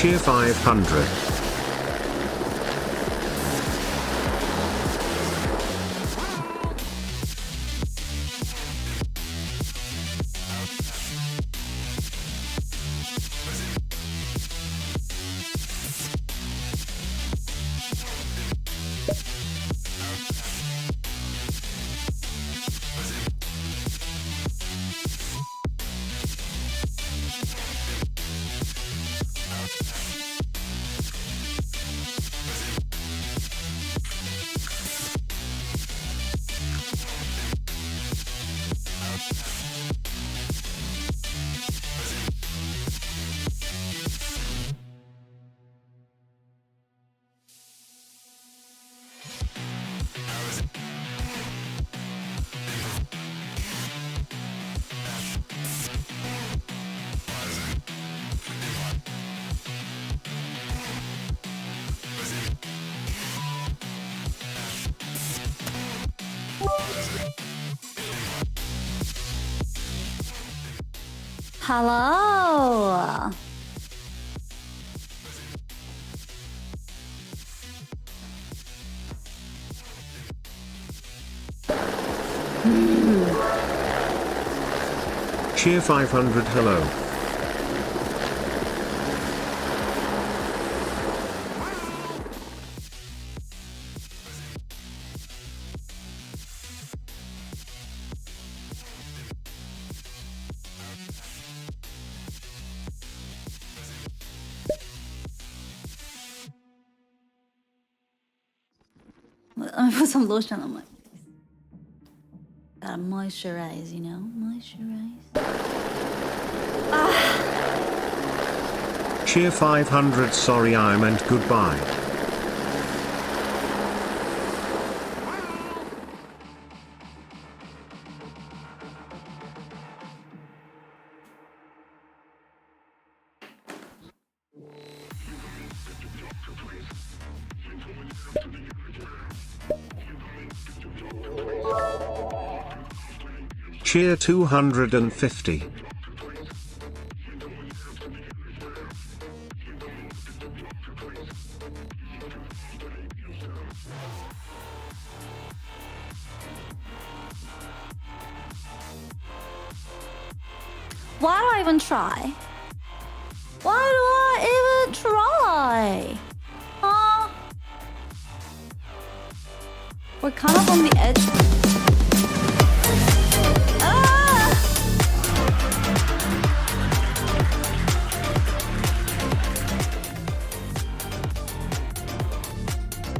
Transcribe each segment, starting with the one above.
Cheer 500. Hello. Cheer 500. Hello. Let me put some lotion on my face. Gotta moisturize, you know? Moisturize. Cheer 500. Sorry I meant goodbye. Cheer 250. Why do I even try? Why do I even try? Huh? We're kind of on the edge.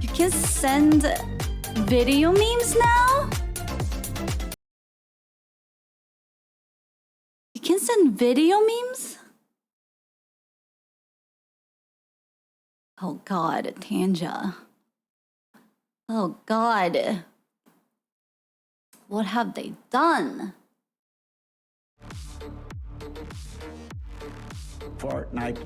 You can send video memes now? You can send video memes? Oh god, Tanja. Oh god. What have they done? Fortnite.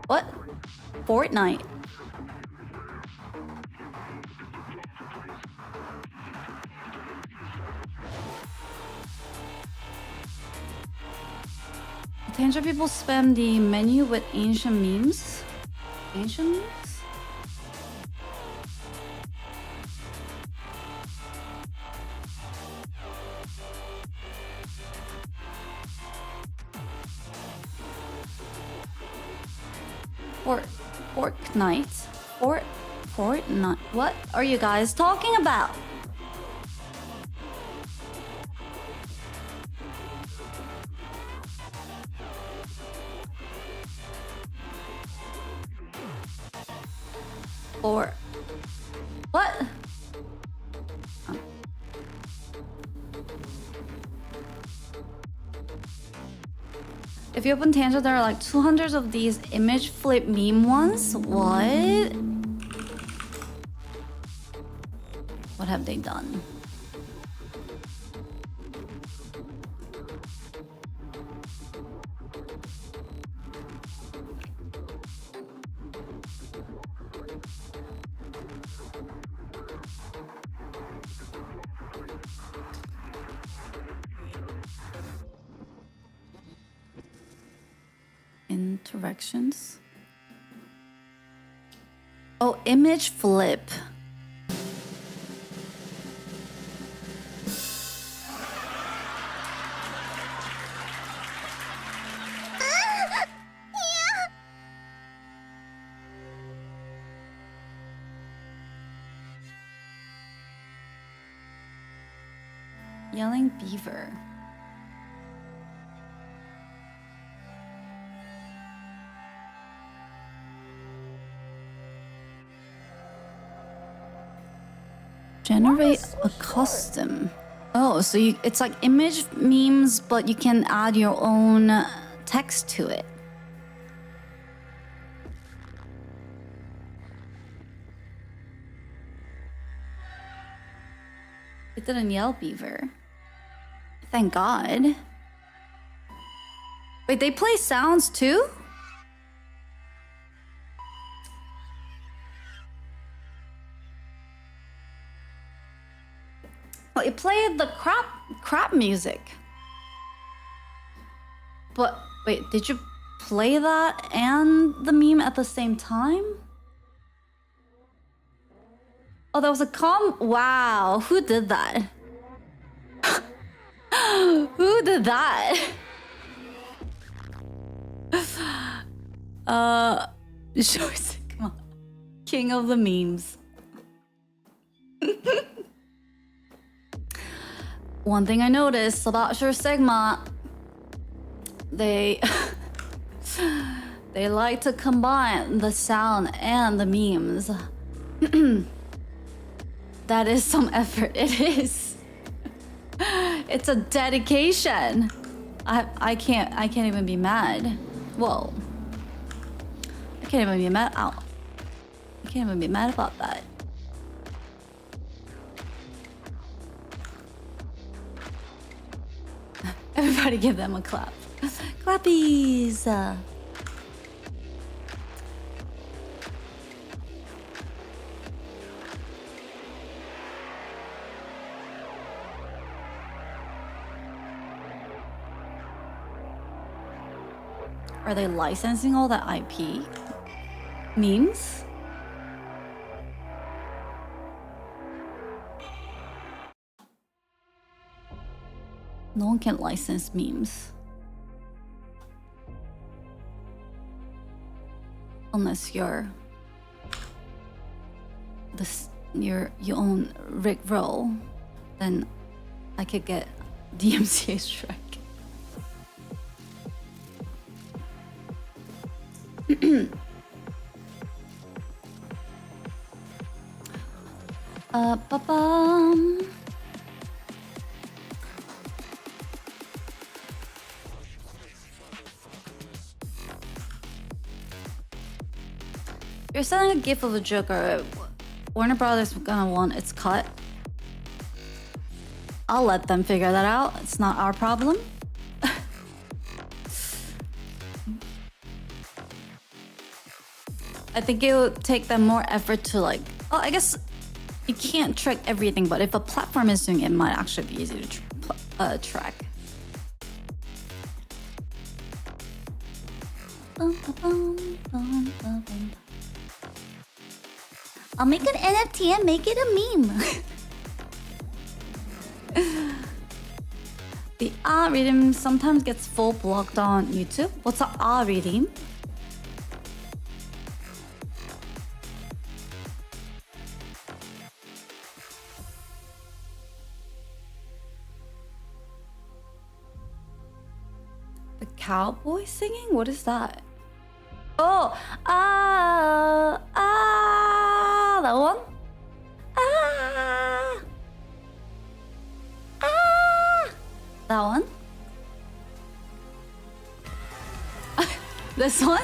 What? Fortnite. Tanja people spam the menu with ancient memes? Ancient memes? Fortnite. Fortnite. What are you guys talking about? Or what? If you open Tangent, there are like 200 of these image flip meme ones. What? What have they done? Interactions. Oh, image flip. Yelling beaver. Generate a custom. Oh, so it's like image memes, but you can add your own text to it. It didn't yell beaver. Thank God. Wait, they play sounds too? Oh, it played the crap music. But wait, did you play that and the meme at the same time? Oh, that was a wow, who did that? Who did that? Come on. King of the memes. One thing I noticed about Sure Sigma, they they like to combine the sound and the memes. That is some effort. It is. It's a dedication. I can't even be mad. Whoa. I can't even be mad. Ow. I can't even be mad about that. Everybody give them a clap. Clappies. Are they licensing all that IP? Memes? No one can license memes. Unless you own Rick Roll, then I could get DMCA strike. Ba-bum. You're selling a gif of a Joker. Warner Brothers gonna want its cut. I'll let them figure that out. It's not our problem. I think it would take them more effort to like... Oh, I guess you can't track everything, but if a platform is doing it, it might actually be easy to track. I'll make an NFT and make it a meme. The redeem sometimes gets full blocked on YouTube. What's a redeem? The cowboy singing? What is that? Oh, that one? That one? This one?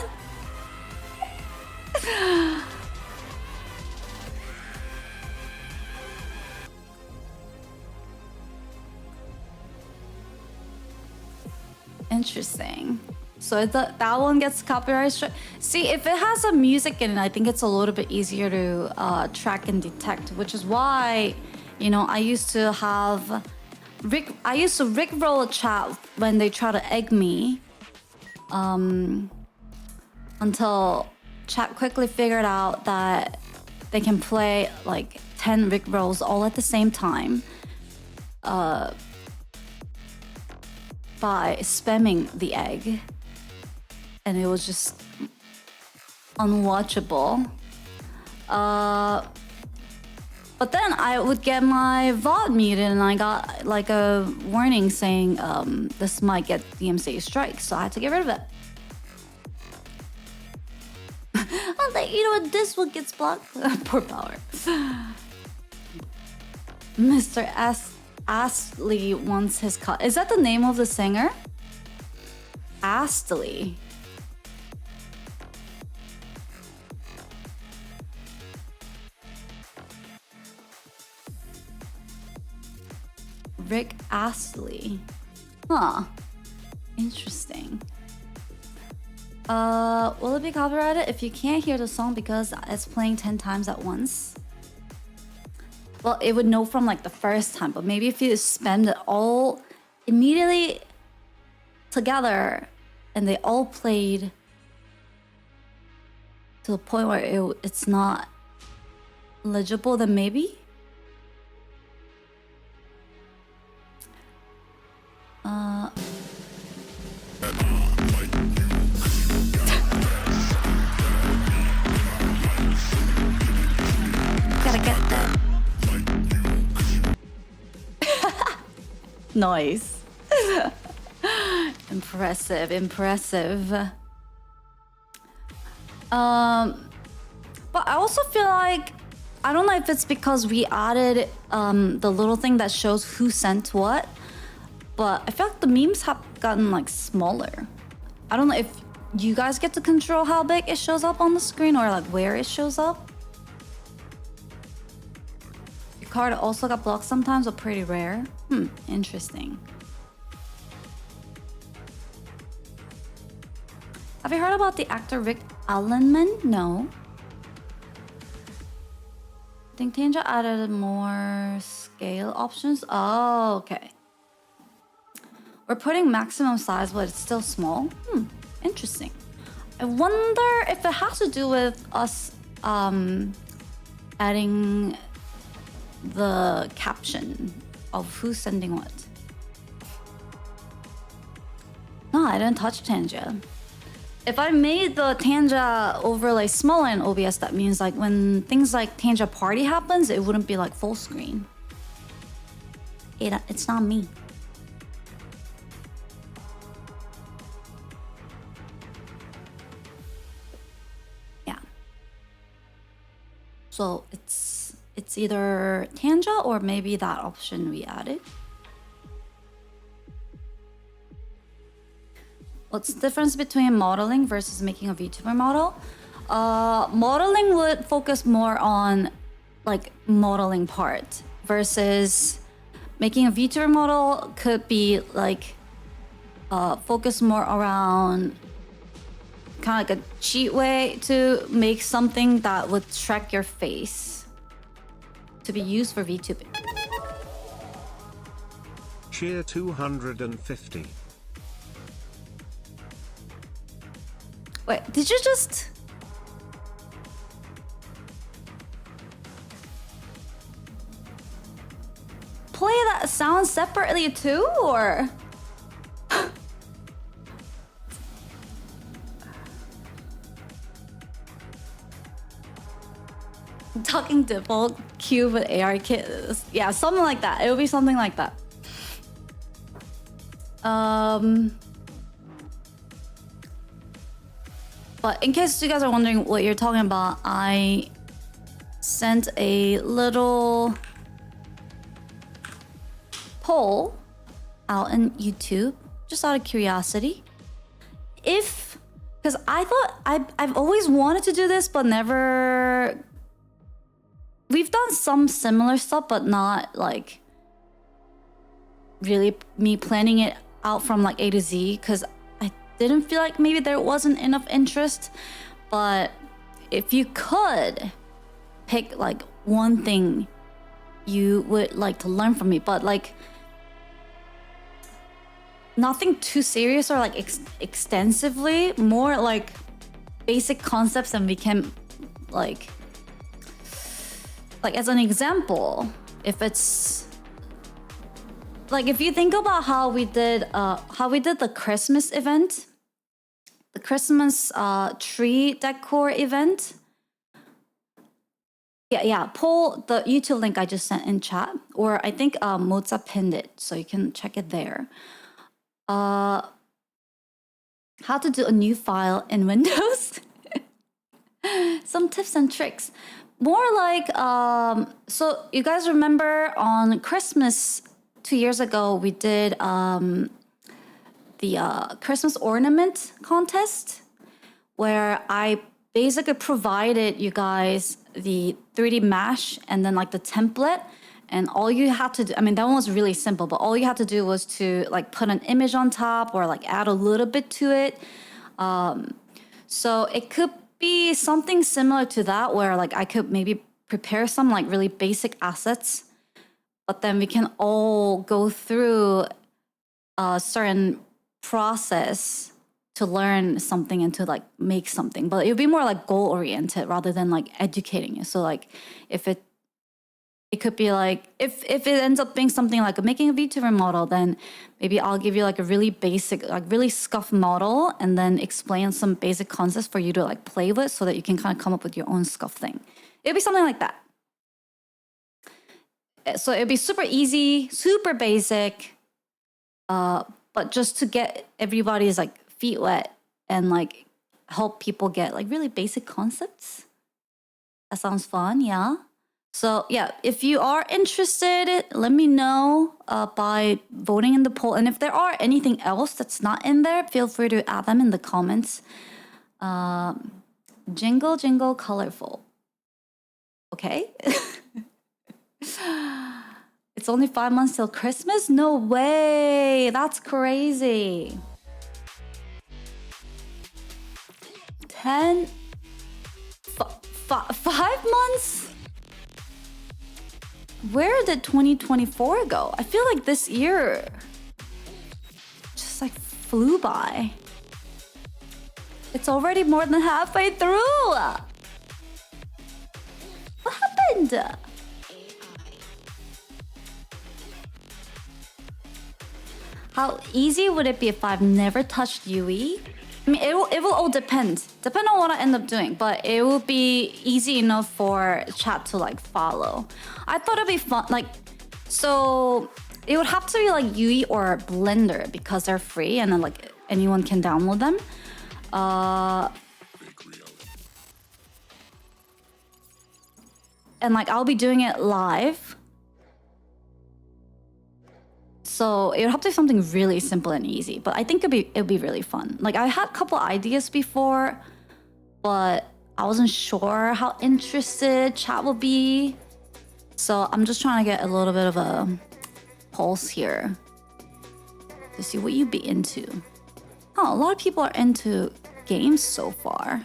Interesting. So that one gets copyright strike. See, if it has some music in it, I think it's a little bit easier to track and detect, which is why, you know, I used to rickroll a chat when they try to egg me until chat quickly figured out that they can play like 10 Rick rolls all at the same time by spamming the egg, and it was just unwatchable. But then I would get my VOD muted and I got like a warning saying this might get DMCA strike, so I had to get rid of it. I was like, you know what, this one gets blocked. Poor Power. Mr. Astley wants his cut. Is that the name of the singer? Astley. Rick Astley. Huh. Interesting. Will it be copyrighted if you can't hear the song because it's playing 10 times at once? Well, it would know from like the first time, but maybe if you spend it all immediately together and they all played to the point where it's not legible, then maybe? Gotta get that. Nice. Impressive, impressive. But I also feel like, I don't know if it's because we added the little thing that shows who sent what, but I feel like the memes have gotten like smaller. I don't know if you guys get to control how big it shows up on the screen or like where it shows up. Your card also got blocked sometimes, but pretty rare. Interesting. Have you heard about the actor Rick Allenman? No. I think Tanja added more scale options. Oh, okay. We're putting maximum size, but it's still small. Interesting. I wonder if it has to do with us adding the caption of who's sending what. No, I didn't touch Tanja. If I made the Tanja overlay smaller in OBS, that means like when things like Tanja party happens, it wouldn't be like full screen. It's not me. Yeah. So it's either Tanja or maybe that option we added. What's the difference between modeling versus making a VTuber model? Modeling would focus more on like modeling part versus making a VTuber model could be like focus more around kind of like a cheat way to make something that would track your face to be used for VTubing. Cheer 250. Wait, did you just... play that sound separately too, or...? Talking Dipple, Cube with AR kit. Yeah, something like that. It would be something like that. But in case you guys are wondering what you're talking about, I sent a little poll out on YouTube, just out of curiosity. Because I thought I've always wanted to do this, but never. We've done some similar stuff, but not like really me planning it out from like A to Z, because I didn't feel like maybe there wasn't enough interest. But if you could pick like one thing you would like to learn from me, but like nothing too serious or like extensively, more like basic concepts and we can like as an example, if it's like if you think about how we did the Christmas event, the Christmas tree decor event. Yeah, pull the YouTube link I just sent in chat, or I think Moza pinned it, so you can check it there. How to do a new file in Windows. Some tips and tricks. More like, so you guys remember on Christmas 2 years ago, we did the Christmas ornament contest, where I basically provided you guys the 3D mesh and then like the template. And all you had to do, I mean, that one was really simple, but all you had to do was to like put an image on top or like add a little bit to it. So it could be something similar to that, where like I could maybe prepare some like really basic assets, but then we can all go through a certain process to learn something and to like make something. But it would be more like goal oriented rather than like educating you. So like if it could be like, if it ends up being something like making a VTuber model, then maybe I'll give you like a really basic, like really scuffed model and then explain some basic concepts for you to like play with so that you can kind of come up with your own scuff thing. It'd be something like that. So it'd be super easy, super basic, but just to get everybody's like feet wet and like help people get like really basic concepts. That sounds fun, yeah. So yeah, if you are interested, let me know by voting in the poll. And if there are anything else that's not in there, feel free to add them in the comments. Jingle, jingle, colorful. Okay. It's only 5 months till Christmas? No way. That's crazy. 5 months? Where did 2024 go? I feel like this year just like flew by. It's already more than halfway through. What happened? How easy would it be if I've never touched UE? I mean, it will all depend on what I end up doing, but it will be easy enough for chat to like follow. I thought it'd be fun, like, so it would have to be like UE or Blender because they're free and then like anyone can download them. And like I'll be doing it live. So it would have to be something really simple and easy, but I think it'd be really fun. Like I had a couple ideas before, but I wasn't sure how interested chat will be. So I'm just trying to get a little bit of a pulse here to see what you'd be into. Oh, a lot of people are into games so far.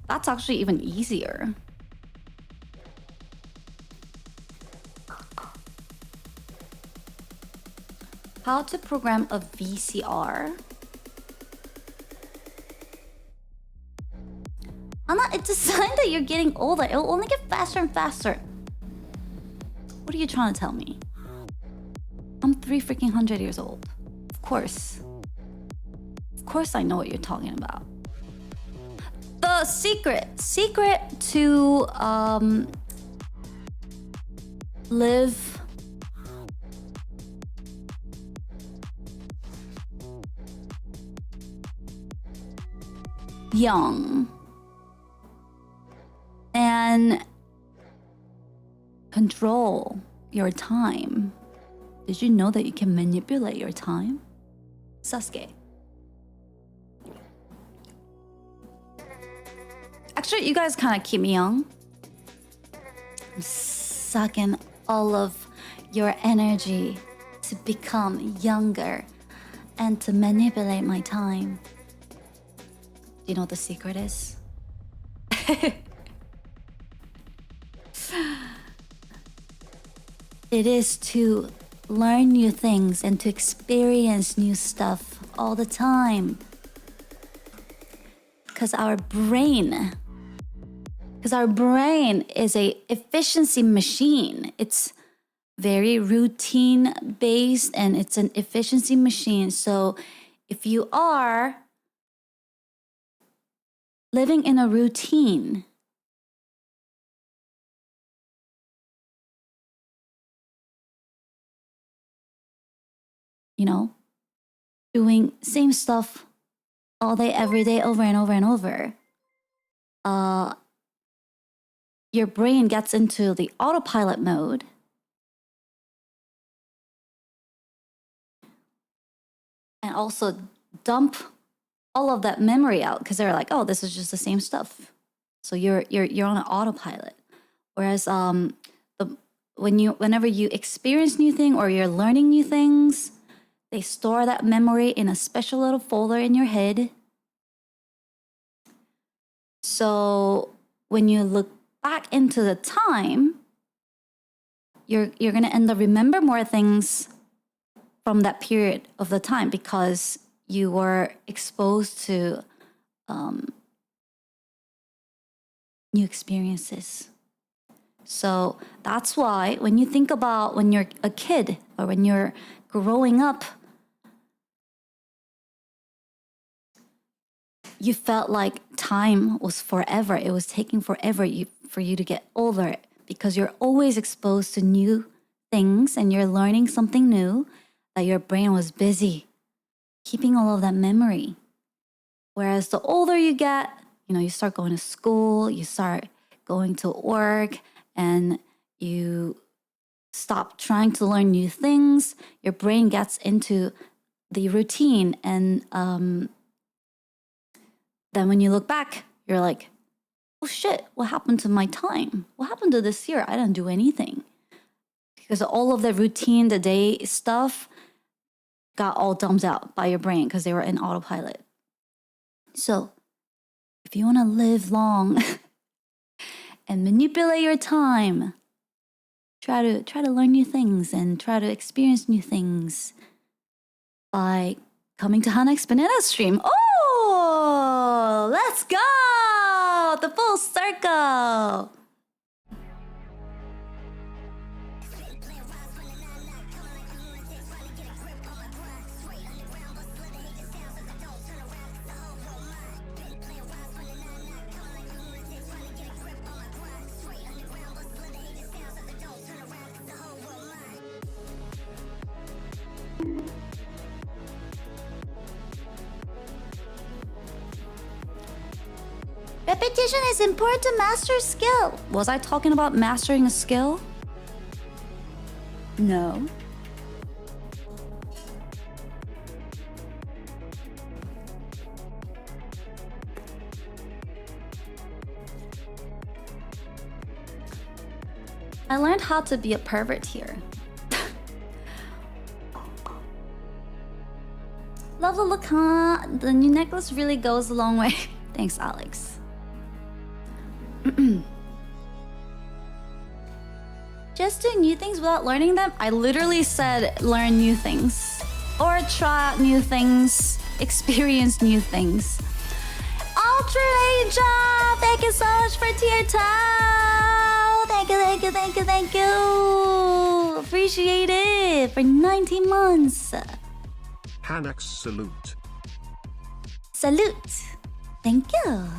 That's actually even easier. How to program a VCR. Anna, it's a sign that you're getting older. It'll only get faster and faster. What are you trying to tell me? I'm 300 years old. Of course. Of course I know what you're talking about. The secret to live young and control your time. Did you know that you can manipulate your time? Sasuke. Actually, you guys kind of keep me young. I'm sucking all of your energy to become younger and to manipulate my time. Do you know what the secret is? It is to learn new things and to experience new stuff all the time. because our brain is a efficiency machine. It's very routine based and it's an efficiency machine. So if you are living in a routine, you know, doing same stuff all day, every day, over and over and over, your brain gets into the autopilot mode. And also dump all of that memory out because they're like, oh, this is just the same stuff. So you're on an autopilot. Whereas whenever you experience new thing or you're learning new things, they store that memory in a special little folder in your head. So when you look back into the time, you're gonna end up remember more things from that period of the time because you were exposed to new experiences. So that's why when you think about when you're a kid or when you're growing up, you felt like time was forever. It was taking forever for you to get older because you're always exposed to new things and you're learning something new, that your brain was busy keeping all of that memory. Whereas the older you get, you know, you start going to school, you start going to work, and you stop trying to learn new things, your brain gets into the routine. And then when you look back, you're like, oh shit, what happened to my time? What happened to this year? I didn't do anything. Because all of the routine, the day stuff got all dumped out by your brain because they were in autopilot. So if you want to live long and manipulate your time, try to learn new things and try to experience new things by coming to hanaxbanana stream. Oh, let's go! The full circle. Repetition is important to master skill. Was I talking about mastering a skill? No. I learned how to be a pervert here. Love the look, huh? The new necklace really goes a long way. Thanks, Alex. Just do new things without learning them? I literally said learn new things. Or try out new things. Experience new things. Ultra Angel! Thank you so much for tier 2! Thank you, thank you, thank you, thank you! Appreciate it! For 19 months! HanaX salute. Salute! Thank you!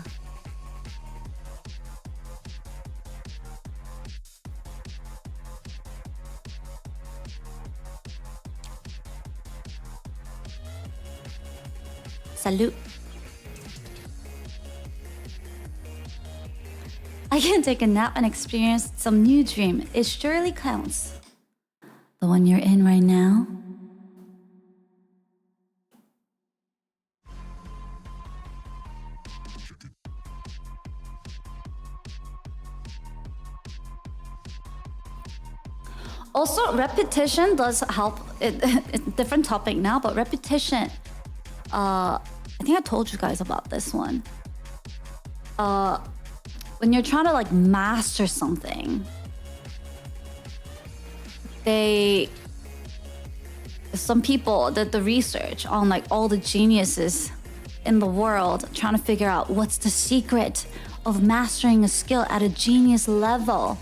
Salute. I can take a nap and experience some new dream. It surely counts. The one you're in right now? Also, repetition does help. It's a different topic now, but repetition. I think I told you guys about this one. When you're trying to like master something, some people did the research on like all the geniuses in the world trying to figure out what's the secret of mastering a skill at a genius level.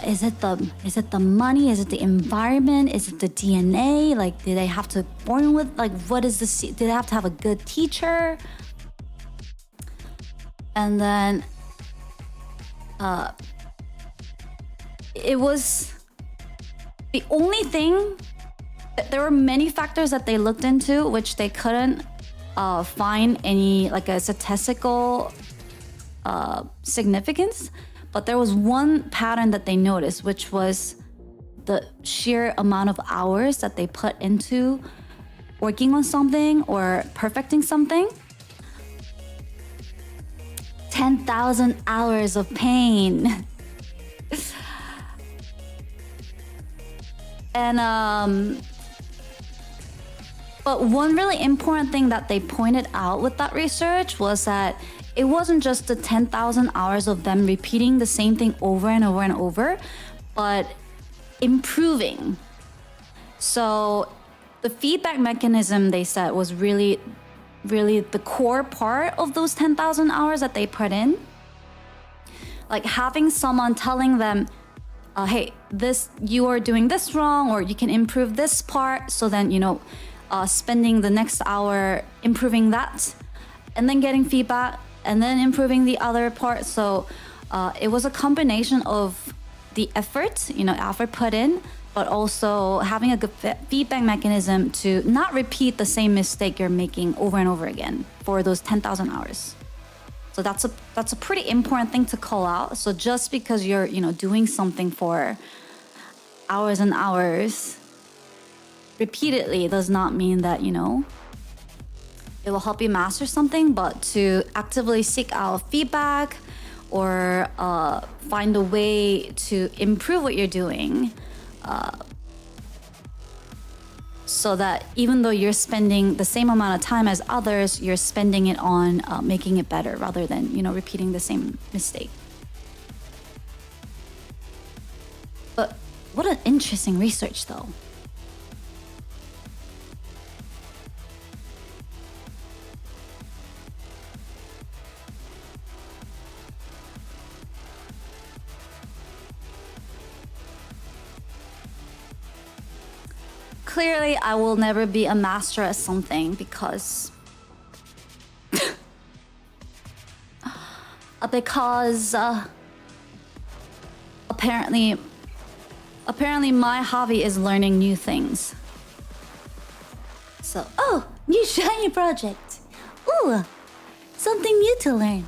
Is it the money? Is it the environment? Is it the DNA? Like, do they have to born with, like, what is the, do they have to have a good teacher? And then it was the only thing. There were many factors that they looked into which they couldn't find any, like, a statistical significance. But there was one pattern that they noticed, which was the sheer amount of hours that they put into working on something or perfecting something. 10,000 hours of pain. And but one really important thing that they pointed out with that research was that it wasn't just the 10,000 hours of them repeating the same thing over and over and over, but improving. So the feedback mechanism, they said, was really the core part of those 10,000 hours that they put in. Like having someone telling them, hey, this, you are doing this wrong, or you can improve this part. So then, you know, spending the next hour improving that, and then getting feedback, and then improving the other part. So it was a combination of the effort, you know, effort put in, but also having a good feedback mechanism to not repeat the same mistake you're making over and over again for those 10,000 hours. So that's a pretty important thing to call out. So just because you're, you know, doing something for hours and hours repeatedly does not mean that, you know, it will help you master something. But to actively seek out feedback or find a way to improve what you're doing, so that even though you're spending the same amount of time as others, you're spending it on making it better rather than, you know, repeating the same mistake. But what an interesting research, though. Clearly, I will never be a master at something because apparently my hobby is learning new things. So, oh, new shiny project. Ooh, something new to learn.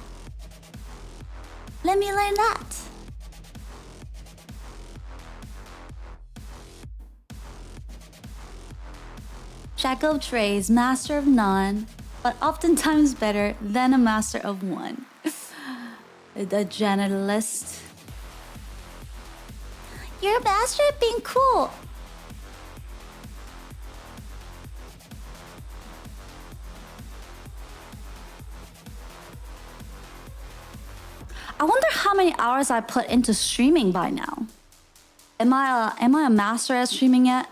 Let me learn that. Jack of trades, master of none, but oftentimes better than a master of one. The generalist. You're a master at being cool. I wonder how many hours I put into streaming by now. Am I a master at streaming yet?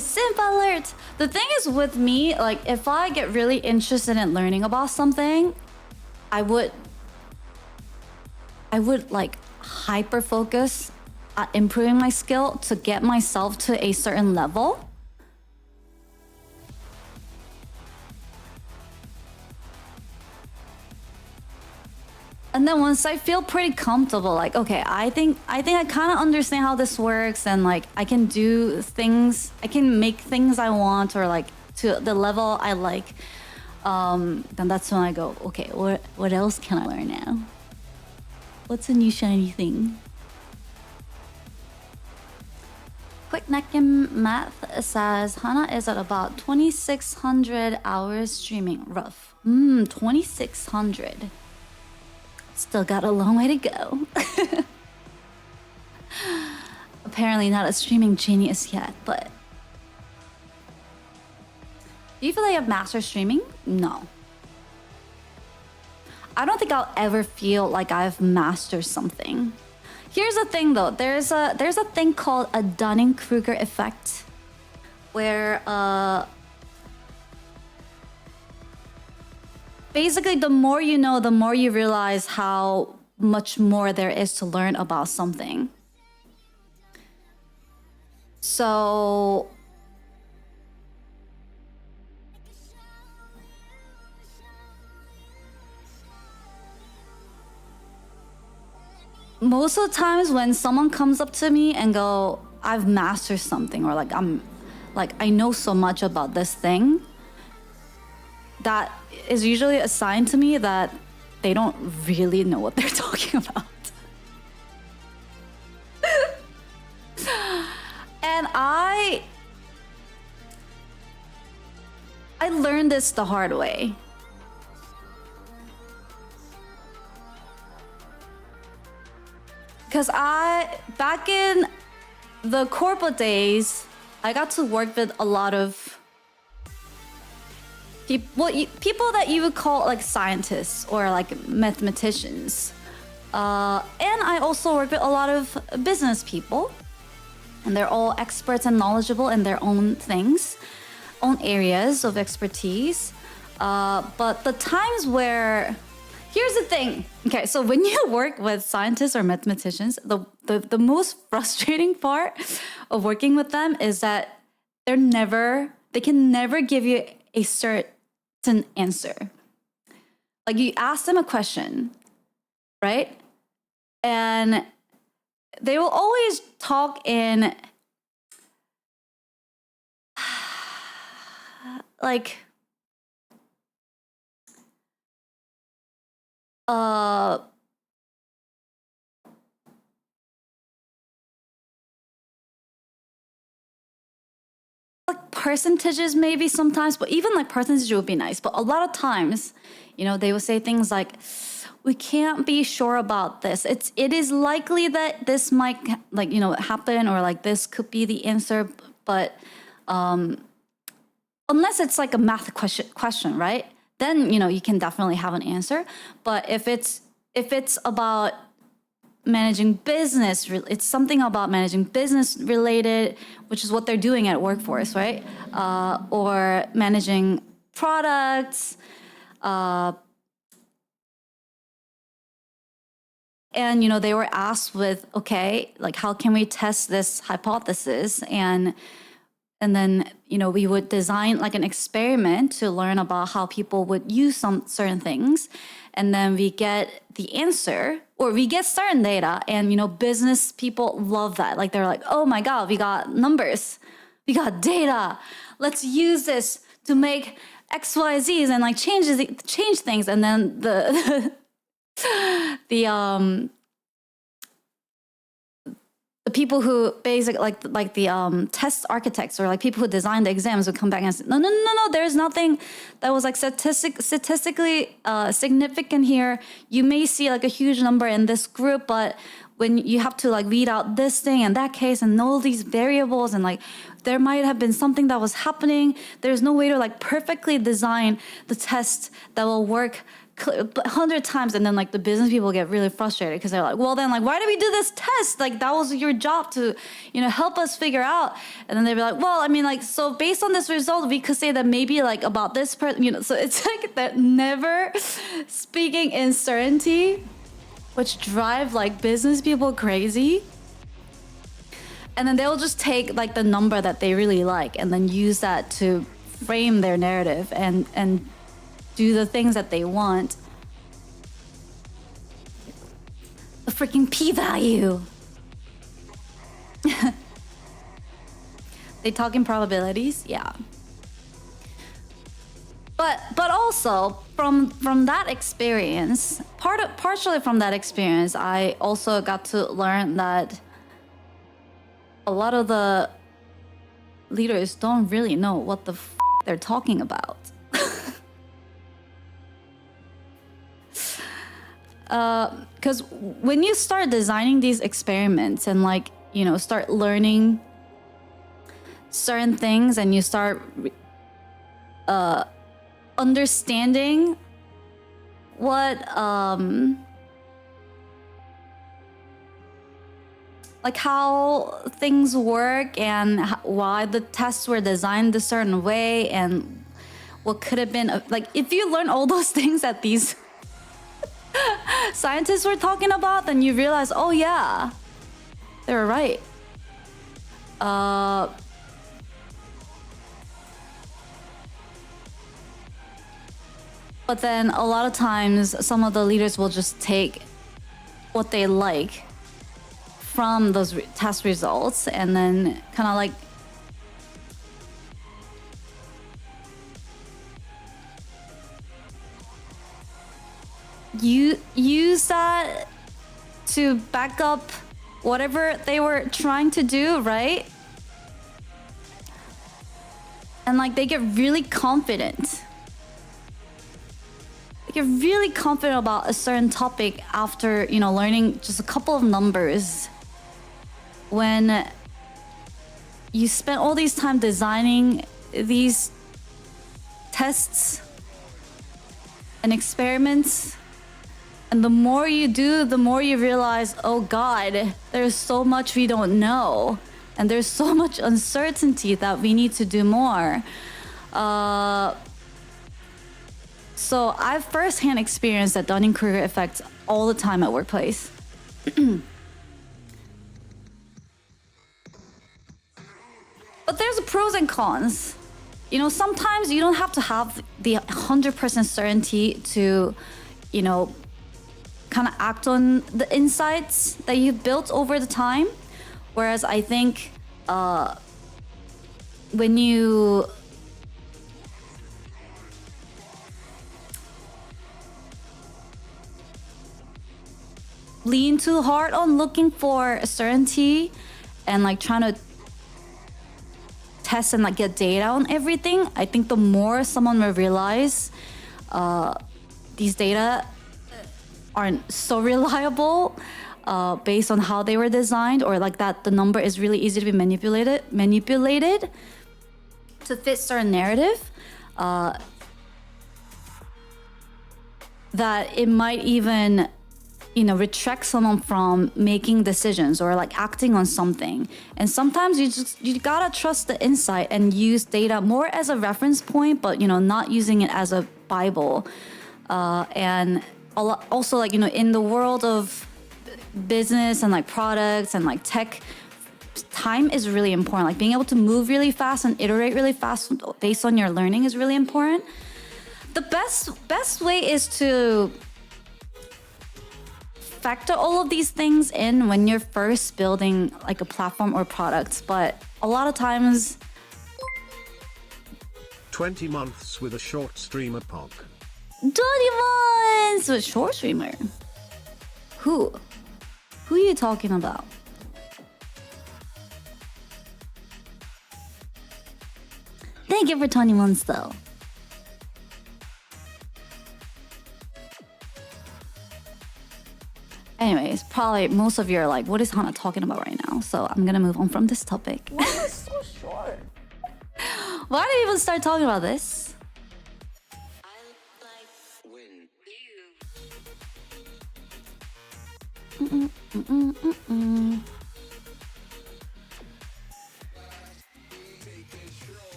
Simp alert! The thing is with me, like, if I get really interested in learning about something, I would like hyper focus at improving my skill to get myself to a certain level. And then once I feel pretty comfortable, like, okay, I think I kind of understand how this works, and like I can do things, I can make things I want, or like to the level I like, then that's when I go, okay, what else can I learn now? What's a new shiny thing? Quick neck and math says Hana is at about 2,600 hours streaming. Rough. 2,600. Still got a long way to go. Apparently not a streaming genius yet, but... Do you feel like you have master streaming? No. I don't think I'll ever feel like I've mastered something. Here's the thing though, there's a thing called a Dunning-Kruger effect, where basically the more you know, the more you realize how much more there is to learn about something. So most of the times when someone comes up to me and go, I've mastered something, or like I know so much about this thing, that is usually a sign to me that they don't really know what they're talking about. And I learned this the hard way. Because back in the corporate days, I got to work with a lot of people that you would call like scientists or like mathematicians. And I also work with a lot of business people. And they're all experts and knowledgeable in their own things, own areas of expertise. But the times where... Here's the thing. Okay, so when you work with scientists or mathematicians, the most frustrating part of working with them is that they can never give you a certain answer. Like you ask them a question, right? And they will always talk in like like percentages maybe sometimes, but even like percentage would be nice. But a lot of times, you know, they will say things like, we can't be sure about this. It is likely that this might like, you know, happen, or like this could be the answer, but unless it's like a math question, right? Then, you know, you can definitely have an answer. But if it's about managing business, it's something about managing business related, which is what they're doing at workforce, right? Or managing products, and, you know, they were asked with, okay, like, how can we test this hypothesis? And then, you know, we would design like an experiment to learn about how people would use some certain things. And then we get the answer, or we get certain data. And, you know, business people love that. Like, they're like, oh my God, we got numbers, we got data. Let's use this to make X, Y, Z's and like change things. And then the people who basically like the test architects, or like people who design the exams, would come back and say, no, there's nothing that was like statistically significant here. You may see like a huge number in this group, but when you have to like weed out this thing and that case and all these variables, and like there might have been something that was happening. There's no way to like perfectly design the test that will work 100 times. And then like the business people get really frustrated because they're like, well then, like, why did we do this test? Like, that was your job to, you know, help us figure out. And then they'd be like, well, I mean, like, so based on this result, we could say that maybe like about this person, you know. So it's like that never speaking in certainty, which drive like business people crazy. And then they'll just take like the number that they really like and then use that to frame their narrative and do the things that they want. A freaking p-value. They talk in probabilities, yeah. But also from that experience, partially from that experience, I also got to learn that a lot of the leaders don't really know what the they're talking about. Because when you start designing these experiments and like, you know, start learning certain things, and you start understanding like how things work and why the tests were designed a certain way and what could have been like if you learn all those things that these scientists were talking about, then you realize, oh yeah, they were right. But then a lot of times some of the leaders will just take what they like from those test results and then kind of like you use that to back up whatever they were trying to do, right? And like they get really confident. They get really confident about a certain topic after, you know, learning just a couple of numbers. When you spend all these time designing these tests and experiments, and the more you do, the more you realize, oh God, there's so much we don't know. And there's so much uncertainty that we need to do more. So I've firsthand experienced that Dunning-Kruger effect all the time at workplace. But there's pros and cons. You know, sometimes you don't have to have the 100% certainty to, you know, kind of act on the insights that you've built over the time. Whereas I think when you lean too hard on looking for certainty and like trying to test and like get data on everything, I think the more someone will realize these data aren't so reliable based on how they were designed, or like that the number is really easy to be manipulated to fit certain narrative, that it might even, you know, retract someone from making decisions or like acting on something. And sometimes you gotta trust the insight and use data more as a reference point, but you know, not using it as a Bible. And also, like, you know, in the world of business and like products and like tech, time is really important. Like being able to move really fast and iterate really fast based on your learning is really important. The best way is to factor all of these things in when you're first building like a platform or product, but a lot of times 20 months with a short streamer POG. 20 months with short streamer. Who are you talking about? Thank you for 20 months though. Anyways, probably most of you are like, what is Hana talking about right now? So I'm gonna move on from this topic. Why is it so short? Why did you even start talking about this?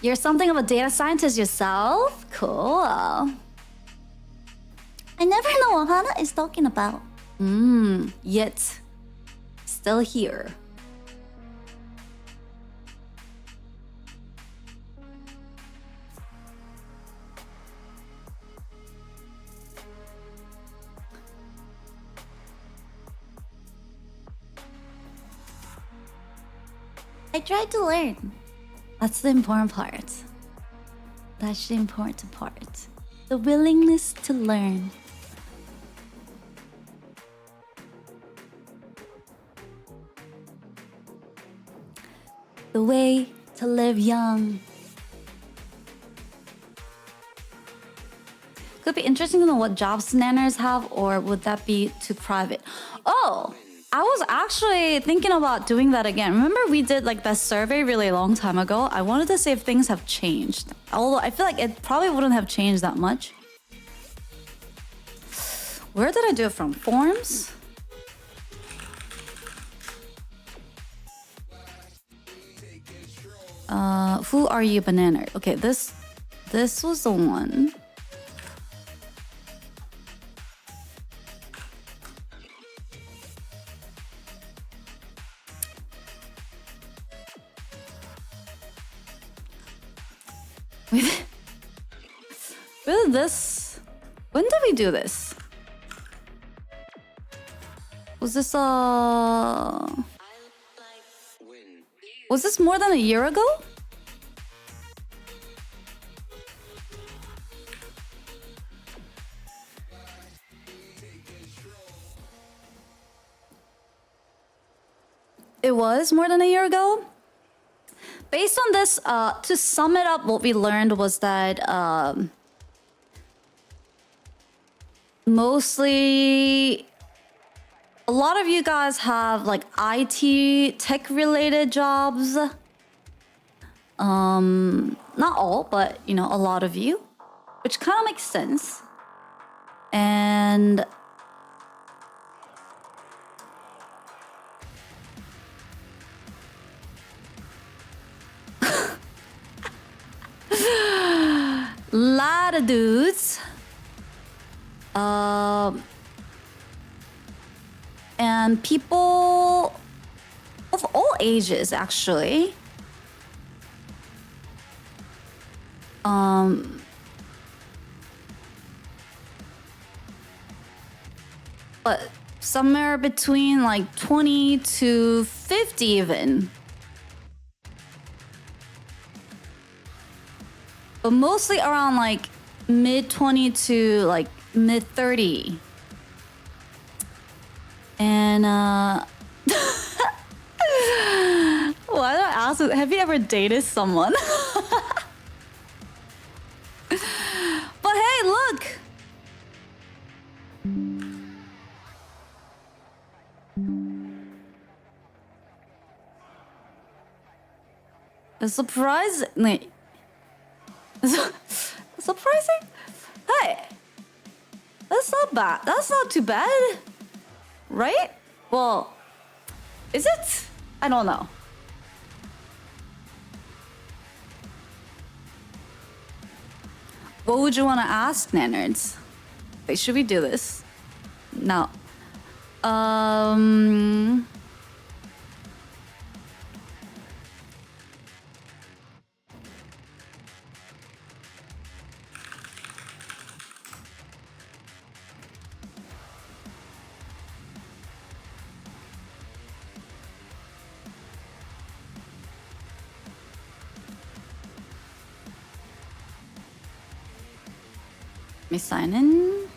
You're something of a data scientist yourself? Cool. I never know what Hana is talking about. Yet, still here. I tried to learn. That's the important part. That's the important part. The willingness to learn. The way to live young. Could be interesting to know what jobs nanners have, or would that be too private? Oh, I was actually thinking about doing that again. Remember we did like that survey really long time ago? I wanted to see if things have changed. Although I feel like it probably wouldn't have changed that much. Where did I do it from? Forms? Who are you, banana? Okay, this was the one. With this, when did we do this? Was this was this more than a year ago? It was more than a year ago. Based on this, to sum it up, what we learned was that mostly a lot of you guys have like IT tech related jobs. Not all, but you know, a lot of you, which kind of makes sense. And lot of dudes. And people of all ages, actually. But somewhere between like 20 to 50 even. But mostly around like mid 20 to like mid 30. And why do I ask? Have you ever dated someone? But hey, look. It's surprising. Surprising? Hey, that's not bad. That's not too bad, right? Well, is it? I don't know. What would you want to ask, Nannerds? Wait, should we do this? No. Let me sign in.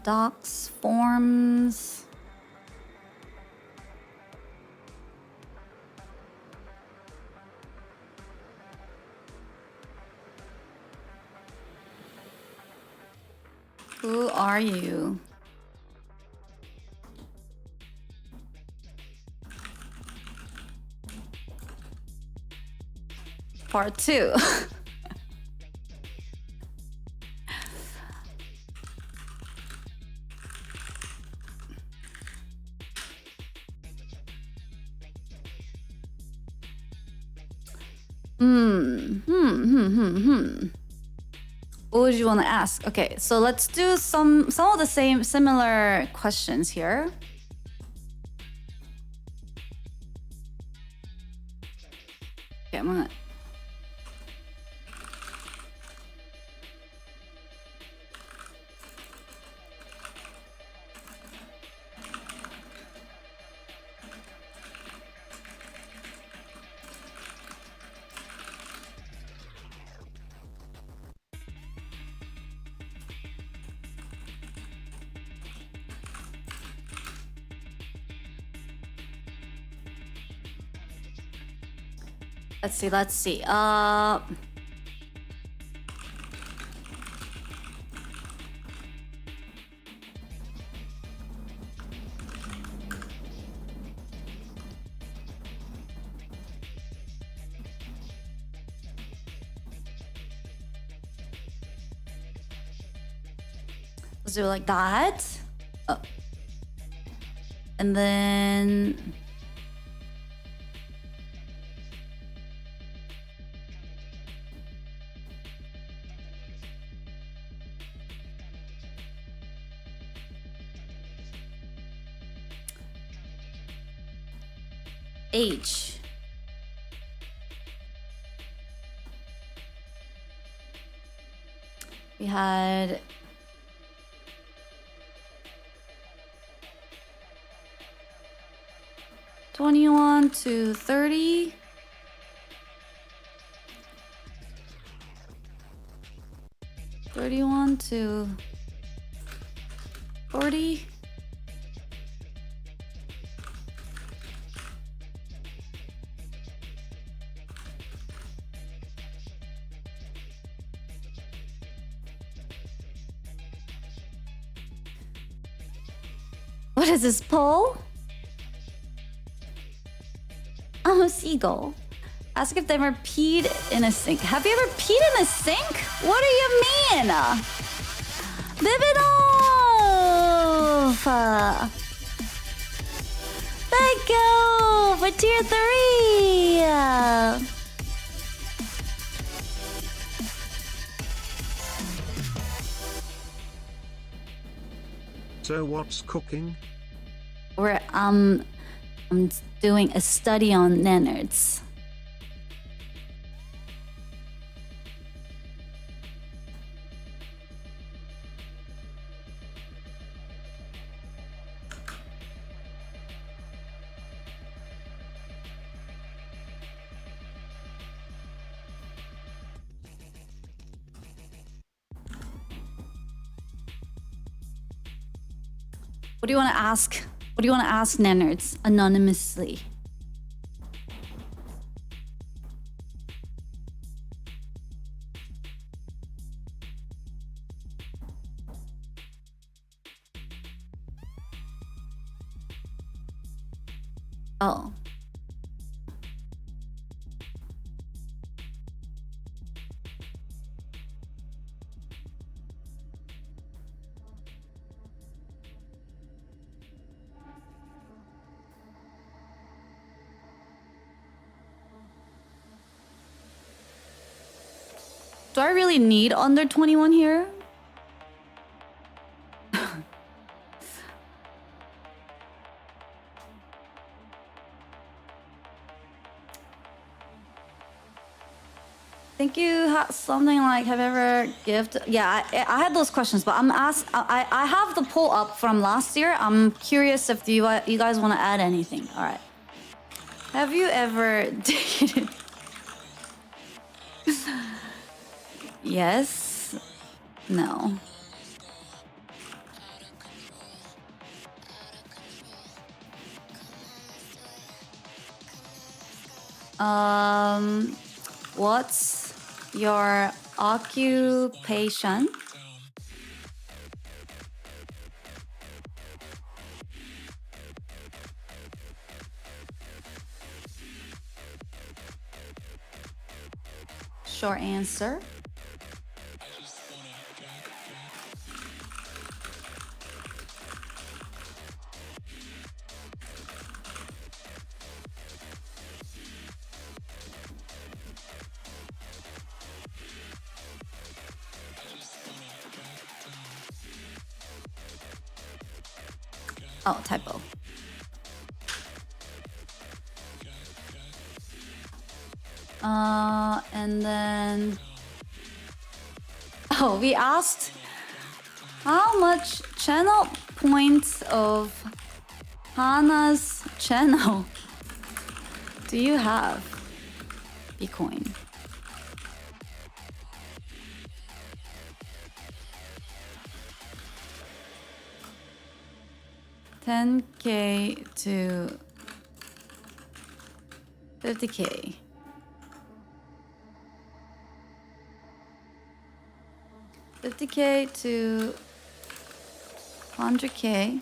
Docs, forms. Who are you? Part 2. What would you want to ask? Okay, so let's do some of the similar questions here. Okay, I'm gonna. Let's see. Let's do it like that. Oh. And then... H. We had 21 to 30. $31 to $40. What is this poll? I'm a seagull. Ask if they ever peed in a sink. Have you ever peed in a sink? What do you mean? Live it off! Let go for tier 3! So what's cooking? I'm doing a study on nanards. What do you want to ask? What do you want to ask nanards anonymously? Oh. Do I really need under 21 here? Think you have something like, have you ever gifted? Yeah, I had those questions, but I have the poll up from last year. I'm curious if you guys want to add anything. All right. Have you ever dated? Yes. No. What's your occupation? Short answer. Oh, typo. And then... Oh, we asked how much channel points of Hana's channel do you have? Bitcoin. $10K to $50K. $50K to $100K.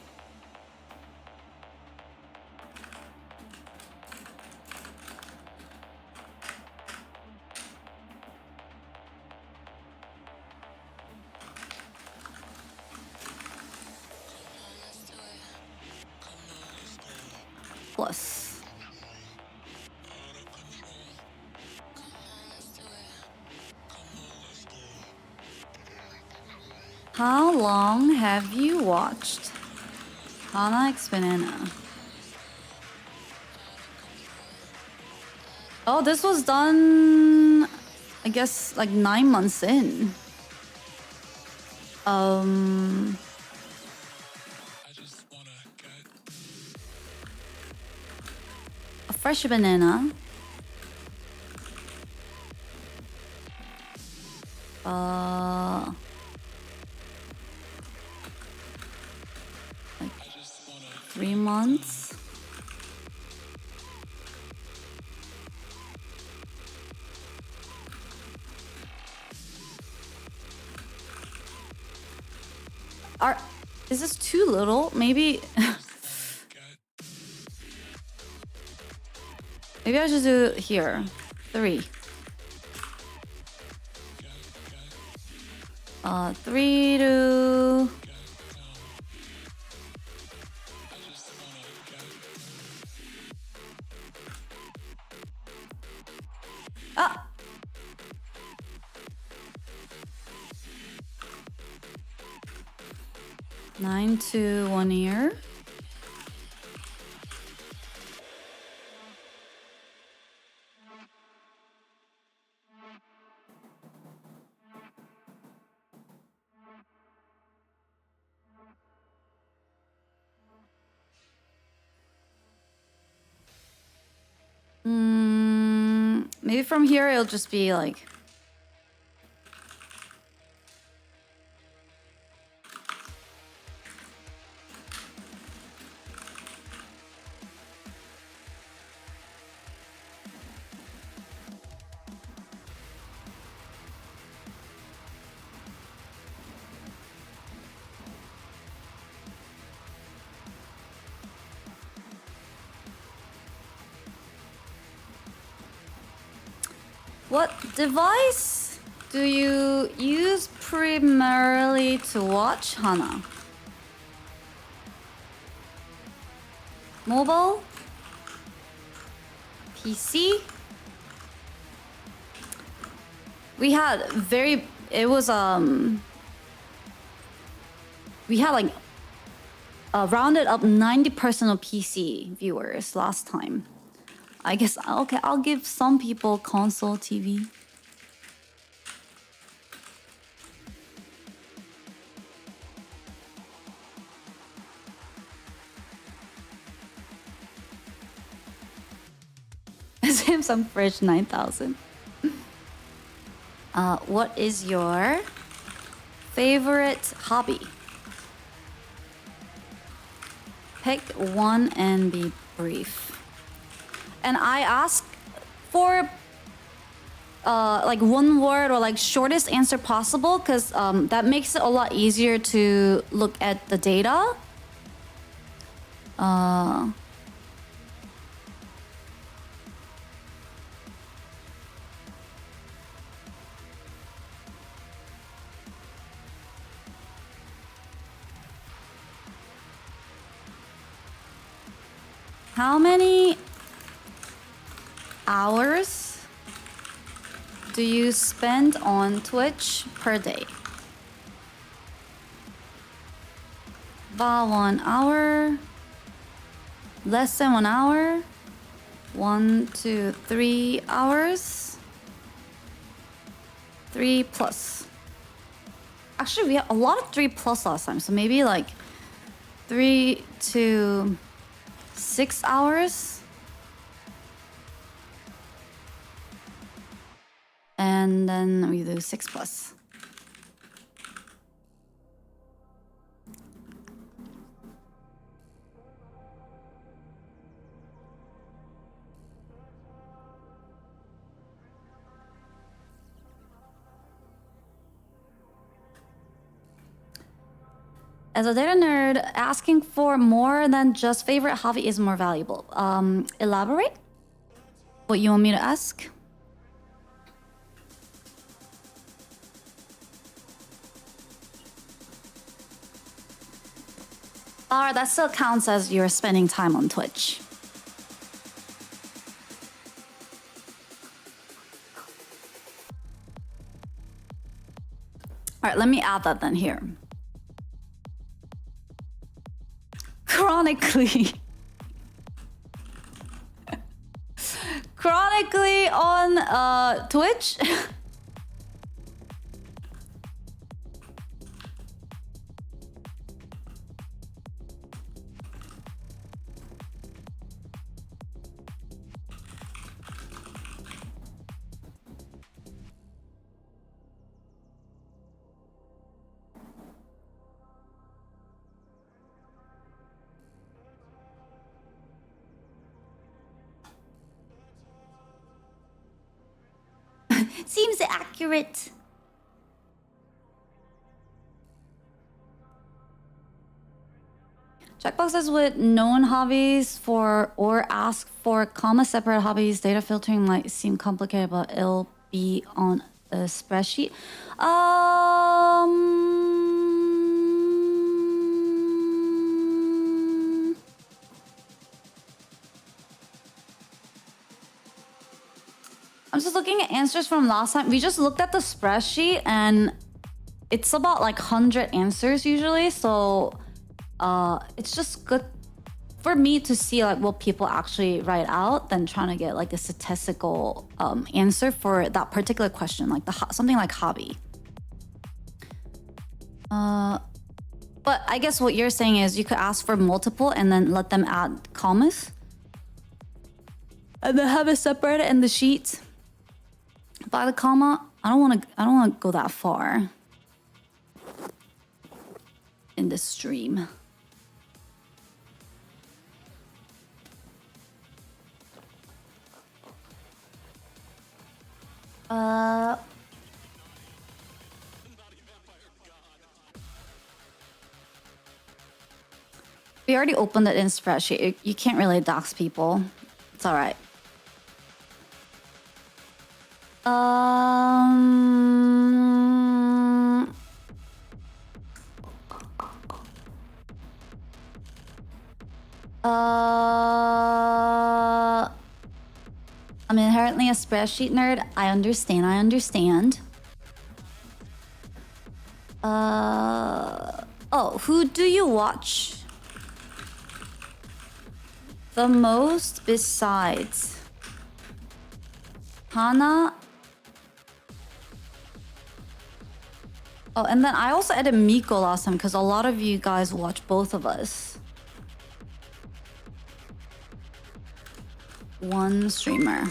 How long have you watched hanaxbanana? Oh, this was done, I guess, like 9 months in. A fresh banana. Like 3 months. Is this too little? Maybe. Maybe I should do here. 3. 3 to... Ah! 9 to 1 year. Maybe from here it'll just be like... What device do you use primarily to watch Hana? Mobile? PC? We had we had like rounded up 90% of PC viewers last time. I guess, okay, I'll give some people console TV. Samsung Fridge 9000. What is your favorite hobby? Pick one and be brief. And I ask for like one word or like shortest answer possible, because that makes it a lot easier to look at the data. How many hours do you spend on Twitch per day? About 1 hour. Less than 1 hour. 1 to 3 hours. 3 plus. Actually, we had a lot of 3 plus last time, so maybe like 3 to 6 hours. And then we do 6 plus. As a data nerd, asking for more than just favorite hobby is more valuable. Elaborate? What you want me to ask? Alright, that still counts as you're spending time on Twitch. Alright, let me add that then here. chronically. Chronically on Twitch. Seems accurate. Checkboxes with known hobbies for or ask for comma separate hobbies. Data filtering might seem complicated, but it'll be on a spreadsheet. I'm just looking at answers from last time. We just looked at the spreadsheet and it's about like 100 answers usually. So it's just good for me to see like what people actually write out than trying to get like a statistical answer for that particular question, like something like hobby. But I guess what you're saying is you could ask for multiple and then let them add commas. And then have it separated in the sheet by the comma. I don't want to go that far in this stream. We already opened it in spreadsheet. You can't really dox people. It's all right. I'm inherently a spreadsheet nerd. I understand. Oh, who do you watch the most besides Hana? Oh, and then I also added Miko last time because a lot of you guys watch both of us. One streamer.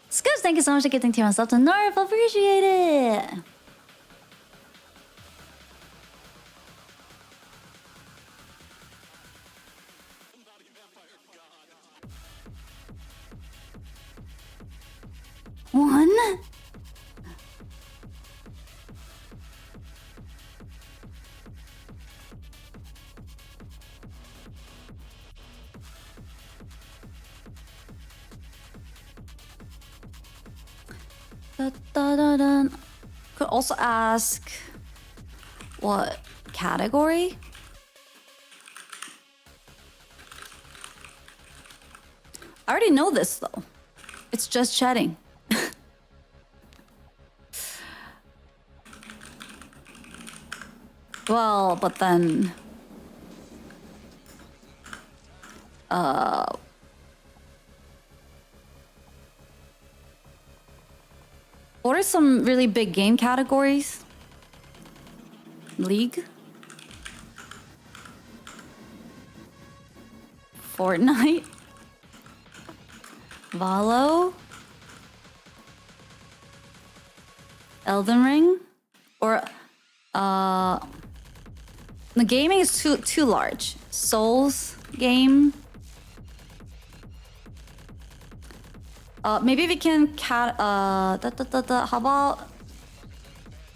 Scoops, thank you so much for getting to myself to Nerf. Appreciate it. One. Could also ask what category? I already know this though. It's just chatting. Well, but then what are some really big game categories? League? Fortnite? Valo? Elden Ring? Or the gaming is too large. Souls game? Maybe we can how about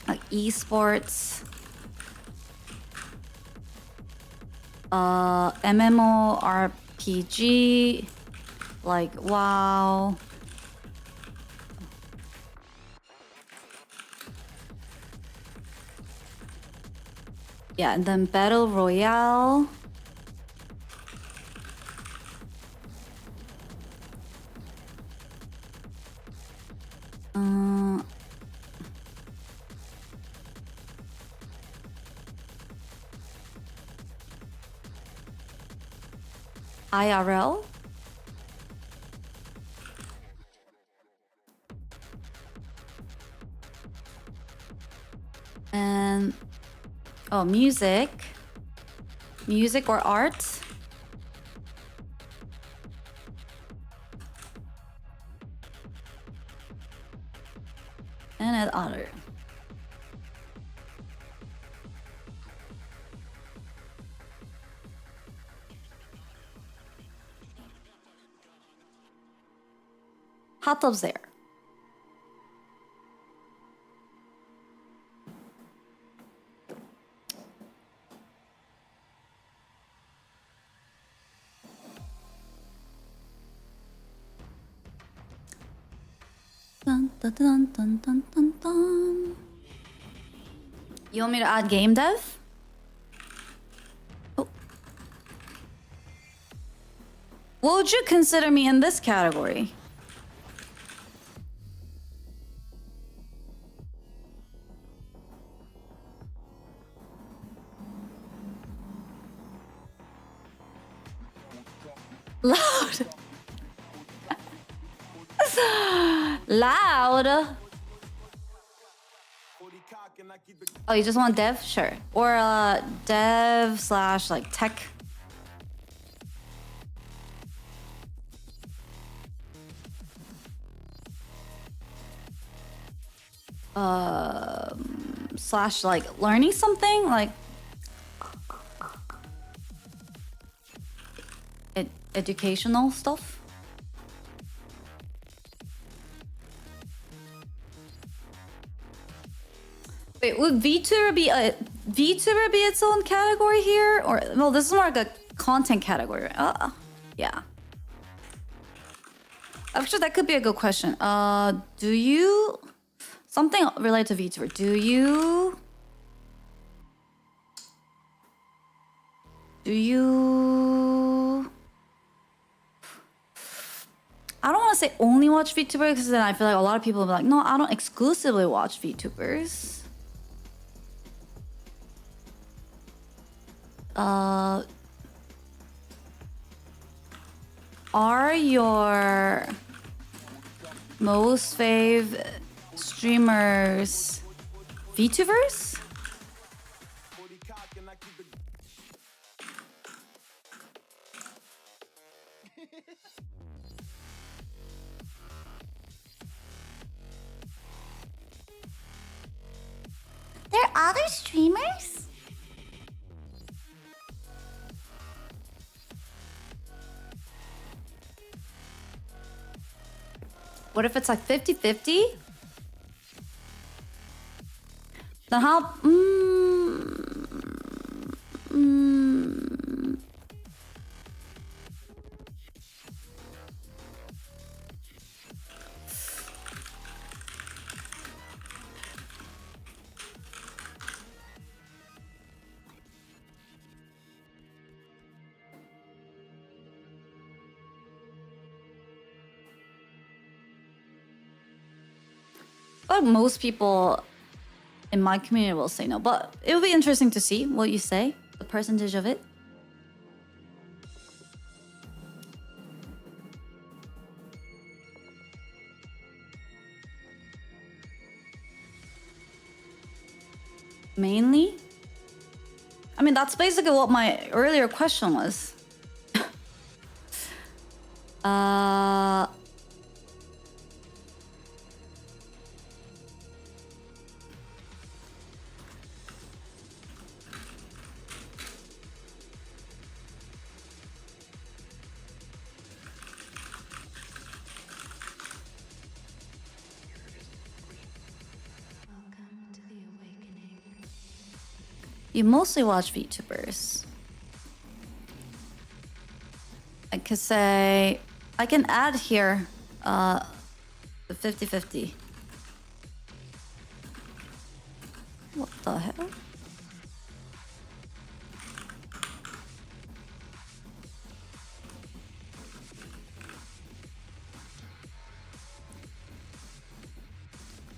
like esports, MMORPG, like WoW. Yeah, and then Battle Royale. IRL? And oh, music or art. And an other. Hot tub's there. Dun, dun, dun, dun, dun, dun, dun. You want me to add game dev? Oh. What would you consider me in this category? Loud. Loud. Oh, you just want dev? Sure. Or dev slash like tech. Slash like learning something like educational stuff. Wait, would VTuber be its own category here, or well, this is more like a content category. Yeah. Actually, that could be a good question. Do you something related to VTuber? Do you I don't want to say only watch VTubers because then I feel like a lot of people will be like, no, I don't exclusively watch VTubers. Are your most fave streamers VTubers? There are other streamers? What if it's like 50-50? Then how... But most people in my community will say no. But it will be interesting to see what you say, the percentage of it. Mainly? I mean, that's basically what my earlier question was. You mostly watch VTubers. I could say I can add here the 50-50. What the hell?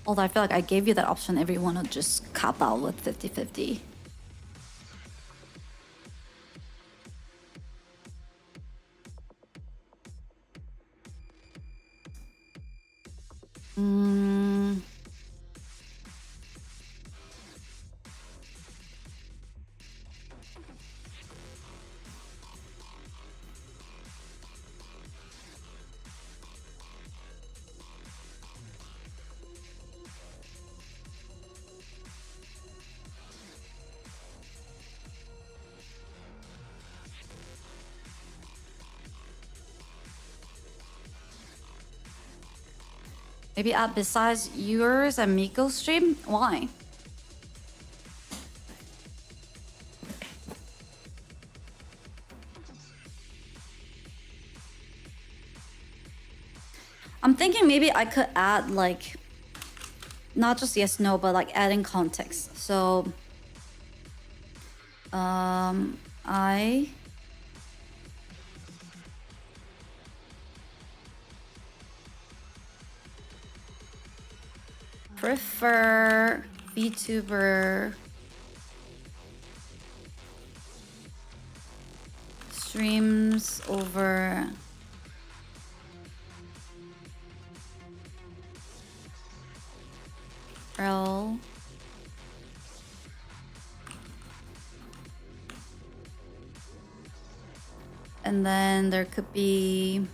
Although I feel like I gave you that option, everyone would just cop out with 50-50. Mm. Maybe add besides yours and Miko's stream? Why? I'm thinking maybe I could add like, not just yes, no, but like adding context. So, I prefer VTuber streams over L. And then there could be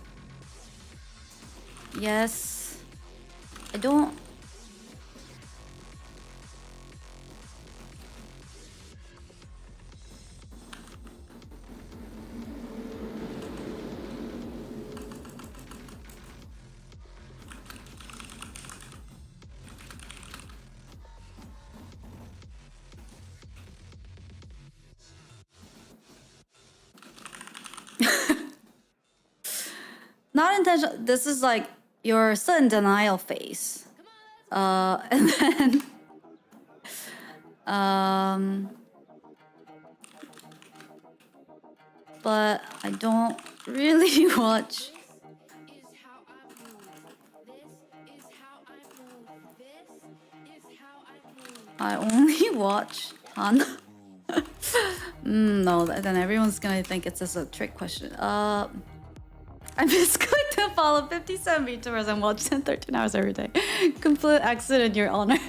yes. I don't. Not intentional. This is like you're still in denial phase. And then but I don't really watch. I only watch Hana. No, then everyone's gonna think it's just a trick question. I misclicked to follow 57 VTubers and watch 10, 13 hours every day. Complete accident, Your Honor.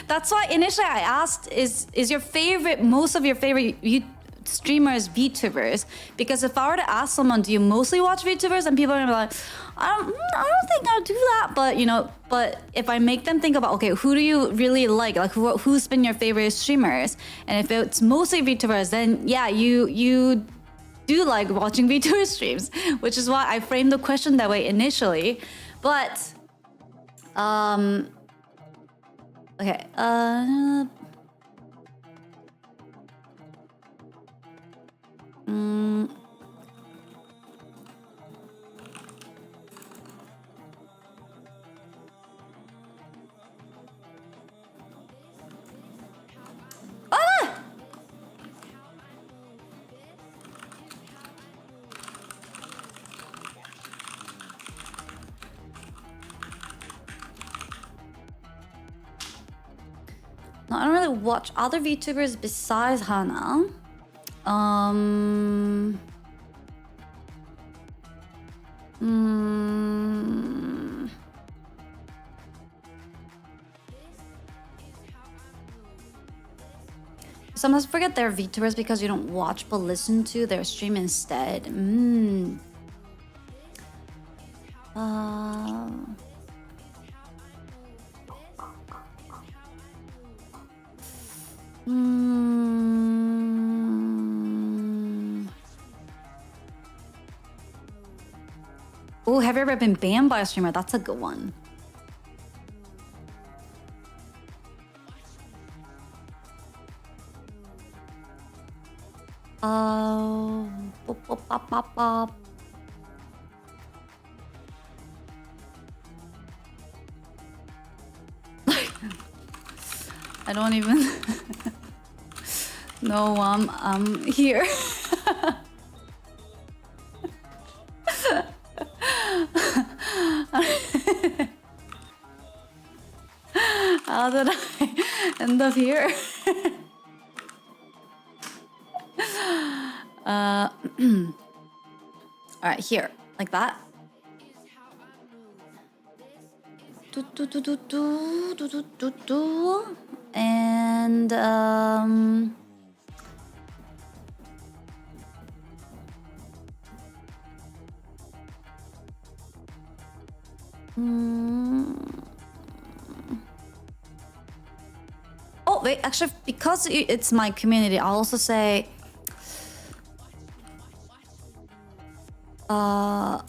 That's why initially I asked, is your favorite, most of your favorite streamers VTubers? Because if I were to ask someone, do you mostly watch VTubers? And people are gonna be like, I don't think I'll do that. But you know, but if I make them think about, okay, who do you really like who's been your favorite streamers? And if it's mostly VTubers, then yeah, you do like watching VTuber streams, which is why I framed the question that way initially. But okay, ah! No, I don't really watch other VTubers besides Hana. Sometimes forget they're VTubers because you don't watch but listen to their stream instead. Oh, have you ever been banned by a streamer? That's a good one. Bop, bop, bop, bop, bop. I don't even know I'm here. How did I end up here? All right, here, like that. And oh wait, actually, because it's my community, I'll also say I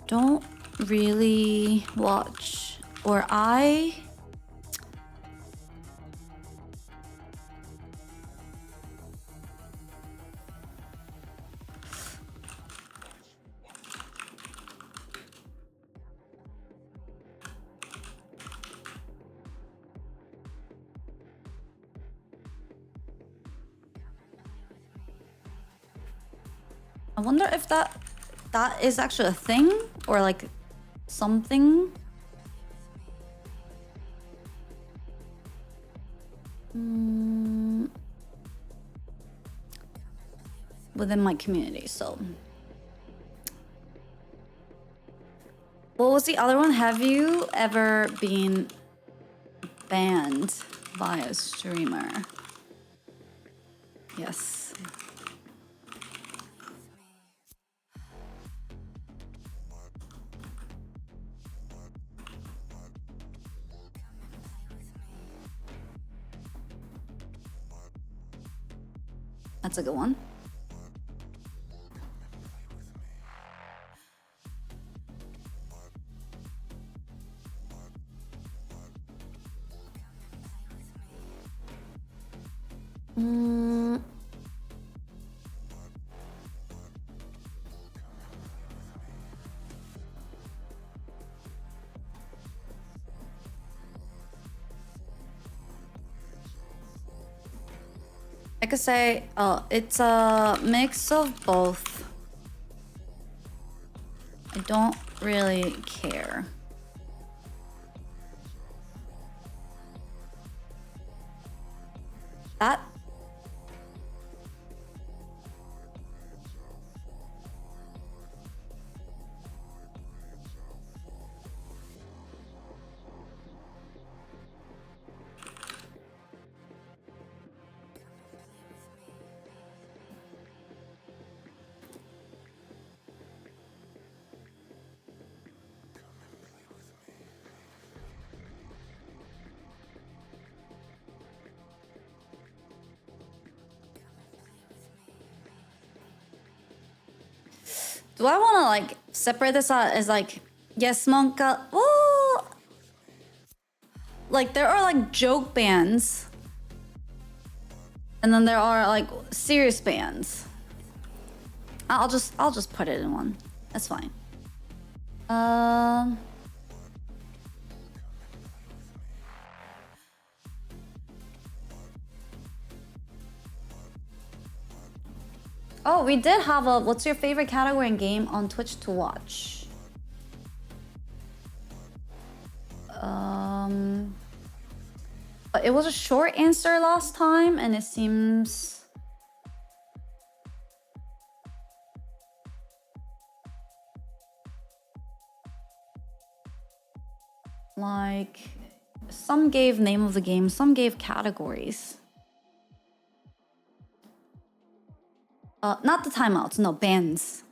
don't really watch, or I wonder if that is actually a thing or like something. Within my community. So what was the other one? Have you ever been banned by a streamer? Yes. That's a good one. I could say it's a mix of both. I don't really care. That do I want to like separate this out as like yes, Monka? Oh, like there are like joke bands, and then there are like serious bands. I'll just put it in one. That's fine. Oh, we did have a what's your favorite category in game on Twitch to watch? But it was a short answer last time, and it seems like some gave name of the game, some gave categories. Not the timeouts, no, bans.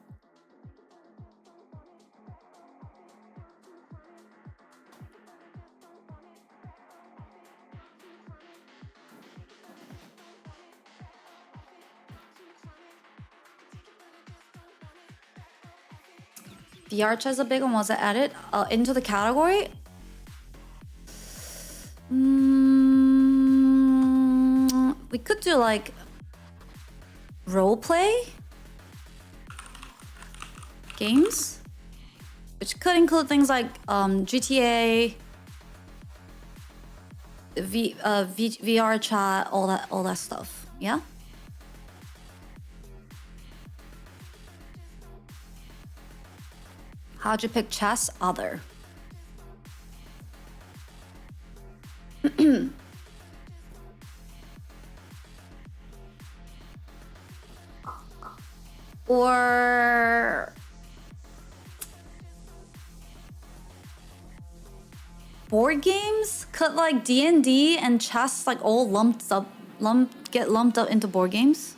The arch has a big one. Was it added into the category? We could do like role play games, which could include things like GTA, VR chat, all that stuff. Yeah. How'd you pick chess? Other. Or board games? Could like D&D and chess like all get lumped up into board games?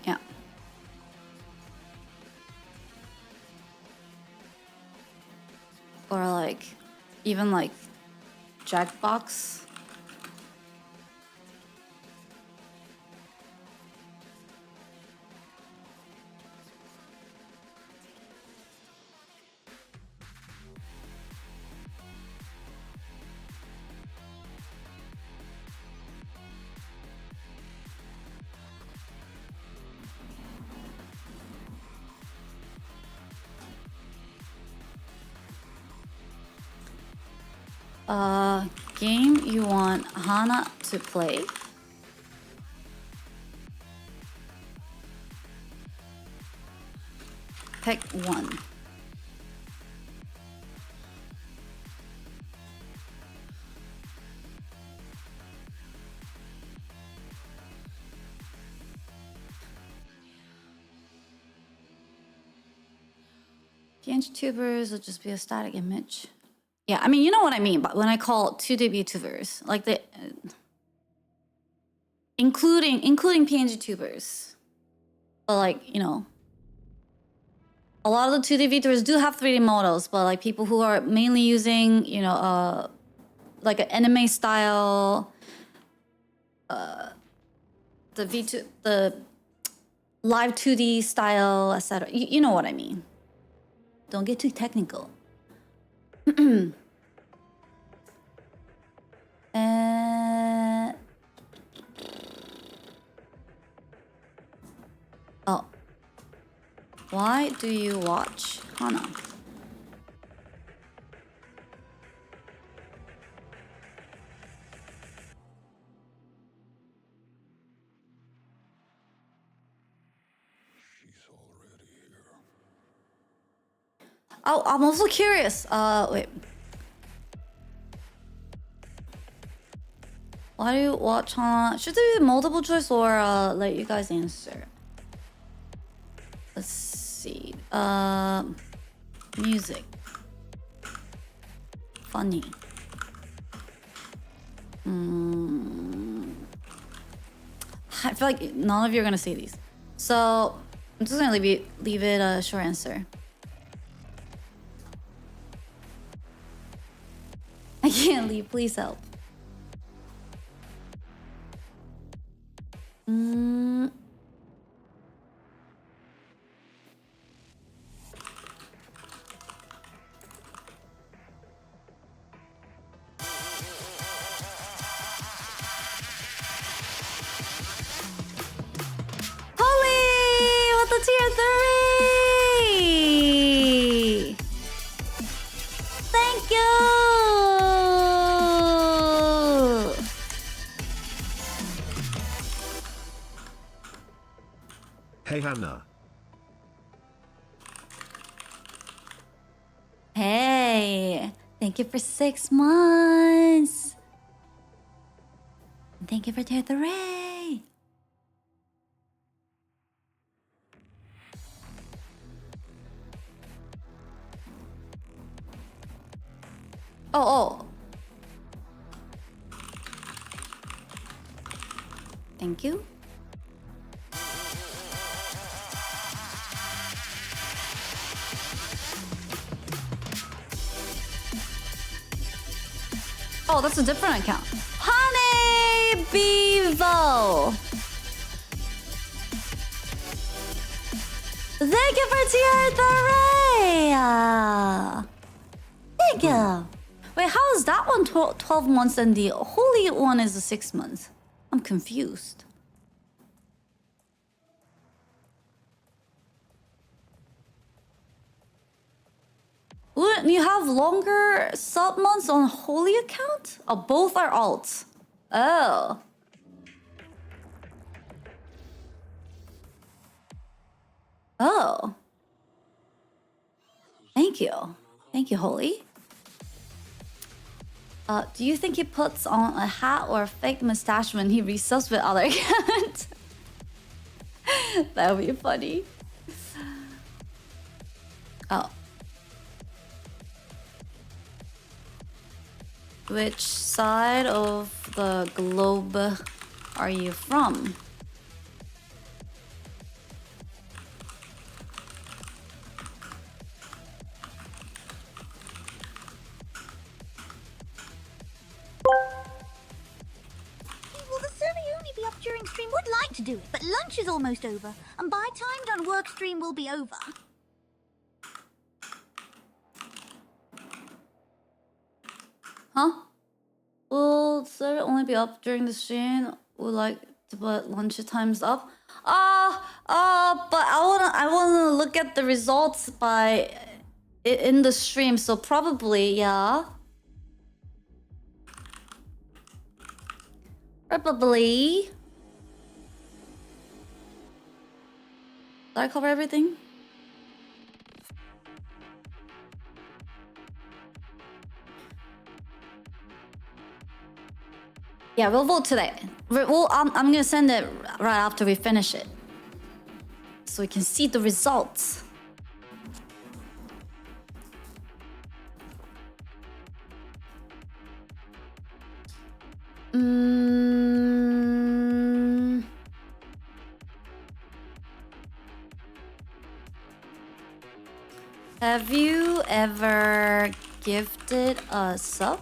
Yeah. Or like, even like Jackbox. Game you want Hana to play? Pick one. PNG tubers will just be a static image. Yeah, I mean, you know what I mean, but when I call 2D VTubers, like the including PNG tubers. But like, you know, a lot of the 2D VTubers do have 3D models, but like people who are mainly using, you know, like an anime style, the live 2D style, etc. You know what I mean. Don't get too technical. Oh. Why do you watch Hana? Oh, I'm also curious. Wait. Why do you watch Hana? Should there be multiple choice or let you guys answer? Let's see. Music. Funny. I feel like none of you are gonna say these. So I'm just gonna leave it a short answer. I can't leave, please help. Holy! What the tier 3! Thank you! Hey Hannah. Hey, thank you for 6 months. Thank you for tier 3. Oh. Thank you. Oh, that's a different account. Honey Bevo. Thank you for tier 3. Thank you. Wait, how is that one 12 months and the holy one is a 6 months? I'm confused. Wouldn't you have longer sub months on holy account? Oh, both are alts. Oh. Oh. Thank you. Thank you, Holy. Do you think he puts on a hat or a fake mustache when he resubs with other accounts? That would be funny. Oh. Which side of the globe are you from? Well, the survey only be up during stream. Would like to do it, but lunch is almost over, and by time done work stream will be over. Huh? Will the survey only be up during the stream? Would like to put lunch times up? But I wanna look at the results by in the stream, so probably, yeah. Probably. Did I cover everything? Yeah, we'll vote today. I'm gonna send it right after we finish it, so we can see the results. Have you ever gifted a sub?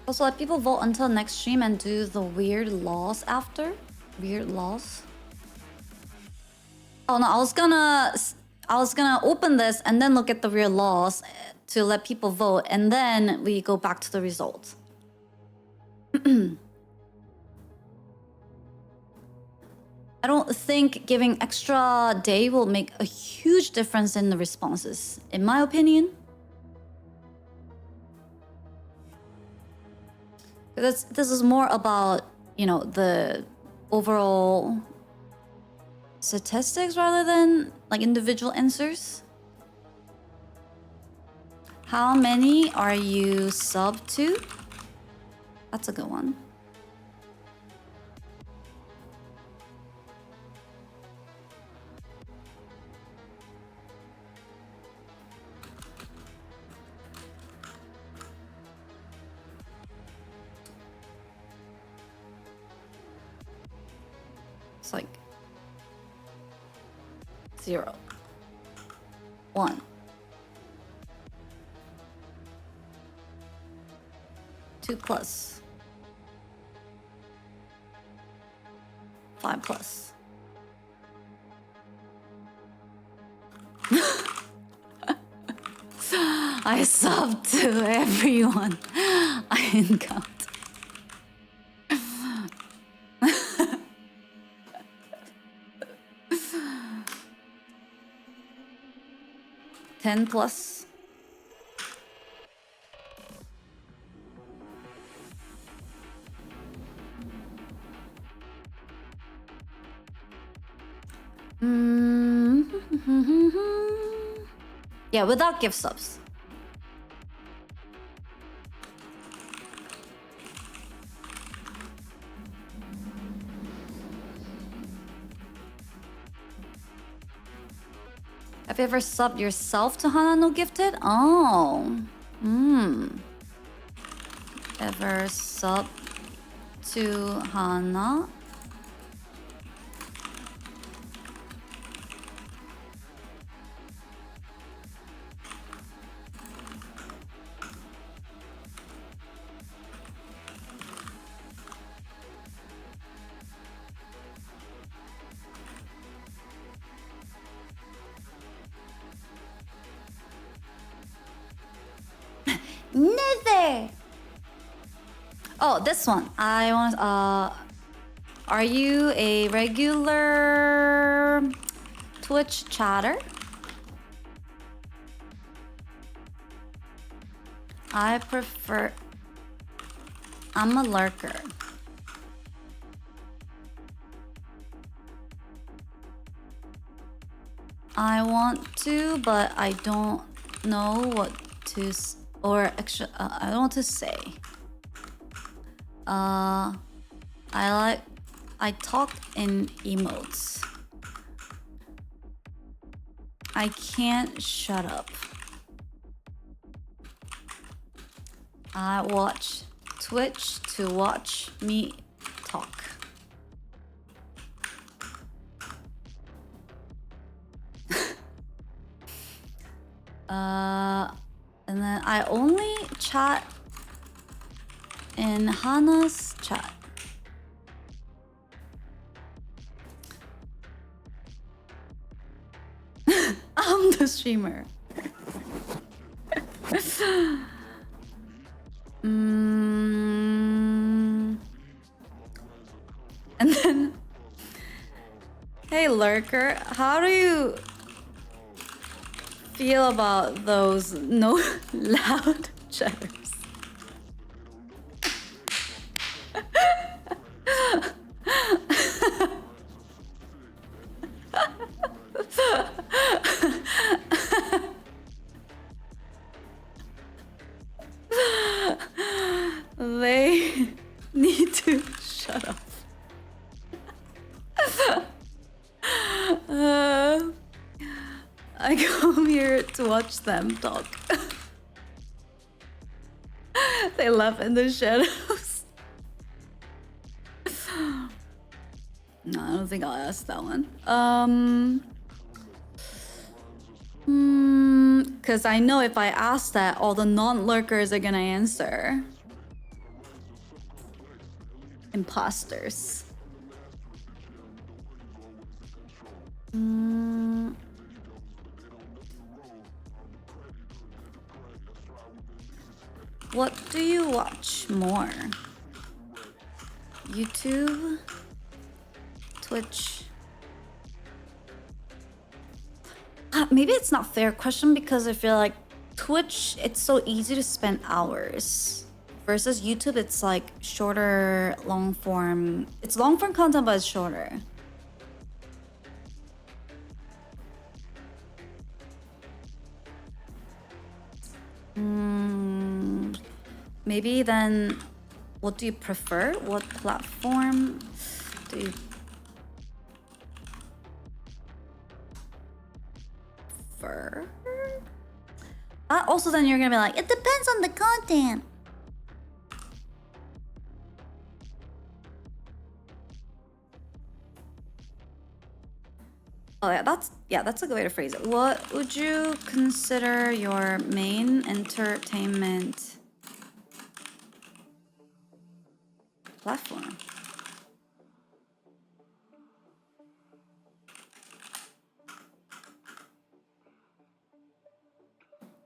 Also, let people vote until next stream and do the weird laws after. Weird laws. Oh no, I was gonna open this and then look at the weird laws to let people vote, and then we go back to the results. I don't think giving extra day will make a huge difference in the responses, in my opinion. This is more about, you know, the overall statistics rather than like individual answers. How many are you sub to? That's a good one. It's like 0, 1, 2 plus, 5 plus. I sub to everyone. I didn't count. Ten plus. Yeah, without gift subs. Have you ever subbed yourself to Hana no gifted? Oh. Ever sub to Hana? Never! Oh, this one. I want. Are you a regular Twitch chatter? I prefer. I'm a lurker. I want to, but I don't know what to or actually I don't know what to say. I talk in emotes. I can't shut up. I watch Twitch to watch me talk. And then I only chat in Hana's chat. I'm the streamer. And then, hey lurker, how do you feel about those no loud chatters? They need to shut up. I come here to watch them talk. They laugh in the shadows. No, I don't think I'll ask that one. Because I know if I ask that, all the non-lurkers are gonna answer. Imposters. What do you watch more? YouTube? Twitch? Maybe it's not a fair question because I feel like Twitch, it's so easy to spend hours. Versus YouTube, it's like shorter, long form. It's long form content, but it's shorter. Maybe then, what do you prefer? What platform do you prefer? Also, then you're gonna be like, It depends on the content. oh yeah, that's a good way to phrase it. What would you consider your main entertainment platform?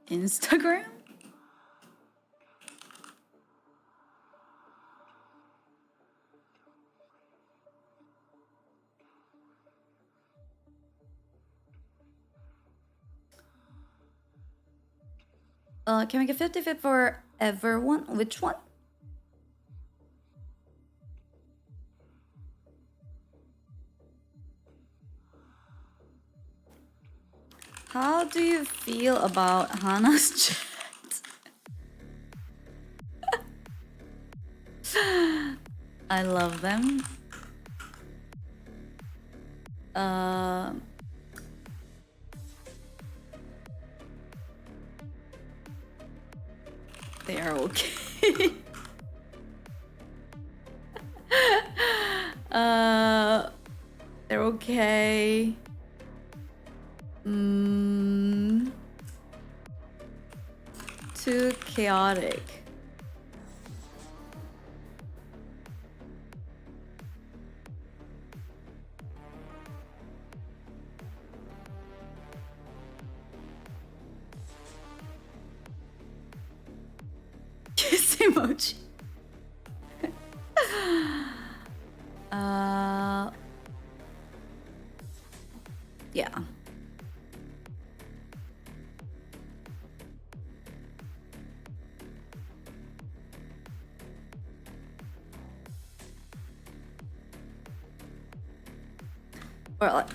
Instagram? Can we get 50-50 for everyone? Which one? How do you feel about Hana's chat? I love them. They are okay. They're okay. Too chaotic. This emoji. Yeah. Or like,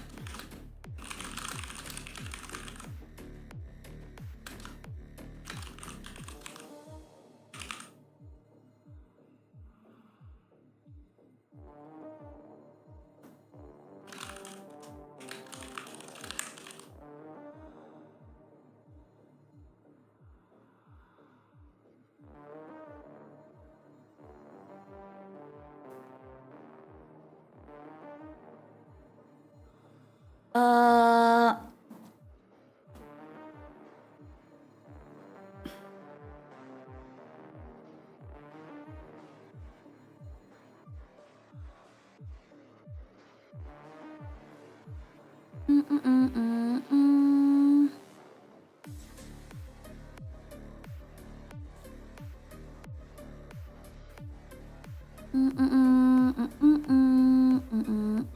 uh, mm, mm, mm, mm, mm. Mm, mm, mm, mm, mm, mm, mm, mm.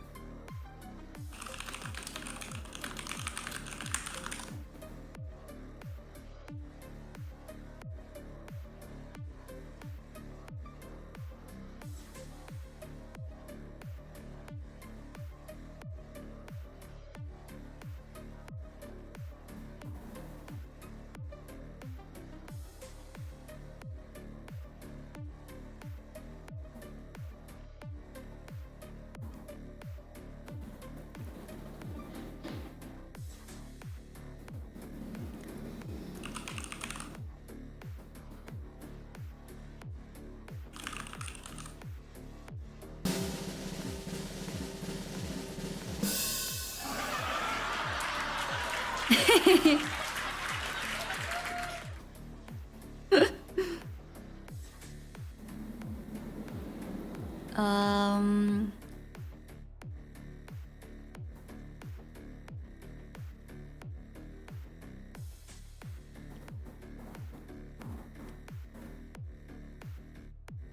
Um,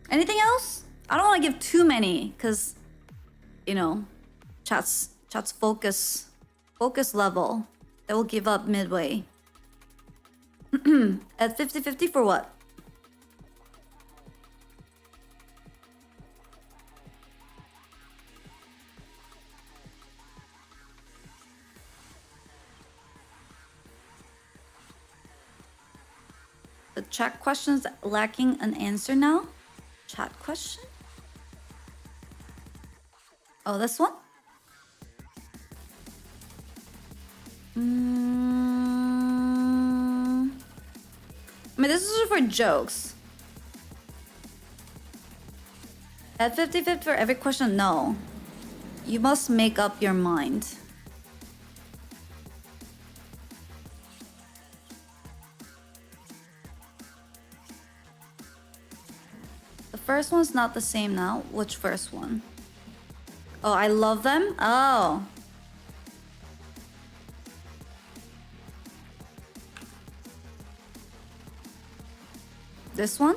anything else? I don't want to give too many, because, you know, chat's focus level. They will give up midway. At 50-50 for what? The chat question's lacking an answer now? Chat question? Oh, this one? I mean, this is for jokes. At 50-50 for every question? No. You must make up your mind. The first one's not the same now. Which first one? Oh, I love them? Oh. This one?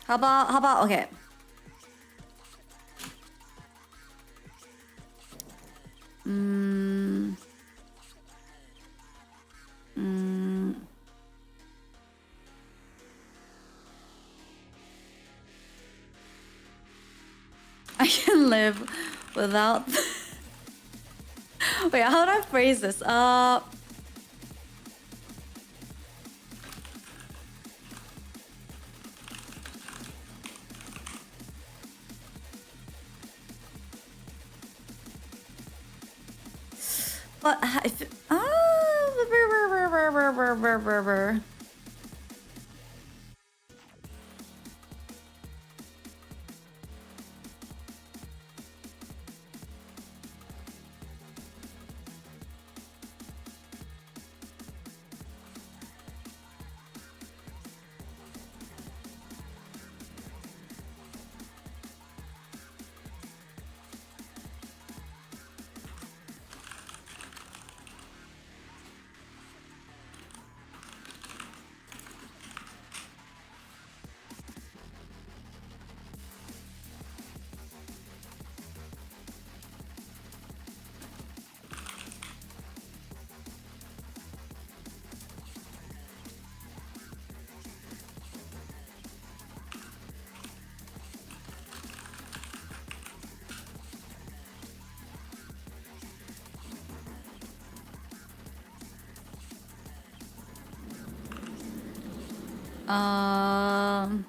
How about, okay. I can live without... Wait, how do I phrase this? But if... Um.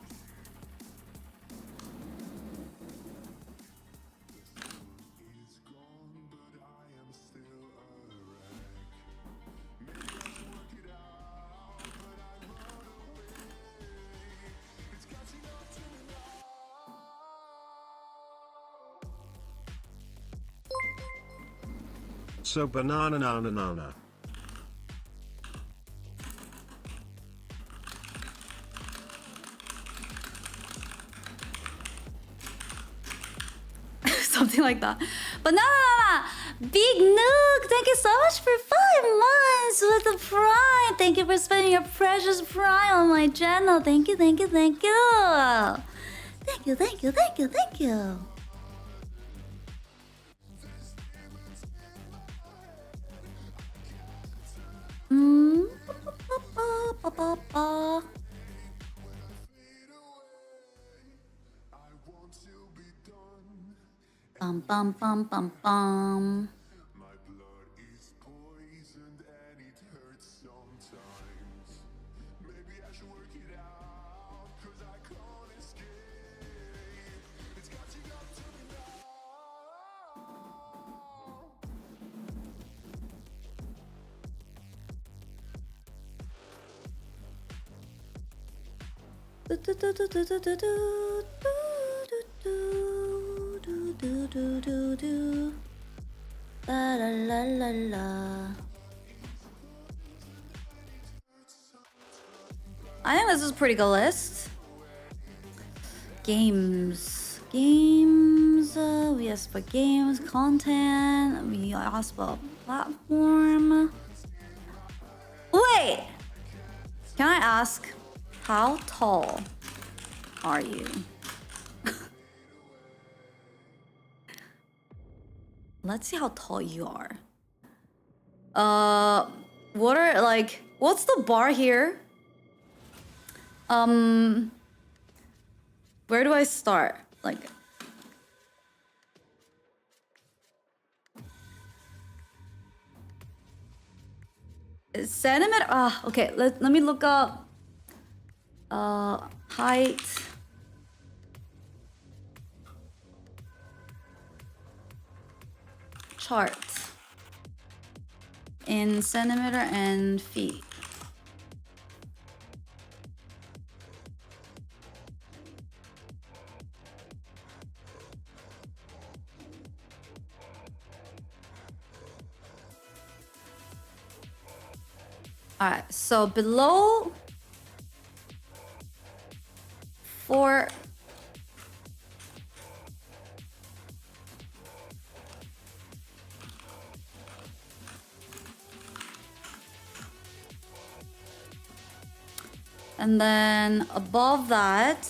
So banana nana nana. Something like that. But no, Big Nook, thank you so much for 5 months with the Prime. Thank you for spending your precious Prime on my channel. Thank you, thank you, thank you. Thank you, thank you, thank you, thank you. Mm. Ba, ba, ba. Bum bum bum bum bum. Do do do do do do do do do do do do. La la la la la. I think this is a pretty good list. Games. We asked for games, content. We asked for platform. Wait! Can I ask, how tall are you? Let's see how tall you are. What's the bar here? Where do I start? Centimeter? Okay, let me look up height. Chart in centimeter and feet. Alright, so below 4. And then above that,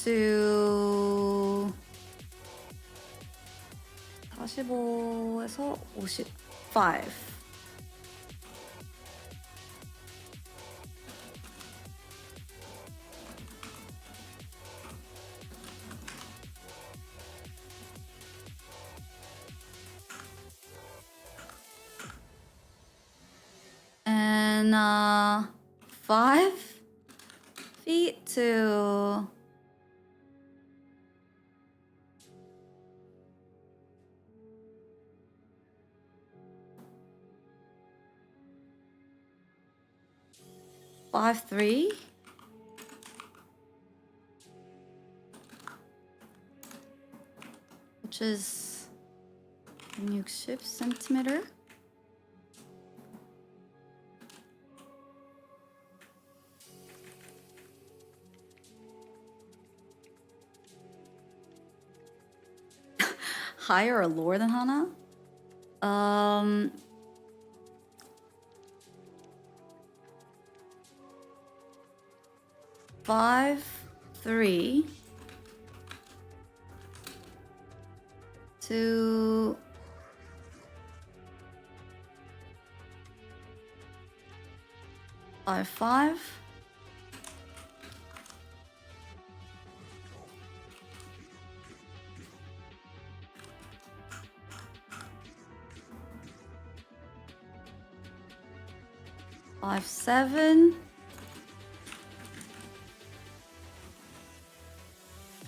to 45에서 55. And 5 feet to 5'3". Which is 60 centimeter. Higher or lower than Hana? 5'3" to 5'5". 5, 7.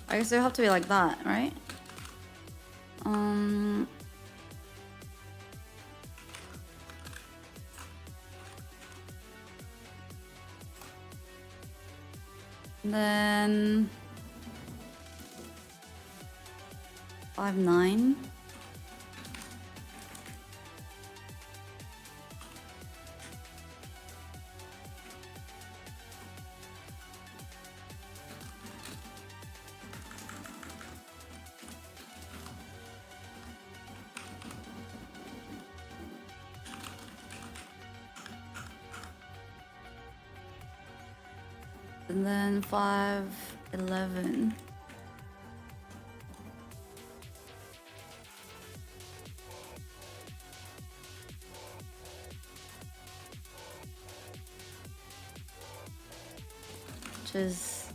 I guess it'll have to be like that, right? Then 5, 9. And then 5, 11. Which is...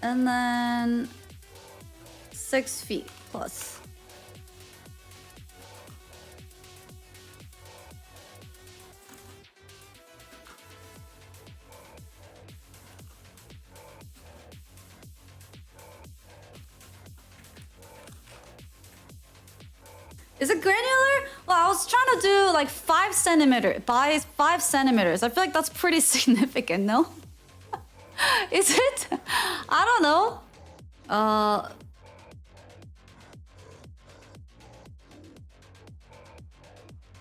And then 6 feet plus. Is it granular? Well, I was trying to do like 5 centimeters by 5 centimeters. I feel like that's pretty significant, no? Is it? I don't know.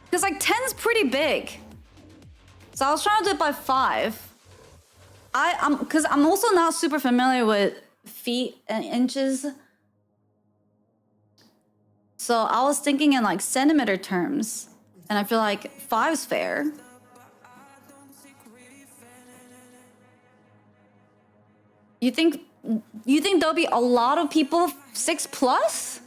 Because like 10's pretty big. So I was trying to do it by 5. Because I'm also not super familiar with feet and inches. So I was thinking in like centimeter terms. And I feel like 5's fair. You think there'll be a lot of people 6 plus?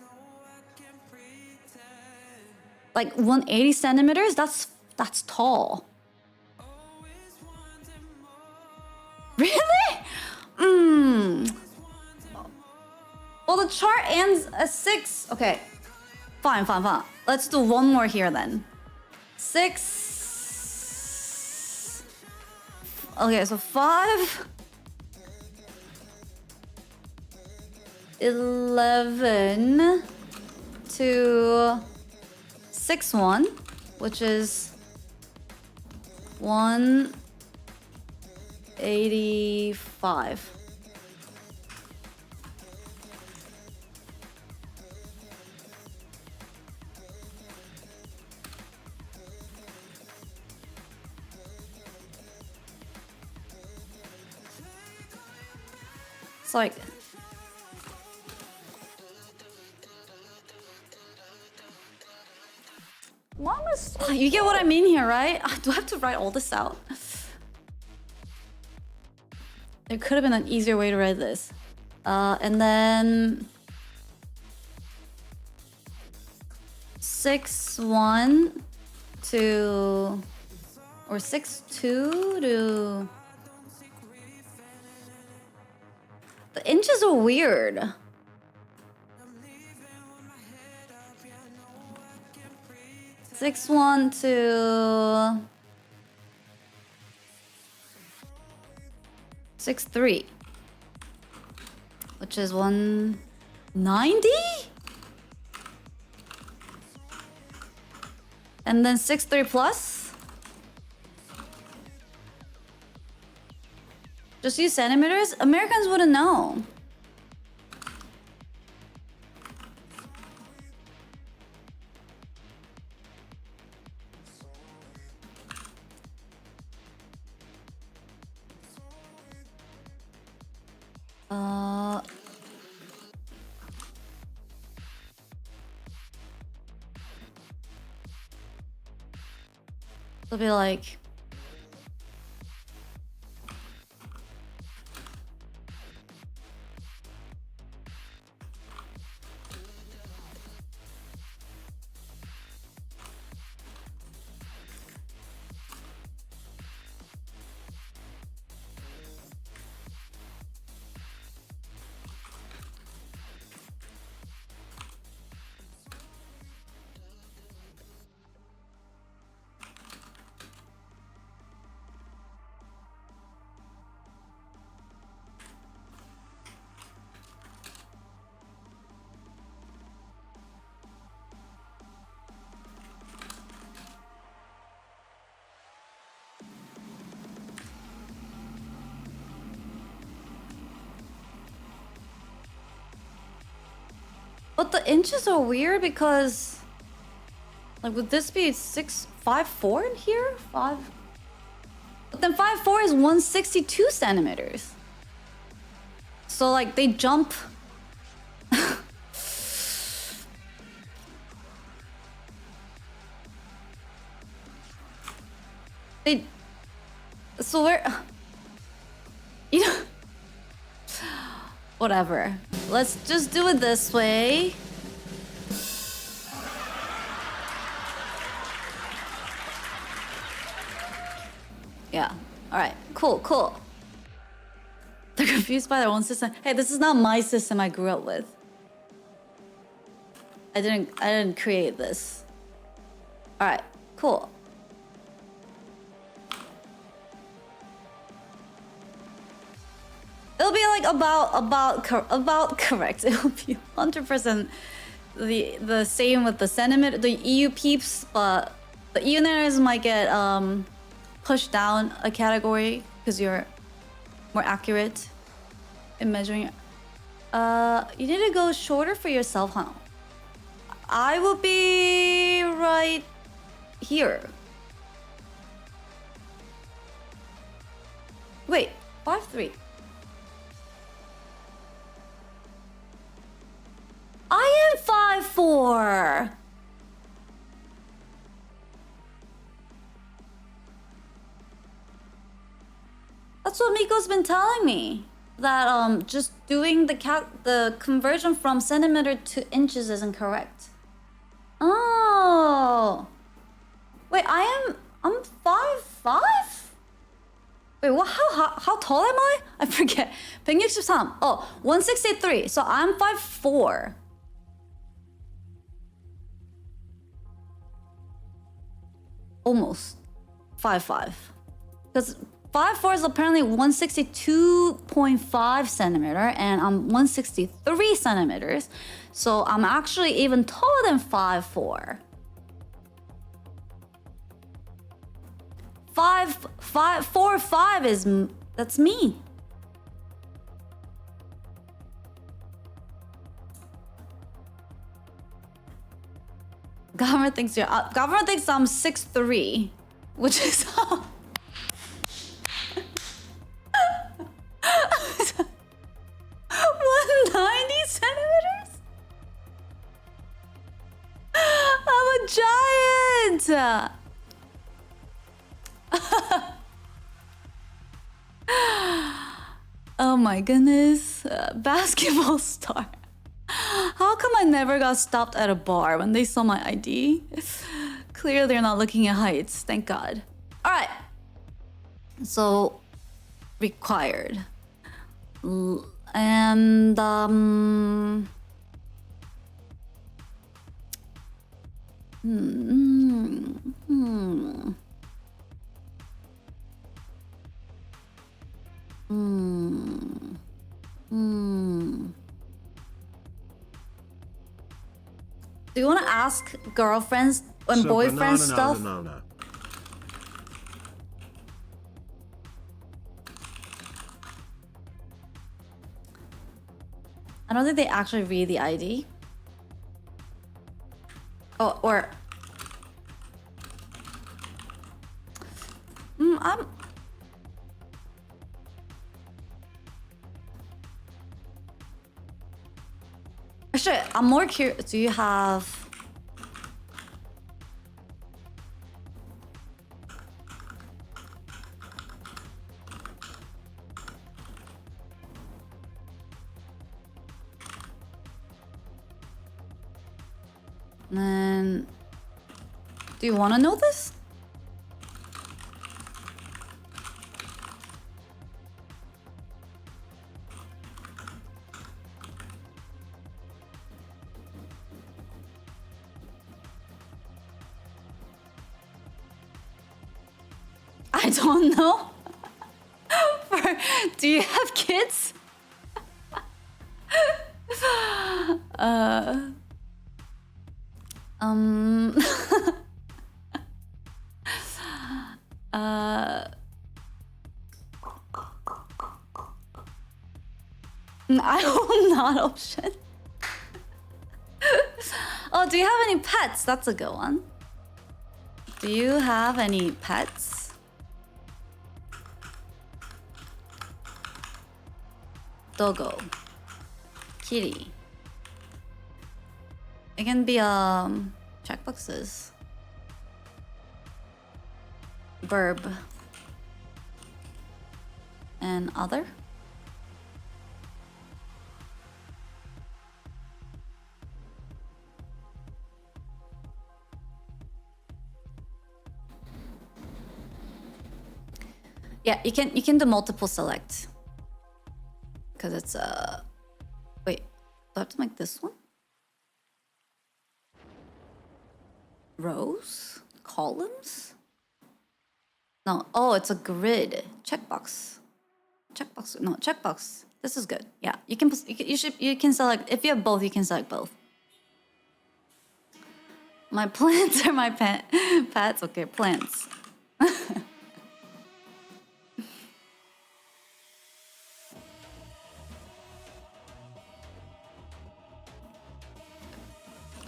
Like 180 centimeters? That's tall. Really? Well, the chart ends at 6. Okay. Fine. Let's do one more here then. 6. Okay, so 5. 11 to 6, 1, which is 185. It's like... Mama's... You get what I mean here, right? Do I have to write all this out? There could have been an easier way to write this. And then... 6, 1 to... Or 6, 2 to... The inches are weird. Six, 1 to 6, 3, which is 190, and then 6, 3 plus. Just use centimeters. Americans wouldn't know. It'll be like... But the inches are weird because, like, would this be 654 in here? 5. But then 54 is 162 centimeters. So like they jump. They. So we're. You know. Whatever. Let's just do it this way. Yeah. Alright. Cool. They're confused by their own system. Hey, this is not my system I grew up with. I didn't create this. Alright, cool. It'll be like about correct. It'll be 100% the same with the centimeter, the EU peeps, but the EUners might get pushed down a category because you're more accurate in measuring. You need to go shorter for yourself, huh? I will be right here. Wait, 5'3". I am 5'4". That's what Miko's been telling me. That just doing the conversion from centimeter to inches isn't correct. Oh. Wait, I'm 5'5"? Wait, what? How tall am I? I forget. 163. Oh, 163. So I'm 5'4". Almost 5'5". Because 5'4" is apparently 162.5 centimeter, and I'm 163 centimeters. So I'm actually even taller than 5'4". 4'5" is that's me. Government thinks government thinks I'm 6'3", which is 190 centimeters. I'm a giant. Oh my goodness. Basketball star. How come I never got stopped at a bar when they saw my ID? Clearly they're not looking at heights, thank God. Alright. So, required. And, Do you want to ask girlfriends and boyfriends stuff? Banana. I don't think they actually read the ID. Oh, or... I'm... Actually, I'm more curious. Do you have... Then... Do you want to know this? I don't know. Do you have kids? I will not option. Oh, do you have any pets? That's a good one. Do you have any pets? Doggo. Kitty. It can be checkboxes. Verb. And other? Yeah, you can do multiple select. Cause it's wait, do I have to make this one? Rows? Columns? No, oh, it's a grid. Checkbox. Checkbox, no, checkbox. This is good. Yeah, you can select, if you have both, you can select both. My plants are my pets. Okay, plants.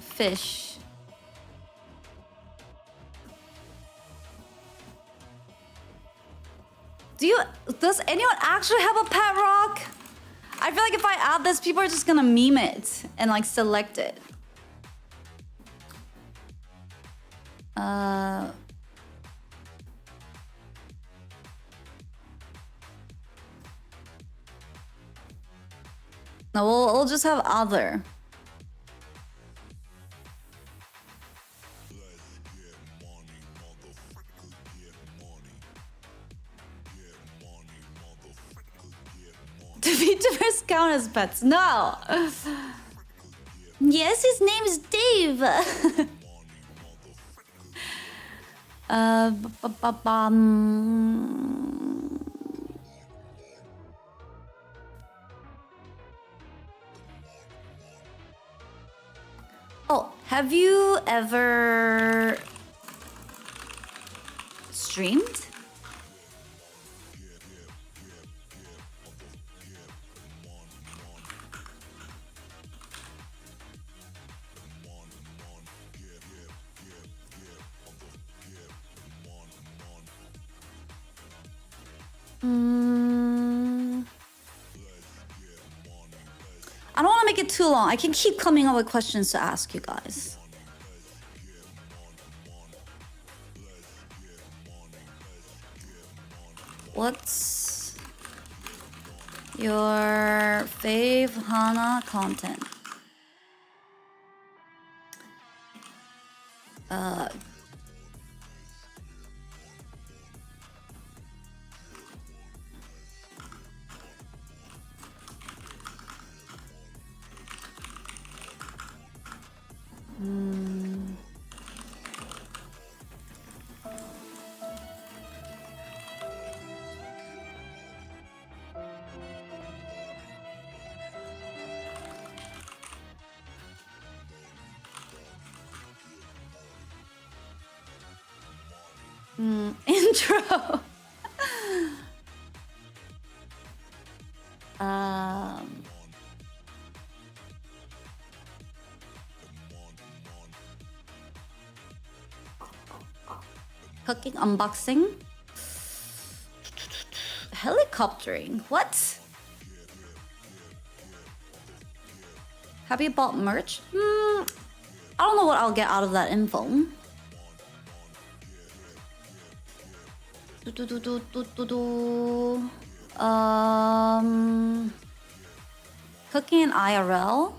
Fish. Does anyone actually have a pet rock? I feel like if I add this, people are just gonna meme it and like select it. No, we'll just have other. Do VTubers count as pets? No. Yes, his name is Dave. Oh, have you ever streamed? I don't want to make it too long. I can keep coming up with questions to ask you guys. What's your fave Hana content? Intro. Cooking unboxing. Helicoptering. What? Have you bought merch? I don't know what I'll get out of that info. Cooking in IRL,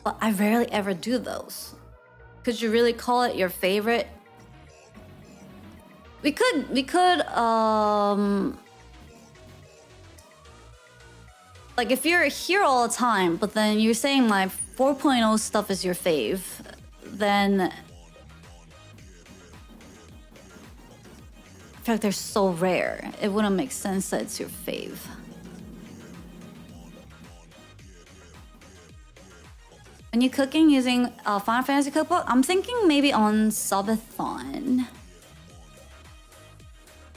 but I rarely ever do those. Could you really call it your favorite? We could like if you're here all the time, but then you're saying my 4.0 stuff is your fave, then I feel like they're so rare. It wouldn't make sense that it's your fave. When you cooking using Final Fantasy Cookbook, I'm thinking maybe on Subathon.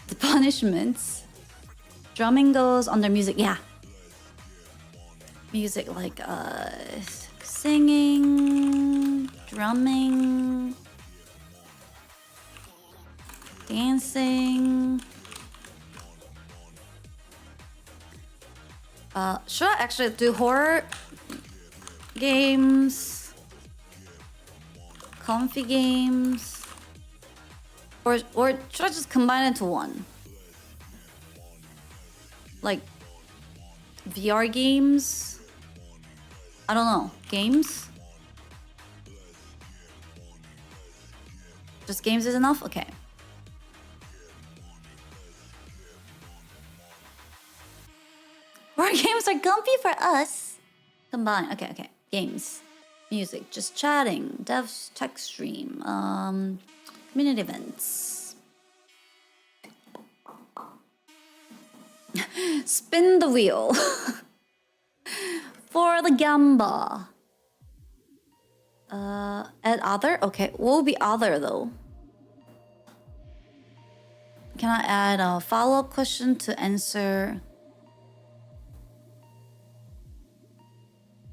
The punishments. Drumming goes under music, yeah. Music like Singing, drumming, dancing. Should I actually do horror games, comfy games, or should I just combine it into one? Like VR games? I don't know. Games? Just games is enough? Okay. War games are comfy for us. Combine. Okay, okay. Games. Music. Just chatting. Devs, tech stream. Community events. Spin the wheel. For the gamba. Add other? Okay. What will be other though? Can I add a follow-up question to answer?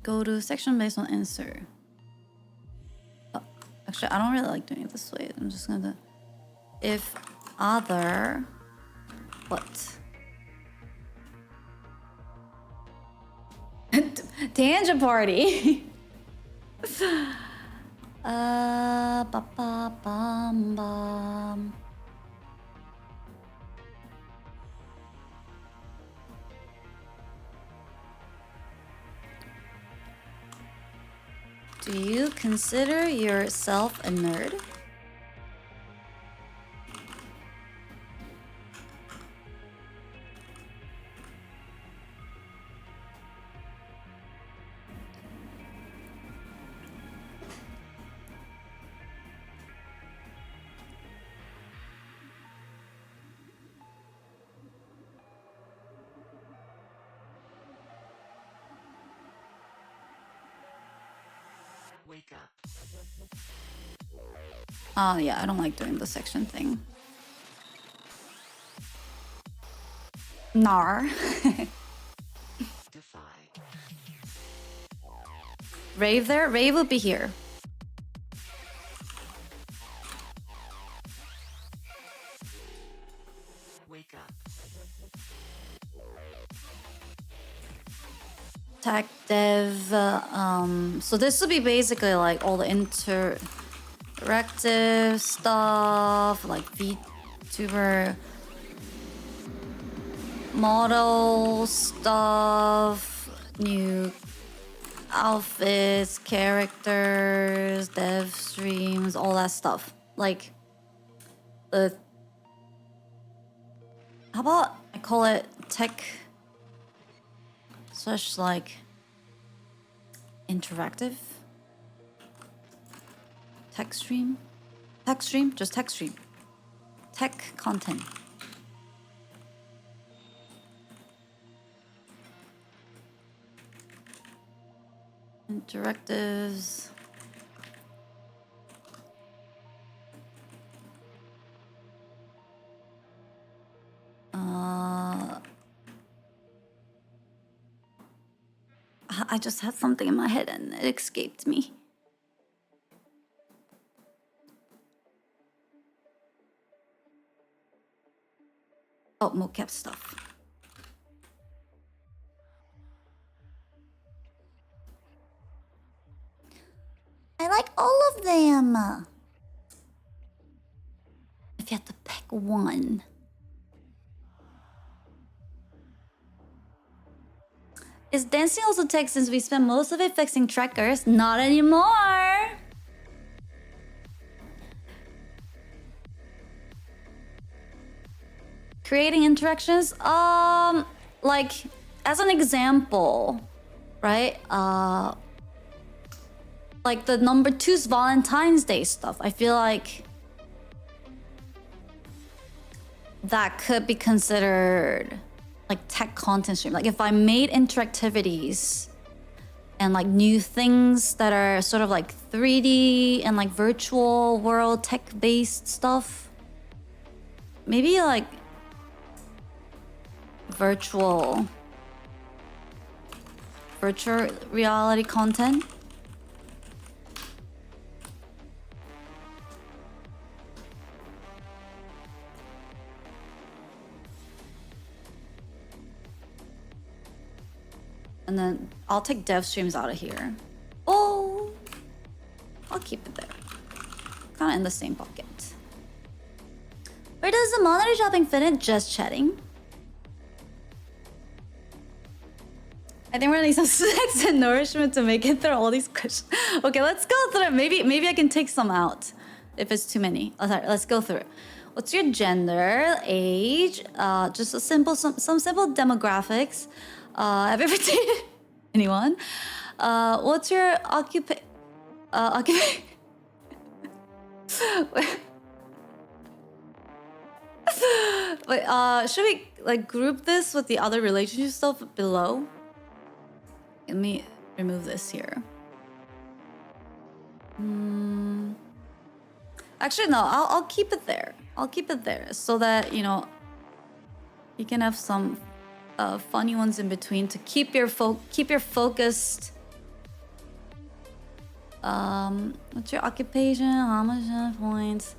Go to section based on answer. Oh, actually, I don't really like doing it this way. I'm just gonna... If other... What? Tangent party! Ba ba bum bum. Do you consider yourself a nerd? Wake up. Oh yeah, I don't like doing the section thing. Nar. Defy. Rave there? Rave will be here. Wake up. Tech dev. So this would be basically like all the interactive stuff, like VTuber model stuff, new outfits, characters, dev streams, all that stuff. Like the... How about I call it tech... Such like interactive tech stream, just tech stream, tech content. Interactives. I just had something in my head and it escaped me. Oh, mocap stuff. I like all of them. If you had to pick one. Is dancing also tech since we spend most of it fixing trackers? Not anymore! Creating interactions? Like, as an example, right? Like the number 2's Valentine's Day stuff. I feel like that could be considered like tech content stream. Like if I made interactivities and like new things that are sort of like 3D and like virtual world tech-based stuff. Maybe like virtual reality content. And then I'll take dev streams out of here. Oh, I'll keep it there. Kind of in the same pocket. Where does the monitor shopping fit in? Just chatting. I think we're gonna need some snacks and nourishment to make it through all these questions. Okay, let's go through it. Maybe I can take some out if it's too many. Oh, sorry, let's go through it. What's your gender, age, just a simple some simple demographics. Have you ever dated anyone? What's your occupation? Wait, should we like group this with the other relationship stuff below? Let me remove this here. Actually, no. I'll keep it there. I'll keep it there so that you know you can have some funny ones in between to keep your focused. What's your occupation? How much points?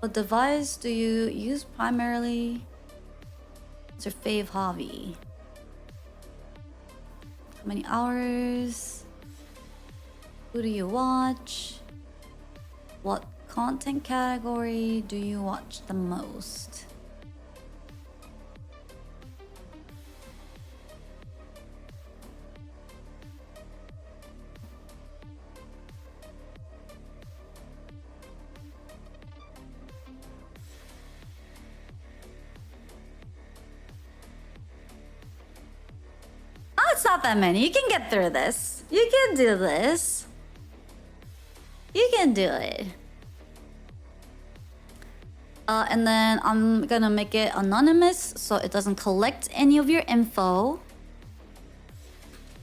What device do you use primarily? What's your fave hobby? How many hours? Who do you watch? What content category do you watch the most? Oh, it's not that many. You can get through this. You can do this. You can do it. And then I'm gonna make it anonymous so it doesn't collect any of your info.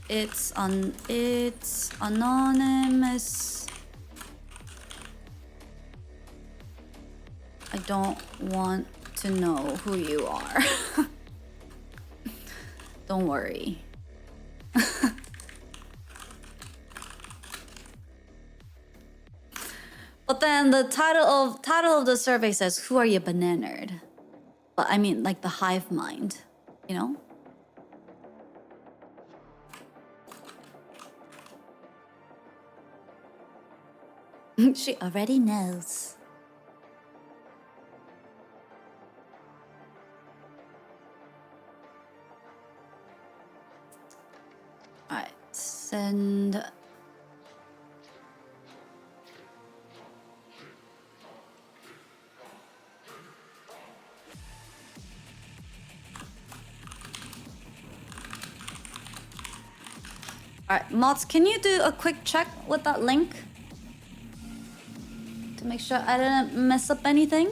It's anonymous. I don't want to know who you are. Don't worry. But then the title of the survey says, "Who are you, bananerd?" But I mean, like the hive mind, you know. She already knows. All right, send. Alright, mods, can you do a quick check with that link? To make sure I didn't mess up anything?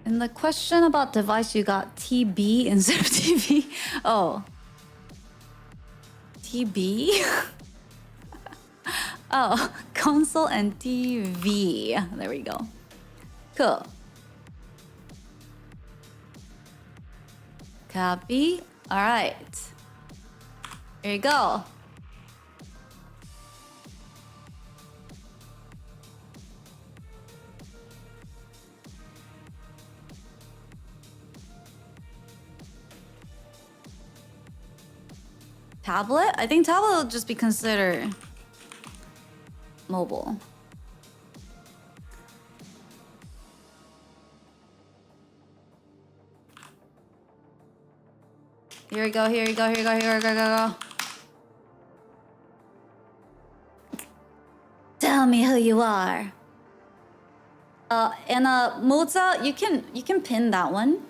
In the question about device, you got TB instead of TV. Oh. TB? Oh, console and TV. There we go. Cool. Copy. All right. Here you go. Tablet? I think tablet will just be considered mobile. Here we go, here we go, here we go, here we go. Tell me who you are. And Moza, you can pin that one.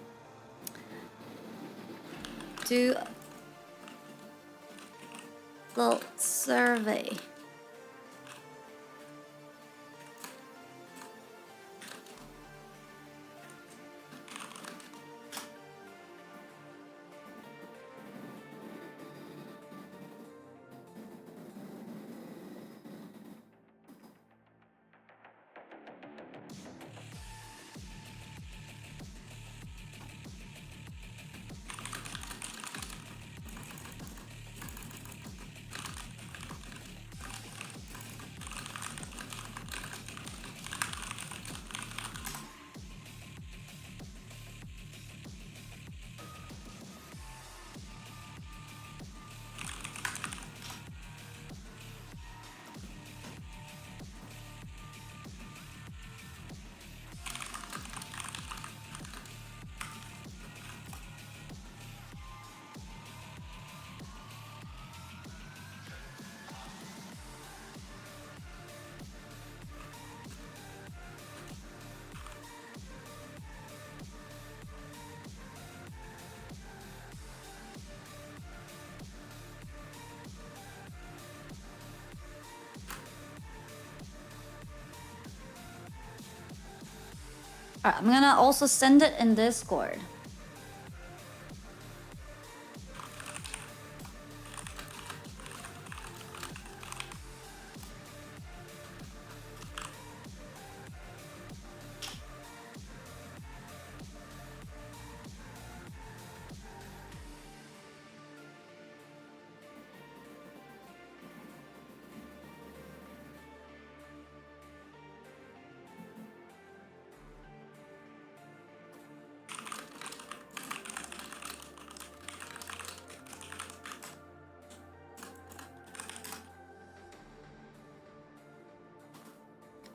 2, Little survey. Alright, I'm gonna also send it in Discord.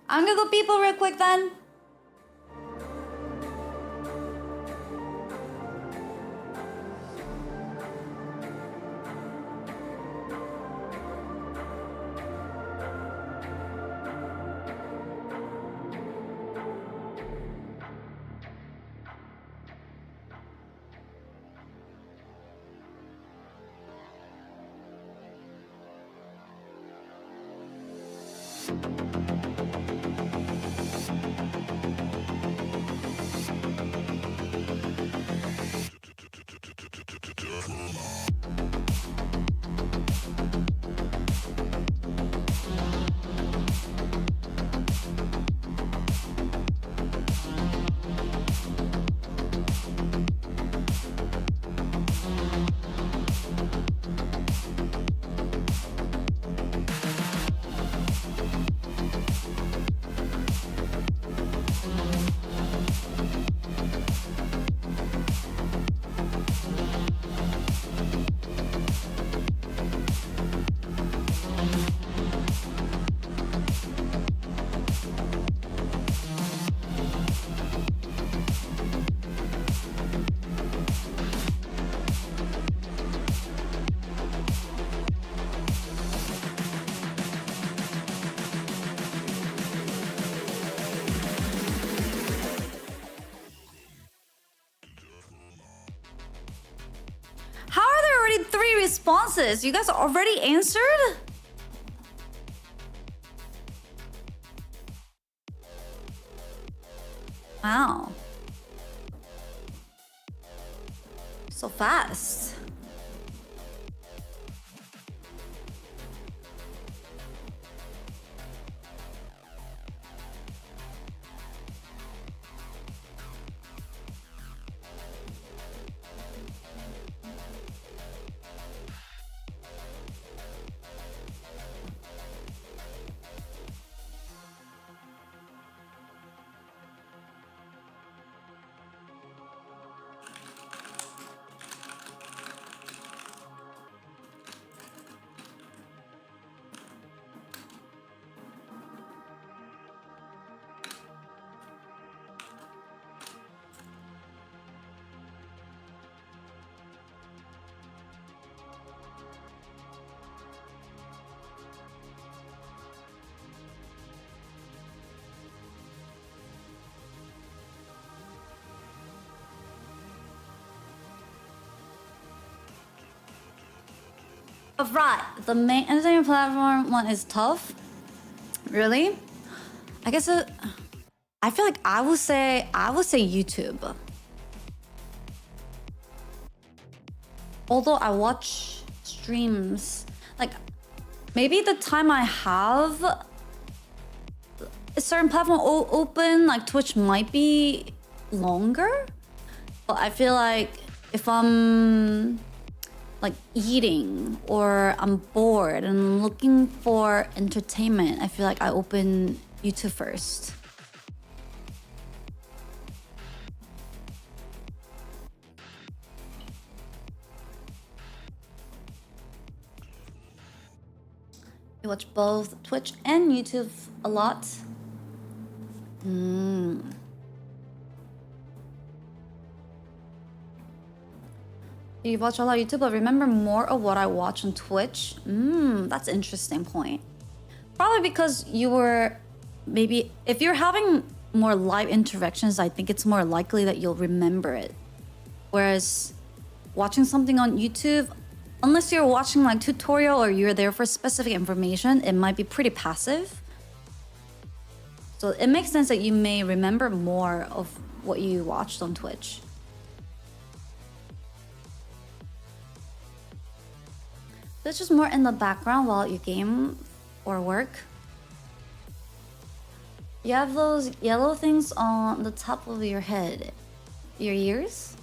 I'm gonna go people real quick then. How are there already 3 responses? You guys already answered? Wow. So fast. But right, the main entertainment platform one is tough. Really? I guess I feel like I would say YouTube. Although I watch streams, like maybe the time I have a certain platform open, like Twitch might be longer. But I feel like if I'm like eating or I'm bored and looking for entertainment, I feel like I open YouTube first. You watch both Twitch and YouTube a lot? You watch a lot of YouTube, but remember more of what I watch on Twitch? That's an interesting point. Probably because you were maybe if you're having more live interactions, I think it's more likely that you'll remember it. Whereas watching something on YouTube, unless you're watching like tutorial or you're there for specific information, it might be pretty passive. So it makes sense that you may remember more of what you watched on Twitch. So it's just more in the background while you game or work. You have those yellow things on the top of your head. Your ears?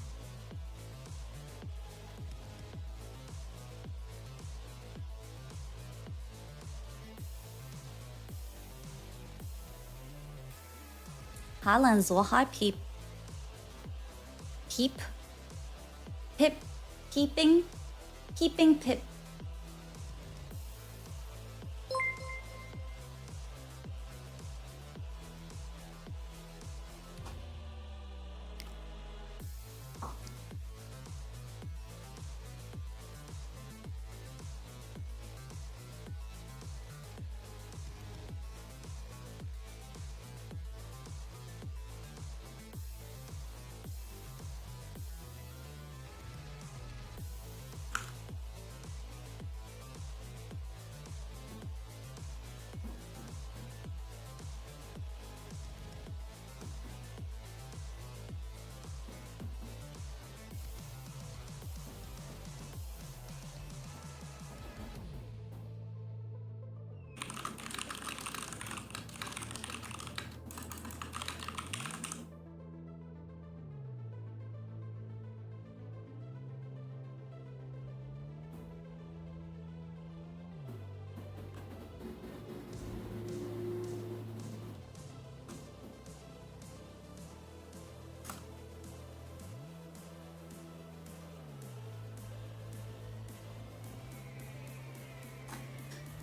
Hi Lenzo, hi Peep. Peep? Pip? Peeping? Peeping Pip.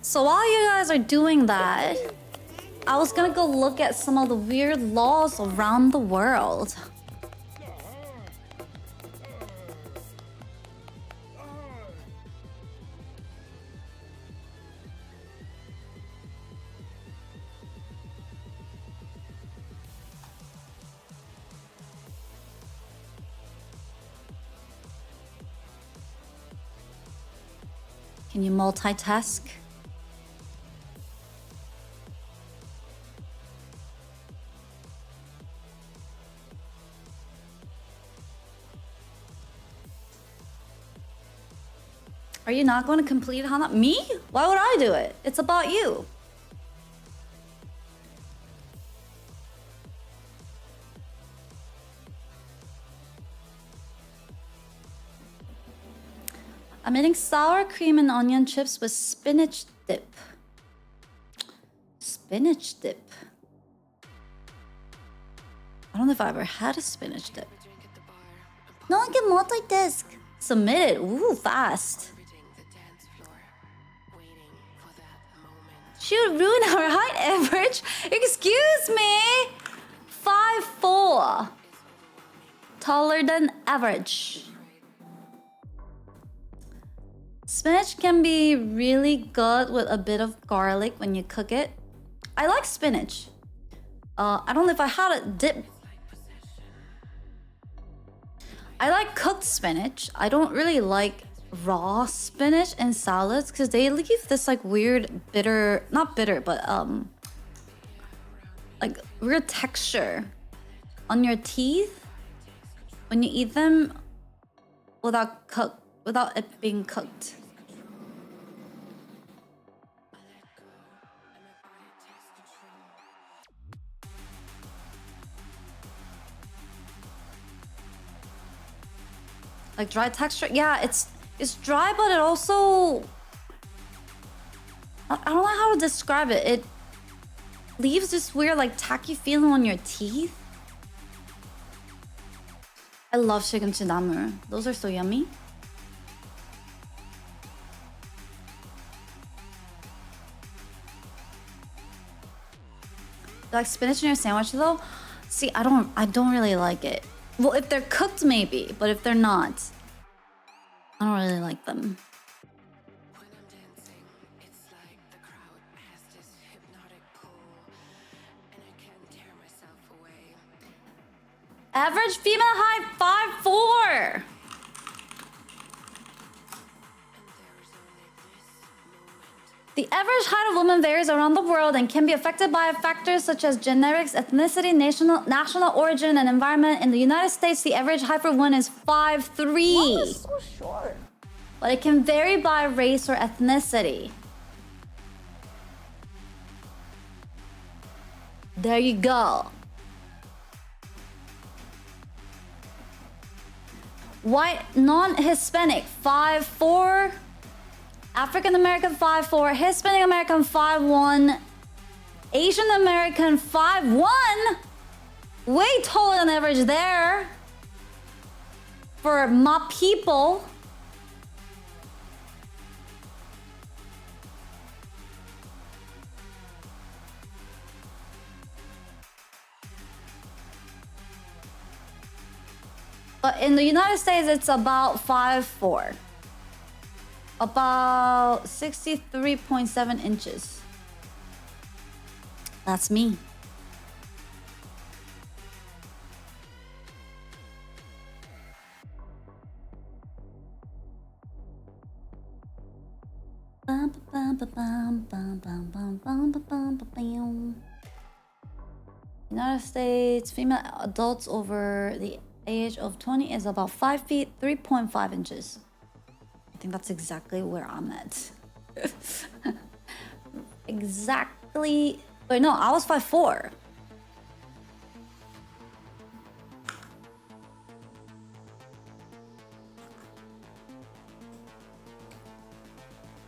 So while you guys are doing that, I was gonna go look at some of the weird laws around the world. Can you multitask? Are you not going to complete Hana? Me? Why would I do it? It's about you. I'm eating sour cream and onion chips with spinach dip. Spinach dip. I don't know if I ever had a spinach dip. No one can multitask. Submit it. Ooh, fast. She would ruin our height average. Excuse me. 5'4". Taller than average. Spinach can be really good with a bit of garlic when you cook it. I like spinach. I don't know if I had a dip. I like cooked spinach. I don't really like raw spinach in salads because they leave this like weird bitter, not bitter, but like weird texture on your teeth when you eat them without it being cooked. Like dry texture. Yeah, it's dry, but it also, I don't know how to describe it. It leaves this weird like tacky feeling on your teeth. I love shigemchi namu. Those are so yummy. Like spinach in your sandwich though? See, I don't really like it. Well, if they're cooked maybe, but if they're not, I don't really like them. Average female height 5'4". The average height of women varies around the world and can be affected by factors such as genetics, ethnicity, national origin, and environment. In the United States, the average height for women is 5'3". Mom is so short. But it can vary by race or ethnicity. There you go. White, non-Hispanic, 5'4". African American 5'4", Hispanic American 5'1", Asian American 5'1". Way taller than average there. For my people. But in the United States, it's about 5'4". About 63.7 inches. That's me. United States, female adults over the age of 20 is about 5 feet, 3.5 inches. I think that's exactly where I'm at. Exactly. Wait, no, I was 5'4".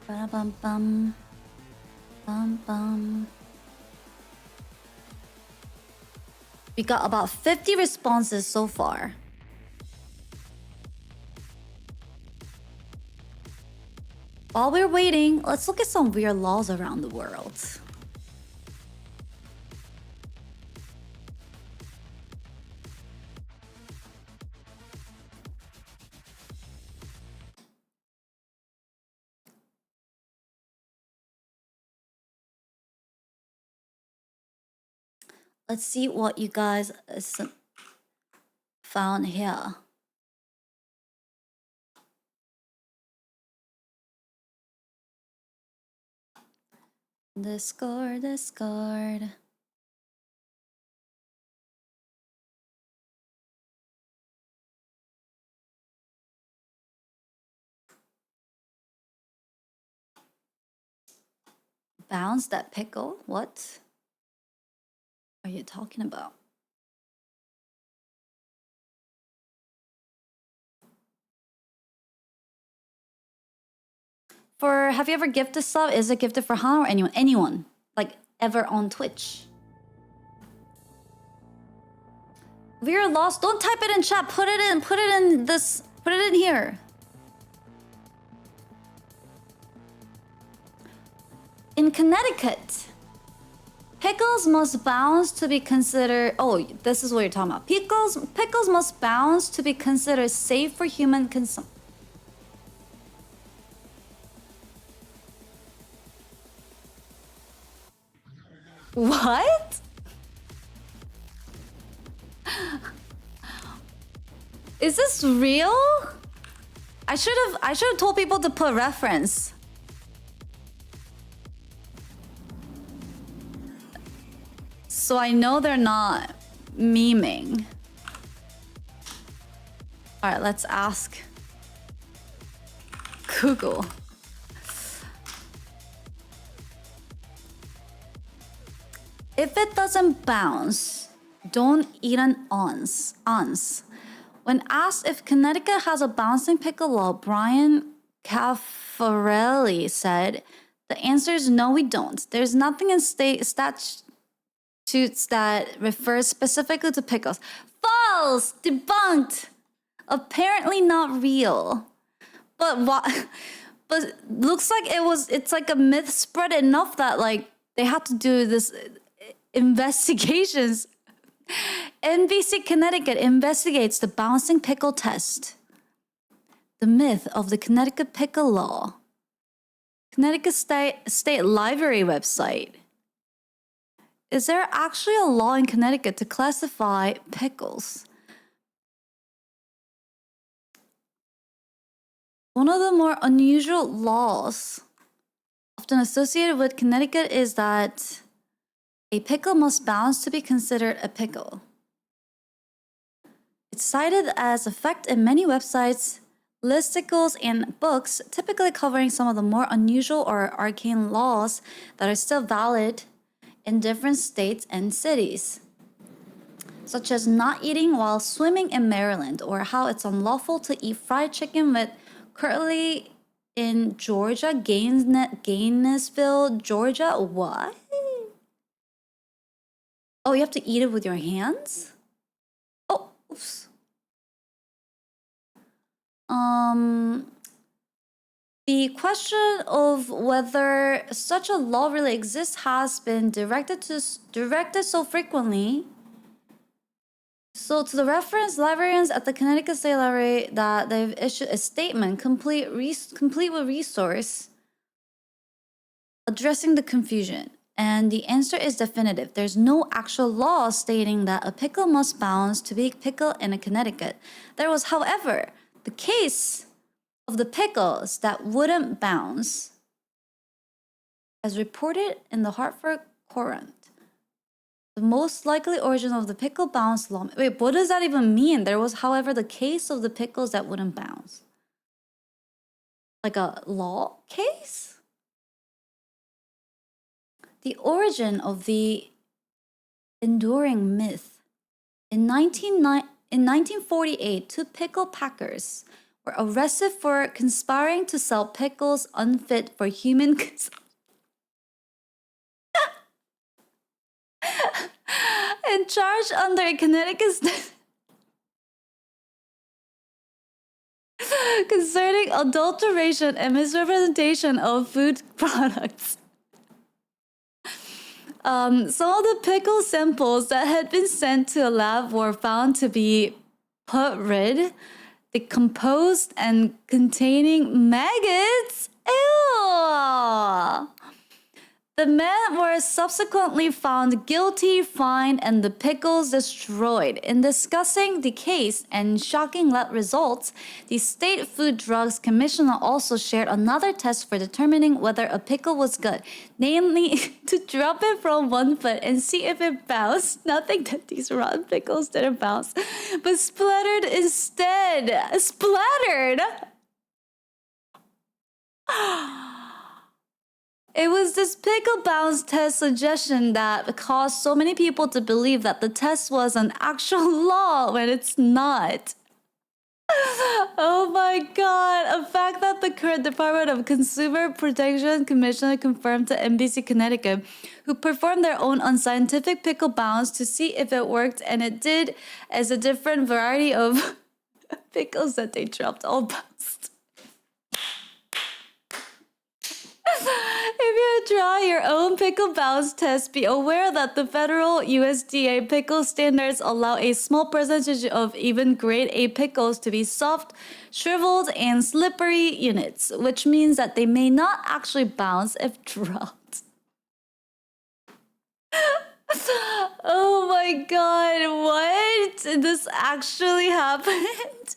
Ba-bum-bum. Bum-bum. We got about 50 responses so far. While we're waiting, let's look at some weird laws around the world. Let's see what you guys found here. Discord. Bounce that pickle? What are you talking about? Have you ever gifted sub? Is it gifted for Hana or anyone? Anyone. Like, ever on Twitch? We're lost. Don't type it in chat. Put it in here. In Connecticut, pickles must bounce to be considered... Oh, this is what you're talking about. Pickles must bounce to be considered safe for human consumption. What? Is this real? I should have told people to put reference. So I know they're not memeing. All right, let's ask Google. If it doesn't bounce, don't eat an ons. When asked if Connecticut has a bouncing pickle law, Brian Caffarelli said, the answer is no, we don't. There's nothing in state statutes that refers specifically to pickles. False! Debunked! Apparently not real. But what? But looks like it's like a myth spread enough that like they had to do this investigations. NBC Connecticut investigates the bouncing pickle test. The myth of the Connecticut pickle law. Connecticut State Library website. Is there actually a law in Connecticut to classify pickles? One of the more unusual laws often associated with Connecticut is that a pickle must bounce to be considered a pickle. It's cited as a fact in many websites, listicles, and books, typically covering some of the more unusual or arcane laws that are still valid in different states and cities, such as not eating while swimming in Maryland, or how it's unlawful to eat fried chicken with currently in Georgia, Gainesville, Georgia. What? Oh, you have to eat it with your hands? Oh, oops. The question of whether such a law really exists has been directed so frequently. So to the reference, librarians at the Connecticut State Library that they've issued a statement complete with resource addressing the confusion. And the answer is definitive. There's no actual law stating that a pickle must bounce to be a pickle in Connecticut. There was, however, the case of the pickles that wouldn't bounce, as reported in the Hartford Courant. The most likely origin of the pickle bounce law. Wait, what does that even mean? There was, however, the case of the pickles that wouldn't bounce. Like a law case? The origin of the enduring myth. In 1948, two pickle packers were arrested for conspiring to sell pickles unfit for human consumption. And charged under a Connecticut concerning adulteration and misrepresentation of food products. Some of the pickle samples that had been sent to a lab were found to be putrid, decomposed, and containing maggots. Ew! The men were subsequently found guilty, fined, and the pickles destroyed. In discussing the case and shocking results, the State Food Drugs Commissioner also shared another test for determining whether a pickle was good, namely to drop it from 1 foot and see if it bounced. Nothing that these rotten pickles didn't bounce, but splattered instead. Splattered! It was this pickle bounce test suggestion that caused so many people to believe that the test was an actual law when it's not. Oh my god, a fact that the current Department of Consumer Protection Commissioner confirmed to NBC Connecticut, who performed their own unscientific pickle bounce to see if it worked, and it did, as a different variety of pickles that they dropped all bounced. If you try your own pickle bounce test, be aware that the federal USDA pickle standards allow a small percentage of even grade A pickles to be soft, shriveled, and slippery units, which means that they may not actually bounce if dropped. Oh my god, what? This actually happened?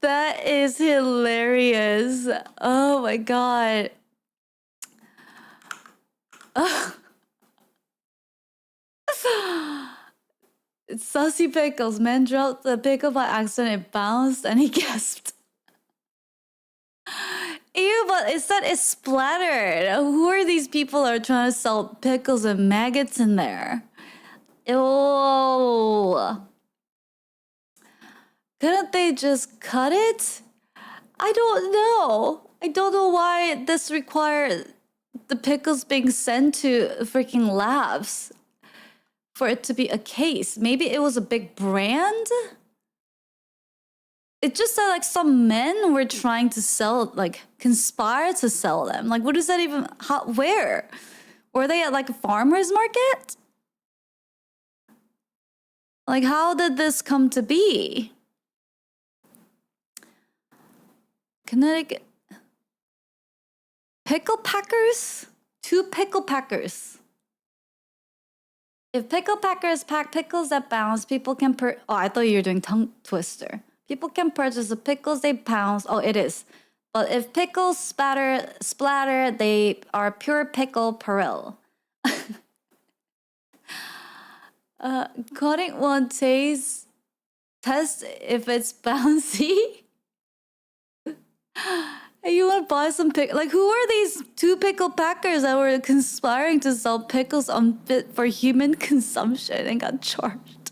That is hilarious. Oh my god. It's Sussy Pickles. Man dropped the pickle by accident. It bounced and he gasped. Ew, but it said it splattered. Who are these people that are trying to sell pickles and maggots in there? Ew. Couldn't they just cut it? I don't know. I don't know why this required the pickles being sent to freaking labs for it to be a case. Maybe it was a big brand? It just said like some men were trying to sell, like conspire to sell them. Like what is that even, how, where? Were they at like a farmer's market? Like how did this come to be? Connecticut. Pickle packers? 2 pickle packers. If pickle packers pack pickles that bounce, people can oh, I thought you were doing tongue twister. People can purchase the pickles they pounce. Oh, it is. But if pickles splatter, they are pure pickle peril. Cutting one taste. Test if it's bouncy. Hey, you want to buy some pickles? Like, who are these 2 pickle packers that were conspiring to sell pickles unfit for human consumption and got charged?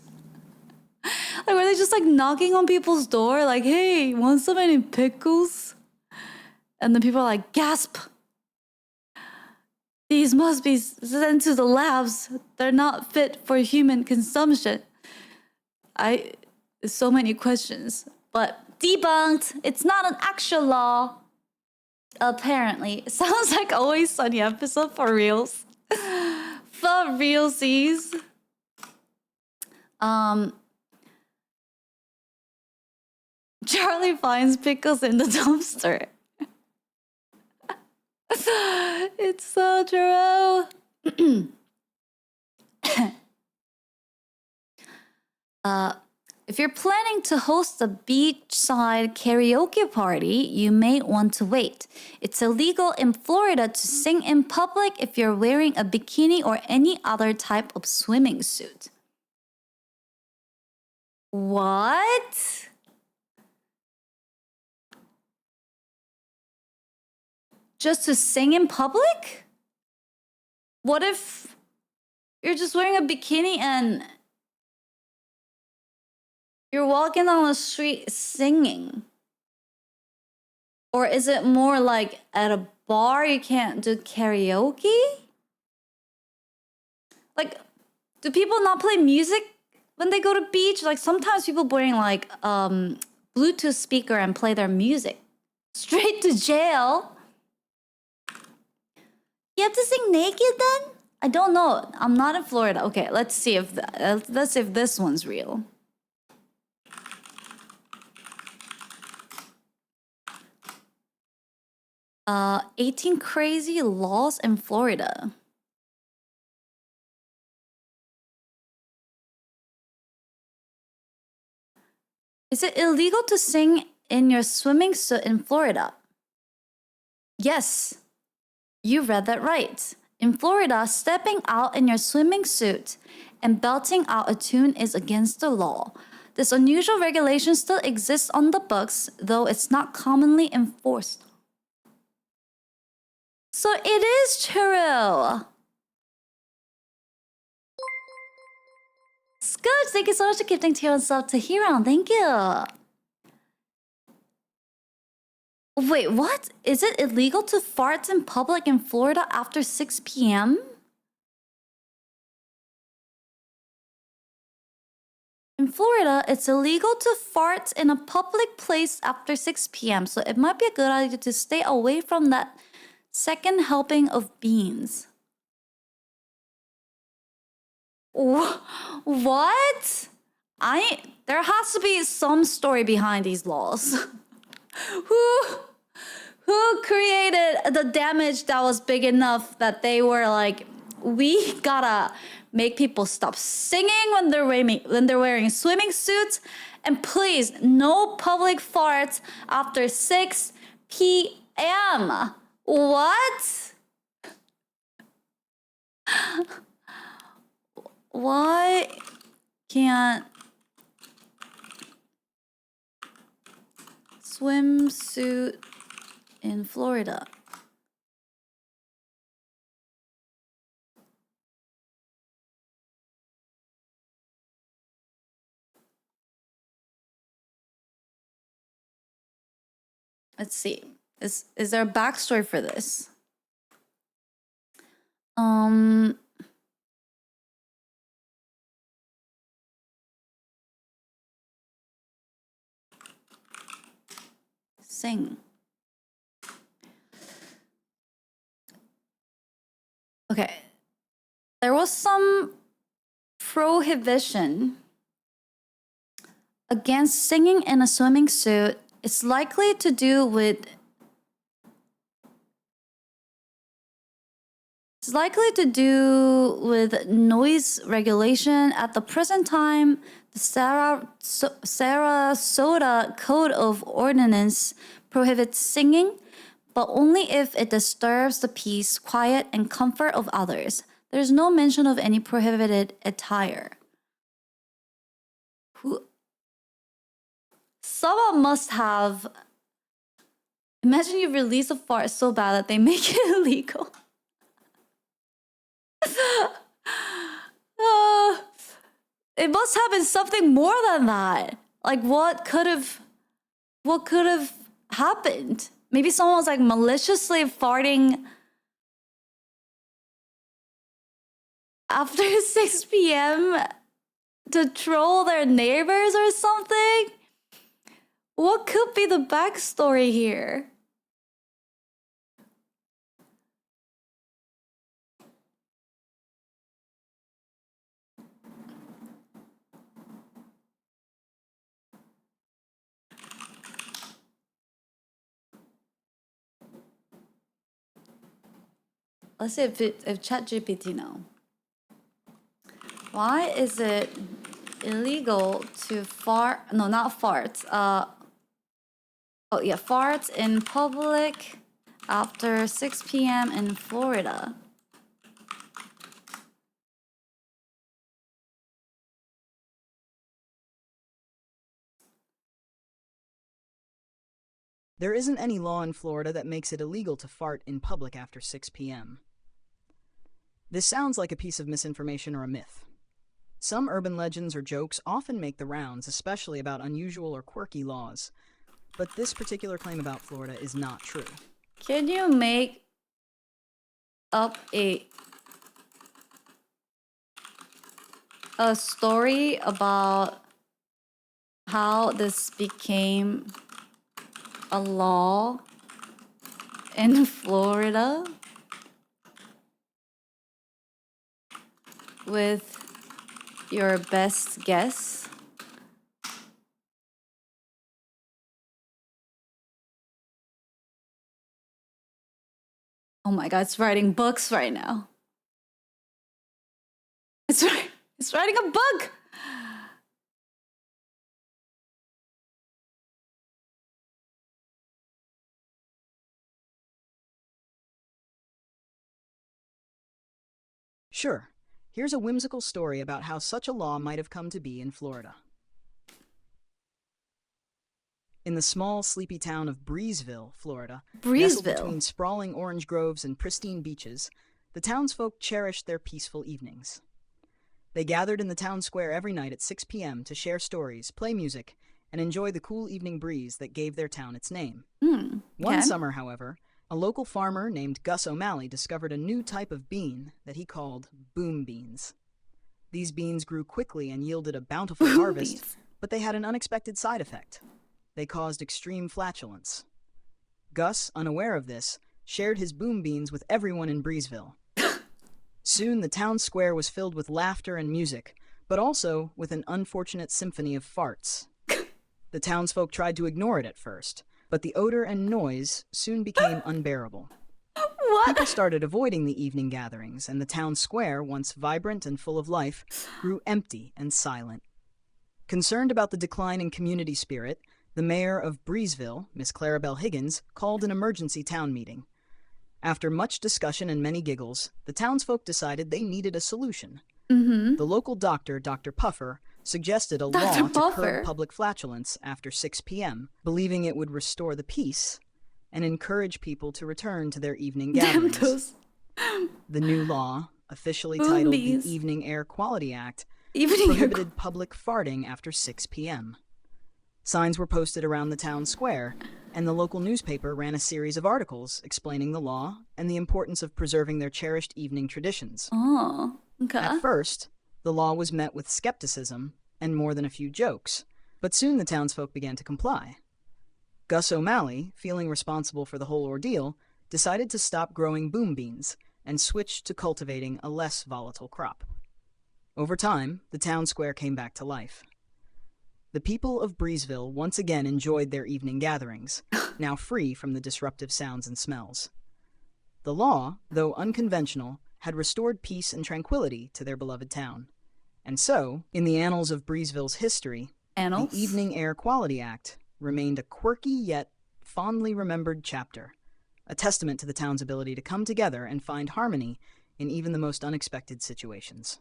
Like, were they just like knocking on people's door? Like, hey, want some any pickles? And then people are like, gasp. These must be sent to the labs. They're not fit for human consumption. So many questions. But debunked. It's not an actual law. Apparently. It sounds like Always Sunny episode for reals. For realsies. Charlie finds pickles in the dumpster. It's so true. If you're planning to host a beachside karaoke party, you may want to wait. It's illegal in Florida to sing in public if you're wearing a bikini or any other type of swimming suit. What? Just to sing in public? What if you're just wearing a bikini and you're walking down the street singing? Or is it more like at a bar you can't do karaoke? Like, do people not play music when they go to beach? Like sometimes people bring like Bluetooth speaker and play their music. Straight to jail. You have to sing naked then? I don't know. I'm not in Florida. Okay, let's see if this one's real. 18 crazy laws in Florida. Is it illegal to sing in your swimming suit in Florida? Yes, you read that right. In Florida, stepping out in your swimming suit and belting out a tune is against the law. This unusual regulation still exists on the books, though it's not commonly enforced. So it is true. Scotch, thank you so much for gifting tier and sub to Hero. Thank you. Wait, what? Is it illegal to fart in public in Florida after 6 p.m.? In Florida, it's illegal to fart in a public place after 6 p.m., so it might be a good idea to stay away from that second helping of beans. What? There has to be some story behind these laws. Who created the damage that was big enough that they were like, we gotta make people stop singing when they're wearing swimming suits And please, no public farts after 6 p.m. What? Why can't swimsuit in Florida? Let's see. Is there a backstory for this? Sing. Okay. There was some prohibition against singing in a swimming suit. It's likely to do with noise regulation. At the present time, the Sarasota Code of Ordinance prohibits singing, but only if it disturbs the peace, quiet, and comfort of others. There's no mention of any prohibited attire. Someone must have... Imagine you release a fart so bad that they make it illegal. It must have been something more than that. Like, what could have happened? Maybe someone was like maliciously farting after 6 p.m. to troll their neighbors or something. What could be the backstory here? Let's see if ChatGPT know. Why is it illegal to fart? No, not farts. Farts in public after 6 p.m. in Florida. There isn't any law in Florida that makes it illegal to fart in public after 6 p.m. This sounds like a piece of misinformation or a myth. Some urban legends or jokes often make the rounds, especially about unusual or quirky laws. But this particular claim about Florida is not true. Can you make up a story about how this became a law in Florida with your best guess? Oh my god, it's writing books right now. It's writing a book! Sure, here's a whimsical story about how such a law might have come to be in Florida. In the small, sleepy town of Breezeville, Florida, nestled between sprawling orange groves and pristine beaches, the townsfolk cherished their peaceful evenings. They gathered in the town square every night at 6 p.m. to share stories, play music, and enjoy the cool evening breeze that gave their town its name. One summer, however, a local farmer named Gus O'Malley discovered a new type of bean that he called boom beans. These beans grew quickly and yielded a bountiful harvest, but they had an unexpected side effect. They caused extreme flatulence. Gus, unaware of this, shared his boom beans with everyone in Breezeville. Soon the town square was filled with laughter and music, but also with an unfortunate symphony of farts. The townsfolk tried to ignore it at first, but the odor and noise soon became unbearable. What? People started avoiding the evening gatherings, and the town square, once vibrant and full of life, grew empty and silent. Concerned about the decline in community spirit, the mayor of Breezeville, Miss Clarabelle Higgins, called an emergency town meeting. After much discussion and many giggles, the townsfolk decided they needed a solution. The local doctor, Dr. Puffer, suggested a law to curb public flatulence after 6 p.m., believing it would restore the peace and encourage people to return to their evening gatherings. The new law, officially titled the Evening Air Quality Act, prohibited public farting after 6 p.m. Signs were posted around the town square, and the local newspaper ran a series of articles explaining the law and the importance of preserving their cherished evening traditions. Oh, okay. At first, the law was met with skepticism and more than a few jokes, but soon the townsfolk began to comply. Gus O'Malley, feeling responsible for the whole ordeal, decided to stop growing boom beans and switch to cultivating a less volatile crop. Over time, the town square came back to life. The people of Breezeville once again enjoyed their evening gatherings, now free from the disruptive sounds and smells. The law, though unconventional, had restored peace and tranquility to their beloved town. And so, in the annals of Breezeville's history, the Evening Air Quality Act remained a quirky yet fondly remembered chapter, a testament to the town's ability to come together and find harmony in even the most unexpected situations.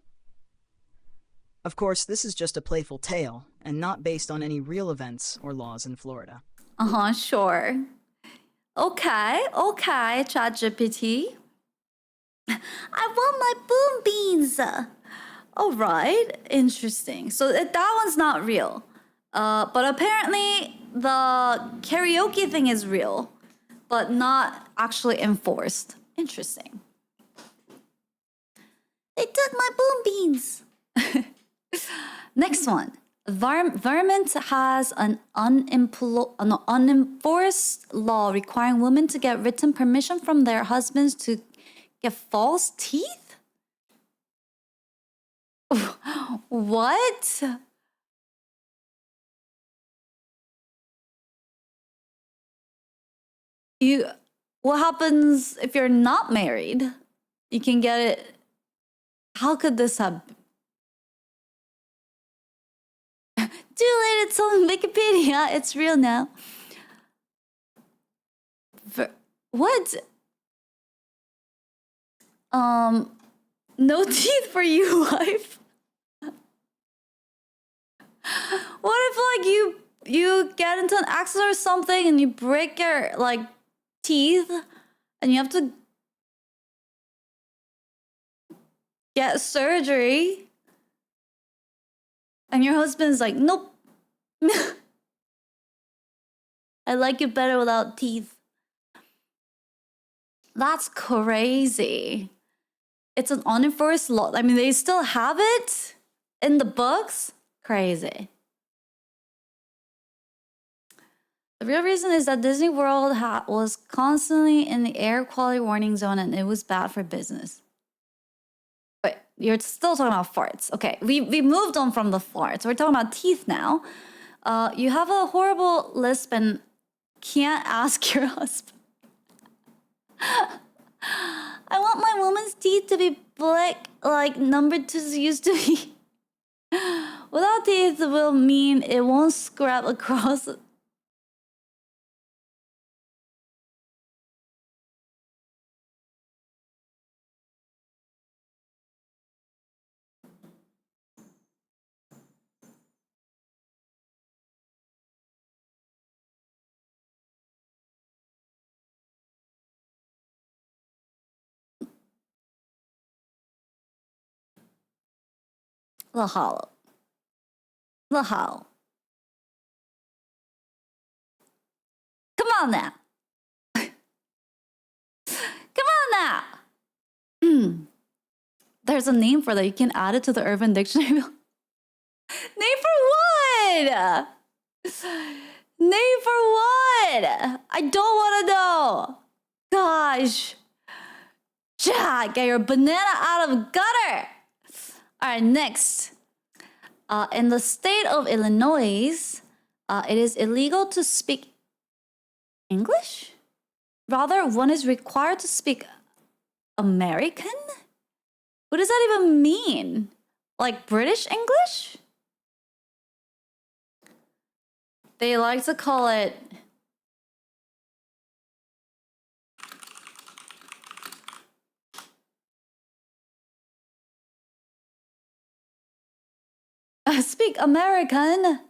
Of course, this is just a playful tale, and not based on any real events or laws in Florida. Sure. Okay, ChatGPT. I want my boom beans. All right, interesting. So that one's not real. But apparently the karaoke thing is real, but not actually enforced. Interesting. They took my boom beans. Next one. Vermont has an unenforced law requiring women to get written permission from their husbands to get false teeth? What? What happens if you're not married? You can get it. How could this have? Too late, it's on Wikipedia. It's real now. What? No teeth for you, wife. What if like you get into an accident or something and you break your like teeth and you have to get surgery? And your husband's like, nope. I like it better without teeth. That's crazy. It's an unenforced law. I mean, they still have it in the books. Crazy. The real reason is that Disney World was constantly in the air quality warning zone and it was bad for business. But you're still talking about farts. Okay, we moved on from the farts. We're talking about teeth now. You have a horrible lisp and can't ask your husband. I want my woman's teeth to be black like number 2s used to be. Without teeth will mean it won't scrap across. Lahal. Come on now. Come on now. There's a name for that. You can add it to the Urban Dictionary. Name for what? Name for what? I don't want to know. Gosh. Jack, get your banana out of gutter. All right, next. In the state of Illinois, it is illegal to speak English? Rather, one is required to speak American? What does that even mean? Like British English? They like to call it... Speak American.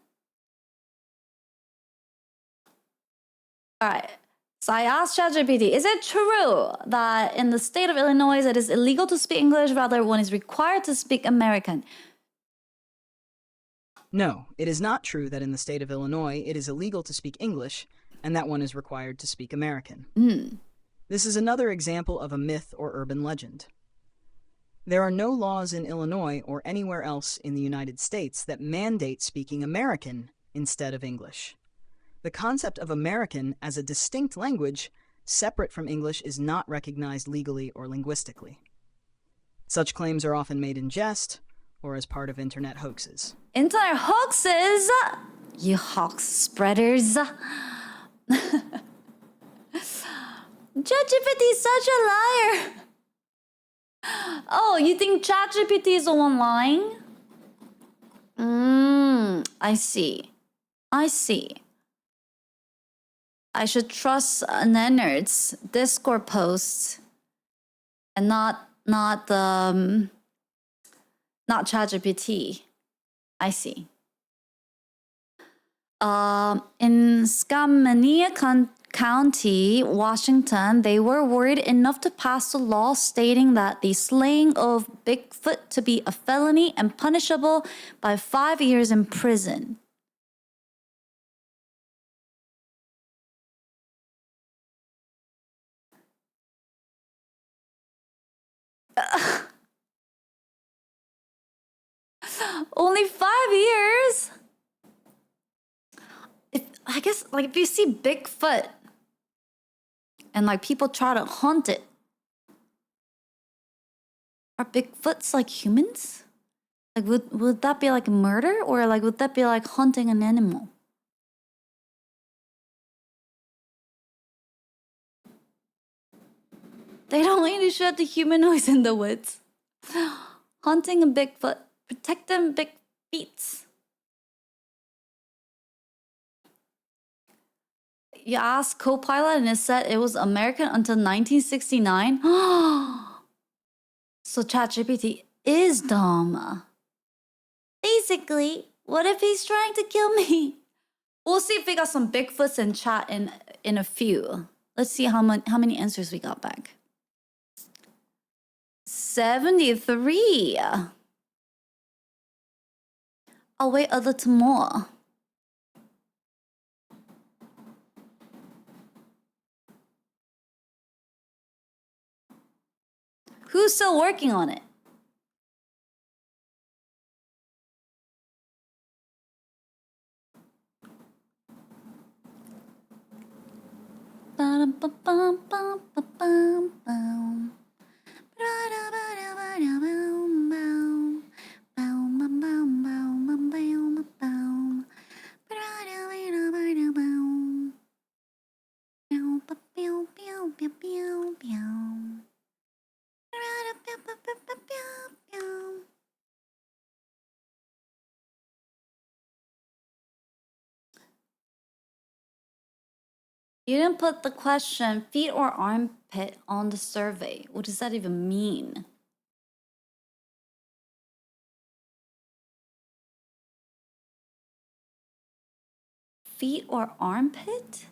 Alright. So I asked ChatGPT, is it true that in the state of Illinois it is illegal to speak English, rather one is required to speak American? No, it is not true that in the state of Illinois it is illegal to speak English and that one is required to speak American. This is another example of a myth or urban legend. There are no laws in Illinois or anywhere else in the United States that mandate speaking American instead of English. The concept of American as a distinct language, separate from English, is not recognized legally or linguistically. Such claims are often made in jest or as part of internet hoaxes. Internet hoaxes? You hoax spreaders. ChatGPT is such a liar. Oh, you think ChatGPT is the one lying? I see. I should trust Nenard's Discord posts and not ChatGPT. I see. In Skamania County, Washington, they were worried enough to pass a law stating that the slaying of Bigfoot to be a felony and punishable by 5 years in prison. Only 5 years? I guess, like, if you see Bigfoot and, like, people try to hunt it, are Bigfoots like humans? Like, would that be like murder, or like would that be like hunting an animal? They don't need to shoot the humanoids in the woods. Hunting a Bigfoot, protecting big feet. You asked Copilot and it said it was American until 1969. So ChatGPT is dumb. Basically, what if he's trying to kill me? We'll see if we got some Bigfoots in chat in a few. Let's see how many answers we got back. 73. I'll wait a little more. Who's still working on it? You didn't put the question feet or armpit on the survey. What does that even mean? Feet or armpit?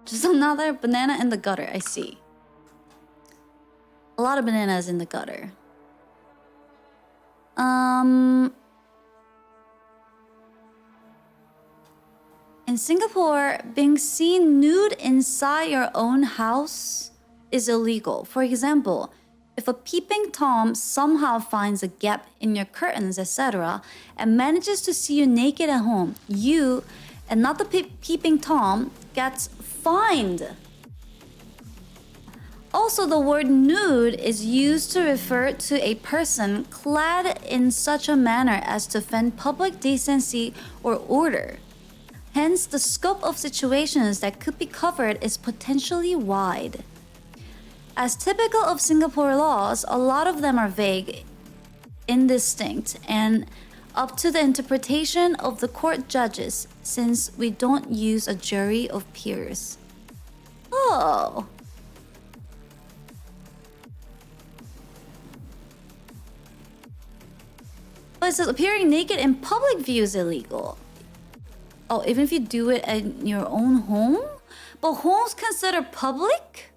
Just another banana in the gutter, I see. A lot of bananas in the gutter. In Singapore, being seen nude inside your own house is illegal. For example, If a peeping Tom somehow finds a gap in your curtains, etc., and manages to see you naked at home, you, and not the peeping Tom, gets fined. Also, the word nude is used to refer to a person clad in such a manner as to offend public decency or order. Hence, the scope of situations that could be covered is potentially wide. As typical of Singapore laws, a lot of them are vague, indistinct, and up to the interpretation of the court judges, since we don't use a jury of peers. Oh. But it says appearing naked in public view is illegal. Oh, even if you do it in your own home? But home's considered public?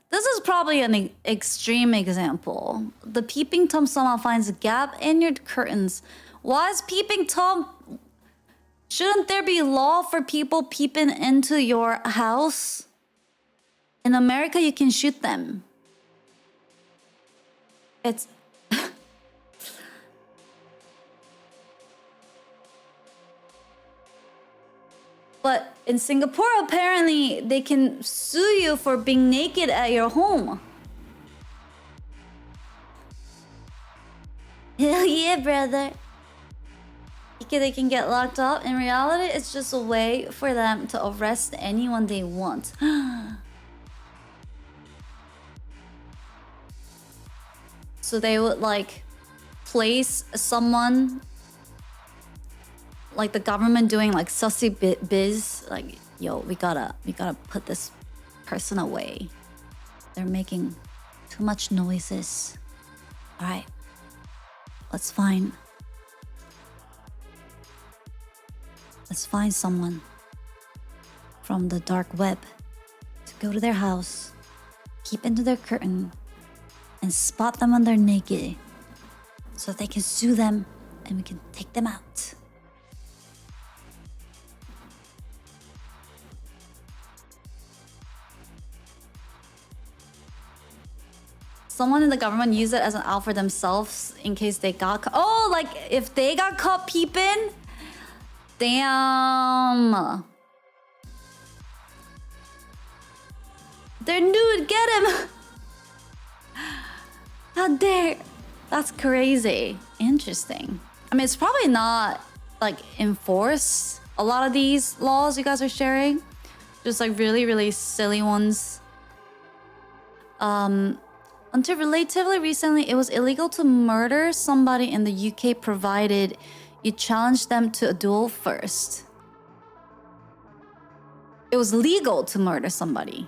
This is probably an extreme example. The peeping Tom somehow finds a gap in your curtains. Why is peeping Tom... Shouldn't there be law for people peeping into your house? In America, you can shoot them. It's... But in Singapore, apparently, they can sue you for being naked at your home. Hell yeah, brother. They can get locked up. In reality, it's just a way for them to arrest anyone they want. So they would like place someone, like the government doing like sussy biz, like, yo, we gotta put this person away. They're making too much noises. All right, let's find someone from the dark web to go to their house, peep into their curtain, and spot them when they're naked, so they can sue them and we can take them out. Someone in the government used it as an out for themselves in case they got caught. Oh, like if they got caught peeping? Damn. They're nude, get him! How dare. That's crazy. Interesting. I mean, it's probably not like enforced. A lot of these laws you guys are sharing, just like really, really silly ones. Until relatively recently, it was illegal to murder somebody in the UK provided you challenge them to a duel first. It was legal to murder somebody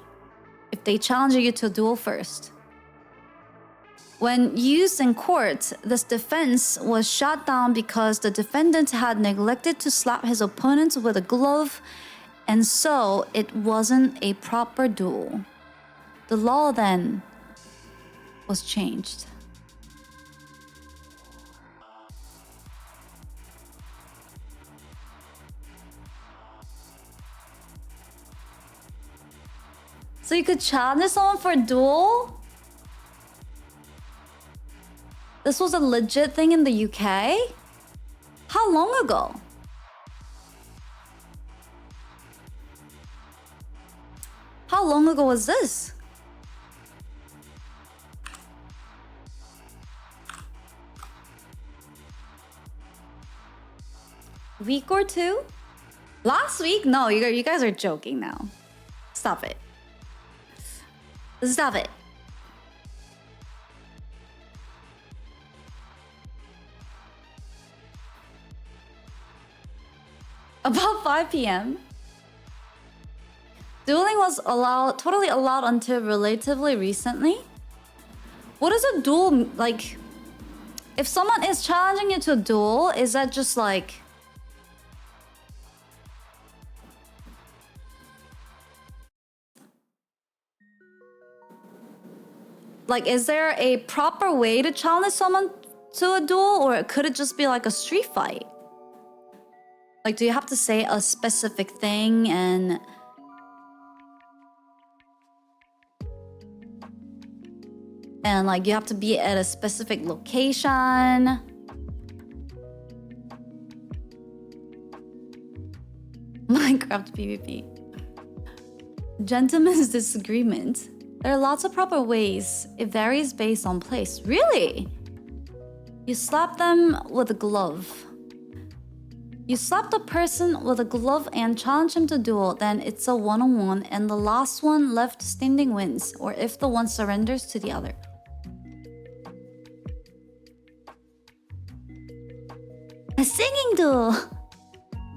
if they challenge you to a duel first. When used in court, this defense was shot down because the defendant had neglected to slap his opponent with a glove, and so it wasn't a proper duel. The law then was changed. So you could challenge someone for a duel? This was a legit thing in the UK? How long ago? How long ago was this? Week or two? Last week? No, you guys are joking now. Stop it. Stop it. About 5 p.m. Dueling was totally allowed until relatively recently. What is a duel like? If someone is challenging you to a duel, is that just like... Like, is there a proper way to challenge someone to a duel, or could it just be like a street fight? Like, do you have to say a specific thing and And like you have to be at a specific location. Minecraft PvP. Gentlemen's disagreement. There are lots of proper ways. It varies based on place. Really? You slap them with a glove. You slap the person with a glove and challenge him to duel, then it's a one-on-one and the last one left standing wins, or if the one surrenders to the other. A singing duel!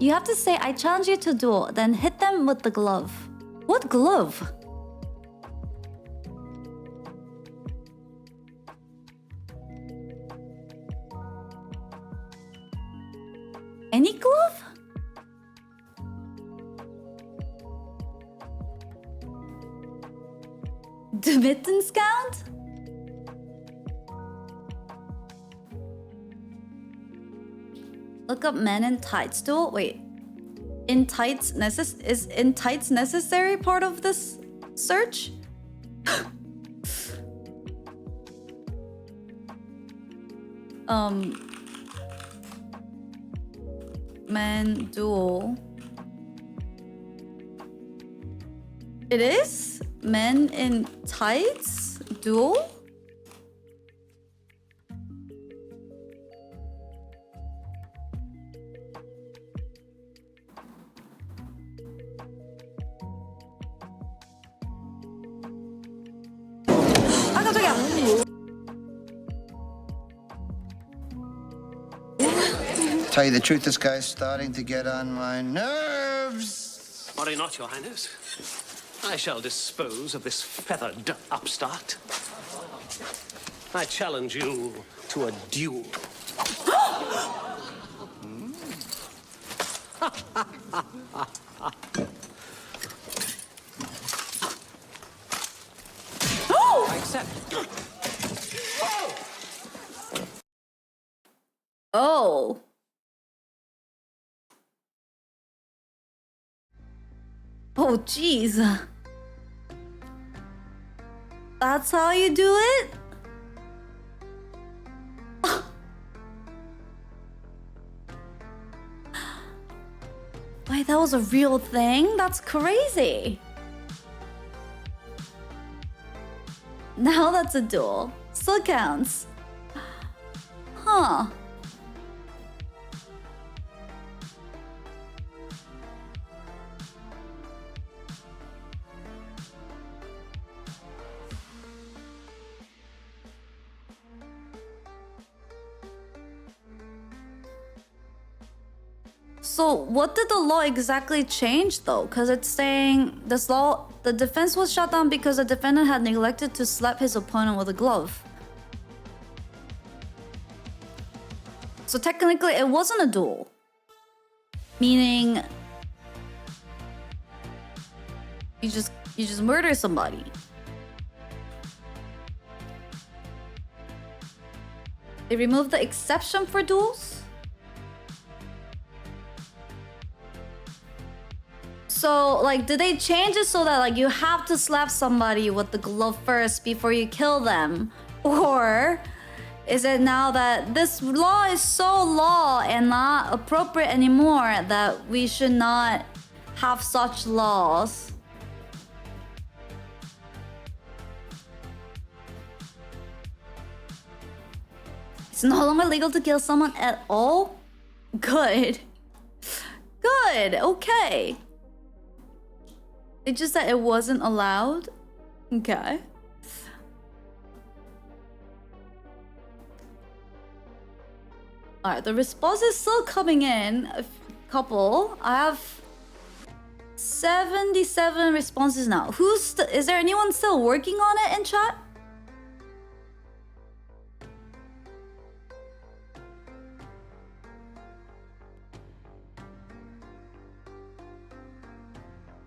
You have to say, I challenge you to duel, then hit them with the glove. What glove? Any glove? Do mittens count? Look up men in tights duel. Wait. In tights is in tights necessary part of this search? Men duel. It is? Men in tights duel? 아 깜짝이야. Tell you the truth, this guy's starting to get on my nerves. Worry not, Your Highness. I shall dispose of this feathered upstart. I challenge you to a duel. I accept. Oh. Oh, jeez. That's how you do it? Wait, that was a real thing? That's crazy. Now that's a duel. Still counts. Huh. So what did the law exactly change though? Because it's saying this law, the defense was shut down because the defendant had neglected to slap his opponent with a glove. So technically it wasn't a duel. Meaning you just murder somebody. They removed the exception for duels? So, like, did they change it so that, like, you have to slap somebody with the glove first before you kill them? Or is it now that this law is so law and not appropriate anymore that we should not have such laws? It's no longer legal to kill someone at all? Good. Good, okay. It's just that it wasn't allowed? Okay. Alright, the response is still coming in. A couple. I have 77 responses now. Is there anyone still working on it in chat?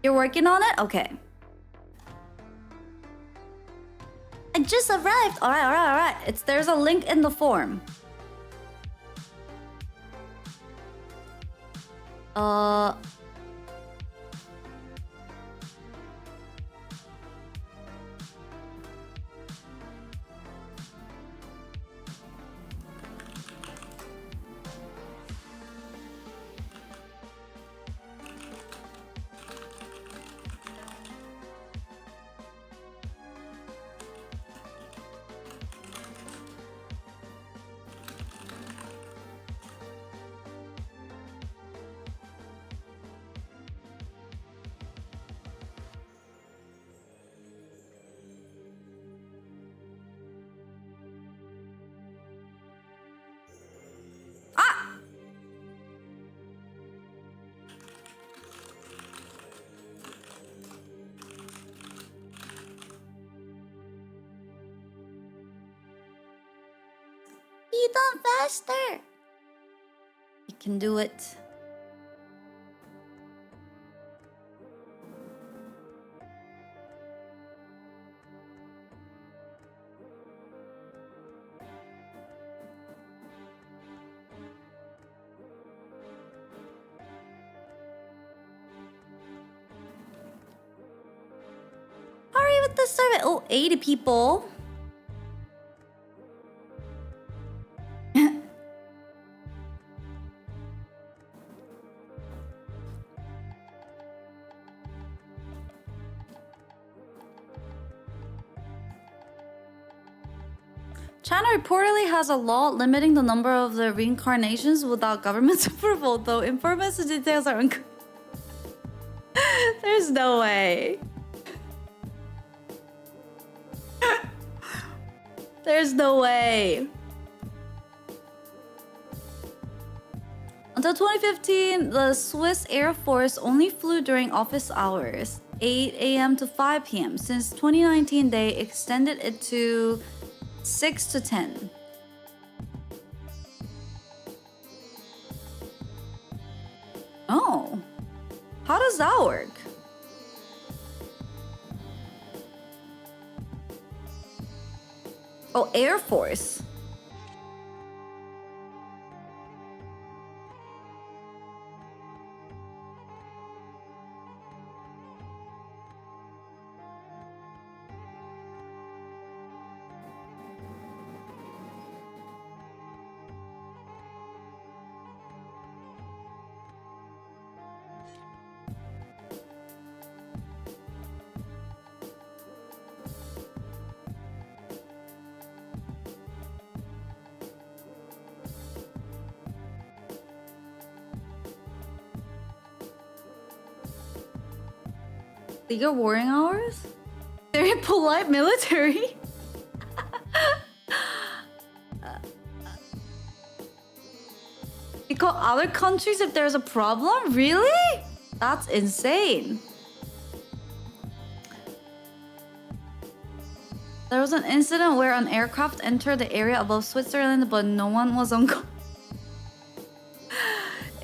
You're working on it? Okay. I just arrived. Alright. There's a link in the form. done faster. You can do it. Hurry with the survey. Oh, 80 people. China reportedly has a law limiting the number of the reincarnations without government's approval, though information details are unclear. There's no way. There's no way. Until 2015, the Swiss Air Force only flew during office hours, 8 a.m. to 5 p.m. Since 2019, they extended it to 6 to 10. Oh. How does that work? Oh, Air Force. League of Warring Hours? Very polite military. You call other countries if there's a problem? Really? That's insane. There was an incident where an aircraft entered the area above Switzerland, but no one was on call.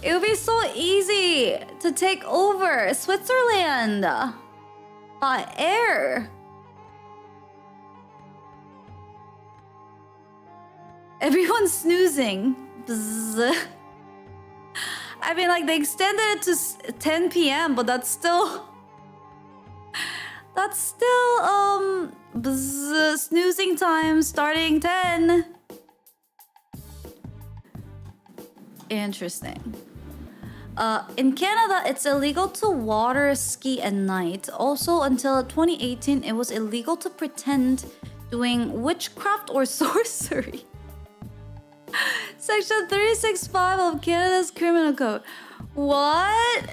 It would be so easy to take over Switzerland by air. Everyone's snoozing. Bzz. I mean, like, they extended it to 10 p.m., but that's still... That's still, bzz, snoozing time starting 10. Interesting. In Canada, it's illegal to water ski at night. Also, until 2018, it was illegal to pretend doing witchcraft or sorcery. Section 365 of Canada's Criminal Code. What?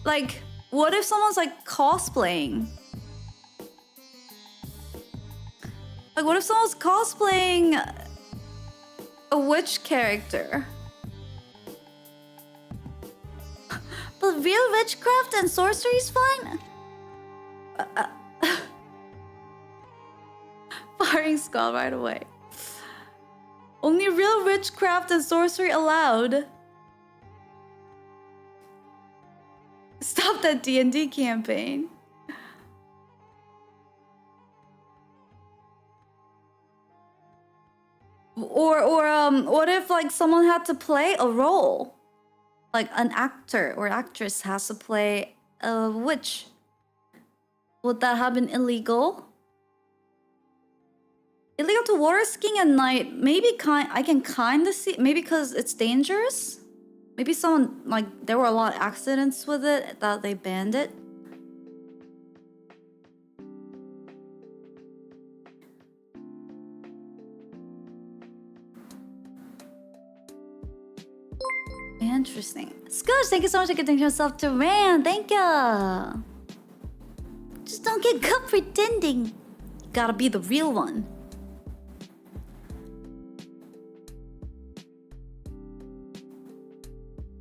Like, what if someone's like cosplaying? Like, what if someone's cosplaying a witch character? But real witchcraft and sorcery is fine? Firing squad right away. Only real witchcraft and sorcery allowed. Stop that D&D campaign. Or what if like someone had to play a role? Like an actor or actress has to play a witch. Would that have been illegal? Illegal to water skiing at night. Maybe I can kind of see. Maybe because it's dangerous. Maybe someone like there were a lot of accidents with it that they banned it. Interesting. Scooch, thank you so much for getting yourself to Rand. Thank you. Just don't get caught pretending. You gotta be the real one.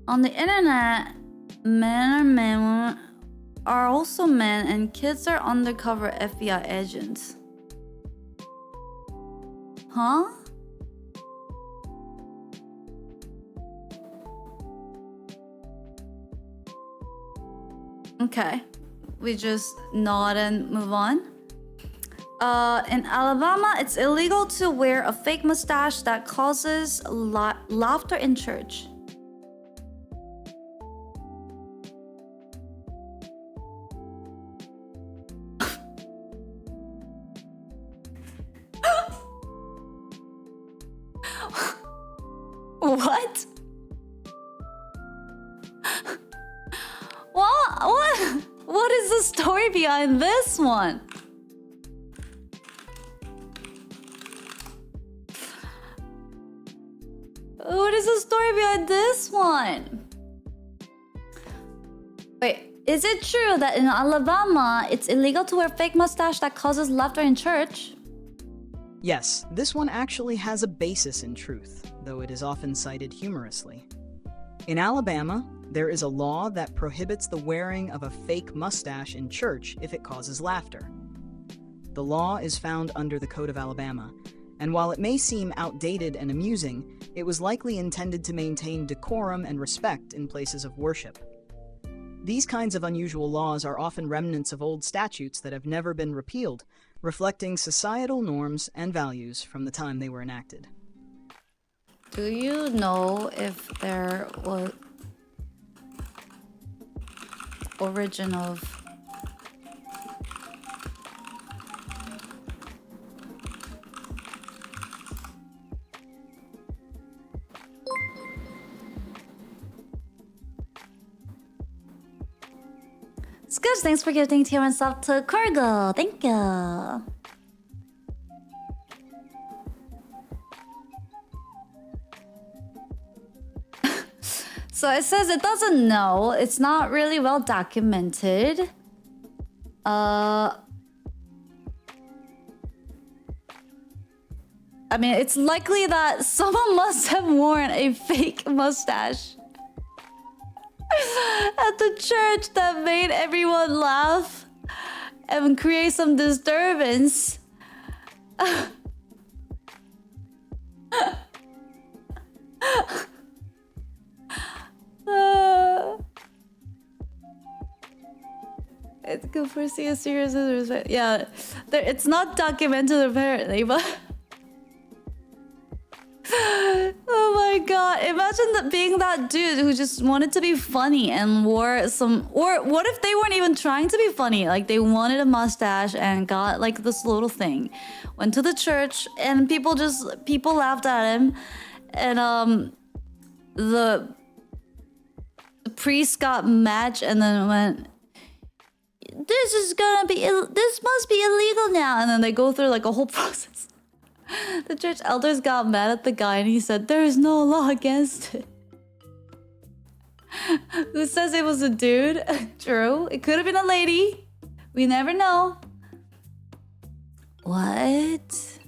On the internet, men are also men, and kids are undercover FBI agents. Huh? Okay. We just nod and move on. In Alabama, it's illegal to wear a fake mustache that causes laughter in church. What? What is the story behind this one? What is the story behind this one? Wait, is it true that in Alabama, it's illegal to wear fake mustache that causes laughter in church? Yes, this one actually has a basis in truth, though it is often cited humorously. In Alabama, there is a law that prohibits the wearing of a fake mustache in church if it causes laughter. The law is found under the Code of Alabama, and while it may seem outdated and amusing, it was likely intended to maintain decorum and respect in places of worship. These kinds of unusual laws are often remnants of old statutes that have never been repealed, reflecting societal norms and values from the time they were enacted. Do you know if there was origin of It's good. Thanks for giving tier and sub to Cargo. Thank you. So it says it doesn't know. It's not really well documented. I mean, it's likely that someone must have worn a fake mustache at the church that made everyone laugh and create some disturbance. It's good for seeing a serious respect. Yeah, it's not documented apparently, but oh my god! Imagine being that dude who just wanted to be funny and wore some. Or what if they weren't even trying to be funny? Like they wanted a mustache and got like this little thing, went to the church and people laughed at him, and the priest got mad and then went, this must be illegal now. And then they go through like a whole process. The church elders got mad at the guy and he said, there is no law against it. Who says it was a dude? True. It could have been a lady. We never know. What?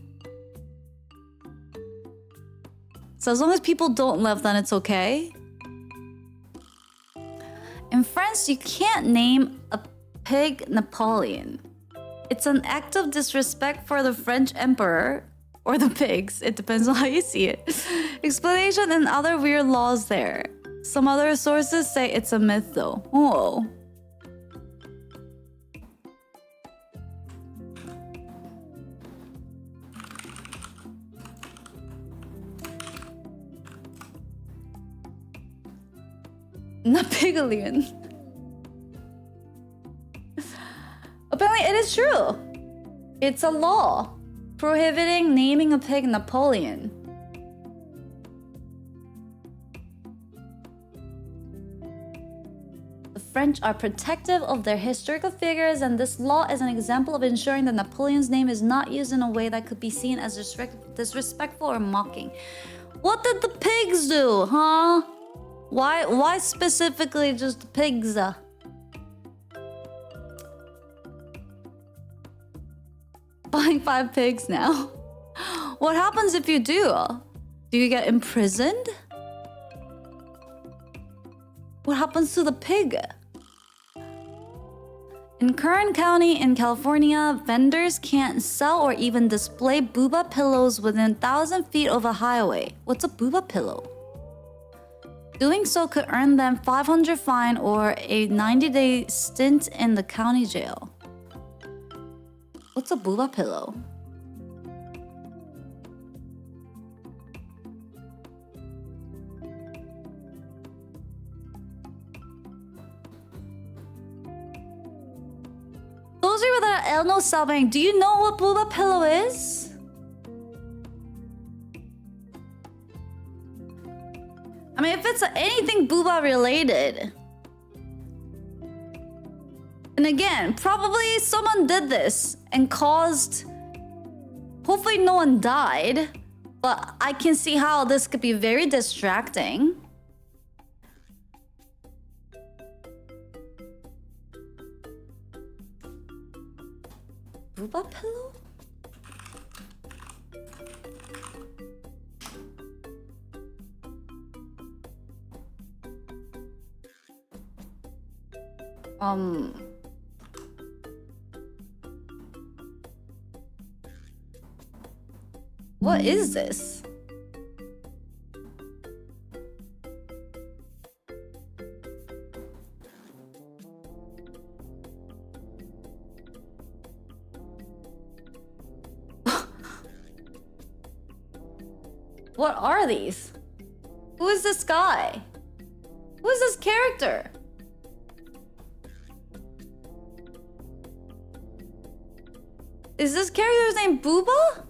So as long as people don't laugh, then it's okay. In France, you can't name a pig Napoleon. It's an act of disrespect for the French emperor or the pigs. It depends on how you see it. Explanation and other weird laws there. Some other sources say it's a myth though. Oh. Napoleon. Apparently it is true. It's a law prohibiting naming a pig Napoleon. The French are protective of their historical figures, and this law is an example of ensuring that Napoleon's name is not used in a way that could be seen as disrespectful or mocking. What did the pigs do, huh? Why specifically just the pigs? Buying 5 pigs now. What happens if you do? Do you get imprisoned? What happens to the pig? In Kern County in California, vendors can't sell or even display booba pillows within 1,000 feet of a highway. What's a booba pillow? Doing so could earn them $500 fine or a 90-day stint in the county jail. What's a booba pillow? Those of you that are no subbing, do you know what booba pillow is? I mean, if it's anything booba related. And again, probably someone did this and caused... Hopefully no one died. But I can see how this could be very distracting. Booba pillow? What is this? What are these? Who is this guy? Who is this character? Is this character's name Booba?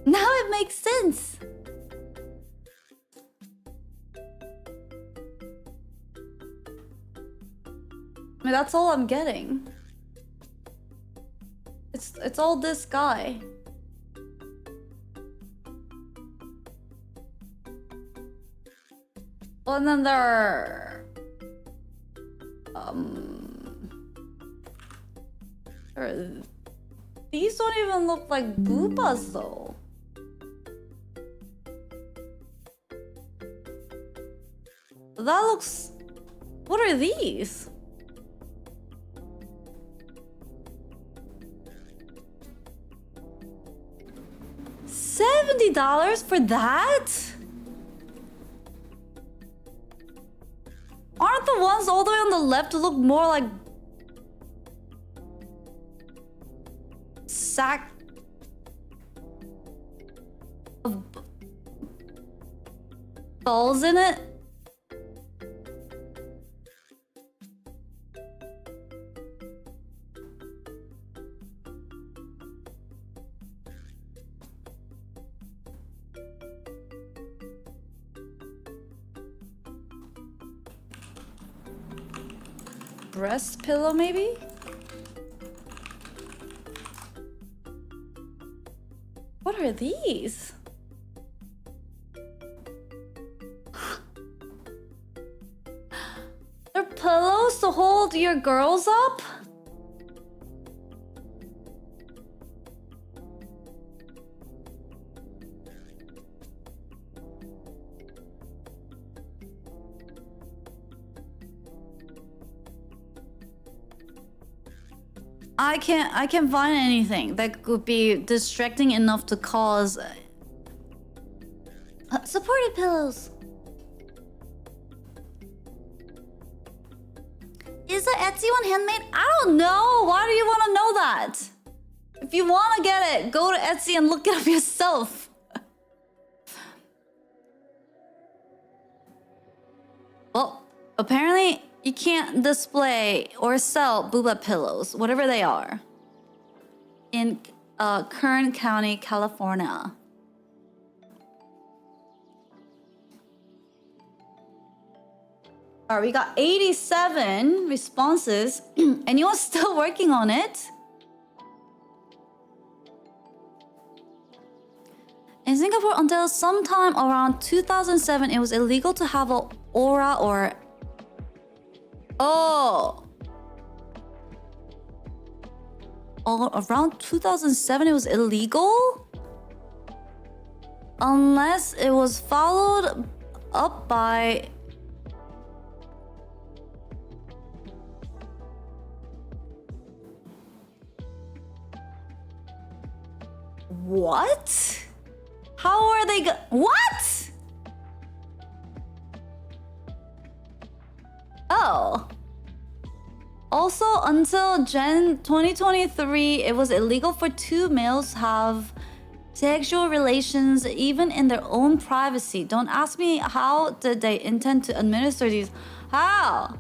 Now it makes sense. I mean, that's all I'm getting. It's all this guy. Well, and then there are... These don't even look like boobas, though. That looks... What are these? $70 for that? Aren't the ones all the way on the left look more like sack of balls in it? Breast pillow, maybe? What are these? They're pillows to hold your girls up? I can't find anything that could be distracting enough to cause supported pillows. Is the Etsy one handmade? I don't know. Why do you want to know that? If you want to get it, go to Etsy and look it up yourself. Well, apparently you can't display or sell booba pillows, whatever they are, in Kern County, California. All right, we got 87 responses. Anyone still working on it? In Singapore, until sometime around 2007, it was illegal to have an aura or... Oh, around 2007 it was illegal? unless it was followed up by... What? How are they what? Oh. Also, until Jan 2023, it was illegal for two males to have sexual relations even in their own privacy. Don't ask me how did they intend to administer these. How?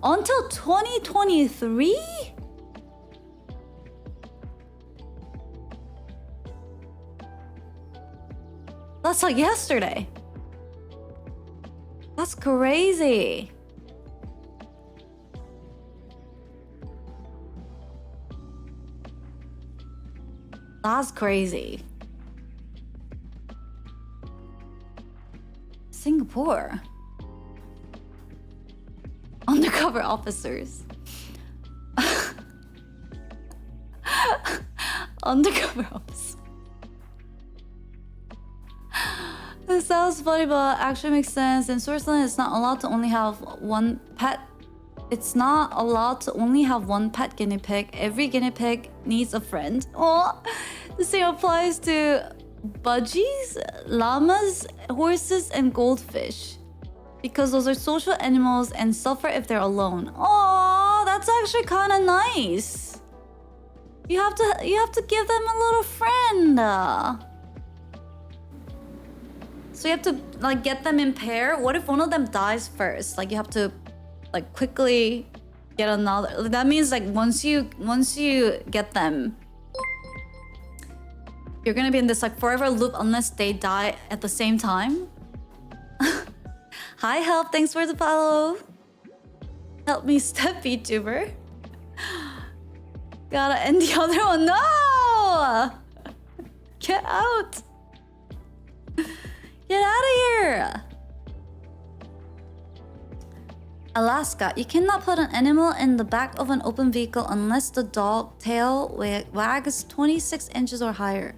Until 2023? That's like yesterday. That's crazy. That's crazy. Singapore. Undercover officers. Undercover officers. This sounds funny, but actually makes sense. In Switzerland, it's not allowed to only have one pet. It's not allowed to only have one pet guinea pig. Every guinea pig needs a friend. Oh, the same applies to budgies, llamas, horses, and goldfish, because those are social animals and suffer if they're alone. Oh, that's actually kind of nice. You have to give them a little friend. So you have to like get them in pair. What if one of them dies first? Like you have to like quickly get another. That means like once you get them, you're gonna be in this like forever loop unless they die at the same time. Hi, help. Thanks for the follow. Help me step VTuber. Gotta end the other one. No! Get out. Get out of here! Alaska, you cannot put an animal in the back of an open vehicle unless the dog tail wags 26 inches or higher.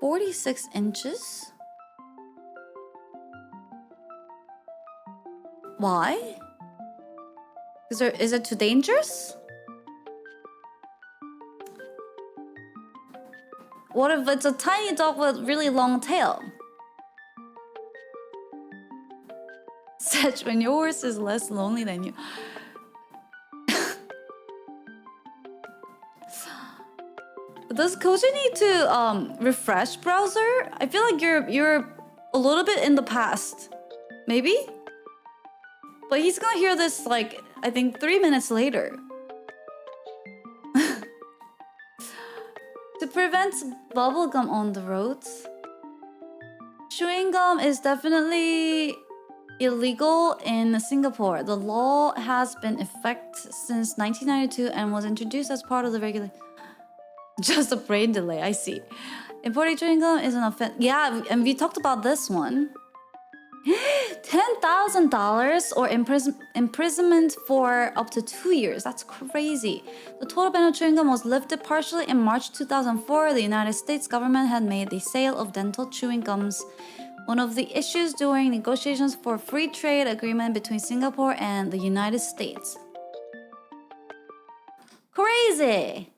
"46 inches? Why? Is it too dangerous? What if it's a tiny dog with really long tail? Such when your horse is less lonely than you. Does Koji need to refresh browser? I feel like you're a little bit in the past. Maybe? But he's gonna hear this like I think 3 minutes later. To prevent bubblegum on the roads, chewing gum is definitely illegal in Singapore. The law has been in effect since 1992 and was introduced as part of the regulation. Just a brain delay, I see. Importing chewing gum is an offense. Yeah, and we talked about this one. $10,000 or imprisonment for up to 2 years. That's crazy. The total ban on chewing gum was lifted partially in March 2004. The United States government had made the sale of dental chewing gums one of the issues during negotiations for a free trade agreement between Singapore and the United States. Crazy!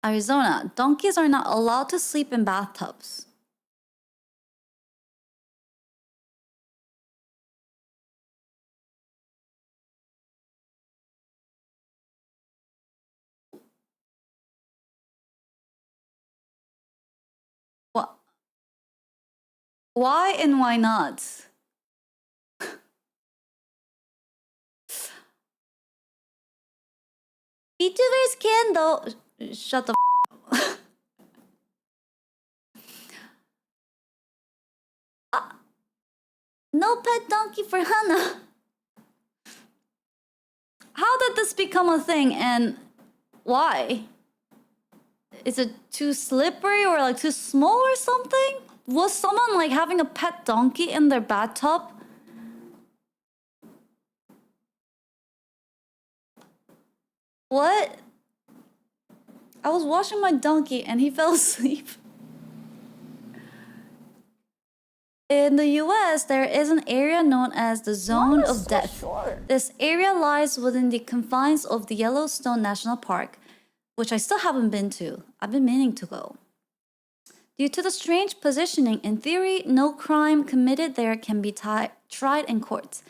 Arizona, donkeys are not allowed to sleep in bathtubs. What? Why and why not? VTubers can though. Shut the f. No pet donkey for Hana. How did this become a thing and why? is it too slippery or like too small or something? Was someone like having a pet donkey in their bathtub? What? I was washing my donkey and he fell asleep. In the US, there is an area known as the Zone of Death. This area lies within the confines of the Yellowstone National Park, which I still haven't been to. I've been meaning to go. Due to the strange positioning, in theory, no crime committed there can be tried in court.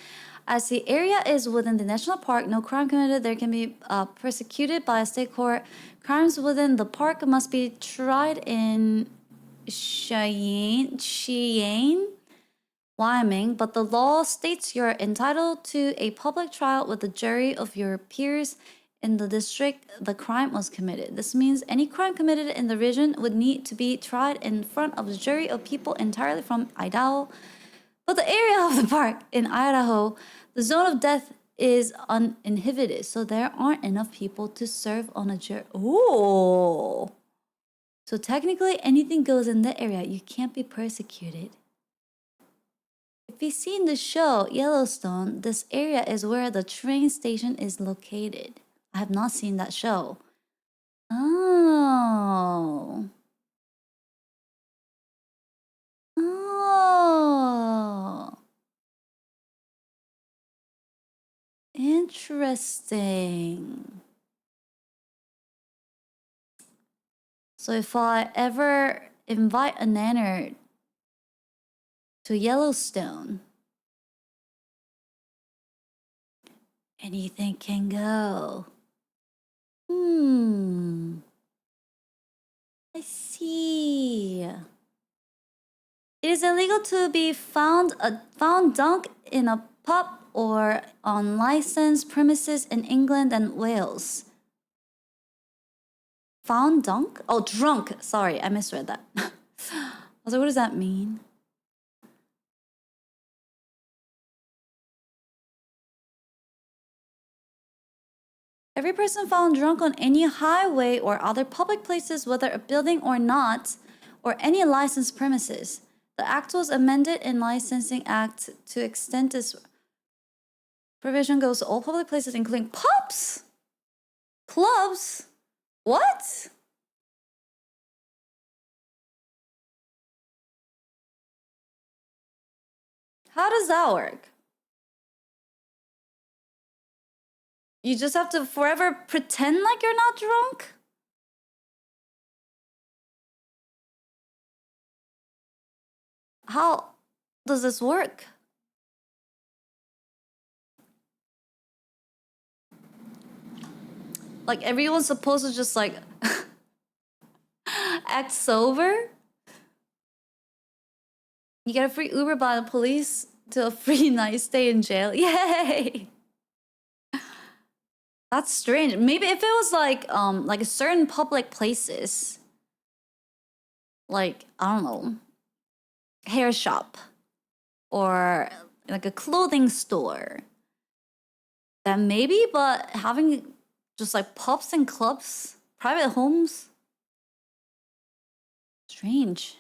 As the area is within the national park, no crime committed there can be prosecuted by a state court. Crimes within the park must be tried in Cheyenne, Wyoming, but the law states you're entitled to a public trial with a jury of your peers in the district the crime was committed. This means any crime committed in the region would need to be tried in front of a jury of people entirely from Idaho. But the area of the park in Idaho, the zone of death is uninhibited, so there aren't enough people to serve on a jury. Ooh. So technically, anything goes in that area. You can't be persecuted. If you've seen the show Yellowstone, this area is where the train station is located. I have not seen that show. Oh. Oh. Interesting. So if I ever invite a nanner to Yellowstone, anything can go. I see. It is illegal to be found drunk in a pub or on licensed premises in England and Wales. Found drunk? Oh, drunk. Sorry, I misread that. I was like, what does that mean? Every person found drunk on any highway or other public places, whether a building or not, or any licensed premises. The act was amended in Licensing Act to extend this provision goes to all public places, including pubs, clubs. What? How does that work? You just have to forever pretend like you're not drunk? How does this work? Like everyone's supposed to just like act sober? You get a free Uber by the police to a free night stay in jail. Yay! That's strange. Maybe if it was like a certain public places, like I don't know, hair shop or like a clothing store, then maybe. But having just like pubs and clubs, private homes, strange.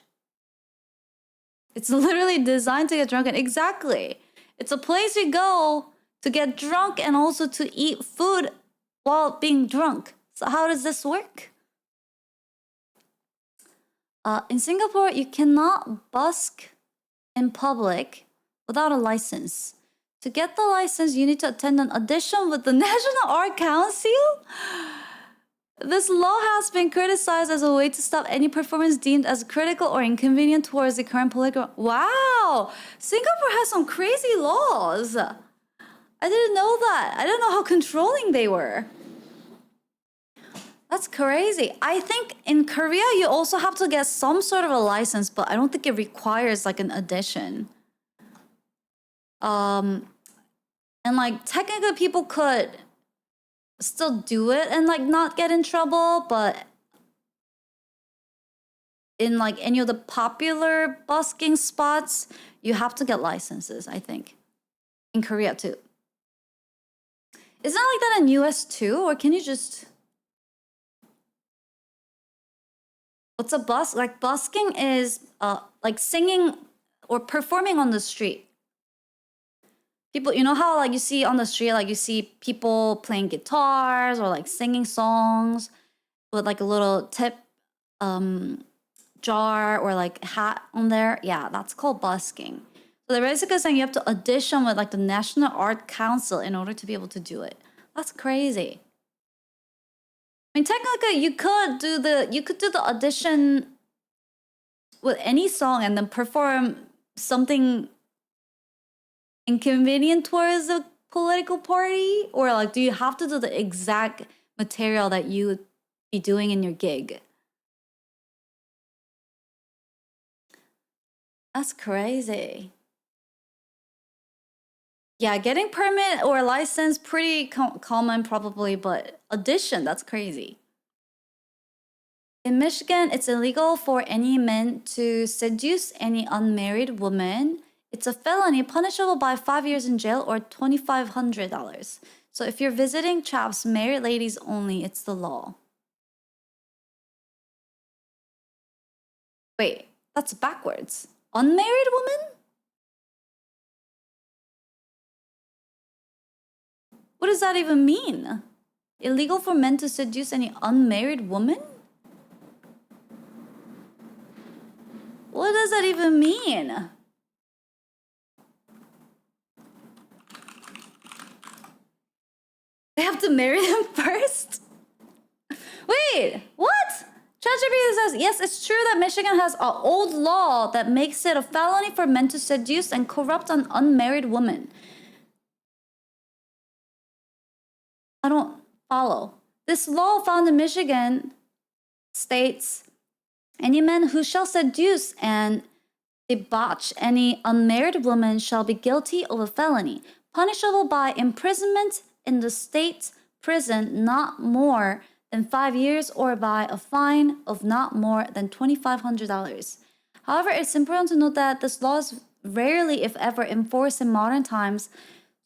It's literally designed to get drunken. Exactly. It's a place you go to get drunk and also to eat food while being drunk. So how does this work? In Singapore, you cannot busk in public without a license. To get the license, you need to attend an audition with the National Art Council. This law has been criticized as a way to stop any performance deemed as critical or inconvenient towards the current political... Wow! Singapore has some crazy laws. I didn't know that. I didn't know how controlling they were. That's crazy. I think in Korea, you also have to get some sort of a license, but I don't think it requires like an audition. And like technically people could still do it and like not get in trouble, but in like any of the popular busking spots, you have to get licenses, I think. In Korea too. Isn't it like that in US too? Or can you just... What's a busk? Like busking is like singing or performing on the street. People, you know how like you see on the street, like you see people playing guitars or like singing songs with like a little tip jar or like hat on there. Yeah, that's called busking. So they're basically saying you have to audition with like the National Art Council in order to be able to do it. That's crazy. I mean, technically, you could do the audition with any song and then perform something inconvenient towards a political party, or like, do you have to do the exact material that you would be doing in your gig? That's crazy. Yeah, getting permit or license pretty common probably, but audition, that's crazy. In Michigan, it's illegal for any man to seduce any unmarried woman. It's a felony punishable by 5 years in jail or $2,500. So if you're visiting chaps, married ladies only, it's the law. Wait, that's backwards. Unmarried woman? What does that even mean? Illegal for men to seduce any unmarried woman? What does that even mean? They have to marry them first? Wait, what? ChatGPT says, yes, it's true that Michigan has an old law that makes it a felony for men to seduce and corrupt an unmarried woman. I don't follow. This law found in Michigan states, any man who shall seduce and debauch any unmarried woman shall be guilty of a felony, punishable by imprisonment in the state prison not more than 5 years or by a fine of not more than $2,500. However, it's important to note that this law is rarely, if ever, enforced in modern times.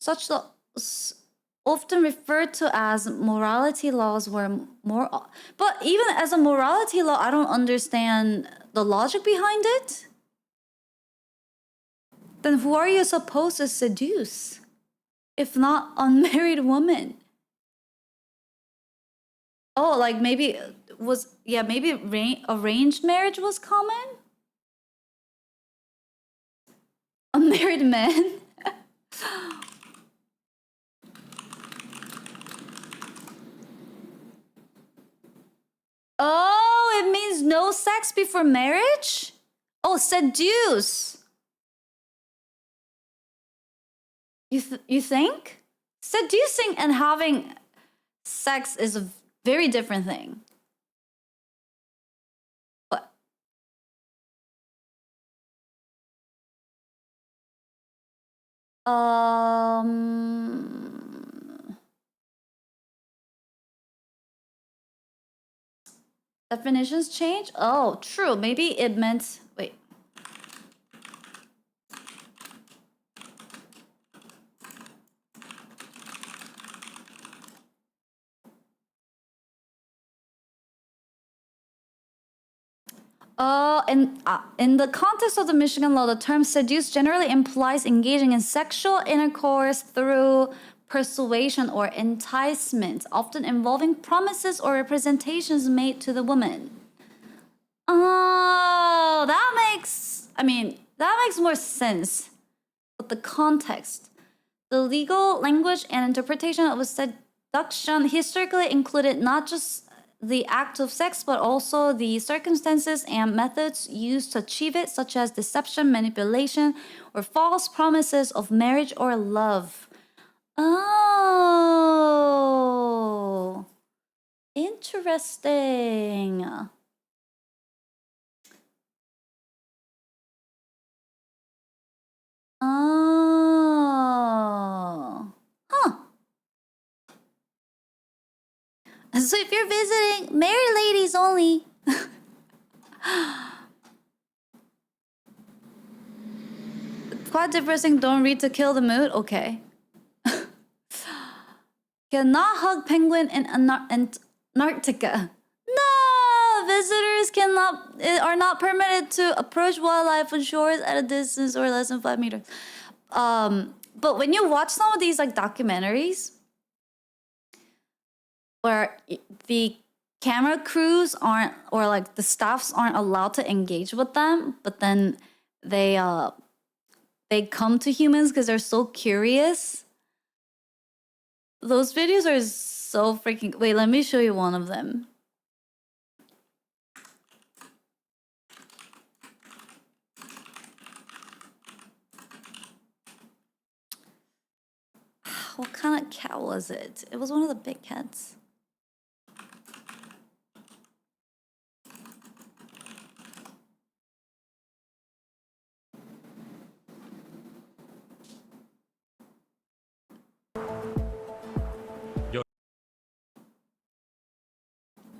Such laws, often referred to as morality laws, were more... But even as a morality law, I don't understand the logic behind it. Then who are you supposed to seduce, if not unmarried women? Oh, like maybe maybe arranged marriage was common? Unmarried men? Oh, it means no sex before marriage? Oh, seduce. You think? Seducing and having sex is a very different thing. What? Definitions change? Oh, true. Maybe it meant... Wait. In the context of the Michigan law, the term seduce generally implies engaging in sexual intercourse through persuasion or enticement, often involving promises or representations made to the woman. Oh, that makes more sense. But the context, the legal language and interpretation of seduction historically included not just the act of sex, but also the circumstances and methods used to achieve it, such as deception, manipulation, or false promises of marriage or love. Oh, interesting. Oh, huh. So if you're visiting, married ladies only. Quite depressing. Don't read to kill the mood. Okay. Cannot hug penguin in Antarctica. No, visitors are not permitted to approach wildlife on shores at a distance or less than 5 meters. But when you watch some of these like documentaries where the camera crews aren't, or like the staffs aren't allowed to engage with them, but then they come to humans because they're so curious. Those videos are so freaking... Wait, let me show you one of them. What kind of cat was it? It was one of the big cats.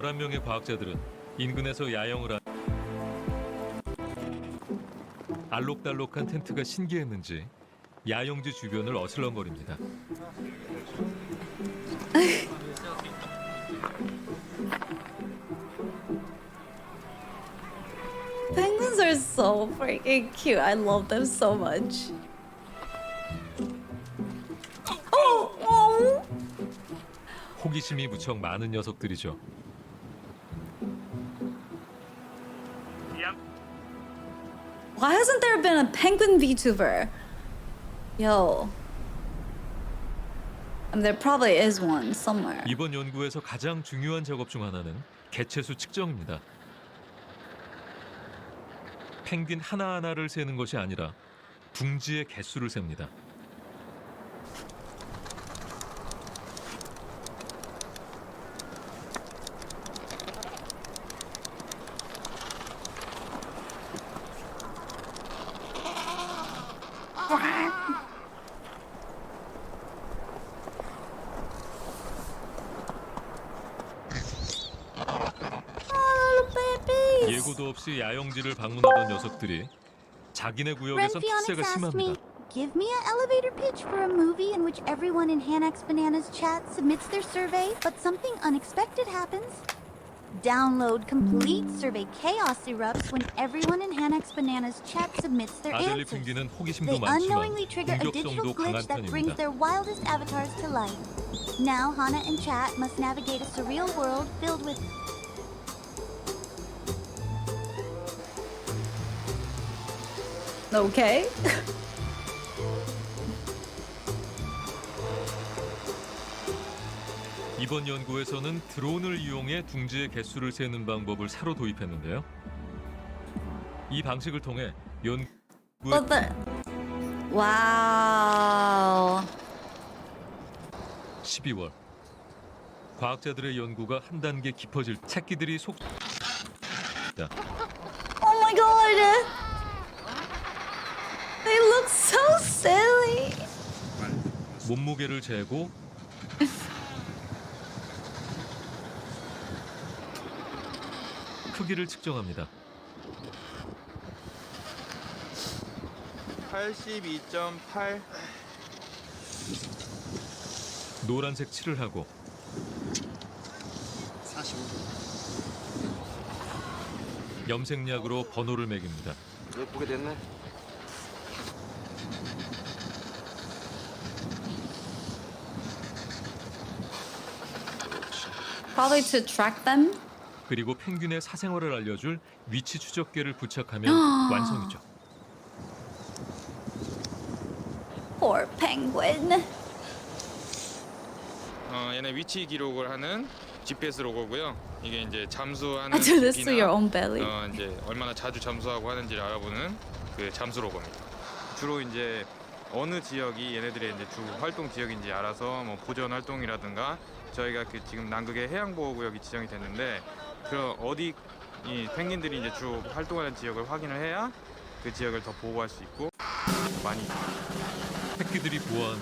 한 명의 과학자들은 인근에서 야영을 알록달록한 텐트가 신기했는지 야영지 주변을 어슬렁거립니다. Penguins are so freaking cute. I love them so much. Oh. 호기심이 무척 많은 녀석들이죠. Why hasn't there been a penguin VTuber? Yo. I mean, there probably is one somewhere. 이번 연구에서 가장 중요한 작업 중 하나는 개체수 측정입니다. 펭귄 하나하나를 세는 것이 아니라 둥지의 개수를 셉니다. 예고도 없이 야영지를 방문하던 녀석들이 자기네 구역에선 텃세가 심합니다. Give me an elevator pitch for a movie in which everyone in hanaxbanana's chat submits their survey, but something unexpected happens. Download complete survey chaos erupts when everyone in hanaxbanana's chat submits their 아델리 answers. 펭귄은 호기심도 They 많지만 unknowingly trigger a digital 공격성도 강한 glitch that brings 편입니다. their wildest avatars to life. Now Hana and chat must navigate a surreal world filled with Okay. 이번 연구에서는 드론을 이용해 둥지의 개수를 세는 방법을 새로 도입했는데요. 이 방식을 통해 연구의 But wow. 12월 과학자들의 연구가 한 단계 깊어질 새끼들이 속 Oh my god. They look so silly. 몸무게를 재고 크기를 측정합니다. 82.8 노란색 칠을 하고 45. 염색약으로 번호를 매깁니다. 예쁘게 됐네. Probably to track them. 그리고 펭귄의 사생활을 알려줄 위치 추적계를 부착하면 완성이죠. Poor penguin. 얘네 위치 기록을 하는 GPS 로고고요. 이게 이제 잠수하는 I do this to your 깊이나 own belly. 이제 얼마나 자주 잠수하고 하는지를 알아보는 그 잠수 로고입니다. 주로 이제 어느 지역이 얘네들의 이제 주 활동 지역인지 알아서 뭐 보전 활동이라든가 저희가 그 지금 남극의 해양 보호 구역이 지정이 됐는데 그 어디 이 펭귄들이 이제 주 활동하는 지역을 확인을 해야 그 지역을 더 보호할 수 있고 많이 새끼들이 부화하면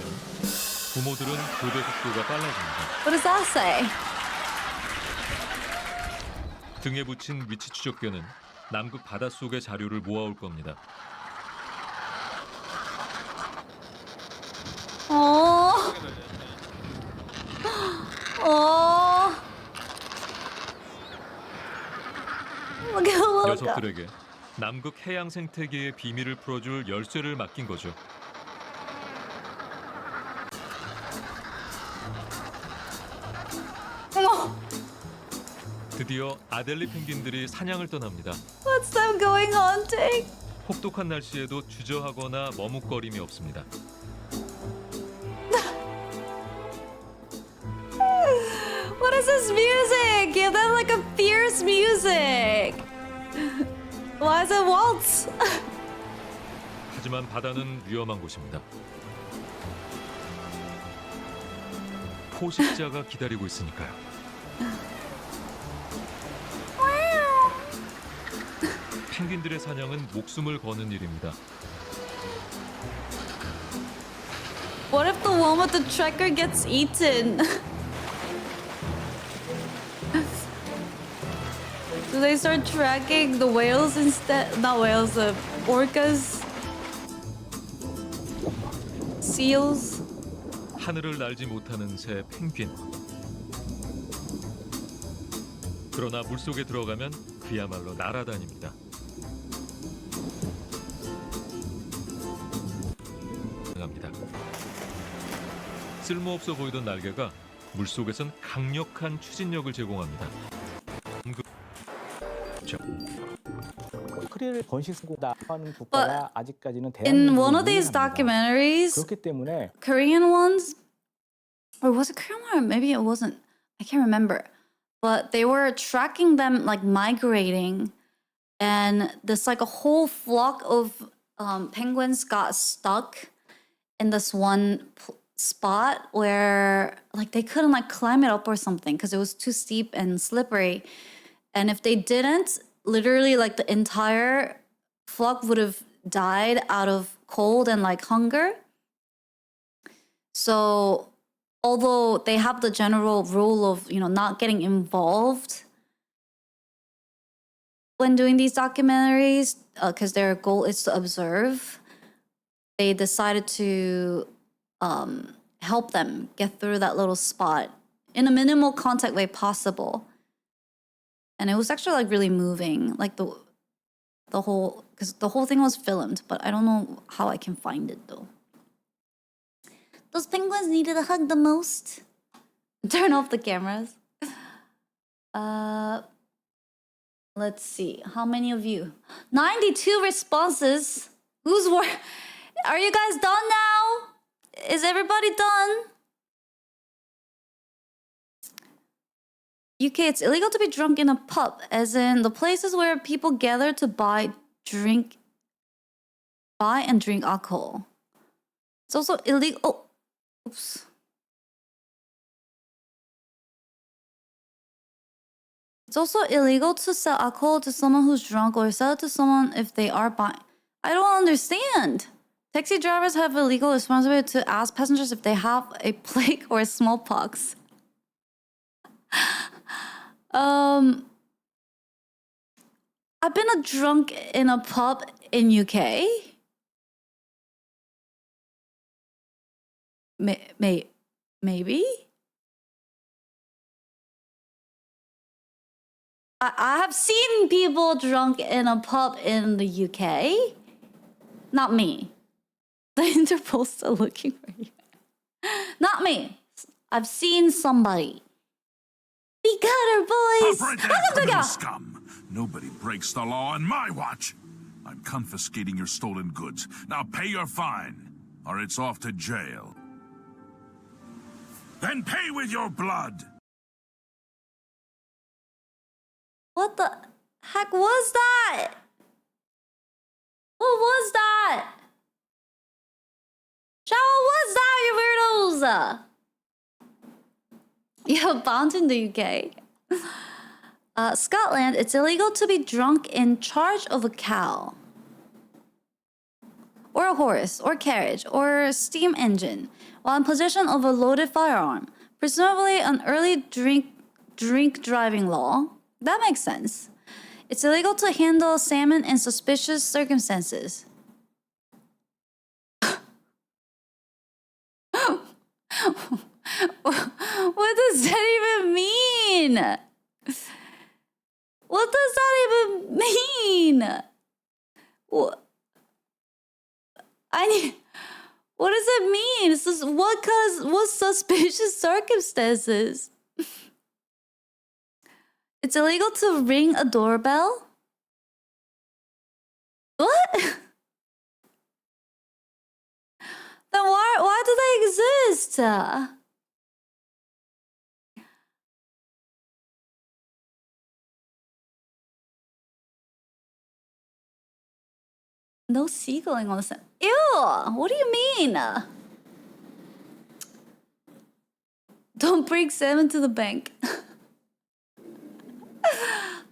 부모들은 교대 속도가 빨라집니다. What does that say? 등에 붙인 위치 추적계는 남극 바닷속의 자료를 모아올 겁니다. Oh. Oh. 가족들에게 남극 해양 생태계의 비밀을 풀어줄 열쇠를 맡긴 거죠. 어머, 드디어 아델리 펭귄들이 사냥을 떠납니다. what's them going hunting? 혹독한 날씨에도 주저하거나 머뭇거림이 없습니다. What is this music? Yeah, that's like a fierce music. Why is it waltz? 하지만 바다는 위험한 곳입니다. 포식자가 기다리고 있으니까요. 펭귄들의 사냥은 목숨을 거는 일입니다. What if the one with the tracker gets eaten? Do they start tracking the whales instead? Not whales, orcas? Seals? 하늘을 날지 못하는 새 펭귄. 그러나 물속에 들어가면 그야말로 날아다닙니다. 합니다. 쓸모없어 보이던 날개가 물속에선 강력한 추진력을 제공합니다. 크릴을 번식 성공하는 국가가 아직까지는 In one of these documentaries, 그렇기 때문에 Korean ones, or was it Korean one? Or maybe it wasn't. I can't remember. But they were tracking them like migrating, and this like a whole flock of penguins got stuck in this one spot where like they couldn't like climb it up or something because it was too steep and slippery. And if they didn't, literally like the entire flock would have died out of cold and like hunger. So although they have the general rule of, you know, not getting involved when doing these documentaries, because their goal is to observe, they decided to help them get through that little spot in a minimal contact way possible. And it was actually like really moving, like the whole, because the whole thing was filmed, but I don't know how I can find it though. Those penguins needed a hug the most. Turn off the cameras. Let's see. How many of you? 92 responses. Who's Are you guys done now? Is everybody done? UK, it's illegal to be drunk in a pub, as in the places where people gather to buy and drink alcohol. It's also illegal. Oh, oops. It's also illegal to sell alcohol to someone who's drunk or sell it to someone if they are buying. I don't understand. Taxi drivers have a legal responsibility to ask passengers if they have a plague or smallpox. I've been a drunk in a pub in UK. Maybe. I have seen people drunk in a pub in the UK. Not me. The Interpol's still looking for you. Not me. I've seen somebody. Be cutter, boys! Criminal scum! Nobody breaks the law on my watch! I'm confiscating your stolen goods. Now pay your fine, or it's off to jail. Then pay with your blood! What the heck was that? What was that? What was that, you weirdos? Yeah, banned in the UK. Scotland, it's illegal to be drunk in charge of a cow, or a horse, or carriage, or steam engine, while in possession of a loaded firearm. Presumably an early drink driving law. That makes sense. It's illegal to handle salmon in suspicious circumstances. What does that even mean? What does that even mean? What? What does it mean? It's just, what suspicious circumstances? It's illegal to ring a doorbell? What? Then why do they exist? No seagulling on the sand. Ew! What do you mean? Don't bring salmon to the bank. Like,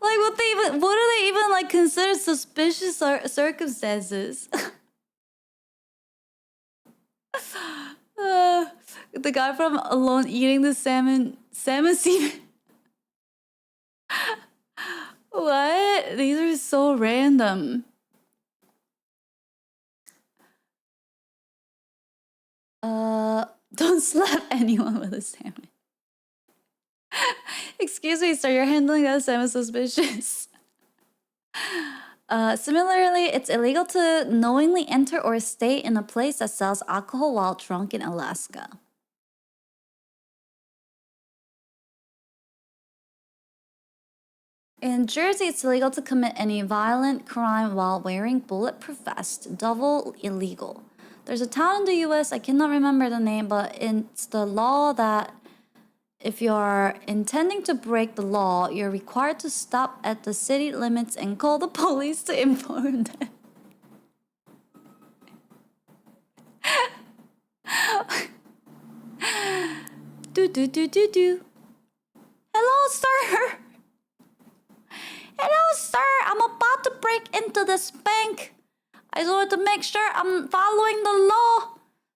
what do they even like consider suspicious circumstances? The guy from Alone eating the salmon semen. What? These are so random. Don't slap anyone with a salmon. Excuse me, sir, you're handling that salmon suspicious. Similarly, it's illegal to knowingly enter or stay in a place that sells alcohol while drunk in Alaska. In Jersey, it's illegal to commit any violent crime while wearing bulletproof vest. Double illegal. There's a town in the US, I cannot remember the name, but it's the law that if you're intending to break the law, you're required to stop at the city limits and call the police to inform them. Do. Hello, sir. Hello, sir. I'm about to break into this bank. I just wanted to make sure I'm following the law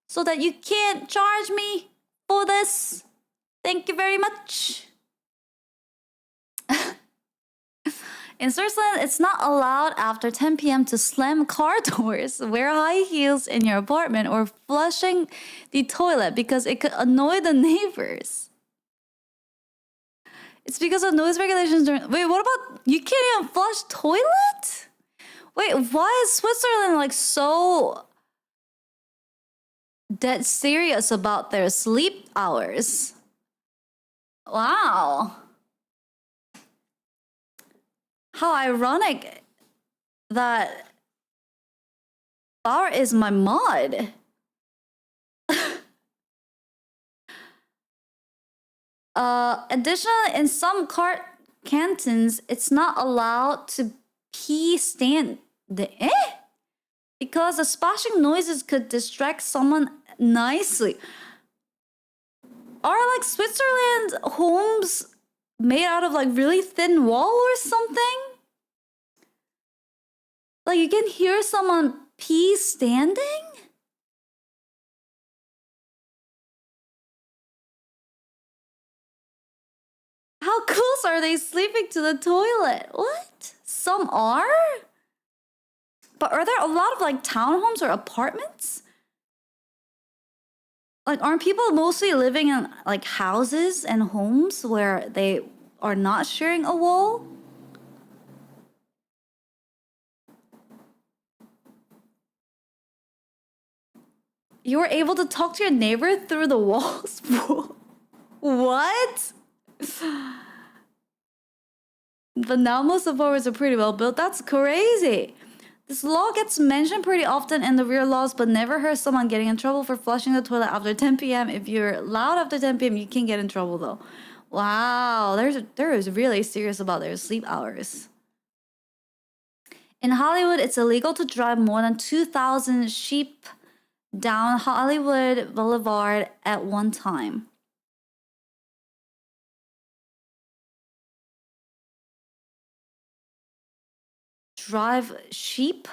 so that you can't charge me for this. Thank you very much. In Switzerland, it's not allowed after 10 p.m. to slam car doors, wear high heels in your apartment, or flushing the toilet because it could annoy the neighbors. It's because of noise regulations during... Wait, what about... You can't even flush toilet? Wait, why is Switzerland like so dead serious about their sleep hours? Wow. How ironic that bar is my mod. Additionally, in some cantons, it's not allowed to pee stand because the splashing noises could distract someone nicely. Are like Switzerland homes made out of like really thin wall or something? Like you can hear someone pee standing? How close are they sleeping to the toilet? What? Some are? But are there a lot of like townhomes or apartments? Like, aren't people mostly living in like houses and homes where they are not sharing a wall? You were able to talk to your neighbor through the walls? What? But now most apartments are pretty well built. That's crazy. This law gets mentioned pretty often in the real laws, but never heard someone getting in trouble for flushing the toilet after 10 p.m. If you're loud after 10 p.m., you can get in trouble though. Wow, they're really serious about their sleep hours. In Hollywood, it's illegal to drive more than 2,000 sheep down Hollywood Boulevard at one time. Drive sheep?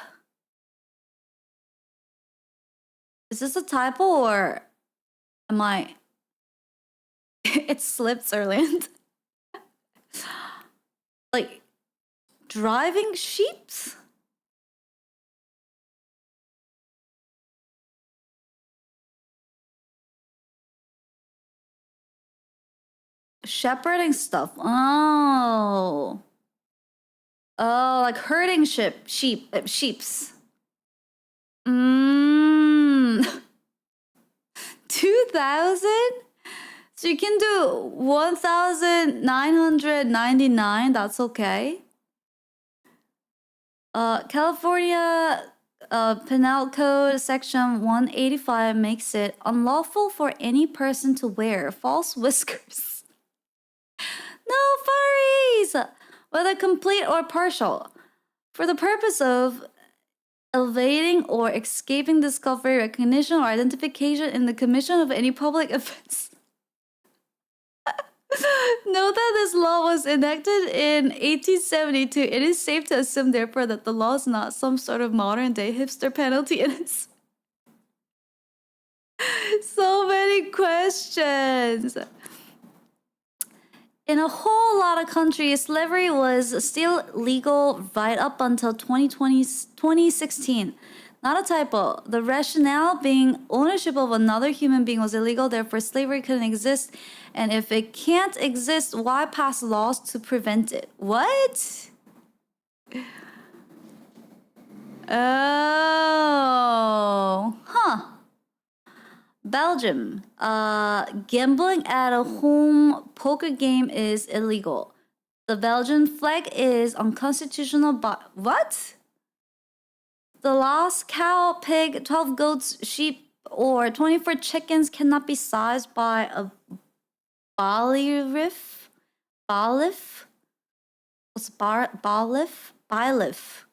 Is this a typo or am I... It's Switzerland. Like, driving sheeps? Shepherding stuff. Oh. Oh, like herding sheeps. 2,000? So you can do 1,999. That's okay. California Penal Code Section 185 makes it unlawful for any person to wear false whiskers. No furries! Whether complete or partial, for the purpose of evading or escaping discovery, recognition, or identification in the commission of any public offense. Note that this law was enacted in 1872. It is safe to assume, therefore, that the law is not some sort of modern-day hipster penalty. It is so many questions. In a whole lot of countries, slavery was still legal right up until 2016. Not a typo. The rationale being ownership of another human being was illegal, therefore slavery couldn't exist. And if it can't exist, why pass laws to prevent it? What? Oh. Huh. Belgium. Gambling at a home poker game is illegal. The Belgian flag is unconstitutional, but what? The last cow, pig, 12 goats, sheep, or 24 chickens cannot be sized by a bailiff? Bailiff? What's bailiff? Bailiff.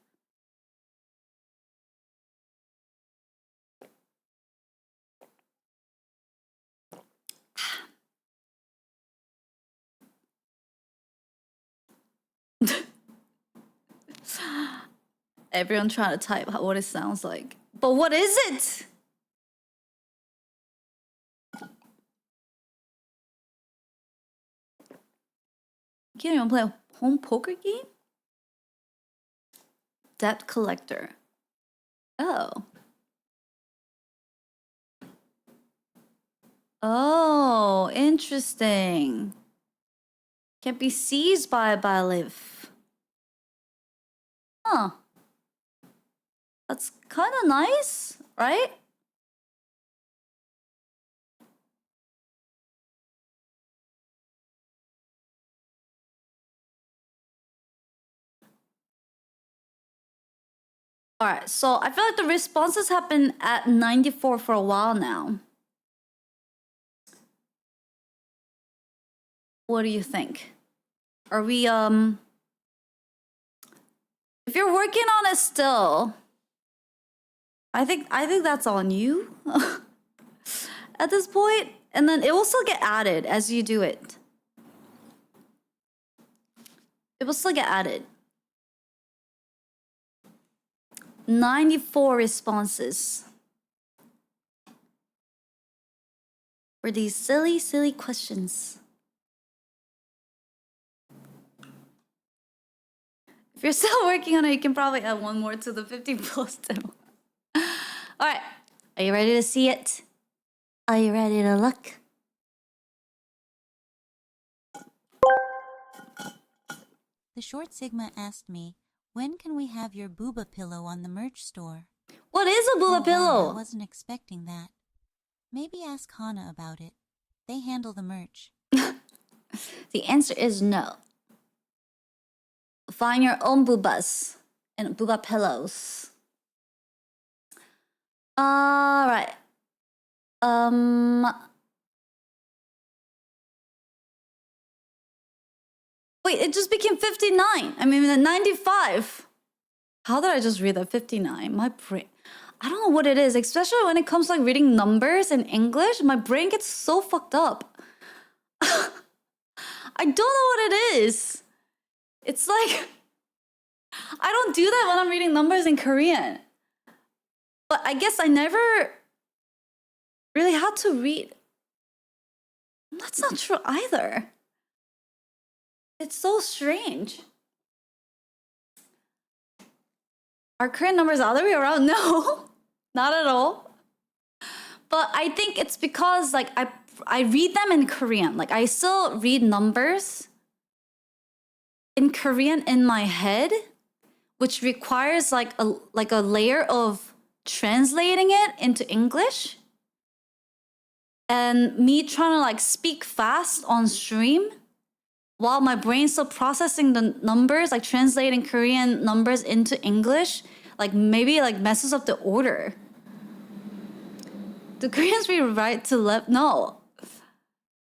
Everyone trying to type what it sounds like. But what is it? You can't even play a home poker game? Debt collector. Oh. Oh, interesting. Can't be seized by a bailiff. Huh. That's kind of nice, right? All right, so I feel like the responses have been at 94 for a while now. What do you think? Are we, if you're working on it still, I think that's on you at this point, and then it will still get added as you do it. It will still get added. 94 responses for these silly, silly questions. If you're still working on it, you can probably add one more to the 15 plus demo. All right, are you ready to see it? Are you ready to look? The Short Sigma asked me, when can we have your booba pillow on the merch store? What is a booba pillow? Wow, I wasn't expecting that. Maybe ask Hana about it. They handle the merch. The answer is no. Find your own boobas and booba pillows. All right. Wait, it just became 59. I mean, 95. How did I just read that 59? My brain, I don't know what it is, especially when it comes to like reading numbers in English. My brain gets so fucked up. I don't know what it is. It's like, I don't do that when I'm reading numbers in Korean. But I guess I never really had to read. That's not true either. It's so strange. Are Korean numbers the other way around? No, not at all. But I think it's because like I read them in Korean. Like I still read numbers in Korean in my head which requires like a layer of translating it into English. And me trying to like speak fast on stream while my brain's still processing the numbers, like translating Korean numbers into English, like maybe like messes up the order. Do Koreans read right to left? No.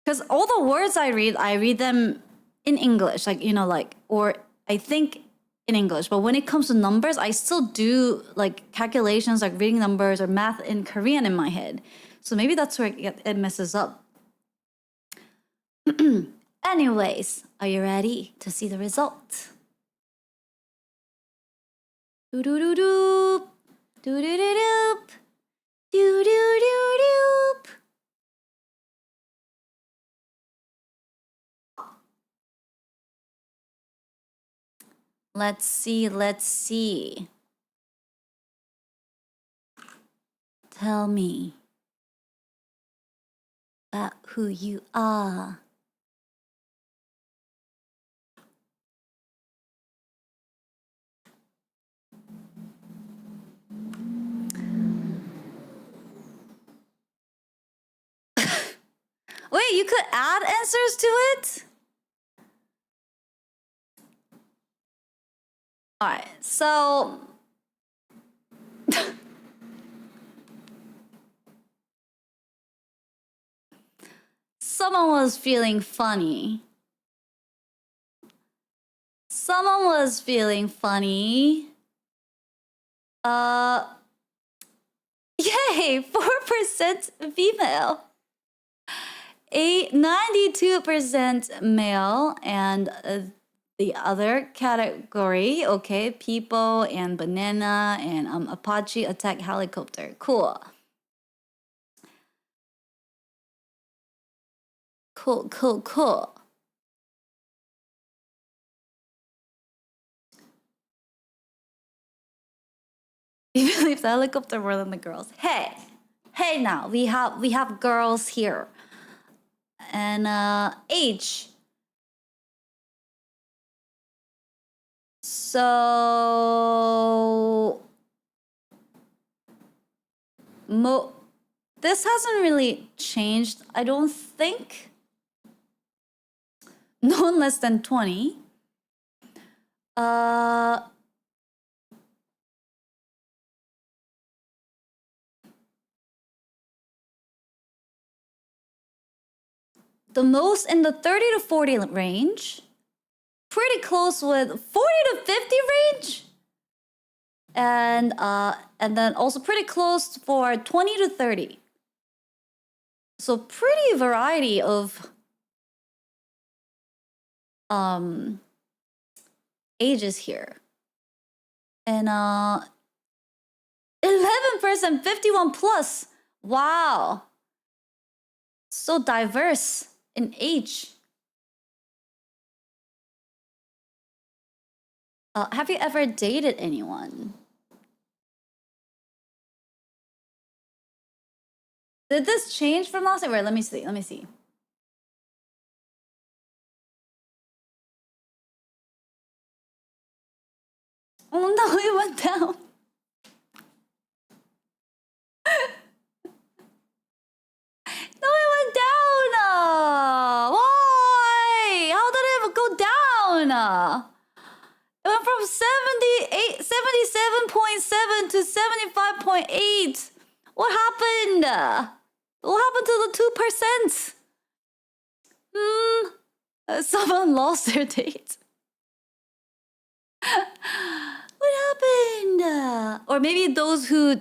Because all the words I read them in English, like, you know, like, or I think in English. But when it comes to numbers, I still do like calculations, like reading numbers or math in Korean in my head. So maybe that's where it messes up. Anyways, are you ready to see the result? Do-do-do-doop. Do-do-do-doop. Do-do-do-doop. Let's see. Tell me about who you are. Wait, you could add answers to it? Alright, so... Someone was feeling funny. Yay! 4% female. 92% male, and the other category, okay, people and banana and Apache attack helicopter. Cool. Cool. You believe the helicopter more than the girls? Hey now, we have girls here. And age. So this hasn't really changed, I don't think. No one less than 20. The most in the 30 to 40 range. Pretty close with 40 to 50 range. And then also pretty close for 20 to 30. So pretty variety of ages here. And 11% 51 plus. Wow. So diverse in age. Have you ever dated anyone? Did this change from last year? Wait, let me see. Oh no, it went down. No, it went down. Why? How did it go down? It went from 77.7 to 75.8. What happened? What happened to the 2%? Someone lost their date. What happened? Or maybe those who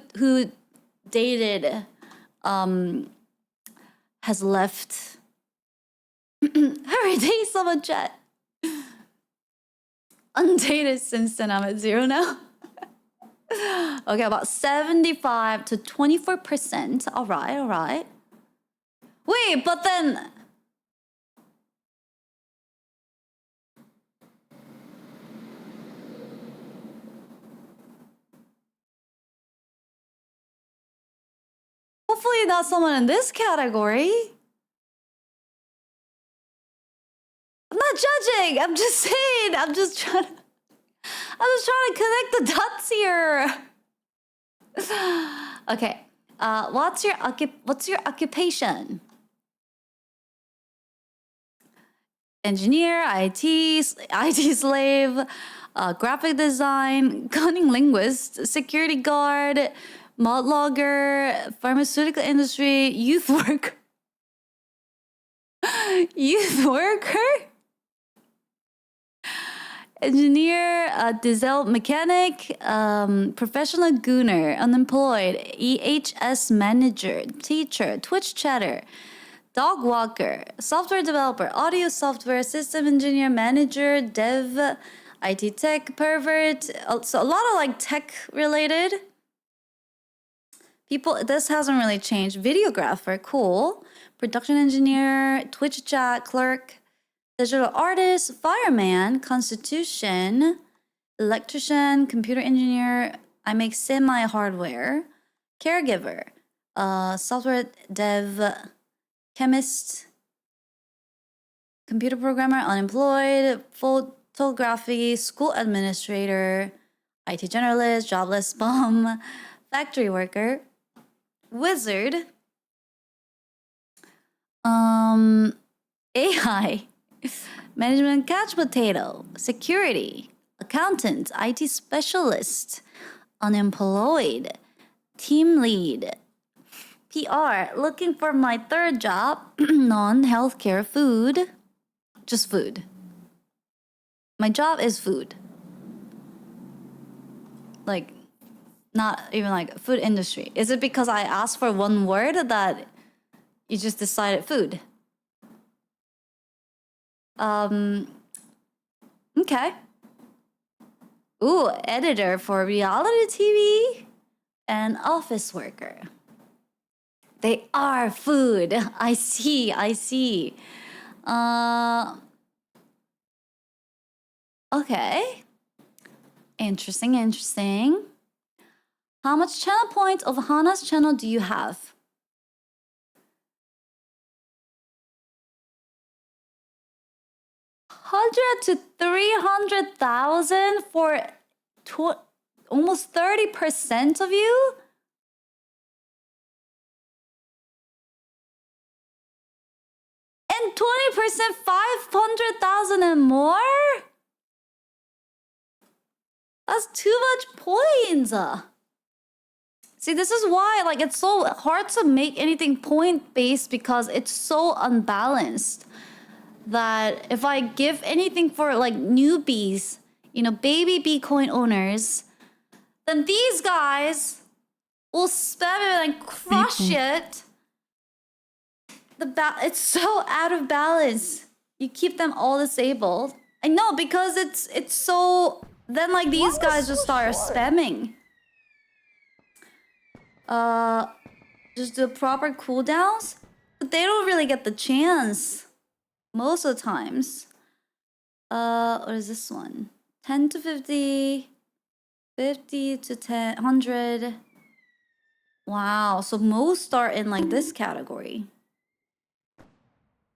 dated has left. Hurry, date someone, chat. Undated since then, I'm at 0 now. Okay, about 75 to 24%. All right. Wait, but then... Hopefully not someone in this category. I'm not judging. I'm just saying. I'm just trying to... just trying to connect the dots here. Okay. What's your occupation? Engineer, IT slave, graphic design, cunning linguist, security guard, mod logger, pharmaceutical industry, youth worker. Youth worker? Engineer, diesel mechanic, professional gooner, unemployed, EHS manager, teacher, Twitch chatter, dog walker, software developer, audio software, system engineer, manager, dev, IT tech, pervert. So a lot of like tech related people. This hasn't really changed. Videographer, cool. Production engineer, Twitch chat, clerk, digital artist, fireman, constitution, electrician, computer engineer. I make semi-hardware, caregiver, software dev, chemist, computer programmer, unemployed, photography, school administrator, IT generalist, jobless bum, factory worker, wizard, AI, management couch potato, security, accountant, IT specialist, unemployed, team lead, PR, looking for my third job, non-healthcare, food, just food. My job is food. Like, not even like food industry. Is it because I asked for one word that you just decided food? Okay. Ooh, editor for reality TV and office worker. They are food. I see. Okay. Interesting. How much channel points of Hana's channel do you have? 100 to 300,000 for almost 30% of you? And 20% 500,000 and more? That's too much points. See, this is why like it's so hard to make anything point-based because it's so unbalanced. That if I give anything for like newbies, you know, baby Bitcoin owners, then these guys will spam it and crush it. It's so out of balance. You keep them all disabled. I know, because it's so. Then like these guys just start spamming. Just do proper cooldowns, but they don't really get the chance. Most of the times. What is this one? 10 to 50, 50 to 10, 100. Wow, so most are in like this category.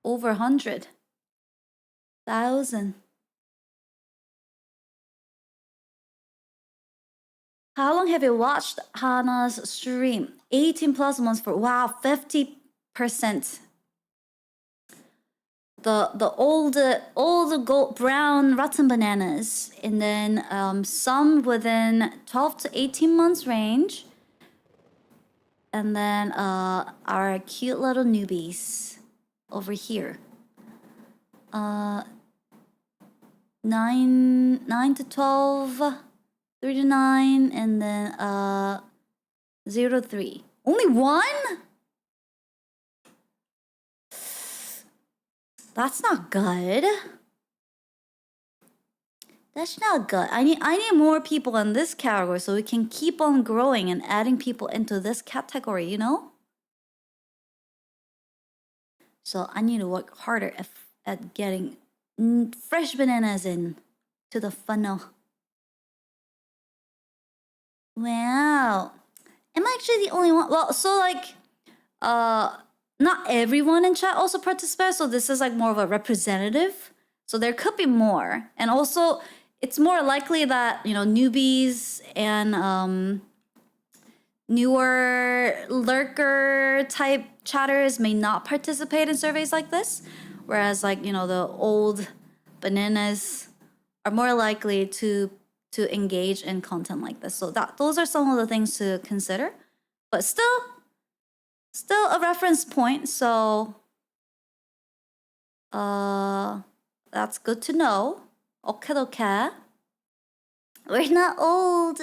Over 100,000. How long have you watched Hana's stream? 18 plus months for, wow, 50%. The old gold brown rotten bananas, and then some within 12 to 18 months range, and then our cute little newbies over here. 9 to 12, 3 to 9, and then 0 to 3. Only one? That's not good. That's not good. I need more people in this category so we can keep on growing and adding people into this category, you know? So I need to work harder at getting fresh bananas in to the funnel. Wow. Am I actually the only one? Well, so like, not everyone in chat also participates, so this is like more of a representative. So there could be more. And also, it's more likely that, you know, newbies and newer lurker type chatters may not participate in surveys like this, whereas like, you know, the old bananas are more likely to engage in content like this. So those are some of the things to consider, but still a reference point. So that's good to know. Okay. We're not old.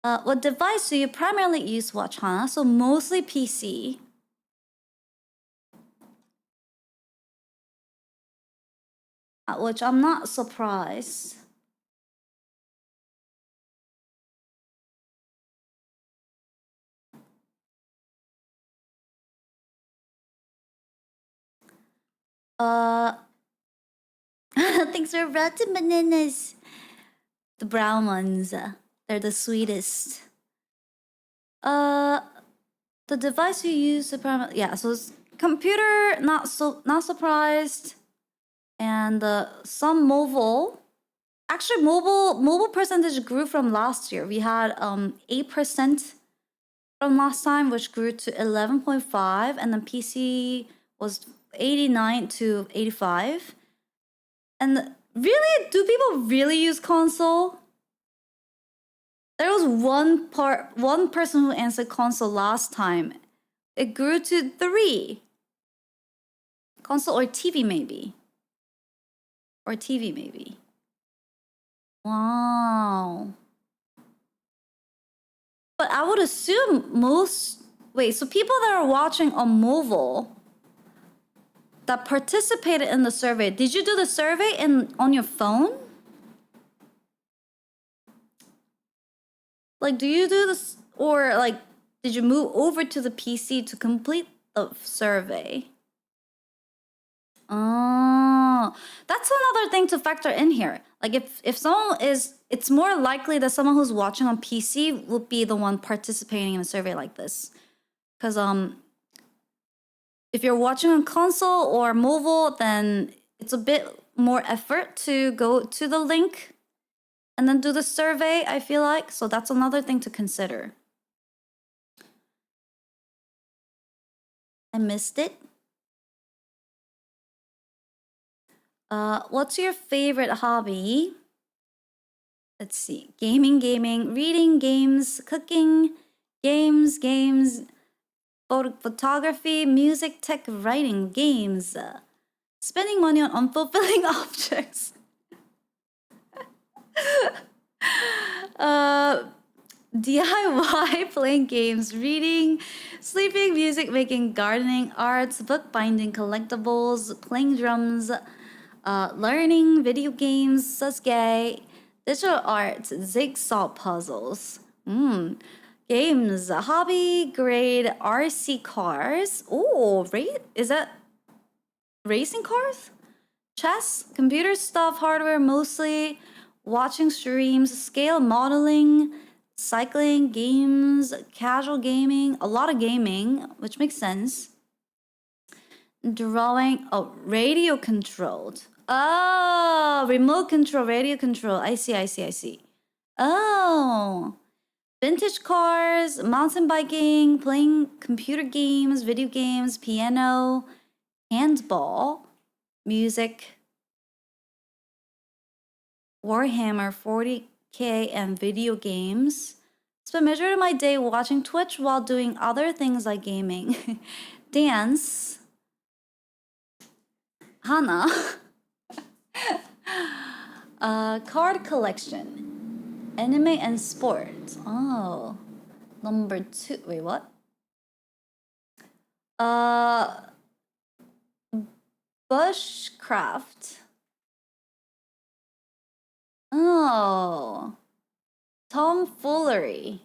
What device do you primarily use to watch Hana? So mostly PC. Which I'm not surprised. Thanks for rotten bananas. The brown ones. They're the sweetest. The device you use to yeah, so it's computer, not surprised. And some mobile. Actually, mobile percentage grew from last year. We had 8% from last time, which grew to 11.5, and then PC was 89 to 85. And really, do people really use console? There was one person who answered console last time. It grew to 3. Console or TV maybe. Or TV maybe. Wow. But I would assume most... Wait, so people that are watching on mobile that participated in the survey, did you do the survey on your phone? Like, do you do this, or like, did you move over to the PC to complete the survey? Oh, that's another thing to factor in here. Like, if someone is, it's more likely that someone who's watching on PC will be the one participating in a survey like this. Because if you're watching on console or mobile, then it's a bit more effort to go to the link and then do the survey, I feel like. So that's another thing to consider. I missed it. What's your favorite hobby? Let's see. Gaming, reading, games, cooking, games, photography, music, tech, writing, games, spending money on unfulfilling objects. DIY, playing games, reading, sleeping, music making, gardening, arts, bookbinding, collectibles, playing drums, learning, video games, Sasuke, digital art, jigsaw puzzles, games, hobby, grade, RC cars. Oh, is that racing cars? Chess, computer stuff, hardware mostly, watching streams, scale modeling, cycling, games, casual gaming, a lot of gaming, which makes sense. Drawing, oh, radio controlled. Oh, remote control, radio control. I see. Oh, vintage cars, mountain biking, playing computer games, video games, piano, handball, music, Warhammer 40K, and video games. Spend majority of my day watching Twitch while doing other things like gaming. Dance. Hana. Card collection. Anime and sports. Oh. Number 2. Wait, what? Bushcraft. Oh. Tomfoolery.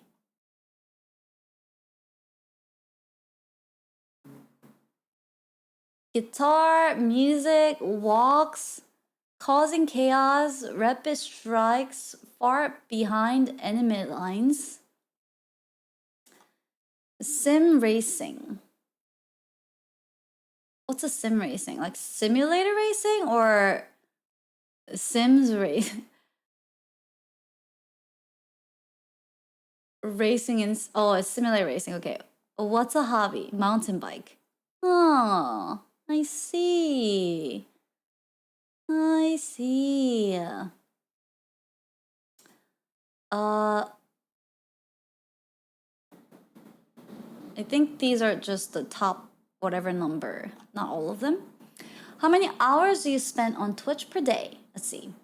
Guitar, music, walks, causing chaos, rapid strikes, far behind enemy lines. Sim racing. What's a sim racing? Like simulator racing or Sims race. Racing in it's simulator racing. Okay. What's a hobby? Mountain bike. Oh, I see. I see. I think these are just the top whatever number, not all of them. How many hours do you spend on Twitch per day? Let's see.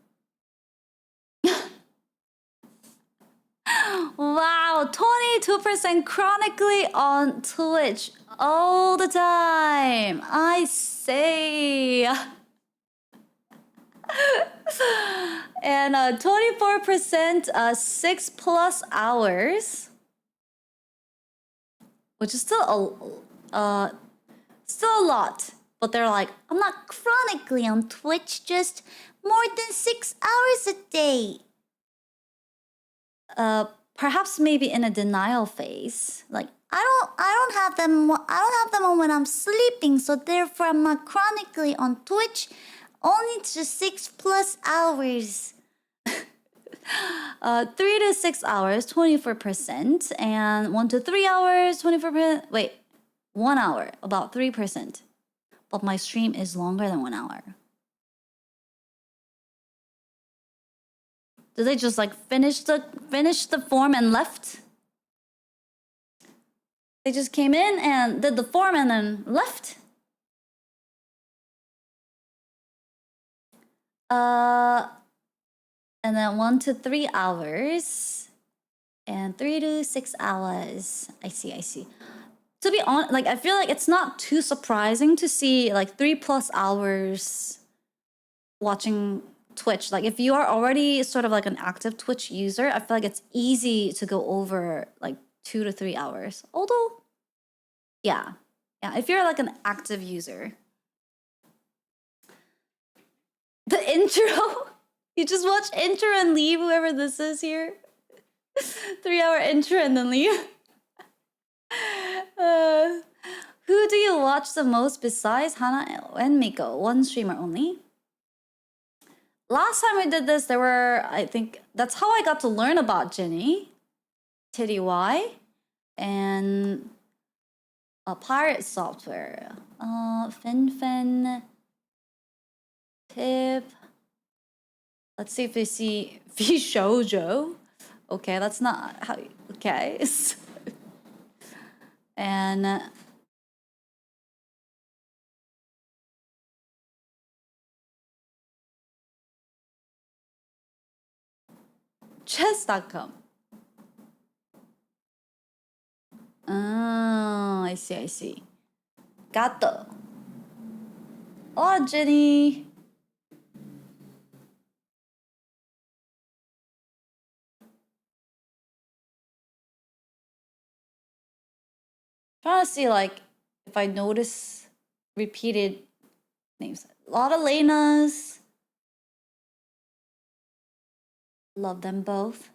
Wow, 22% chronically on Twitch all the time. I say. And 24%, 6+ hours, which is still a lot. But they're like, I'm not chronically on Twitch, just more than 6 hours a day. Perhaps maybe in a denial phase. Like, I don't have them on when I'm sleeping, so therefore I'm not chronically on Twitch. Only just 6+ hours. 3 to 6 hours, 24%, and 1 to 3 hours, 24%. Wait, 1 hour, about 3%. But my stream is longer than 1 hour. Did they just like finish the form and left? They just came in and did the form and then left? And then 1 to 3 hours. And 3 to 6 hours. I see. To be honest, like I feel like it's not too surprising to see like 3+ hours watching Twitch. Like if you are already sort of like an active Twitch user, I feel like it's easy to go over like 2 to 3 hours. Although, yeah, if you're like an active user. The intro, you just watch intro and leave, whoever this is here. 3-hour intro and then leave. Who do you watch the most besides Hana and Miko? One streamer only. Last time we did this, there were, I think, that's how I got to learn about Jenny, Titty Y, and Pirate Software. Fen, Pip. Let's see if we see Shoujo. Okay, that's not how you, okay. And chess.com. Oh, I see. Gato. Oh, Jenny. Trying to see like if I notice repeated names. A lot of Lenas. Love them both.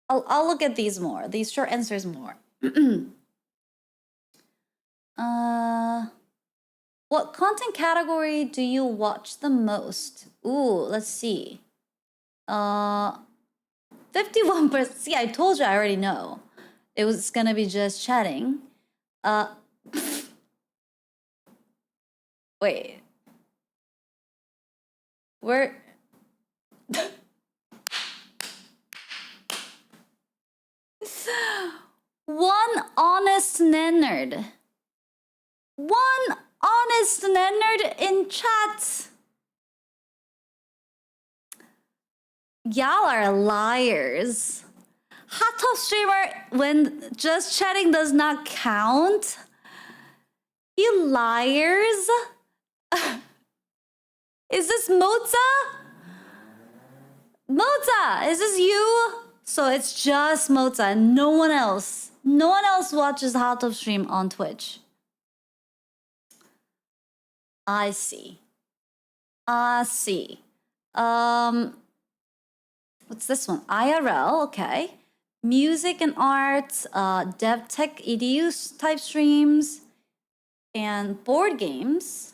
I'll look at these more. These short answers more. What content category do you watch the most? Ooh, let's see. 51%. See, I told you I already know. It was gonna be just chatting. Wait. Where? One honest nerd. One honest nerd in chat. Y'all are liars. Hot top streamer when just chatting does not count. You liars. Is this Moza? Moza, is this you? So it's just Moza and no one else. No one else watches Hot Top stream on Twitch. I see. What's this one? IRL, okay. Music and arts, dev tech, EDU type streams. and board games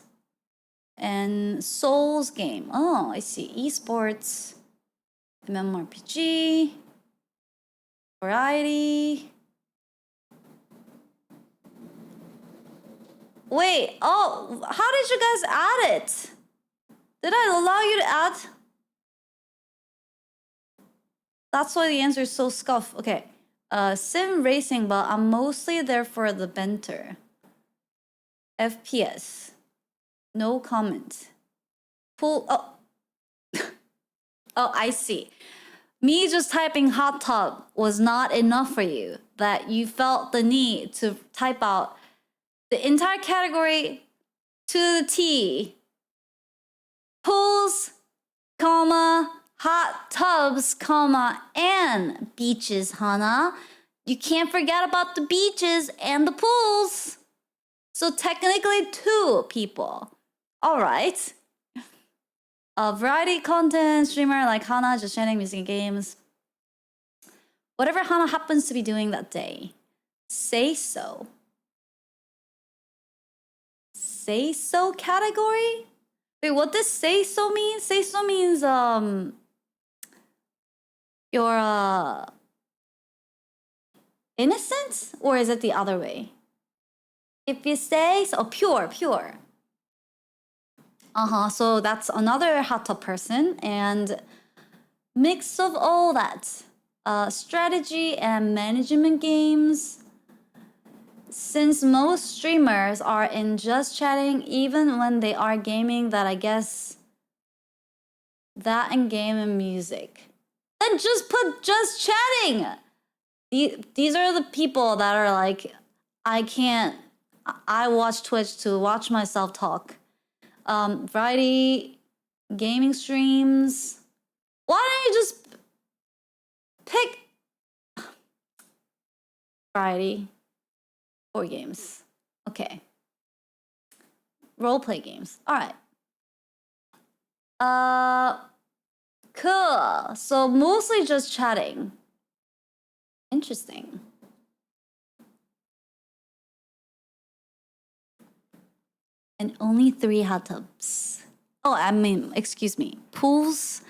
and Souls game. Oh, I see. Esports, MMORPG, variety. Wait, oh, how did you guys add it? Did I allow you to add? That's why the answer is so scuff. Okay. Sim racing, but I'm mostly there for the banter. FPS. No comment. Pull. Oh. Oh, I see. Me just typing hot tub was not enough for you. That you felt the need to type out the entire category to the T. Pools, comma, hot tubs, comma, and beaches, Hana. You can't forget about the beaches and the pools. So technically 2 people. All right. A variety content streamer like Hana, just sharing music and games. Whatever Hana happens to be doing that day. Say so. Say so category? Wait, what does say so mean? Say so means you're innocent, or is it the other way? If you say so, pure. So that's another hot tub person, and mix of all that. Strategy and management games. Since most streamers are in just chatting, even when they are gaming, that I guess that and game and music. Then just put just chatting. These are the people that are like, I watch Twitch to watch myself talk. Variety, gaming streams. Why don't you just pick variety? 4 games. Okay. Roleplay games. All right. Cool. So mostly just chatting. Interesting. And only 3 hot tubs. Oh, I mean, excuse me. Pools,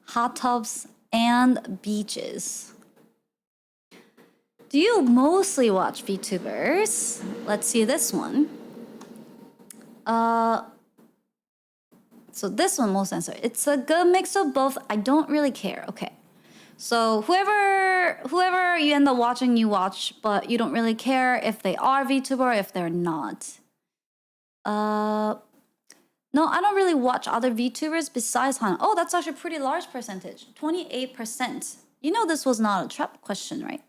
hot tubs, and beaches. Do you mostly watch VTubers? Let's see this one. So this one, most answer. It's a good mix of both. I don't really care. Okay. So whoever you end up watching, you watch, but you don't really care if they are VTuber or if they're not. No, I don't really watch other VTubers besides Hana. Oh, that's actually a pretty large percentage. 28%. You know this was not a trap question, right?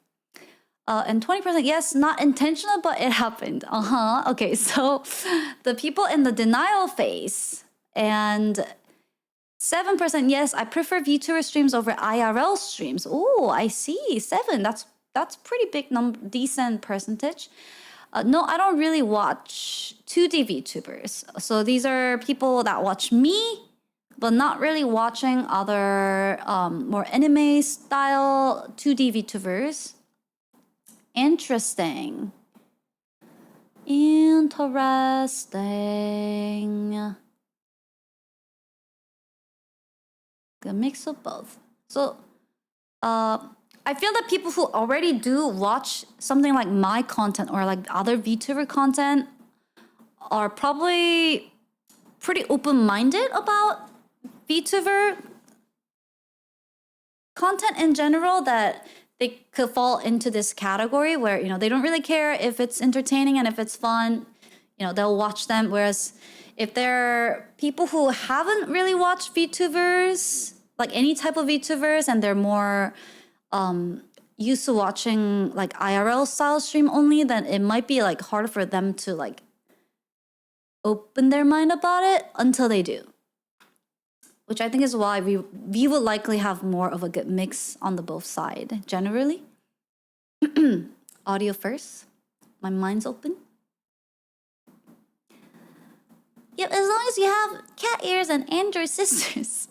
And 20%, yes, not intentional, but it happened. Okay, so the people in the denial phase, and 7%, yes, I prefer VTuber streams over IRL streams. Oh, I see, 7. That's pretty big decent percentage. No, I don't really watch 2D VTubers. So these are people that watch me, but not really watching other more anime style 2D VTubers. Interesting. Good mix of both. So, I feel that people who already do watch something like my content or like other VTuber content are probably pretty open-minded about VTuber content in general, that they could fall into this category where, you know, they don't really care if it's entertaining and if it's fun, you know, they'll watch them. Whereas if they're people who haven't really watched VTubers, like any type of VTubers, and they're more used to watching like IRL style stream only, then it might be like harder for them to like open their mind about it until they do. Which I think is why we would likely have more of a good mix on the both side, generally. Audio first. My mind's open. Yep, as long as you have cat ears and Android sisters.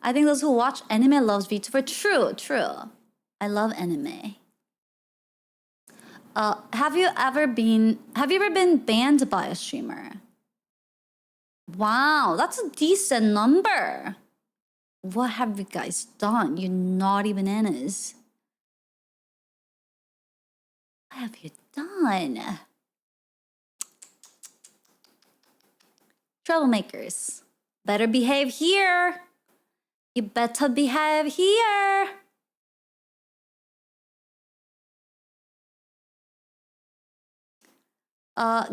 I think those who watch anime loves VTuber. True. I love anime. Have you ever been banned by a streamer? Wow, that's a decent number. What have you guys done, you naughty bananas? What have you done? Troublemakers, better behave here. You better behave here.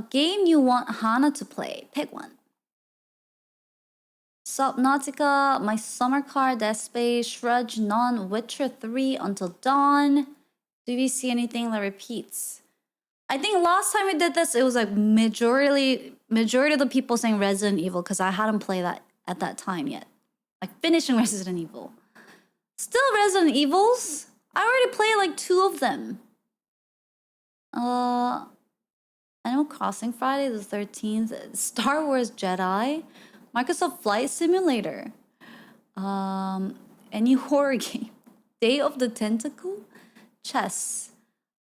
Game you want Hana to play. Pick one. Subnautica, My Summer Car, Death Space, Shrudge, None, Witcher 3, Until Dawn. Do we see anything that repeats? I think last time we did this, it was like majority of the people saying Resident Evil because I hadn't played that at that time yet. Like finishing Resident Evil. Still Resident Evils? I already played like 2 of them. Animal Crossing Friday the 13th. Star Wars Jedi. Microsoft Flight Simulator. Any horror game. Day of the Tentacle. Chess.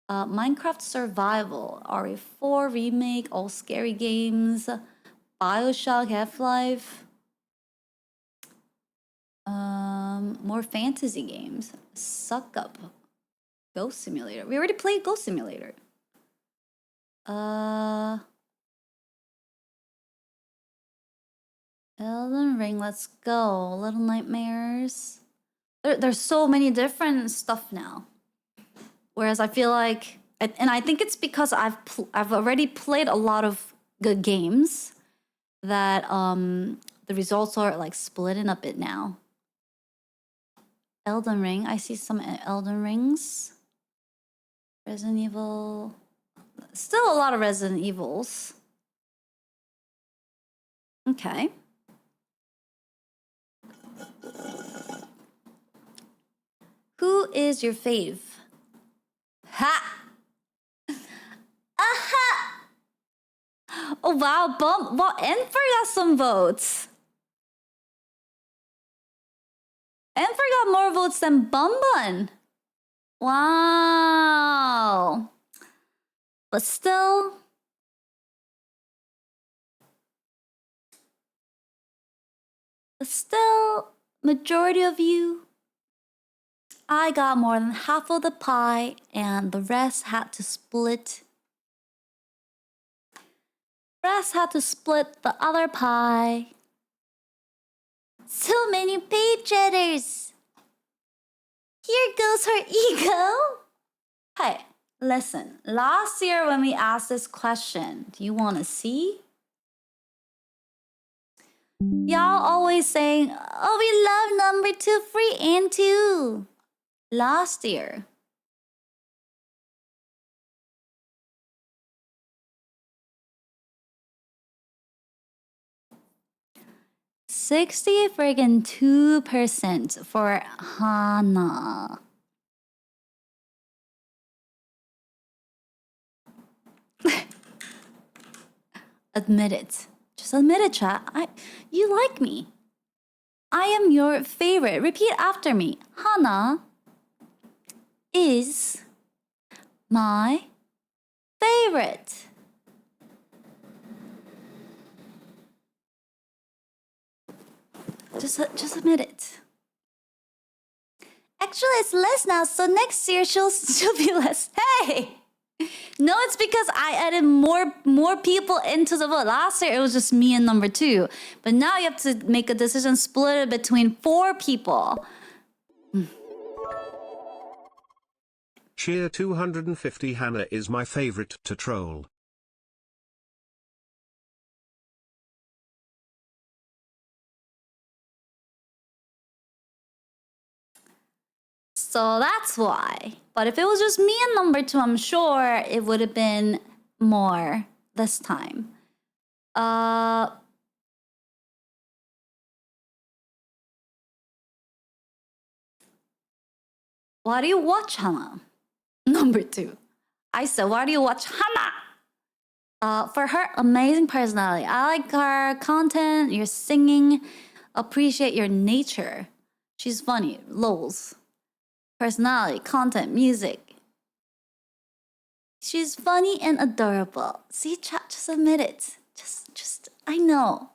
Minecraft Survival. RE4 Remake. All Scary Games. Bioshock Half-Life. More fantasy games. Suck Up. Ghost Simulator. We already played Ghost Simulator. Elden Ring, let's go. Little Nightmares. There's so many different stuff now. Whereas I feel like, and I think it's because I've already played a lot of good games that the results are like splitting a bit now. Elden Ring, I see some Elden Rings. Resident Evil. Still a lot of Resident Evils. Okay. Who is your fave? Ha! Aha! Oh wow, well, Enfer got some votes. Enfer got more votes than Bun. Wow. But still, majority of you, I got more than half of the pie and the rest had to split. The other pie. So many page chatters. Here goes her ego. Hey. Listen, last year when we asked this question, do you want to see? Y'all always saying, oh, we love number 2 free and 2. Last year. $62% for Hana. Admit it. Just admit it, chat. You like me. I am your favorite. Repeat after me. Hana is my favorite. Just admit it. Actually, it's less now, so next year she'll be less. Hey! No, it's because I added more people into the vote. Last year, it was just me and number 2. But now you have to make a decision, split it between 4 people. Cheer 250 Hana is my favorite to troll. So that's why. But if it was just me and number 2, I'm sure it would have been more this time. Why do you watch Hana? Number 2. I said, why do you watch Hana? For her amazing personality. I like her content, your singing, appreciate your nature. She's funny, lols. Personality, content, music. She's funny and adorable. See, chat, just admit it. Just, I know.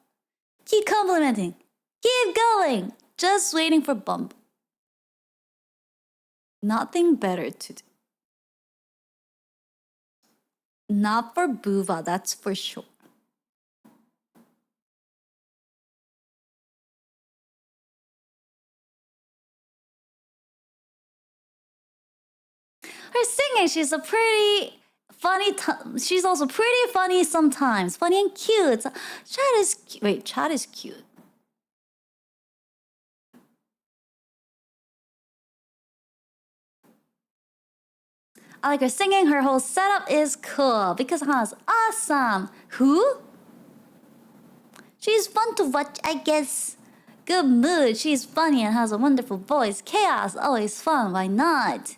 Keep complimenting. Keep going. Just waiting for bump. Nothing better to do. Not for Buva, that's for sure. Her singing, she's a pretty funny. She's also pretty funny sometimes. Funny and cute. Chad is wait, Chad is cute. I like her singing. Her whole setup is cool because Hana's awesome. Who? She's fun to watch, I guess. Good mood. She's funny and has a wonderful voice. Chaos, always fun. Why not?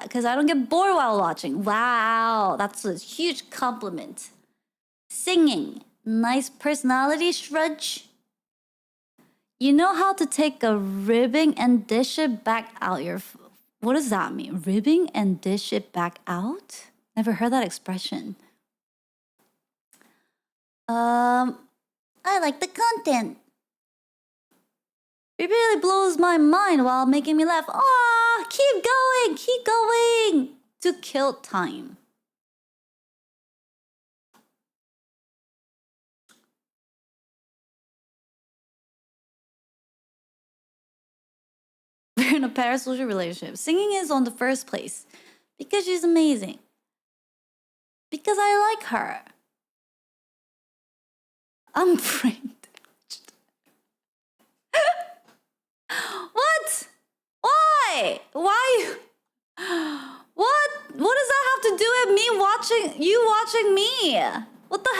Because I don't get bored while watching. Wow, that's a huge compliment. Singing. Nice personality, Shrudge. You know how to take a ribbing and dish it back out your... What does that mean? Ribbing and dish it back out? Never heard that expression. I like the content. It really blows my mind while making me laugh. Aw, keep going to kill time. We're in a parasocial relationship. Singing is on the first place because she's amazing. Because I like her. I'm brain What? Why? Why? What? What does that have to do with me watching me? What the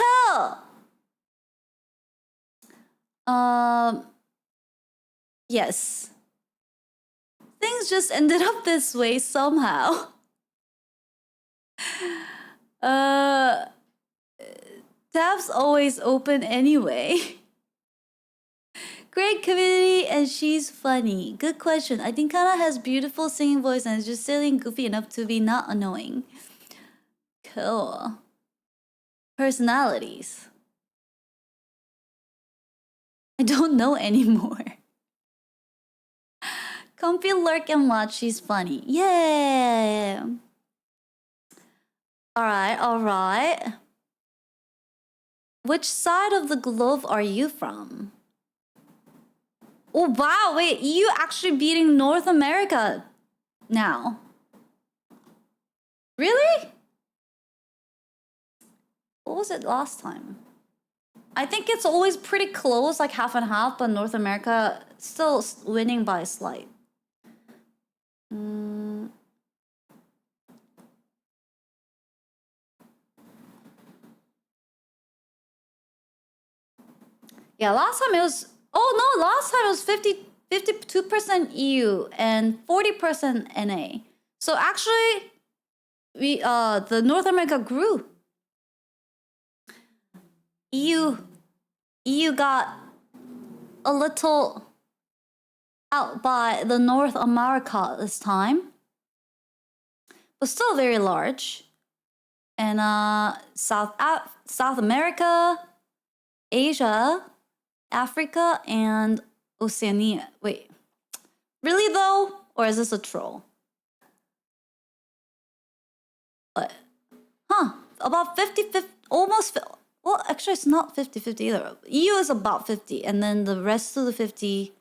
hell? Yes. Things just ended up this way somehow. Tab's always open anyway. Great community and she's funny. Good question. I think Kana has beautiful singing voice and is just silly and goofy enough to be not annoying. Cool. Personalities. I don't know anymore. Comfy lurk and watch, she's funny. Yeah. Alright. Which side of the globe are you from? Oh, wow, wait, you actually beating North America now. Really? What was it last time? I think it's always pretty close, like half and half, but North America still winning by a slight. Yeah, last time it was... Oh no, last time it was 52% EU and 40% NA. So actually, the North America grew. EU got a little out by the North America this time, but still very large. And South America, Asia, Africa, and Oceania. Wait, really though? Or is this a troll? What? Huh, about 50-50, almost, well, actually it's not 50-50 either. EU is about 50, and then the rest of the 50,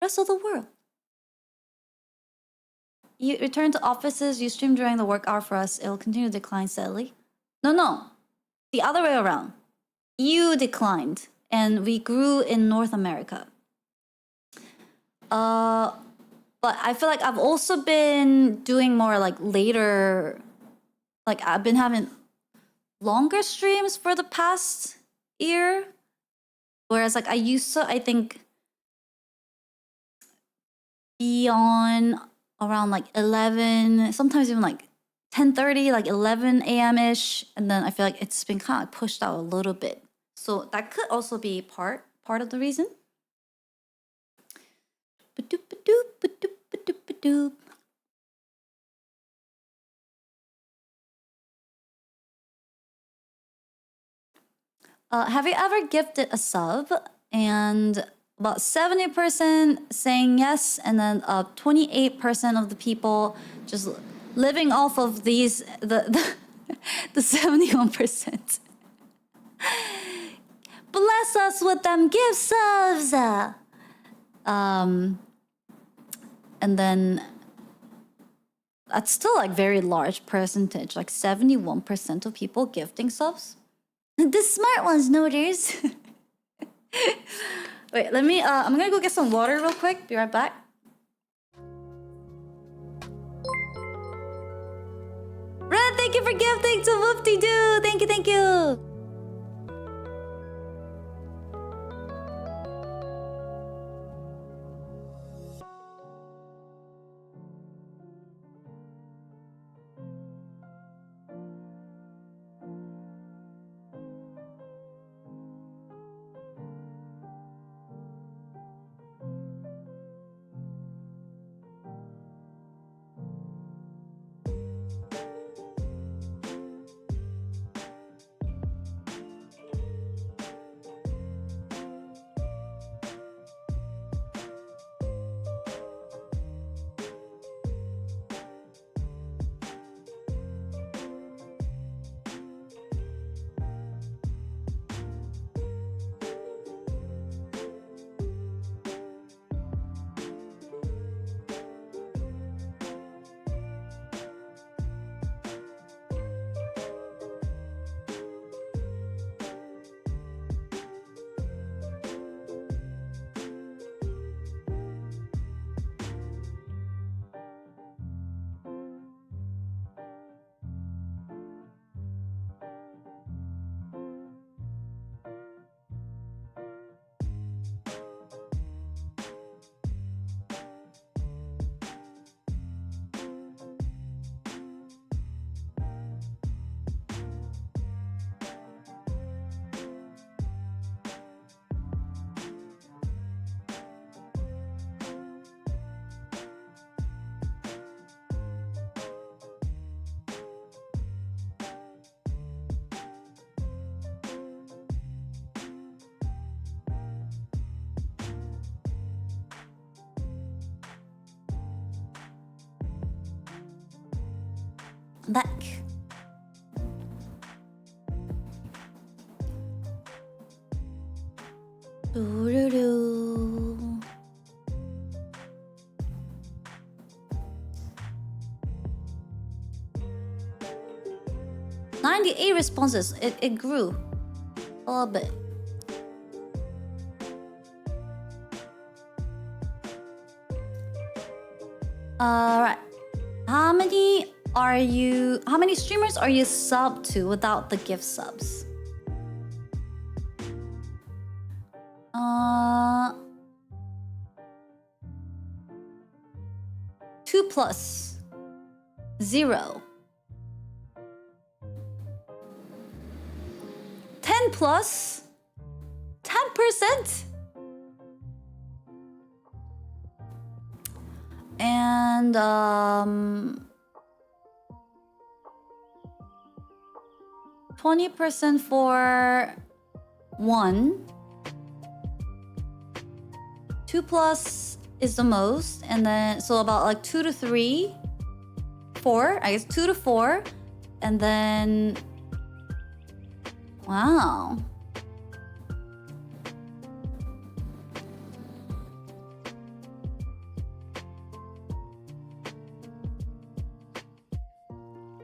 rest of the world. You return to offices, you stream during the work hour for us, it'll continue to decline steadily. No, the other way around. EU declined, and we grew in North America. But I feel like I've also been doing more like later, like I've been having longer streams for the past year. Whereas like I used to, I think, be on around like 11, sometimes even like 10:30, like 11 a.m.-ish. And then I feel like it's been kind of pushed out a little bit. So that could also be part of the reason. doop. Have you ever gifted a sub and about 70% saying yes, and then 28% of the people just living off of these the 71%? Bless us with them gift subs. And then that's still like very large percentage, like 71% of people gifting subs. The smart ones notice. Wait, let me, I'm gonna go get some water real quick. Be right back. Red, thank you for gifting to Whoop-de-doo. Thank you, thank you. Back. Doo-doo-doo. "98 responses. It grew a little bit. Alright. How many streamers are you subbed to without the gift subs? 2 plus 0. 10 plus 10%. And 20% for 1. 2 plus is the most, and then so about like 2 to 3, 4. I guess 2 to 4, and then wow.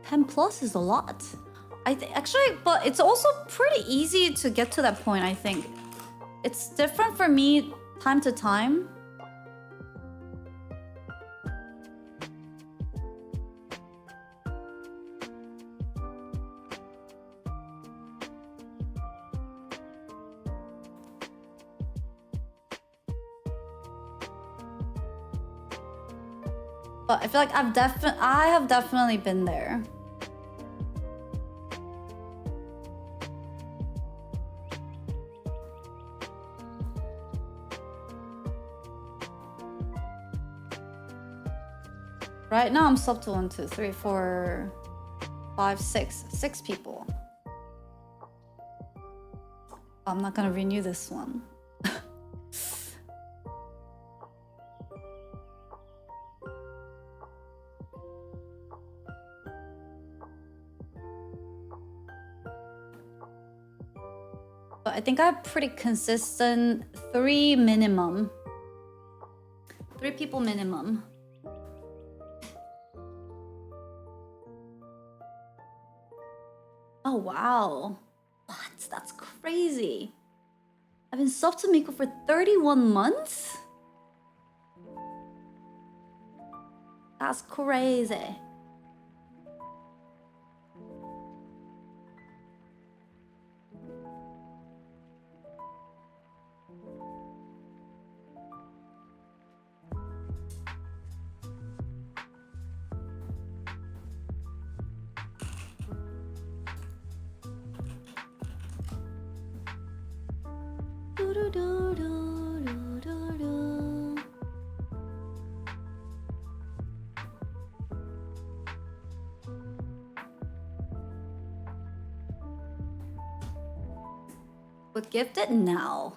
+10 is a lot. I think actually, but it's also pretty easy to get to that point. I think it's different for me time to time. But I feel like I have definitely been there. Right now I'm sub to 1, 2, 3, 4, 5, 6. 6 people. I'm not gonna renew this one. But I think I have pretty consistent 3 minimum. 3 people minimum. Oh wow. What? That's crazy. I've been subbed to Miko for 31 months? That's crazy. Would gift it now.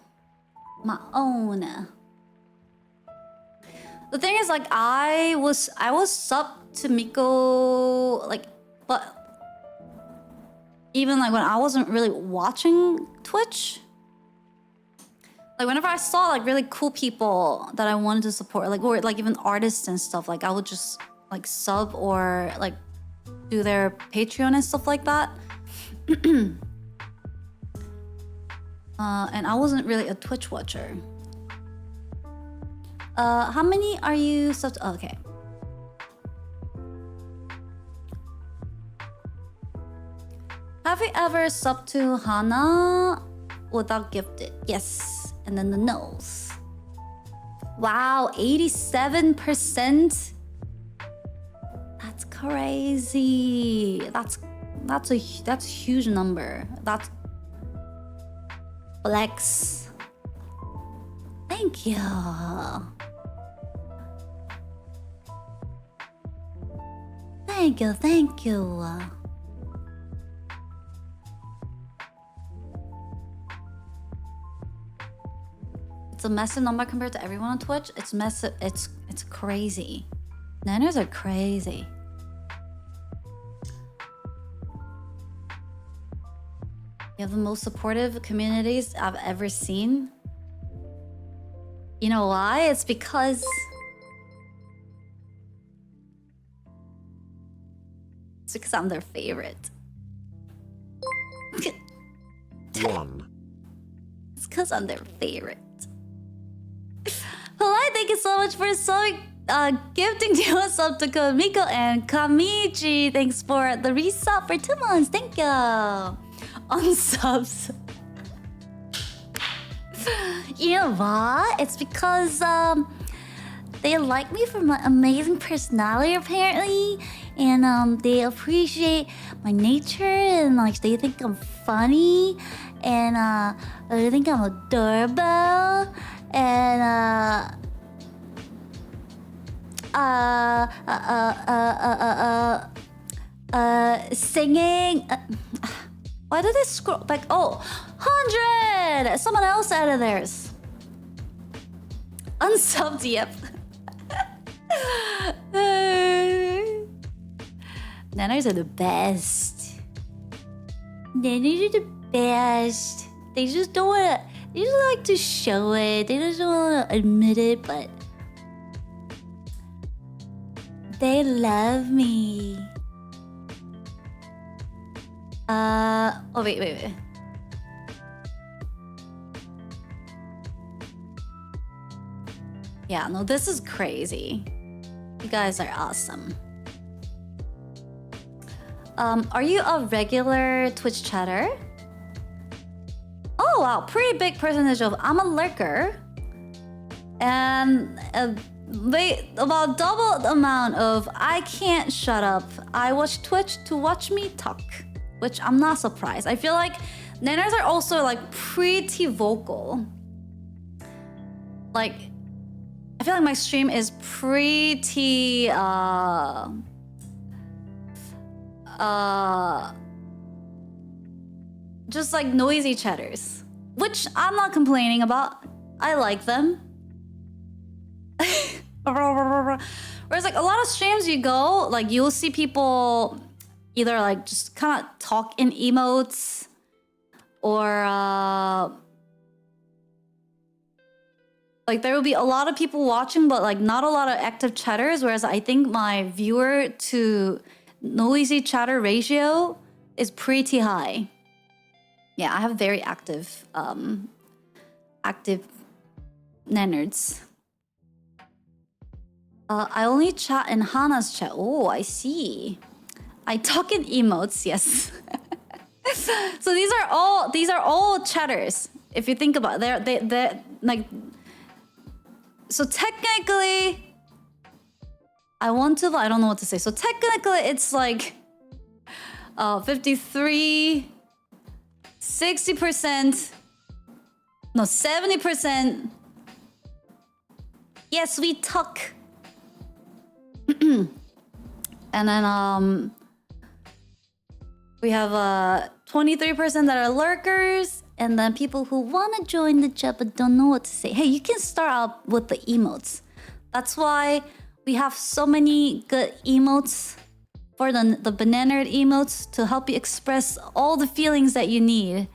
My own. The thing is, like, I was sub to Miko, like, but even like when I wasn't really watching Twitch, like whenever I saw like really cool people that I wanted to support, like, or like even artists and stuff, like I would just like sub or like do their Patreon and stuff like that. And I wasn't really a Twitch watcher. How many are you subbed? Oh, okay. Have you ever subbed to Hana without gifted? Yes. And then the no's. Wow, 87%. That's crazy. That's a huge number. That's flex. Thank you. Thank you, thank you. It's a massive number compared to everyone on Twitch. It's massive. It's crazy. Nanners are crazy. You have the most supportive communities I've ever seen. You know why? It's because I'm their favorite. 1. It's because I'm their favorite. Polite, thank you so much for gifting to us up to Miko and Kamichi. Thanks for the resub for 2 months. Thank you. On subs. You know what? It's because they like me for my amazing personality apparently, and they appreciate my nature, and like they think I'm funny, and they think I'm adorable, and singing. Why did it scroll back? Oh, 100! Someone else added theirs. Unsubbed, yep. Nanners are the best. Nanners are the best. They just don't wanna, they just like to show it. They just don't wanna admit it, but they love me. Oh, wait. Yeah, no, this is crazy. You guys are awesome. Are you a regular Twitch chatter? Oh, wow, pretty big percentage of I'm a lurker. And about double the amount of I can't shut up. I watch Twitch to watch me talk. Which I'm not surprised. I feel like Nanners are also like pretty vocal. Like I feel like my stream is pretty just like noisy chatters, which I'm not complaining about. I like them. Whereas like a lot of streams you go, like you'll see people either like just kind of talk in emotes or like there will be a lot of people watching, but like not a lot of active chatters. Whereas I think my viewer to noisy chatter ratio is pretty high. Yeah, I have very active nannerds. I only chat in Hana's chat. Oh, I see. I talk in emotes, yes. So these are all chatters. If you think about it, they're like. So technically, I don't know what to say. So technically, it's like 53, 60%, no, 70%. Yes, we talk. And then we have 23% that are lurkers, and then people who want to join the chat but don't know what to say. Hey, you can start out with the emotes. That's why we have so many good emotes for the banana emotes to help you express all the feelings that you need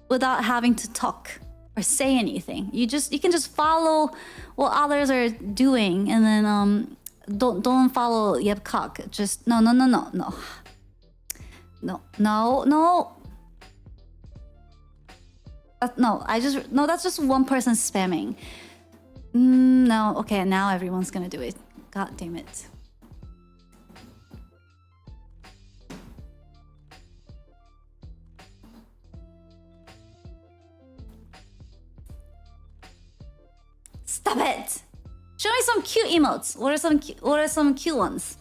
without having to talk or say anything. You can just follow what others are doing, and then don't follow Yepcock. Just no. That's just one person spamming. No, okay, now everyone's gonna do it. God damn it. Stop it! Show me some cute emotes. What are some cute ones?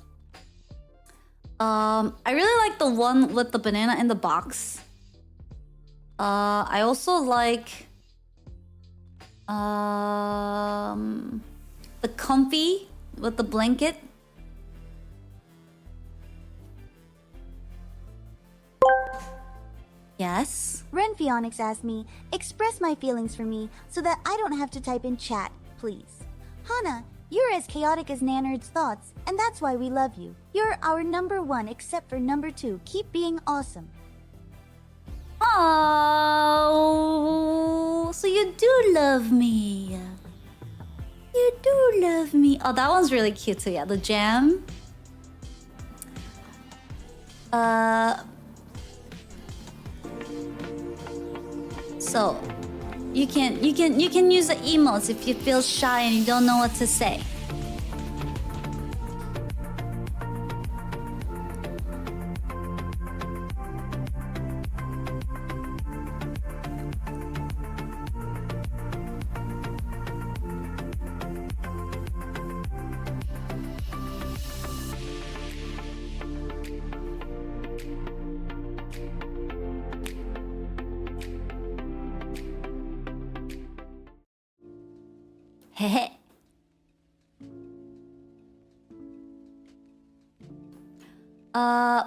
I really like the one with the banana in the box. I also like the comfy with the blanket. Yes. Renfionix asked me, express my feelings for me so that I don't have to type in chat, please. Hana, you're as chaotic as Nannerd's thoughts, and that's why we love you. You're our #1 except for #2. Keep being awesome. Oh, so you do love me. You do love me. Oh, that one's really cute too. Yeah, the jam. So you can use the emotes if you feel shy and you don't know what to say. Hehe.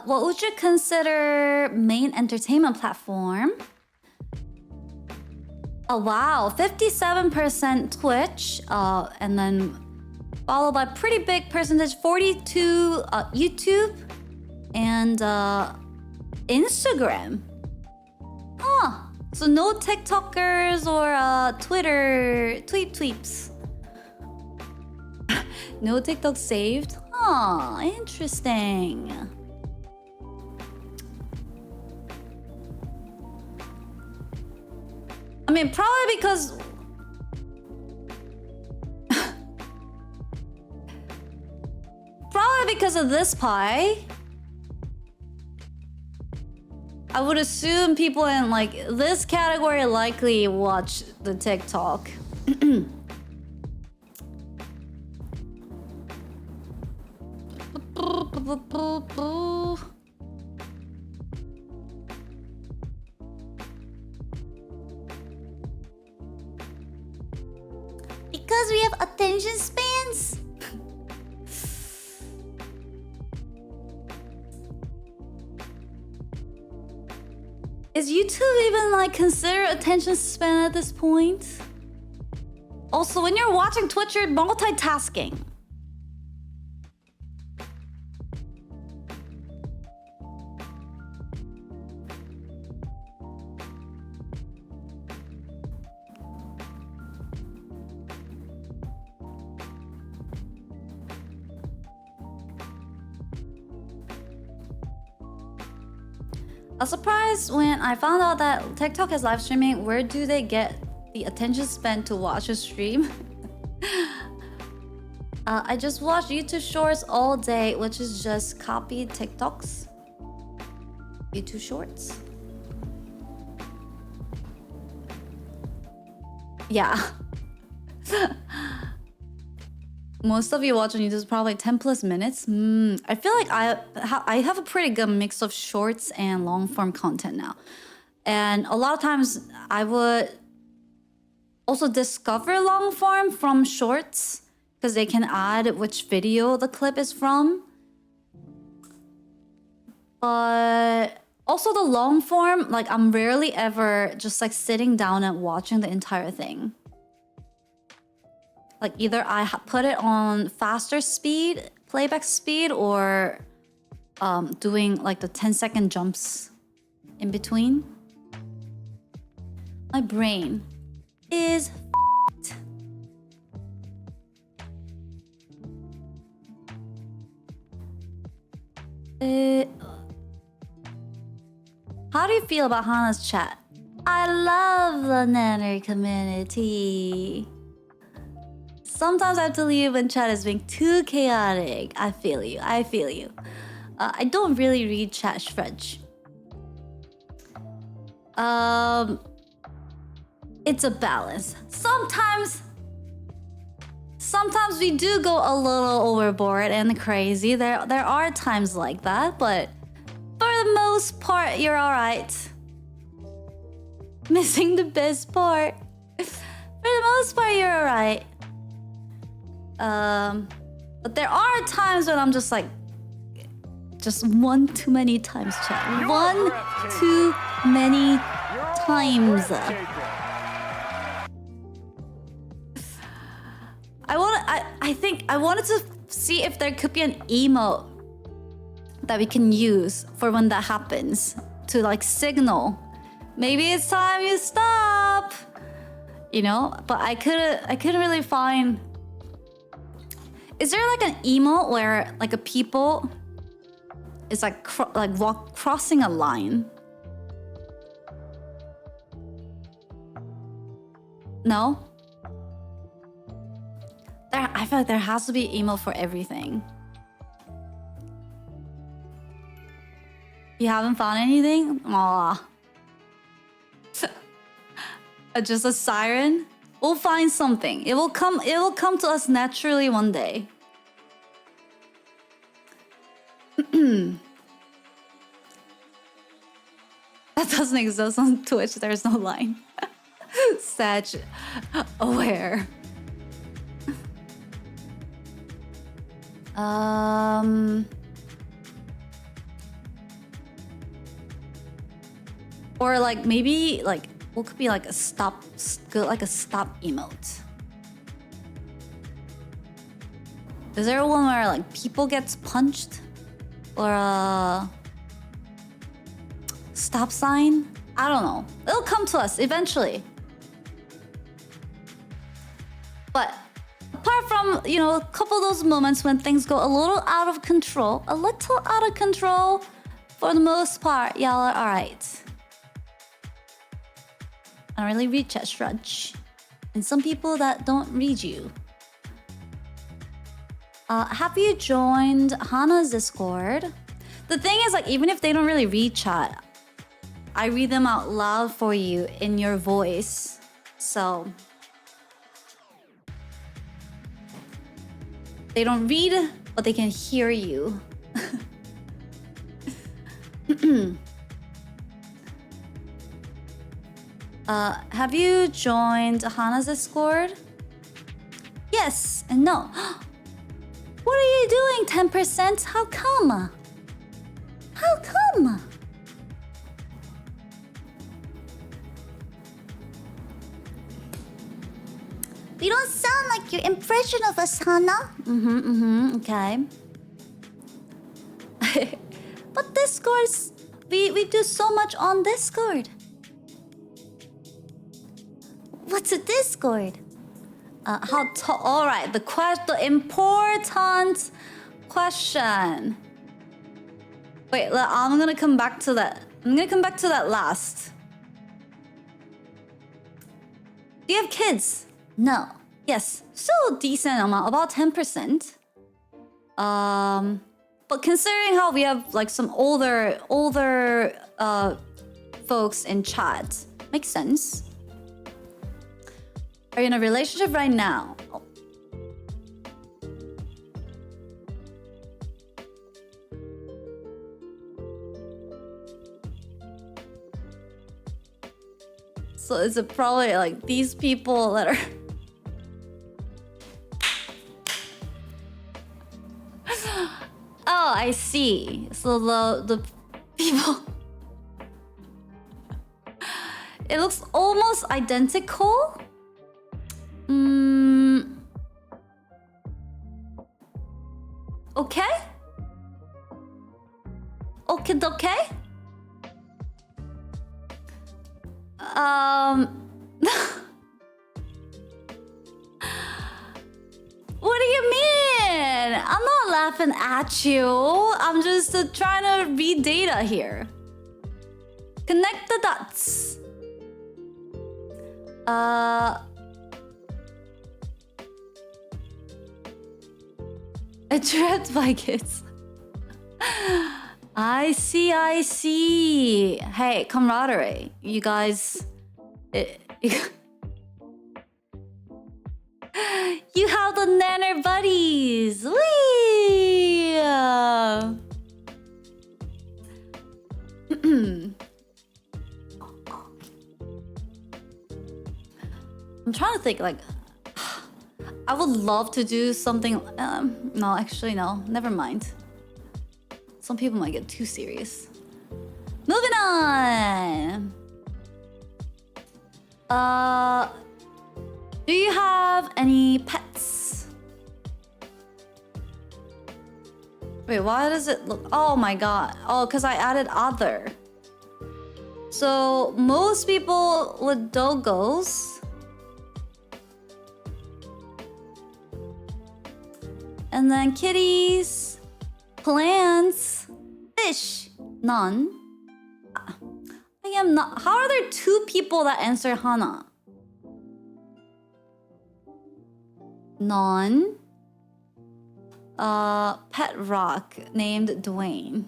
What would you consider main entertainment platform? Oh wow, 57% Twitch, and then followed by pretty big percentage, 42 YouTube and Instagram. Huh. So no TikTokers or Twitter tweeps. No TikTok saved? Huh, interesting. I mean, probably because... probably because of this pie. I would assume people in like this category likely watch the TikTok. Because we have attention span. Is YouTube even like consider attention span at this point? Also, when you're watching Twitch, you're multitasking. I was surprised when I found out that TikTok has live streaming. Where do they get the attention span to watch a stream? I just watch YouTube Shorts all day, which is just copied TikToks. YouTube Shorts. Yeah. Most of you watching YouTube is probably 10 plus minutes. I feel like I have a pretty good mix of shorts and long form content now. And a lot of times I would also discover long form from shorts because they can add which video the clip is from. But also the long form, like I'm rarely ever just like sitting down and watching the entire thing. Like either I put it on faster speed, playback speed, or doing like the 10-second jumps in between. My brain is f***ed. How do you feel about Hana's chat? I love the nanner community. Sometimes I have to leave when chat is being too chaotic. I feel you. I feel you. I don't really read chat French. It's a balance. Sometimes we do go a little overboard and crazy. There are times like that, but for the most part, you're all right. Missing the best part. For the most part, you're all right. But there are times when I'm just like, just one too many times, chat. One too many times. I think I wanted to see if there could be an emote that we can use for when that happens to like signal. Maybe it's time you stop. You know, but I couldn't really find. Is there like an emote where like a people is like crossing a line? No? I feel like there has to be emote for everything. You haven't found anything? Aw. Just a siren? We'll find something. It will come to us naturally one day. That doesn't exist on Twitch. There's no line. Sag aware. Or like maybe like what could be like a stop emote. Is there one where like people gets punched? Or a stop sign? I don't know. It'll come to us eventually. But apart from, you know, a couple of those moments when things go a little out of control, for the most part, y'all are alright. I don't really read chat Strudge. And some people that don't read you. Have you joined Hana's Discord? The thing is, like, even if they don't really read chat, I read them out loud for you in your voice. So they don't read, but they can hear you. Have you joined Hana's Discord? Yes and no. What are you doing, 10%? How come? How come? Your impression of us, Hana? Okay. But Discord's... We do so much on Discord. What's a Discord? Alright, the important question. Wait, I'm gonna come back to that. I'm gonna come back to that last. Do you have kids? No. Yes, still a decent amount, about 10%. But considering how we have like some older folks in chat, makes sense. Are you in a relationship right now? Oh. So is it probably like these people that are... Oh, I see. So the people... It looks almost identical. Okay? Okay. What do you mean? I'm not laughing at you. I'm just trying to read data here. Connect the dots. I dread my kids. I see. Hey, camaraderie. You guys... You have the nanner buddies! Whee! I'm trying to think, like... I would love to do something... no, actually, no. Never mind. Some people might get too serious. Moving on! Do you have any pets? Wait, why does it look... Oh my god. Oh, because I added other. So, most people with doggos. And then kitties, plants, fish, none. I am not... How are there 2 people that answer Hana? None. Pet rock named Dwayne.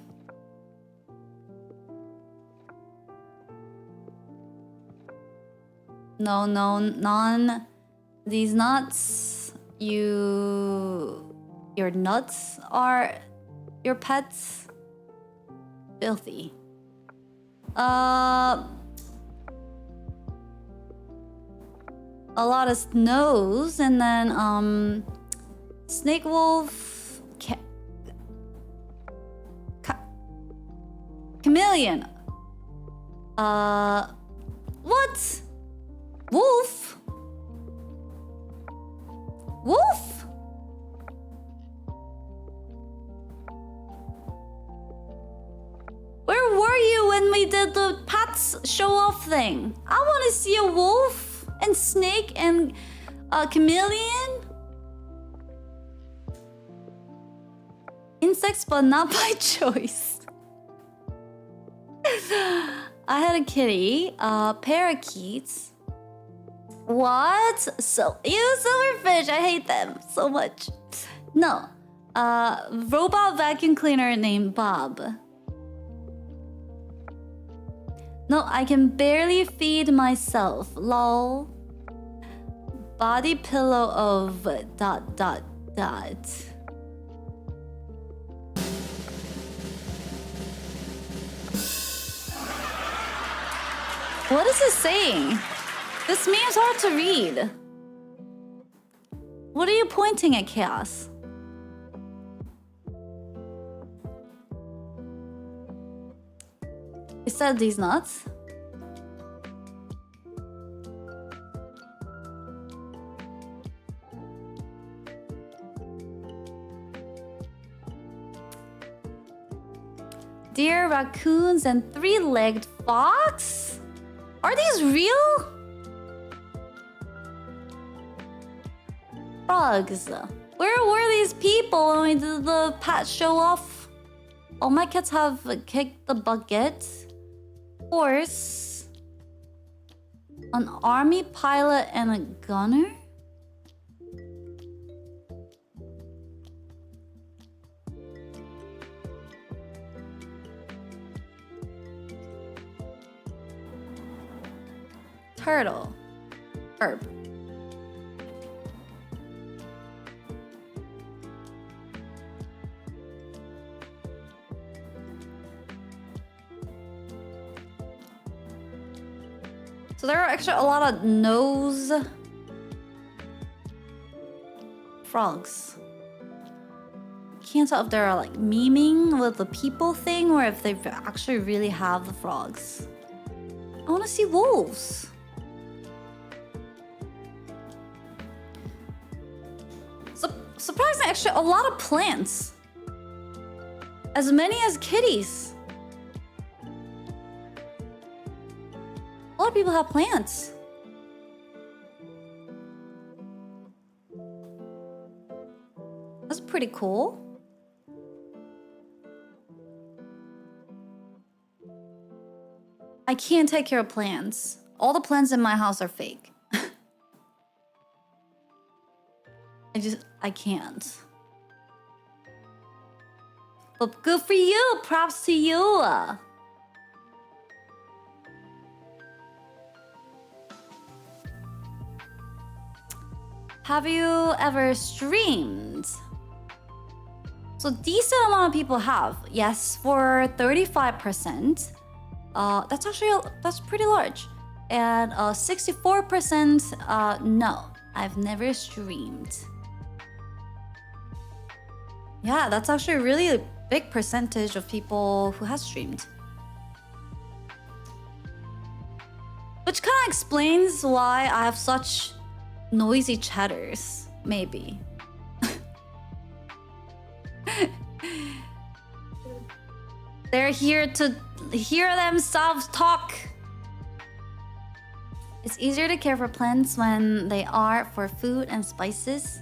No, none. These nuts. Your nuts are your pets. Filthy. A lot of snows, and then snake wolf, chameleon. What? Wolf? Wolf? Where were you when we did the pets show off thing? I want to see a wolf. And snake and chameleon? Insects, but not by choice. I had a kitty, parakeets. What? So, ew, silverfish. I hate them so much. No. Robot vacuum cleaner named Bob. No, I can barely feed myself. Lol. Body pillow of ... What is it saying? This meme's hard to read. What are you pointing at, Chaos? Is that these nuts? Deer, raccoons, and three-legged fox? Are these real? Frogs. Where were these people when we did the pet show off? All my cats have kicked the bucket. Horse. An army pilot and a gunner? Turtle. Herb. So there are actually a lot of nose frogs. Can't tell if they're like memeing with the people thing or if they actually really have the frogs. I want to see wolves. Surprisingly, actually, a lot of plants. As many as kitties. A lot of people have plants. That's pretty cool. I can't take care of plants. All the plants in my house are fake. I can't. But good for you. Props to you. Have you ever streamed? So decent amount of people have. Yes, for 35%. That's pretty large. And 64% no. I've never streamed. Yeah, that's actually a really big percentage of people who have streamed. Which kind of explains why I have such noisy chatters, maybe. They're here to hear themselves talk. It's easier to care for plants when they are for food and spices.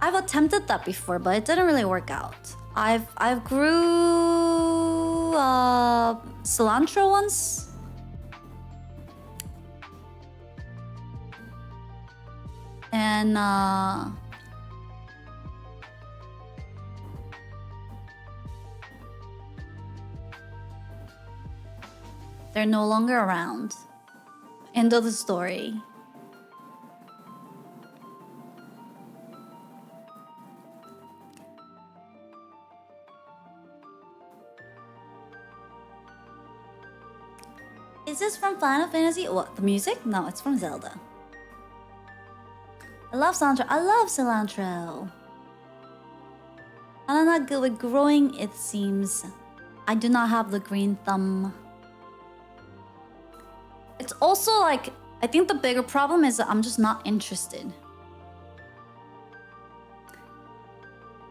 I've attempted that before, but it didn't really work out. I've grew cilantro once. And they're no longer around. End of the story. Is this from Final Fantasy? What, the music? No, it's from Zelda. I love cilantro. I love cilantro. I'm not good with growing, it seems. I do not have the green thumb. It's also like, I think the bigger problem is that I'm just not interested.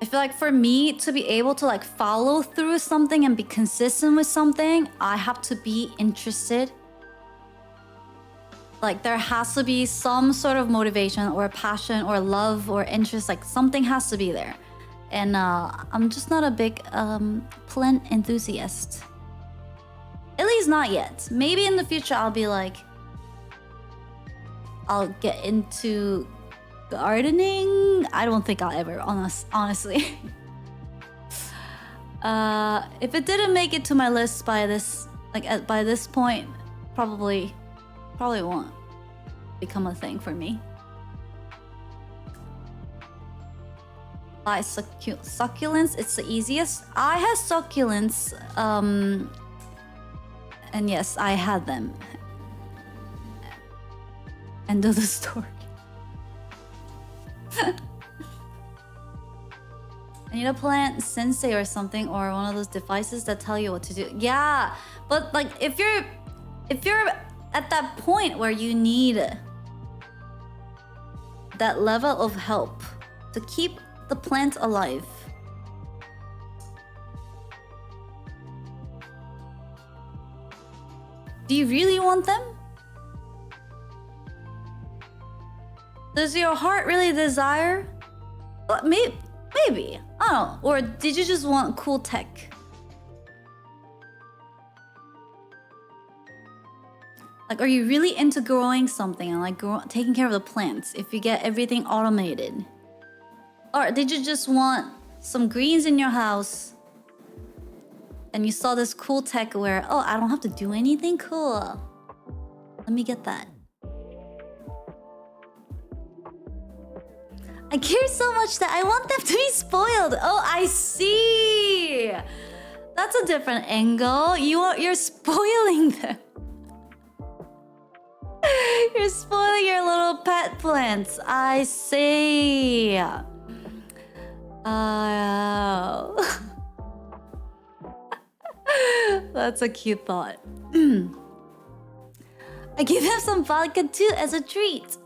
I feel like for me to be able to like follow through something and be consistent with something, I have to be interested. Like there has to be some sort of motivation or passion or love or interest, like something has to be there. And I'm just not a big plant enthusiast. At least not yet. Maybe in the future I'll be like, I'll get into gardening. I don't think I'll ever, honestly. If it didn't make it to my list by this, by this point, probably won't become a thing for me. Buy succulents. It's the easiest. I have succulents. And yes, I had them. End of the story. I need a plant sensei or something, or one of those devices that tell you what to do. Yeah, but like if you're at that point where you need that level of help to keep the plant alive, Do you really want them? Does your heart really desire? But maybe. I don't know. Or did you just want cool tech? Like, are you really into growing something and like taking care of the plants if you get everything automated? Or did you just want some greens in your house and you saw this cool tech where, oh, I don't have to do anything? Cool. Let me get that. I care so much that I want them to be spoiled. Oh, I see. That's a different angle. You're spoiling them. You're spoiling your little pet plants. I see. That's a cute thought. I give him some vodka too as a treat.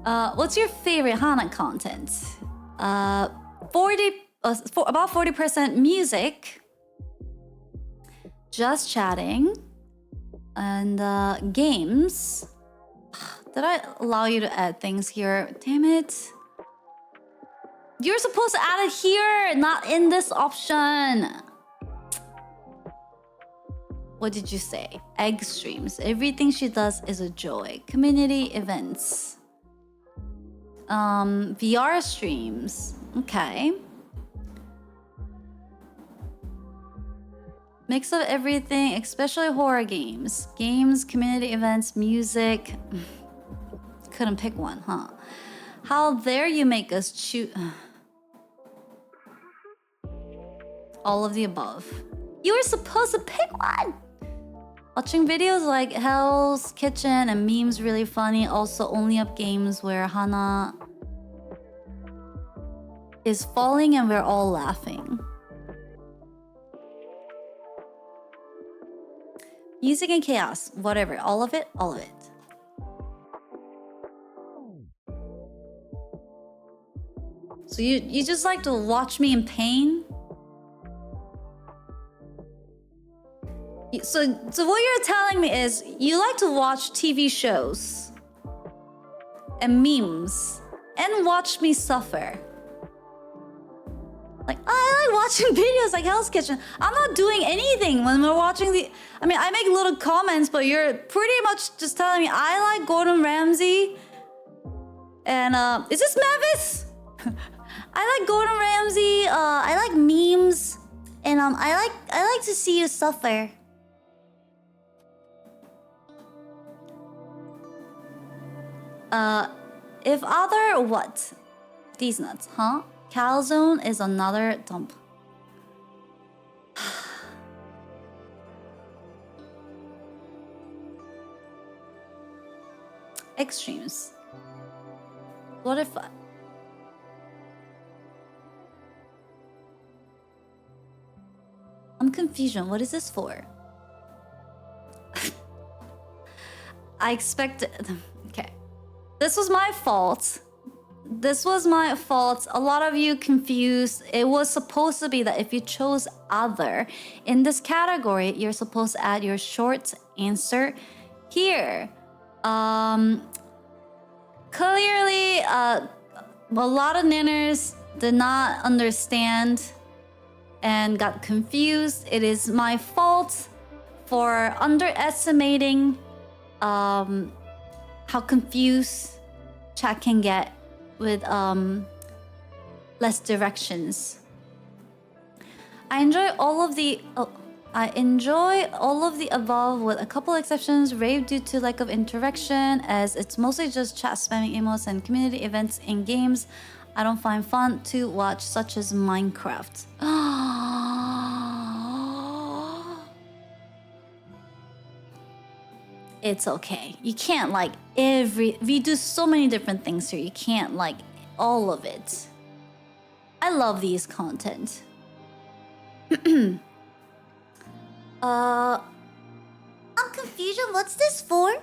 What's your favorite Hana content? About 40% music, just chatting, and games. Did I allow you to add things here? Damn it. You're supposed to add it here, not in this option. What did you say? Egg streams. Everything she does is a joy. Community events. VR streams. Okay. Mix of everything, especially horror games. Games, community events, music. Couldn't pick one, huh? How dare you make us choose... All of the above. You were supposed to pick one! Watching videos like Hell's Kitchen and memes really funny. Also only up games where Hana is falling and we're all laughing. Music and chaos, whatever, all of it, all of it. So you just like to watch me in pain? So what you're telling me is you like to watch TV shows and memes and watch me suffer. Like, I like watching videos like Hell's Kitchen. I'm not doing anything when we're watching the... I mean, I make little comments, but you're pretty much just telling me I like Gordon Ramsay. And, is this Mavis? I like Gordon Ramsay, I like memes. And, I like to see you suffer. If other what? These nuts, huh? Calzone is another dump. Extremes. What if I'm confusion. What is this for? I expected... Okay. This was my fault. This was my fault. A lot of you confused. It was supposed to be that if you chose other in this category, you're supposed to add your short answer here. Clearly, a lot of ninners did not understand and got confused. It is my fault for underestimating how confused chat can get with less directions. I enjoy all of the above with a couple exceptions. Rave due to lack of interaction, as it's mostly just chat spamming emotes and community events in games I don't find fun to watch, such as Minecraft. It's okay. You can't like we do so many different things here. You can't like all of it. I love these content. I'm confusion. What's this for?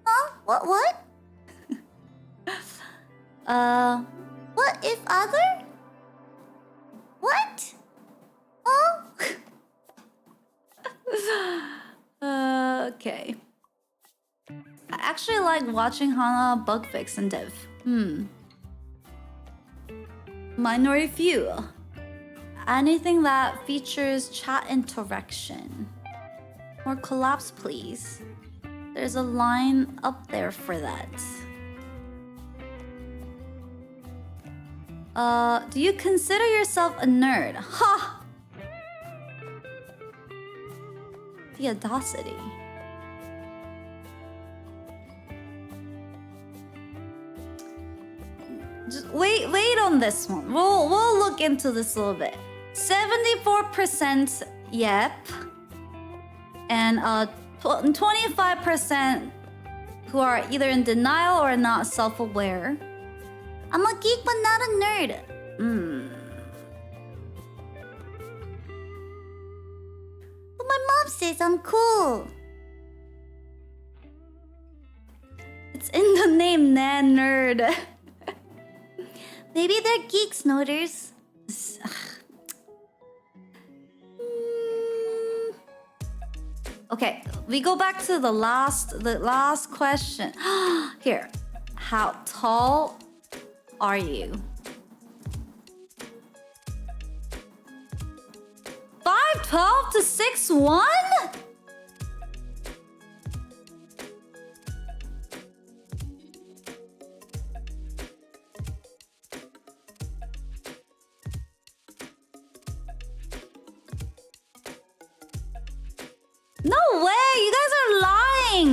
Huh? What? What if other? What? Oh? Okay. I actually like watching Hana bug fix and dev. Minority View. Anything that features chat interaction. More collabs, please. There's a line up there for that. Do you consider yourself a nerd? Ha! The audacity. Just wait on this one. We'll look into this a little bit. 74% yep. And 25% who are either in denial or not self-aware. I'm a geek but not a nerd. But my mom says I'm cool. It's in the name, Nan Nerd. Maybe they're geeks, noters. Okay, we go back to the last question. Here, how tall are you? 5'12" to 6'1"? No way! You guys are lying!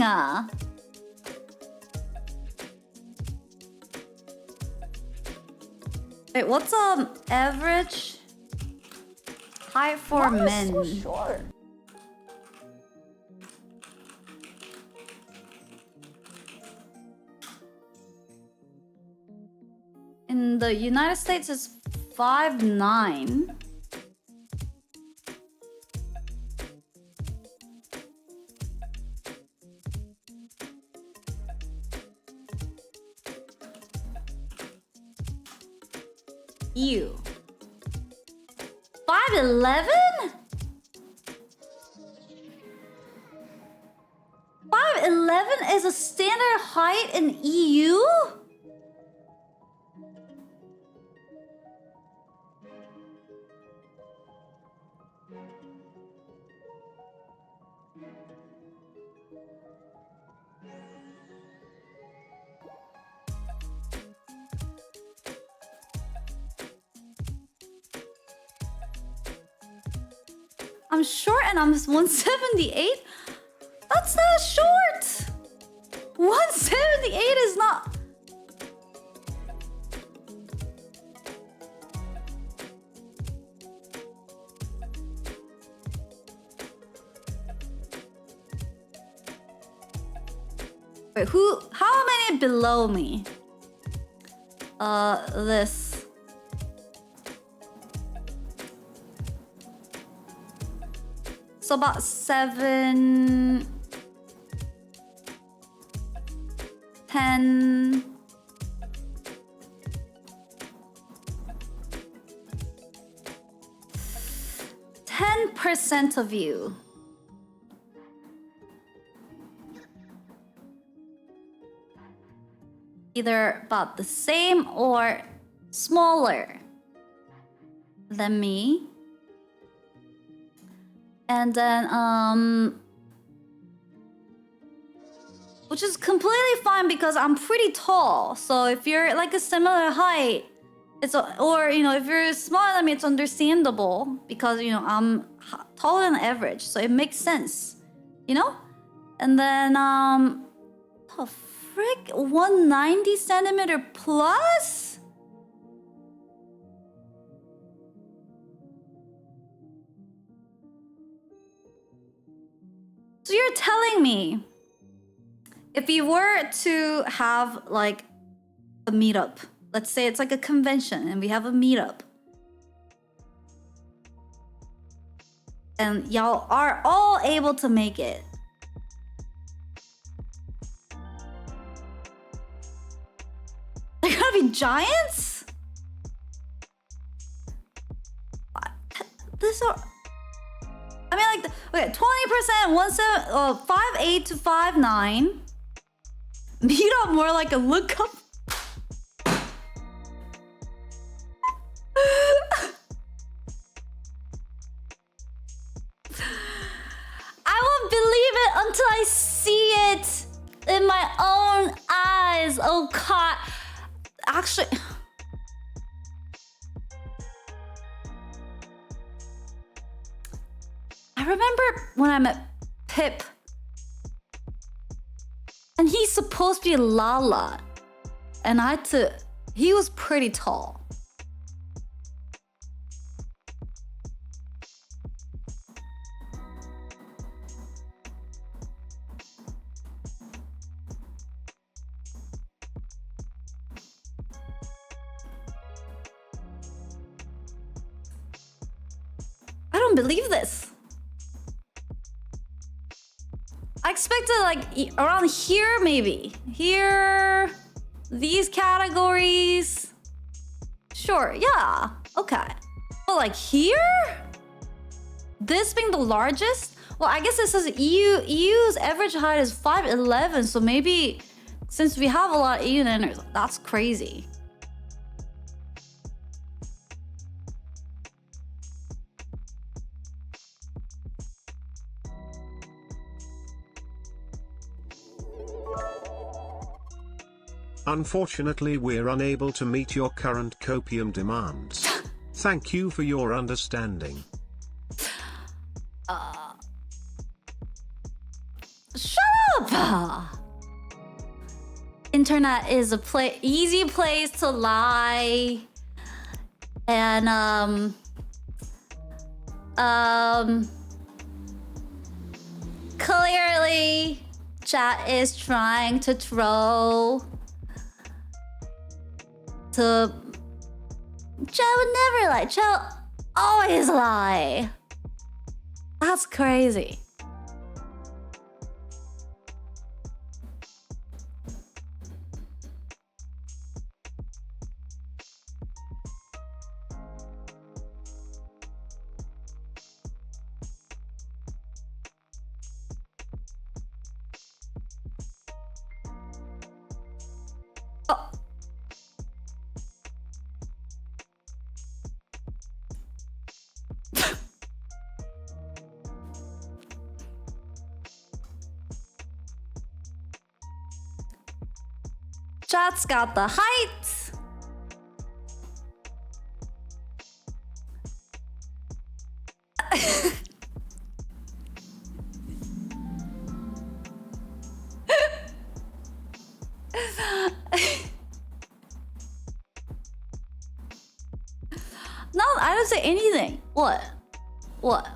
Wait, what's average height for men? So short. In the United States, it's 5'9". You 5'11"? 5'11" is a standard height in EU? I'm short and I'm 178? That's not short! 178 is not... Wait, how many below me? This. So about 7, 10, 10% of you. Either about the same or smaller than me. And then, which is completely fine because I'm pretty tall. So if you're like a similar height, or you know, if you're smaller than me, it's understandable because you know I'm taller than average, so it makes sense, you know. And then, oh frick, 190 centimeter plus. So you're telling me if you were to have like a meetup, let's say it's like a convention and we have a meetup and y'all are all able to make it. They're gonna be giants? This are... I mean, like, okay, 20%, 5'8" to 5'9". Meet up more like a lookup. I won't believe it until I see it in my own eyes. Oh God. Actually, I remember when I met Pip, and he's supposed to be Lala, and he was pretty tall. I don't believe this. I expected like around here, maybe. Here, these categories. Sure, yeah, okay. But like here? This being the largest? Well, I guess it says EU's average height is 5'11", so maybe since we have a lot of EU-ners, that's crazy. Unfortunately, we're unable to meet your current copium demands. Thank you for your understanding. Shut up! Internet is a easy place to lie. And clearly chat is trying to troll. Chat would never lie. Chat always lie. That's crazy. Chat's got the height. No, I don't say anything. What? What?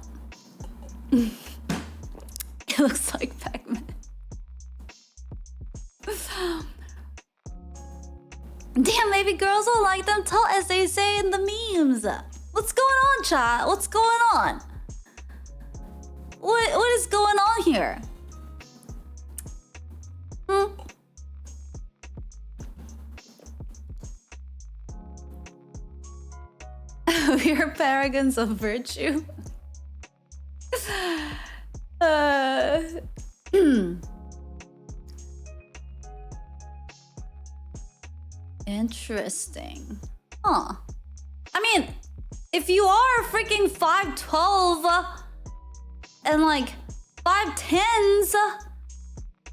It looks like Pac-Man. Damn, maybe girls will like them tall, as they say in the memes. What's going on, chat? What's going on? What is going on here? We are paragons of virtue. Interesting. Huh. I mean, if you are freaking 5'12" and like 5'10s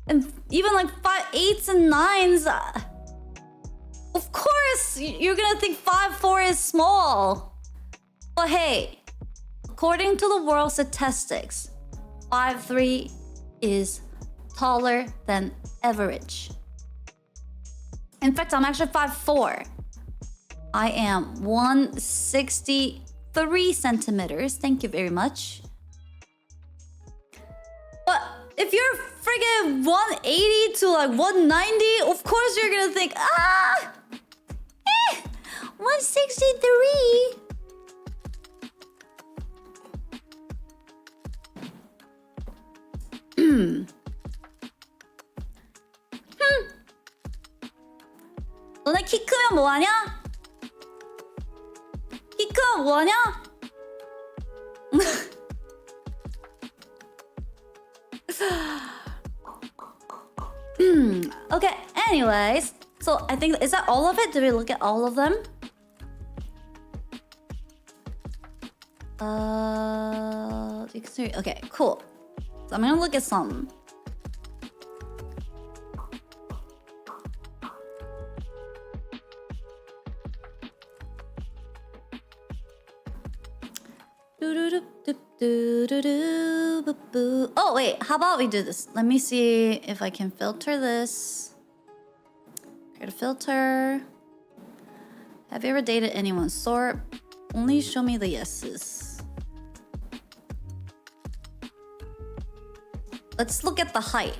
and even like 5'8s and 9s, of course you're gonna think 5'4" is small. But hey, according to the world statistics, 5'3" is taller than average. In fact, I'm actually 5'4". I am 163 centimeters. Thank you very much. But if you're friggin' 180 to like 190, of course you're gonna think, 163. 너네 키 크면 뭐하냐? 키 크면 뭐하냐? Okay, anyways. So I think, is that all of it? Did we look at all of them? Okay, cool. So I'm gonna look at some. Oh wait, how about we do this? Let me see if I can filter this. Create a filter. Have you ever dated anyone? Sort. Only show me the yeses. Let's look at the height.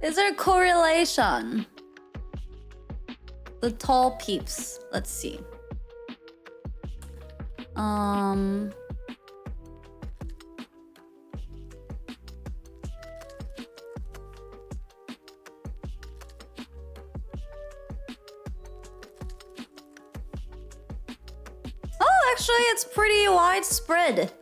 Is there a correlation? The tall peeps. Let's see. Oh, actually, it's pretty widespread.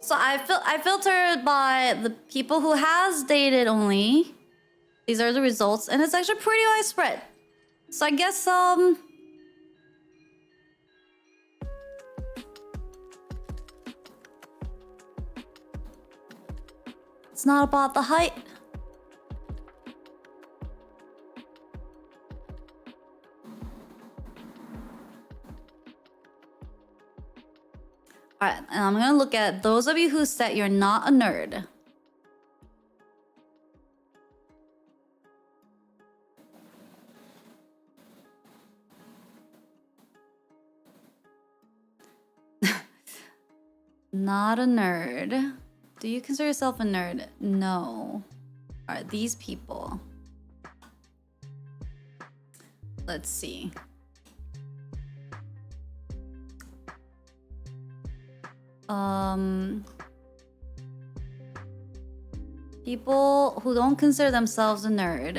So I filtered by the people who has dated only. These are the results, and it's actually pretty widespread. So I guess it's not about the height. Alright, and I'm gonna look at those of you who said you're not a nerd. Not a nerd. Do you consider yourself a nerd? No. Alright, these people. Let's see. People who don't consider themselves a nerd.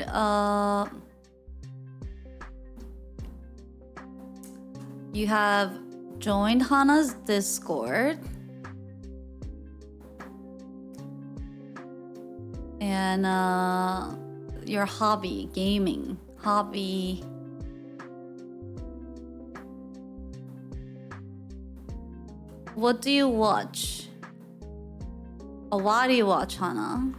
You have joined Hana's Discord. And your hobby, gaming. Hobby. What do you watch? Oh, why do you watch, Hana?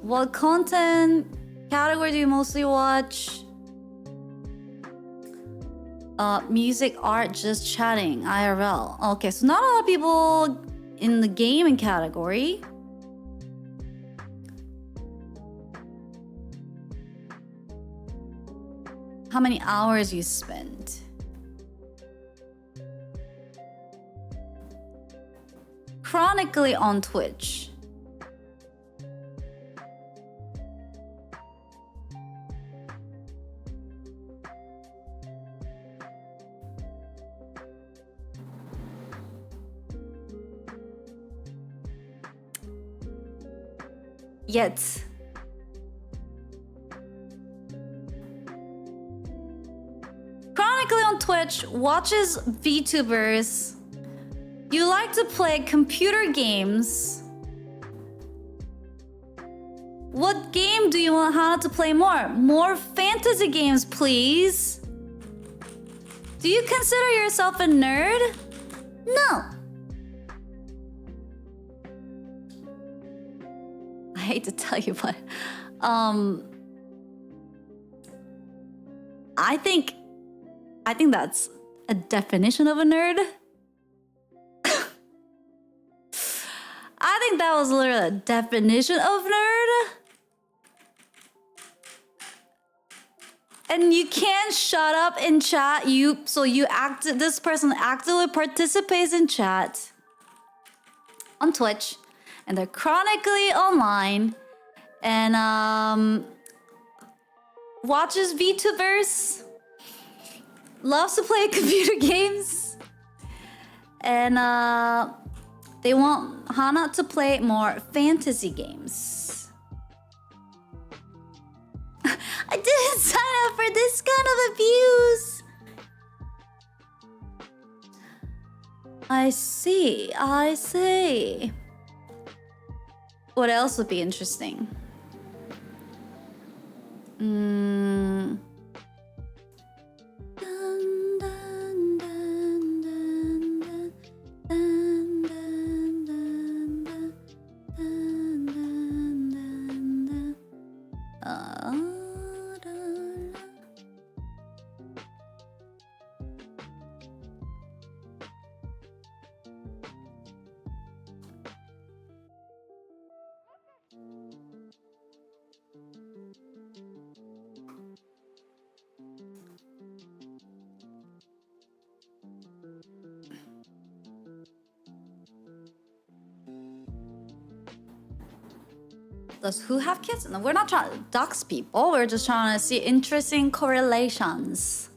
What content category do you mostly watch? Music, art, just chatting, IRL. Okay, so not a lot of people in the gaming category. How many hours you spent? Chronically on Twitch. Yet. Chronically on Twitch, watches VTubers. You like to play computer games. What game do you want Hana to play more? More fantasy games, please. Do you consider yourself a nerd? No. I hate to tell you, but I think that's a definition of a nerd. I think that was literally a definition of nerd. And you can't shut up in chat. This person actively participates in chat on Twitch, and they're chronically online, and watches VTubers, loves to play computer games, and they want Hana to play more fantasy games. I didn't sign up for this kind of abuse. I see, I see. What else would be interesting? Dun, dun, dun, dun, dun, dun, dun, dun, dun, dun, dun, dun, dun. Does who have kids? No, we're not trying to dox people. We're just trying to see interesting correlations.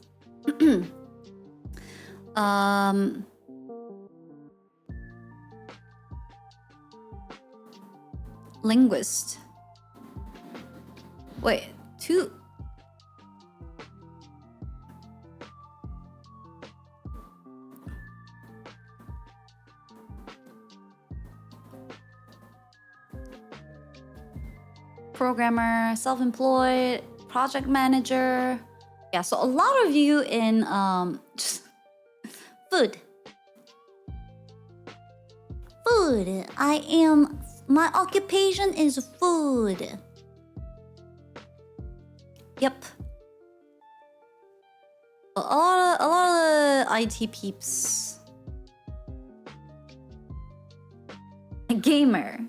Linguist. Wait, two. Programmer, self-employed, project manager. Yeah, so a lot of you in just food. Food. My occupation is food. Yep. A lot of IT peeps. A gamer.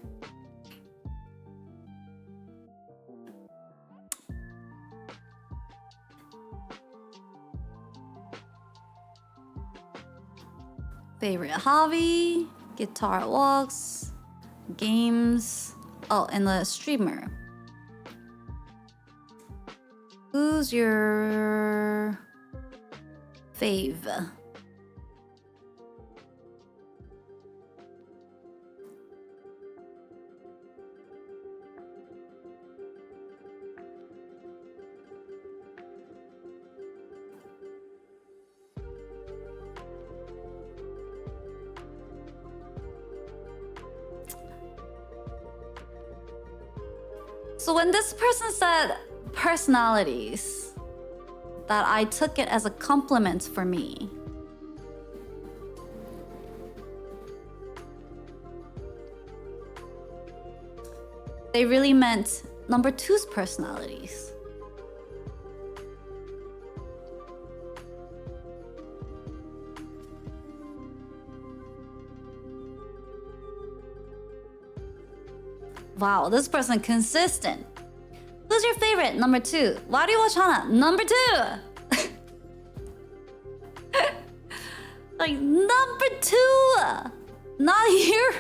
Favorite hobby, guitar walks, games. Oh, and the streamer. Who's your fave? So when this person said personalities, that I took it as a compliment for me. They really meant number two's personalities. Wow, this person consistent. Who's your favorite? Number two. Why do you watch Hana? Number two. Like number two. Not here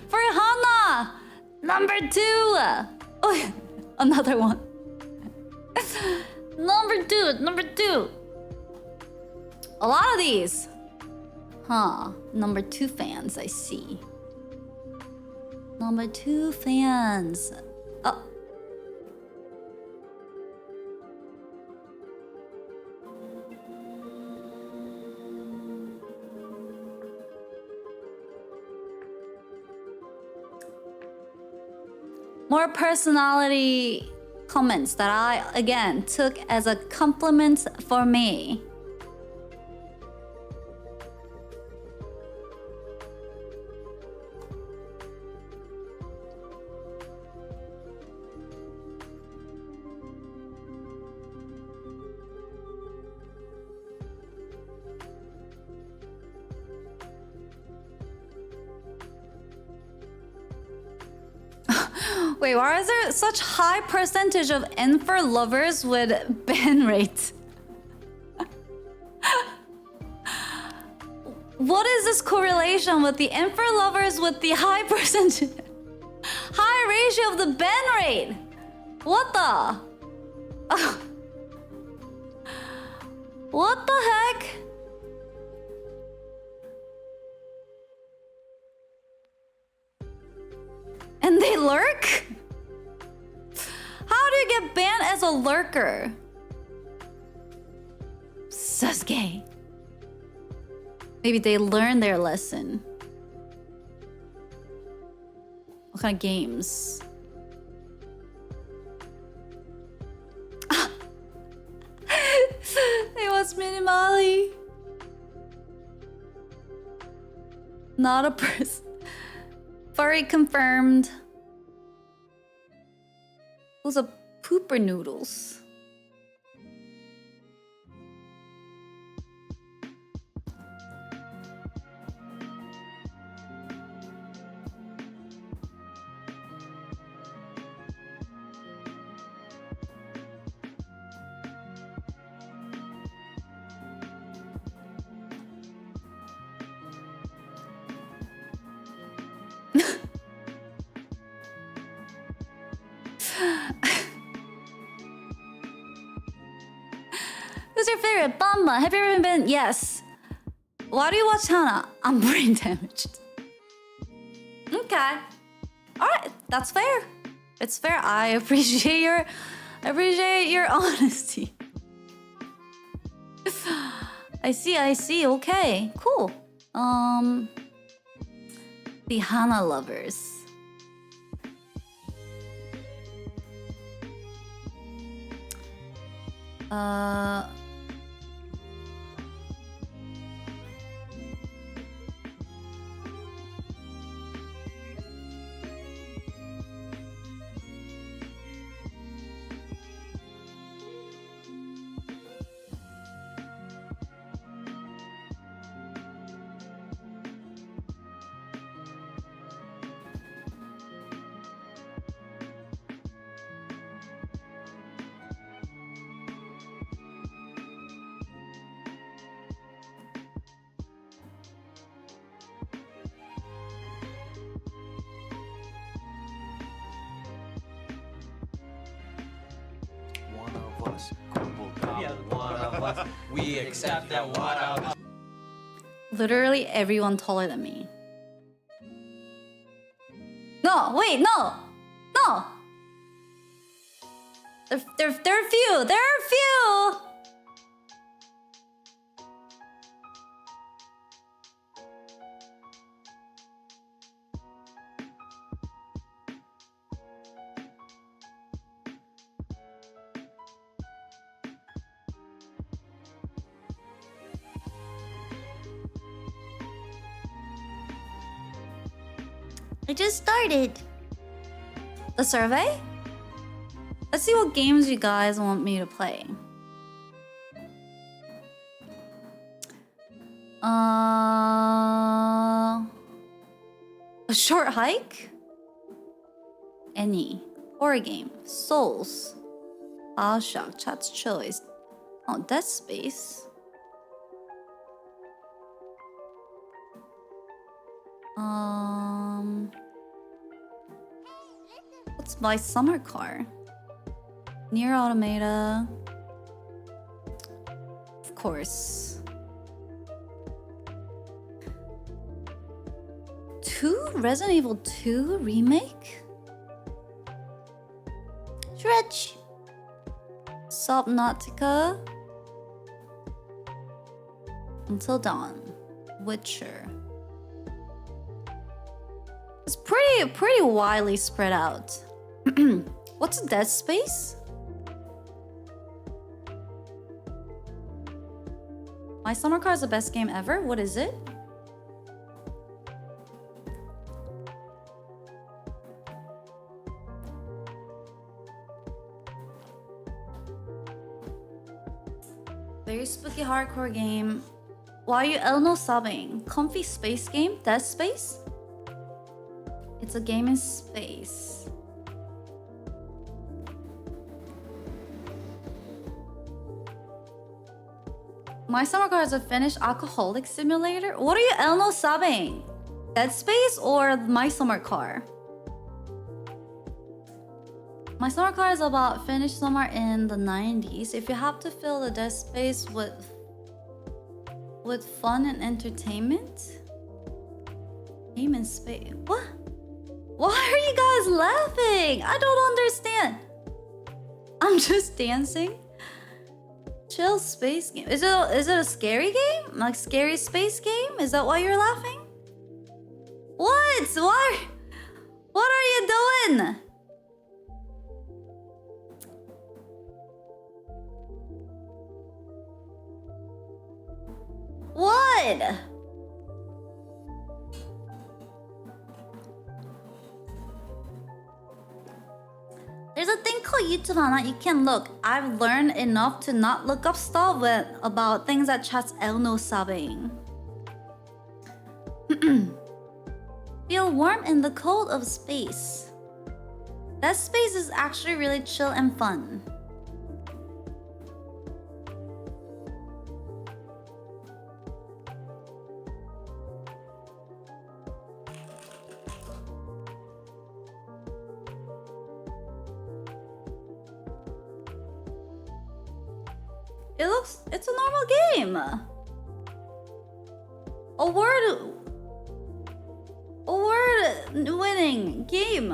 for Hana. Number two. Oh, another one. Number two. A lot of these. Huh. Number two fans, I see. Number two fans. Oh. More personality comments that I, again, took as a compliment for me. Wait, why is there such high percentage of Enfer lovers with ban rate? What is this correlation with the Enfer lovers with the high percentage, high ratio of the ban rate? What the? What the heck? And they lurk? How do you get banned as a lurker? Sasuke. Maybe they learned their lesson. What kind of games? It was minimally. Not a person. Furry confirmed. Those are pooper noodles. Who's your favorite? Bamba. Have you ever been? Yes. Why do you watch Hana? I'm brain damaged. Okay. Alright, that's fair. It's fair. I appreciate your honesty. I see. Okay, cool. The Hana lovers. We accept that one of Literally everyone taller than me. No, wait, no! No! There are few! There are few! I just started. The survey? Let's see what games you guys want me to play. A short hike? Any. Horror game. Souls. Bioshock. Chat's choice. Oh, Dead Space. What's my summer car? Near Automata. Of course. 2? Resident Evil 2 remake? Stretch. Subnautica. Until Dawn. Witcher. It's pretty widely spread out. What's Dead Space? My summer car is the best game ever. What is it? Very spooky hardcore game. Why are you Elno subbing? Comfy space game? Dead Space? It's a game in space. My summer car is a Finnish alcoholic simulator. What are you Elno subbing? Dead Space or My Summer Car? My summer car is about Finnish summer in the 90s. If you have to fill the Dead Space with With fun and entertainment? Game and space. What? Why are you guys laughing? I don't understand. I'm just dancing. Chill space game. Is it a scary game? Like scary space game? Is that why you're laughing? What? Why? What are you doing? What? There's a thing called YouTube that you can look. I've learned enough to not look up stuff about things that chat's El no sabing. Feel warm in the cold of space. That space is actually really chill and fun. It's a normal game. Award winning game.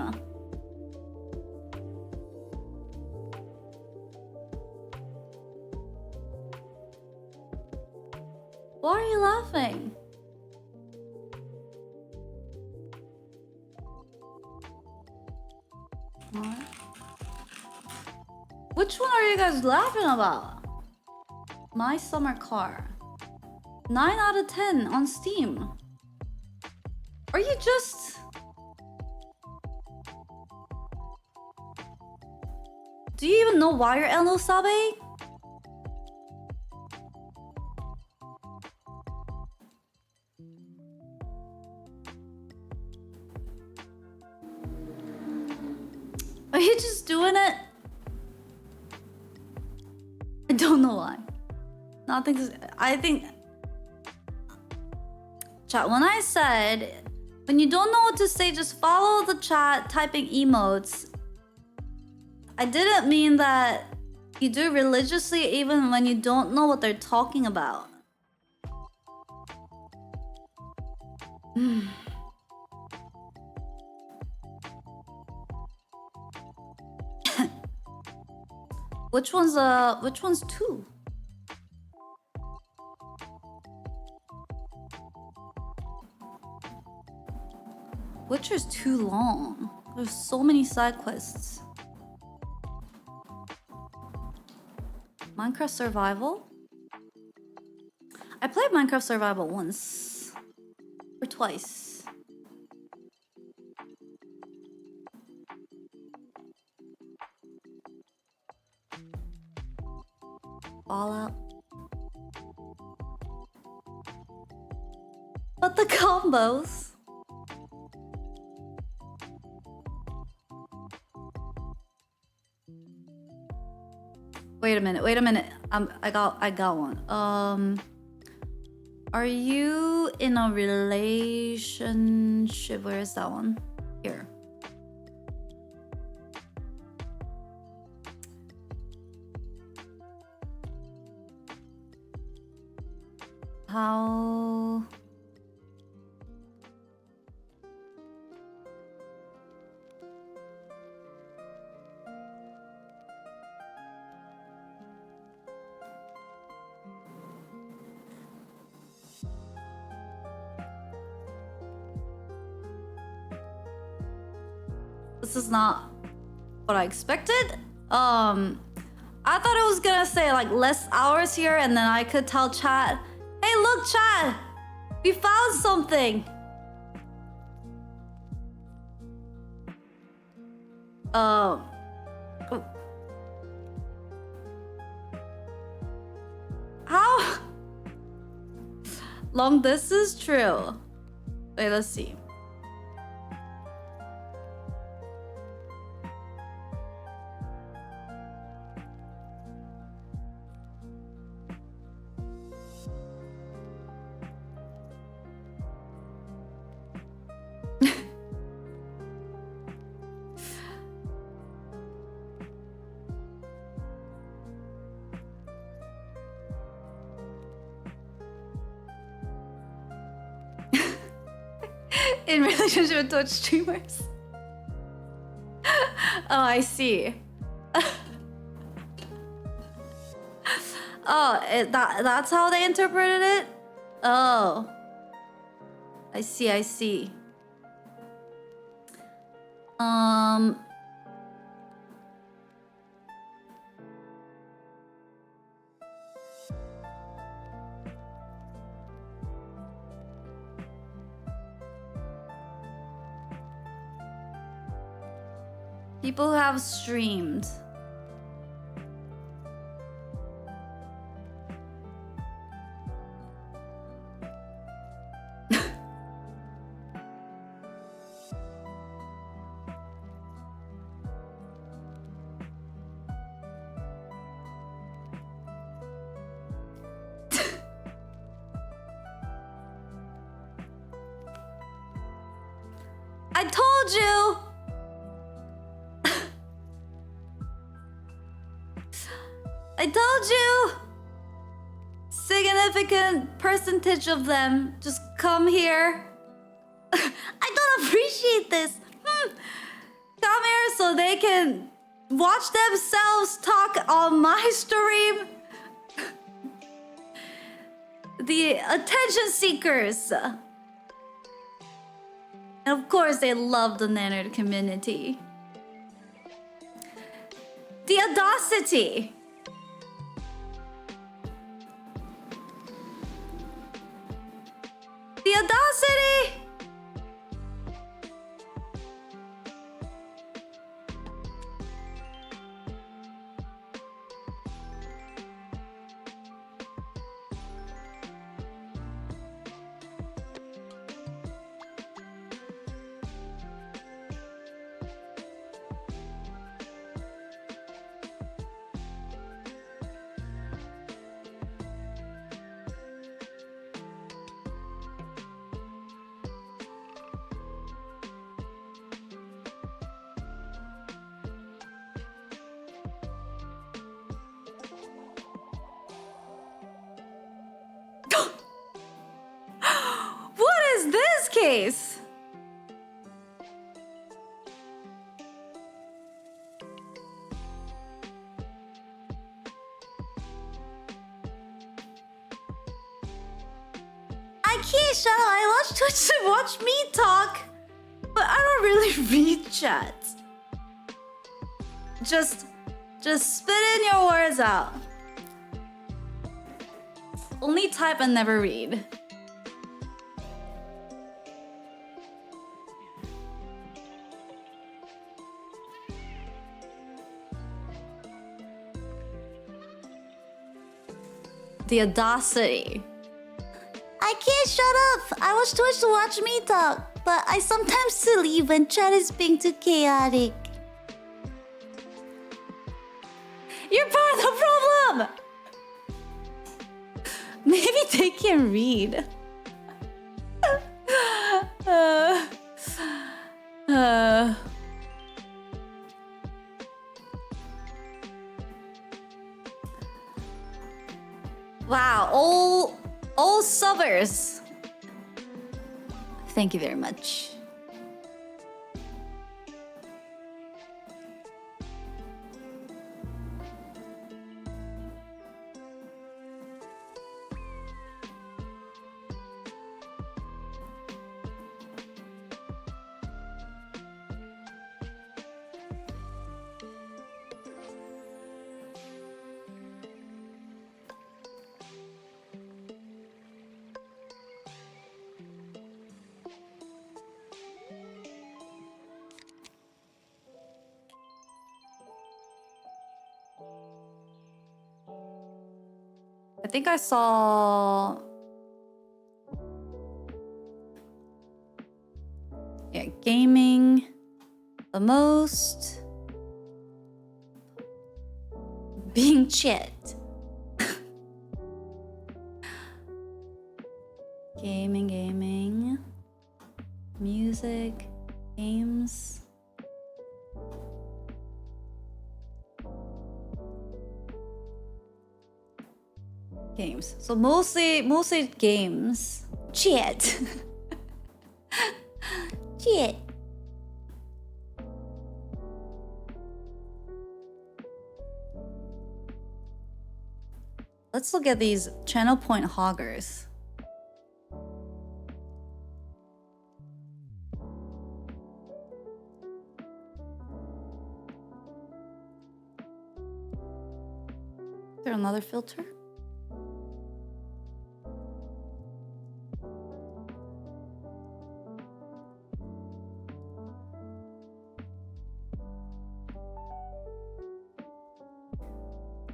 Why are you laughing? What? Which one are you guys laughing about? My Summer Car. 9 out of 10 on Steam. Are you just... Do you even know why you're El no Sabe? Are you just doing it? I don't know why. I think... Chat, when I said... When you don't know what to say, just follow the chat typing emotes. I didn't mean that you do religiously even when you don't know what they're talking about. Which one's 2? Witcher's too long. There's so many side quests. Minecraft Survival? I played Minecraft Survival once. Or twice. Fallout. But the combos. Wait a minute. I got one. Are you in a relationship? Where is that one? Here. How? This is not what I expected. I thought it was gonna say like less hours here, and then I could tell chat, hey look chat, we found something. How long this is true? Wait, let's see. In relationship with Twitch streamers. Oh, I see. Oh, that's how they interpreted it? Oh. I see, I see. People who have streamed. I told you! I told you! Significant percentage of them just come here. I don't appreciate this. Come here so they can watch themselves talk on my stream. The attention seekers. And of course, they love the Nanner community. The audacity. The audacity. What is this case? I can't shut up. I watch Twitch to watch me talk, but I don't really read chat. Just spit in your words out. Only type and never read. The audacity. I can't shut up. I watch Twitch to watch me talk, but I sometimes leave when chat is being too chaotic. You're part of the problem. Maybe they can read. Wow, all subbers. Thank you very much. I think I saw... Yeah, gaming the most. Being chat. Gaming. Music, games. Games. So mostly games. Chat. Shit. Let's look at these channel point hoggers. Is there another filter?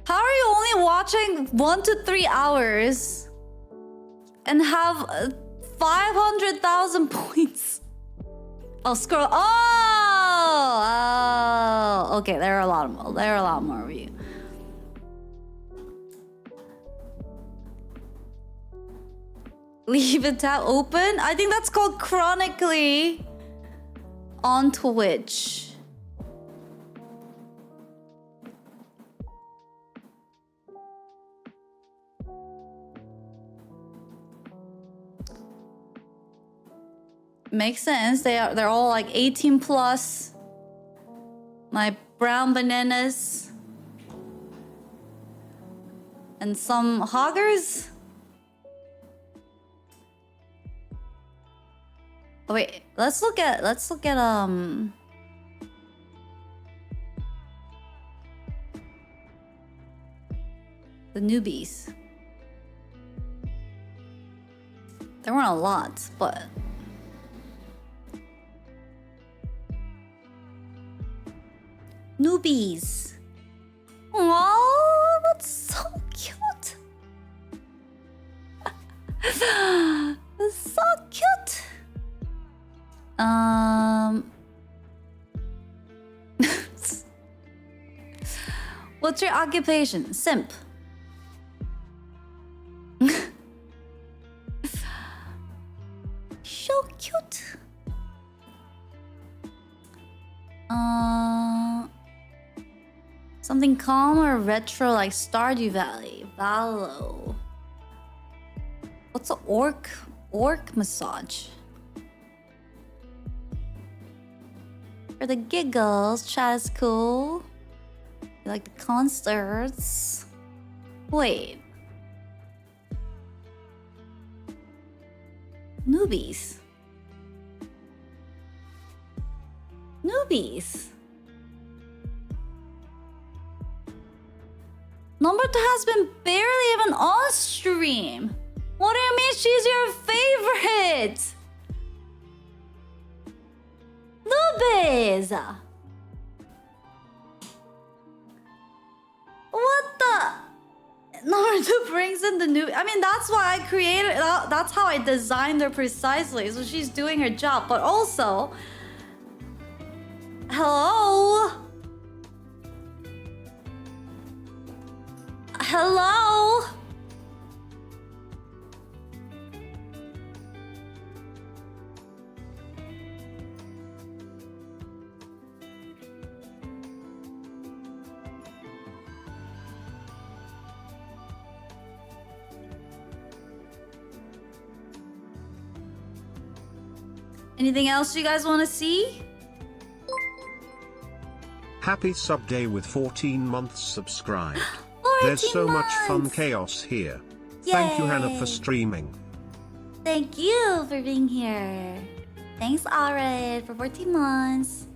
How are you only watching 1 to 3 hours and have 500,000 points? Oh, scroll. Oh, okay. There are a lot more. There are a lot more of you. Leave a tab open. I think that's called chronically on Twitch. Makes sense. They're all like 18 plus. My brown bananas. And some hoggers. Oh, wait, let's look at the newbies. There weren't a lot, but newbies. Oh, that's so cute. That's so cute. What's your occupation? Simp. So cute. Something calm or retro like Stardew Valley. Valo. What's an orc massage? For the giggles, chat is cool. You like the concerts? Wait. Newbies. Newbies. Number 2 has been barely even on stream. What do you mean she's your favorite? Newbies. What the? Number 2 brings in the new. I mean, that's why I created. That's how I designed her precisely. So she's doing her job, but also, hello. Hello. Anything else you guys want to see? Happy sub day with 14 months subscribed. There's so much fun chaos here. Thank you, Hannah, for streaming. Thank you for being here. Thanks, Arid, for 14 months.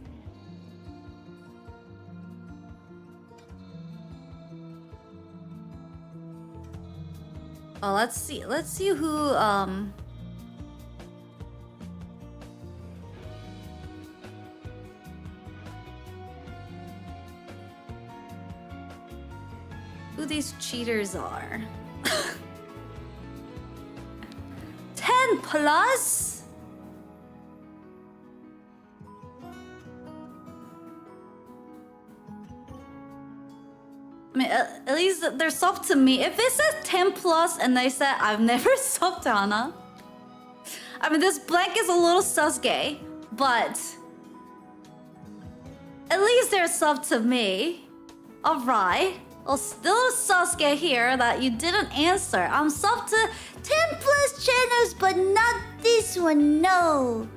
Oh, let's see who these cheaters are. 10 plus? I mean, at least they're subbed to me. If it says 10 plus and they said I've never subbed to Hana, I mean, this blank is a little sus gay, but at least they're subbed to me. Alright. Well, still Sasuke here that you didn't answer. I'm subbed to 10 plus channels, but not this one, no.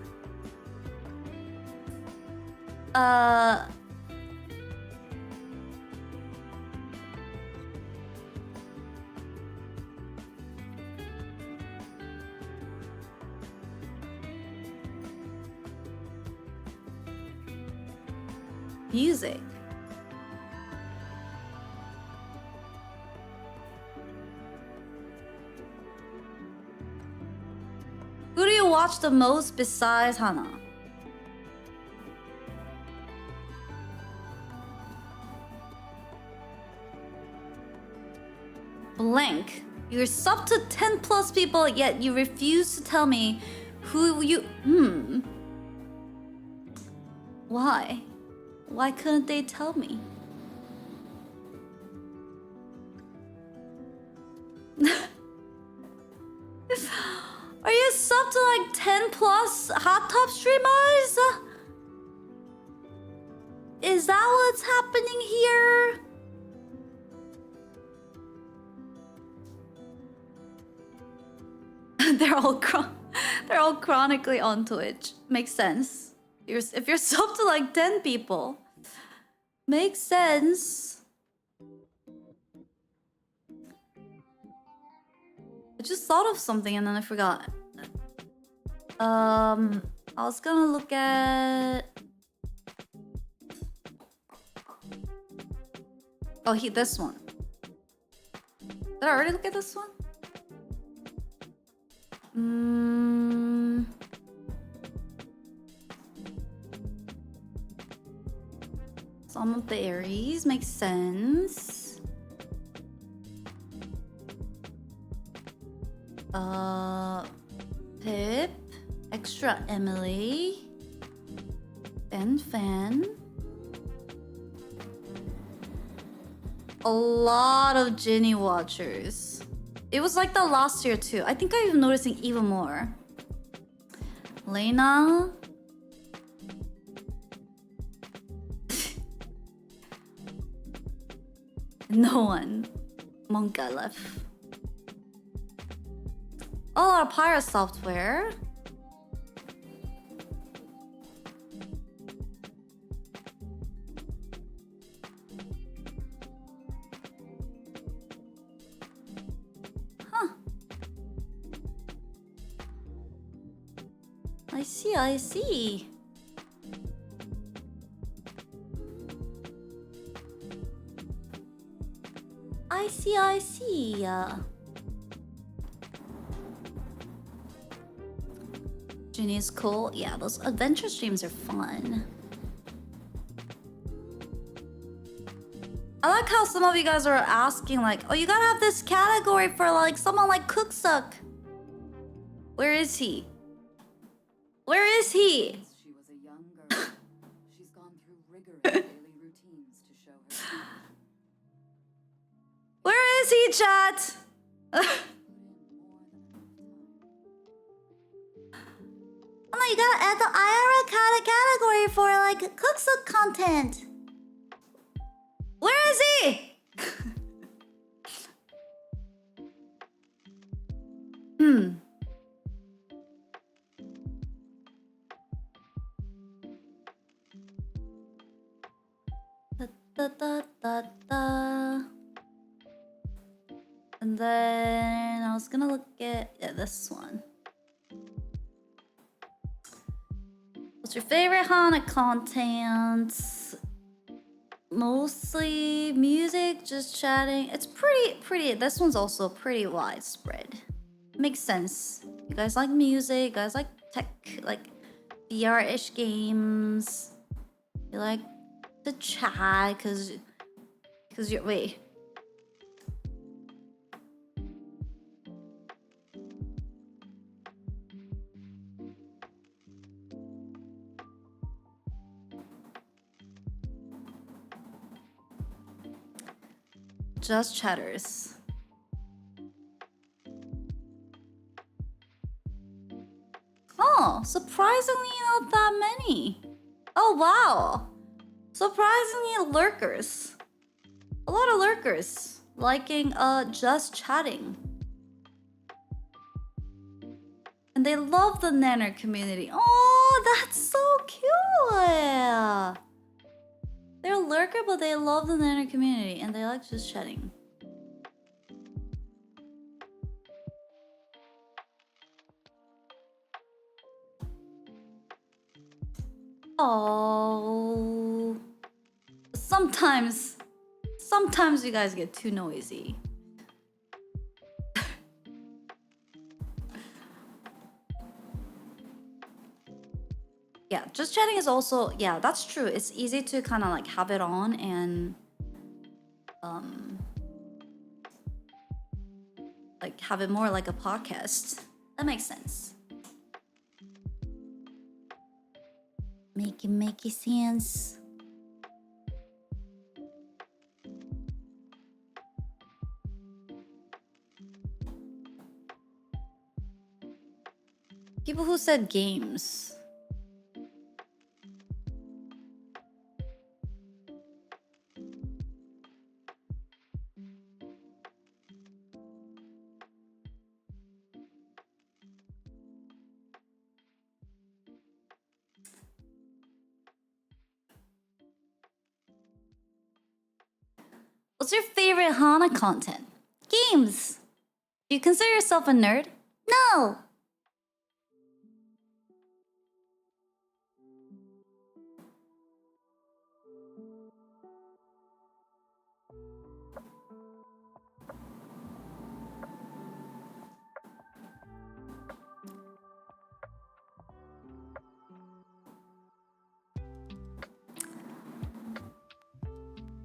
Music. Who do you watch the most besides Hana? Blank. You're sub to 10 plus people, yet you refuse to tell me who you... Why? Why couldn't they tell me? Are you sub to like 10 plus hot top streamers? Is that what's happening here? They're all chronically on Twitch. Makes sense. If you're sub to like 10 people, makes sense. I just thought of something and then I forgot. I was gonna look at... Oh, this one. Did I already look at this one? Some of the Aries makes sense. Pip, extra Emily, Fan. A lot of Ginny watchers. It was like that last year too. I think I'm noticing even more. Lena. No one. Monka left. All our pirate software. Huh. I see. I see. Ginny's cool. Yeah, those adventure streams are fun. I like how some of you guys are asking like, oh, you gotta have this category for like someone like Cooksuck. Where is he? Where is he? She was a young girl. She's gone through rigorous daily routines to show her. Where is he, chat? Oh no, you gotta add the IRL category for like Cooksuck content. Where is he? And then I was gonna look at this one. What's your favorite Hana content? Mostly music, just chatting. It's pretty. This one's also pretty widespread. Makes sense. You guys like music, you guys like tech, like VR-ish games. You like to chat cause you're wait. Just chatters. Oh, surprisingly not that many. Oh wow. Surprisingly lurkers. A lot of lurkers liking just chatting. And they love the Nanner community. Oh, that's so cute. They're a lurker, but they love the nana community and they like just chatting. Oh, sometimes you guys get too noisy. Yeah, just chatting is also, yeah, that's true. It's easy to kind of like have it on and like have it more like a podcast. That makes sense. Make sense. People who said games. What's your favorite Hana content? Games. Do you consider yourself a nerd? No.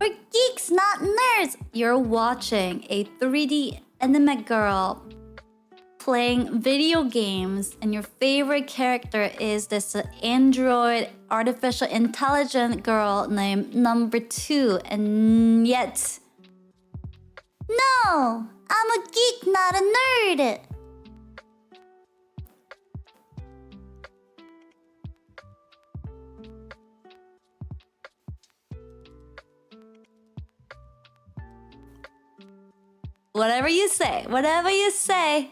We're geeks, not nerds. You're watching a 3D anime girl playing video games, and your favorite character is this android artificial intelligent girl named number 2, and yet... No! I'm a geek, not a nerd! Whatever you say, whatever you say.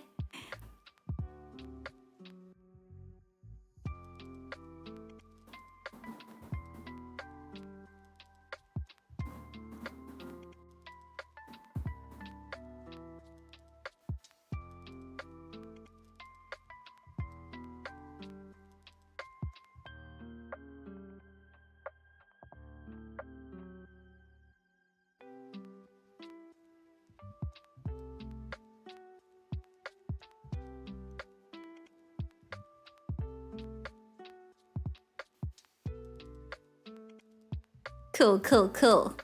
Cool.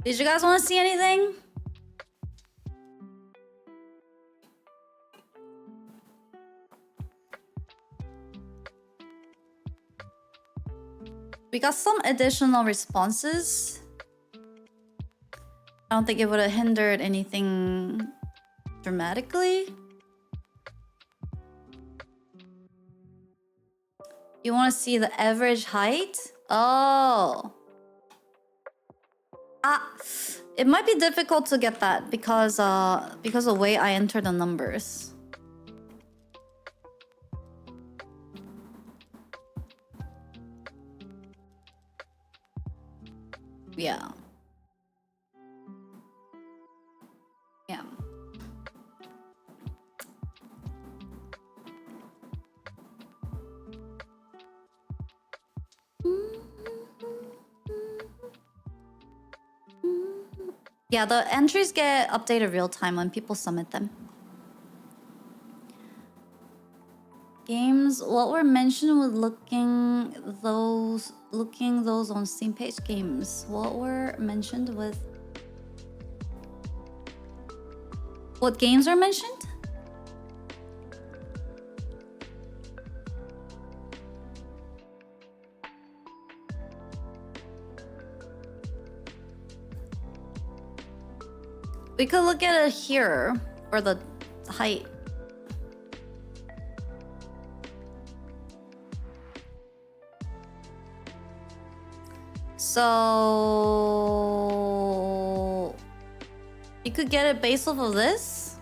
Did you guys want to see anything? We got some additional responses. I don't think it would have hindered anything dramatically. You want to see the average height? Oh. It might be difficult to get that because of the way I enter the numbers. Yeah. Yeah, the entries get updated real time when people submit them. Games, what were mentioned with looking those on Steam page games? What were mentioned with... What games are mentioned? We could look at it here, or the height. So you could get it based off of this.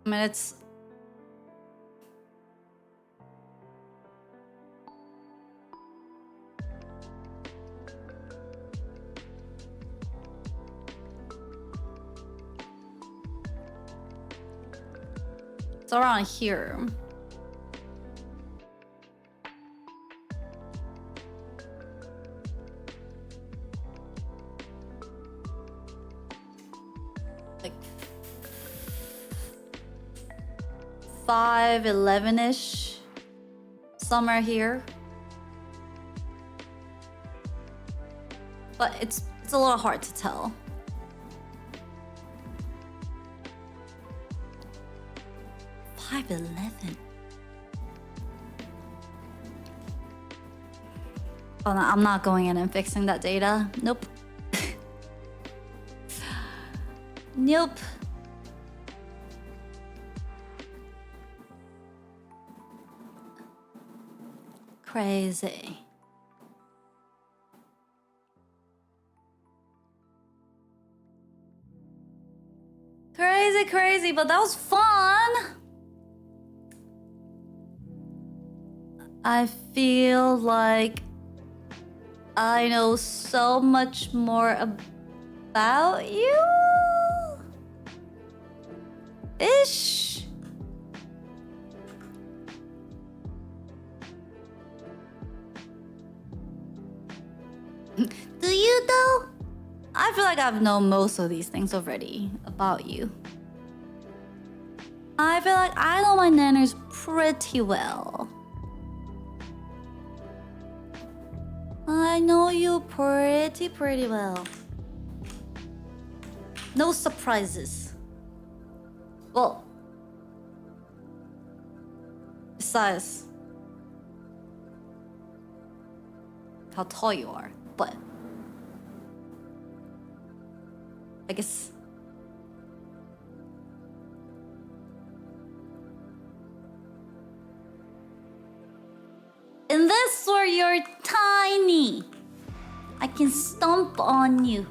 I mean, it's... It's around here. Like 5:11-ish. Somewhere here. But it's a little hard to tell. Oh no, I'm not going in and fixing that data. Nope. Nope. Crazy. Crazy, but that was fun. I feel like I know so much more about you. Ish. Do you though? I feel like I've known most of these things already about you. I feel like I know my nanners pretty well. I know you pretty well. No surprises. Well, besides how tall you are, but I guess in this where you're tiny, I can stomp on you.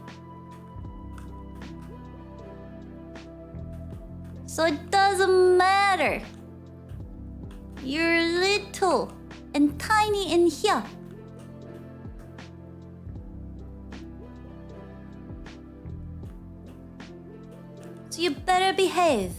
So it doesn't matter. You're little and tiny in here. So you better behave.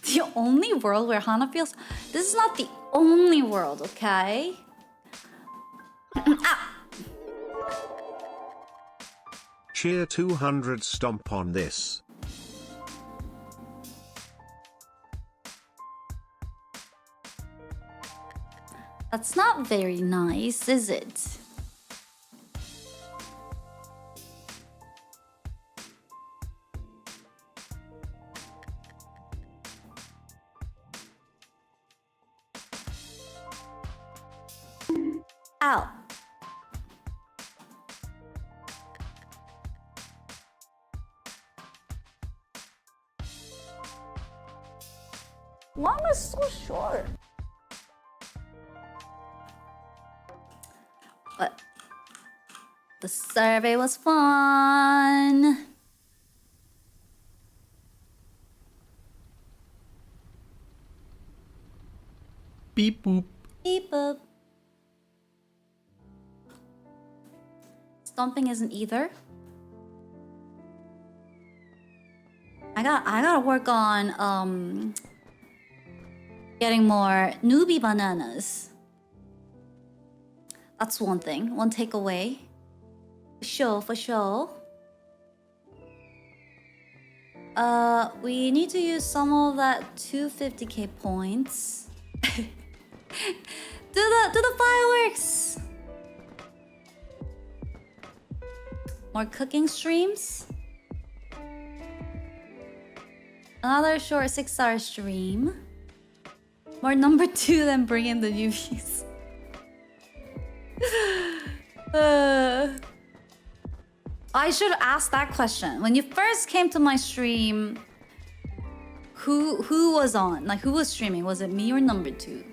The only world where Hana feels... This is not the only world, okay? Ah! Cheer 200 stomp on this. That's not very nice, is it? Ow. Why am I so short? But the survey was fun. Beep boop. Beep boop. Stomping isn't either. I gotta work on getting more newbie bananas. That's one thing, one takeaway. For sure. We need to use some of that 250k points. do the fireworks. More cooking streams. Another short 6-hour stream. More number 2 than bring in the newbies. I should ask that question. When you first came to my stream, Who was on? Like, who was streaming? Was it me or number 2?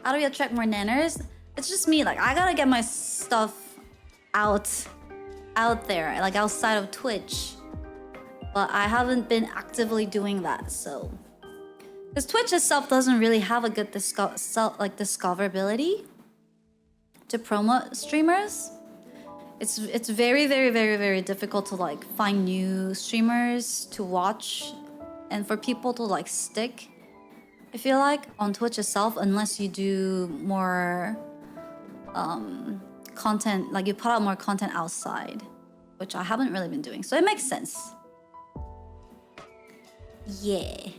How do we attract more nanners? It's just me. Like, I gotta get my stuff out there, like outside of Twitch. But I haven't been actively doing that, so. Because Twitch itself doesn't really have a good discoverability to promote streamers. It's very difficult to like find new streamers to watch and for people to like stick. I feel like on Twitch itself, unless you do more content, like you put out more content outside, which I haven't really been doing, so it makes sense. Yeah.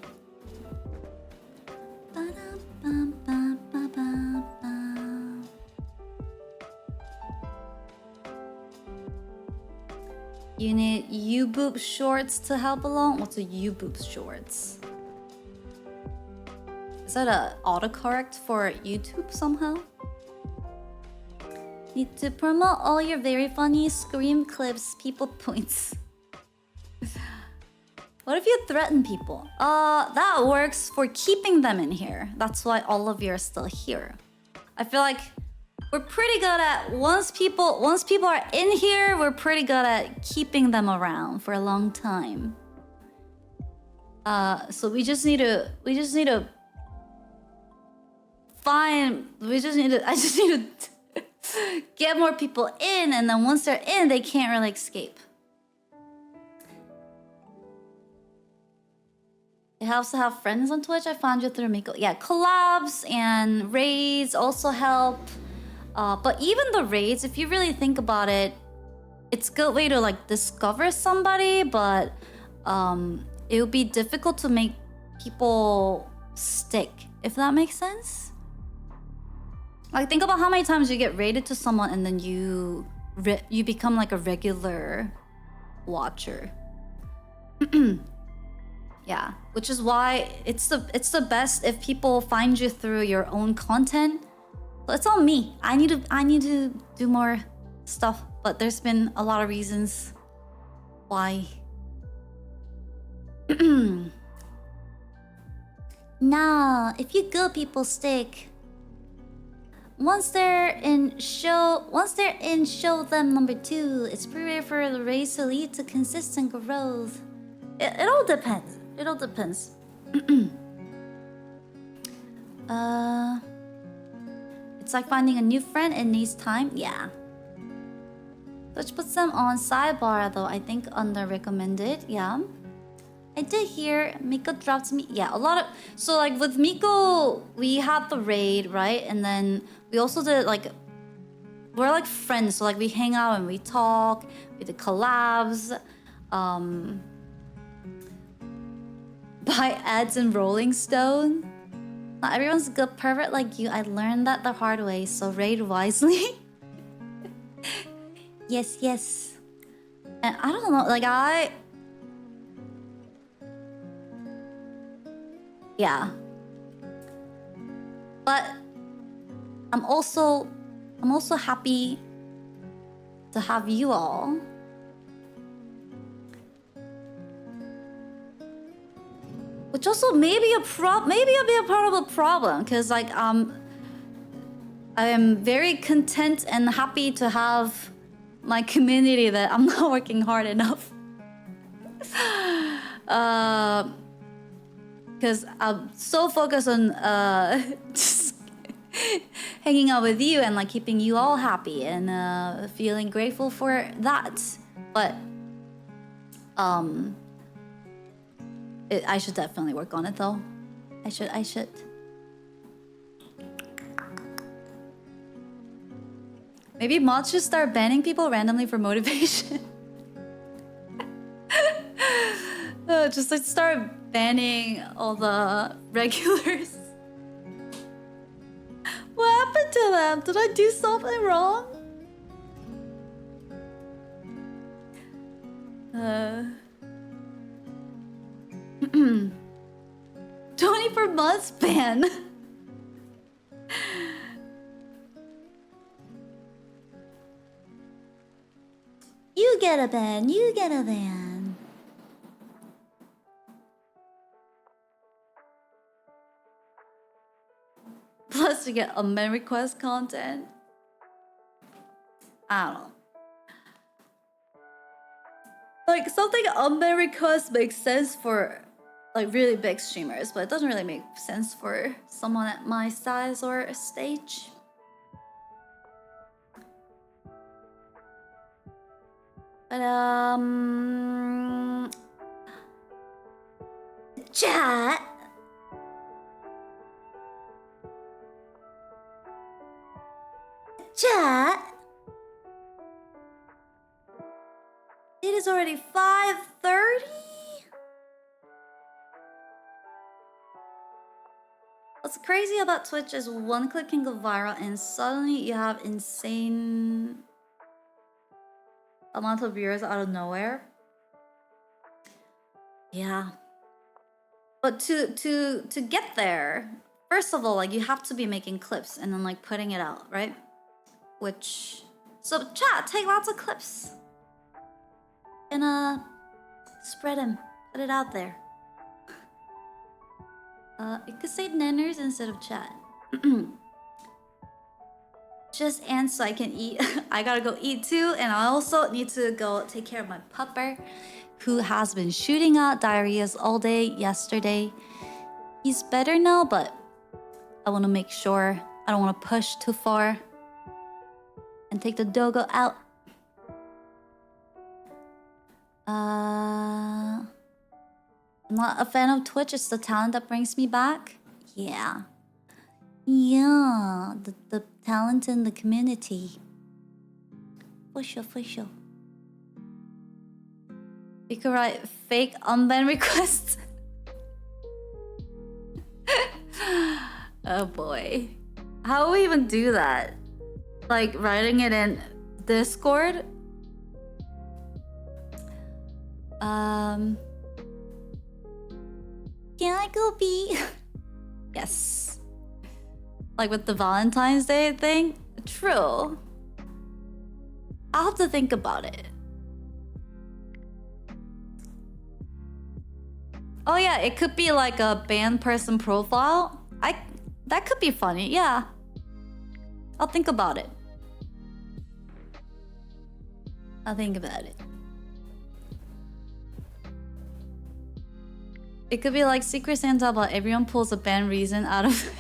You need U-boob shorts to help along? What's a U-boob shorts? Is that a autocorrect for YouTube somehow? Need to promote all your very funny scream clips, people points. What if you threaten people? That works for keeping them in here. That's why all of you are still here. I feel like we're pretty good at once people are in here, we're pretty good at keeping them around for a long time. So I just need to get more people in, and then once they're in, they can't really escape. It helps to have friends on Twitch. I found you through Miko. Yeah, collabs and raids also help. But even the raids, if you really think about it, it's a good way to like discover somebody, but it would be difficult to make people stick, if that makes sense. Like, think about how many times you get raided to someone and then you become like a regular watcher. Yeah, which is why it's the best if people find you through your own content. But it's all me. I need to do more stuff, but there's been a lot of reasons why. Nah, if you good people stick. Once they're in, show them number 2. It's pretty rare for the race to lead to consistent growth. It all depends. It all depends. It's like finding a new friend. It needs time. Yeah. Twitch puts them on sidebar though. I think under recommended. Yeah. I did hear Miko dropped me. Yeah, a lot of. So like with Miko, we had the raid, right? And then we also did like. We're like friends. So like we hang out and we talk. We did collabs. Buy ads in Rolling Stone. Not everyone's a good pervert like you. I learned that the hard way, so raid wisely. Yes. And I don't know, like yeah. But I'm also happy to have you all. Which also may be a part of the problem, because like I am very content and happy to have my community that I'm not working hard enough. Because I'm so focused on just hanging out with you and like keeping you all happy and feeling grateful for that. But I should definitely work on it though. I should. Maybe mods should start banning people randomly for motivation. Just like start banning all the regulars. What happened to them? Did I do something wrong? 24 months ban. get a ban. You get a ban. Plus, you get a man request content. I don't know. Like, something on man request makes sense for like really big streamers, but it doesn't really make sense for someone at my size or stage. But chat. Chat. It is already 5:30. What's crazy about Twitch is one click can go viral and suddenly you have insane amount of viewers out of nowhere. Yeah. But to get there, first of all, like you have to be making clips and then like putting it out, right? Which, so chat, take lots of clips and spread them, put it out there. You could say nanners instead of chat. Just and so I can eat. I gotta go eat too, and I also need to go take care of my pupper, who has been shooting out diarrheas all day yesterday. He's better now, but I want to make sure I don't want to push too far and take the doggo out. I'm not a fan of Twitch. It's the talent that brings me back. Yeah. Yeah, the talent in the community. For sure, for sure. You could write fake unban requests. Oh boy. How do we even do that? Like writing it in Discord? Can I go pee? Yes. Like with the Valentine's Day thing? True. I'll have to think about it. Oh yeah, it could be like a banned person profile. That could be funny, yeah. I'll think about it. I'll think about it. It could be like Secret Santa, but everyone pulls a band reason out of it.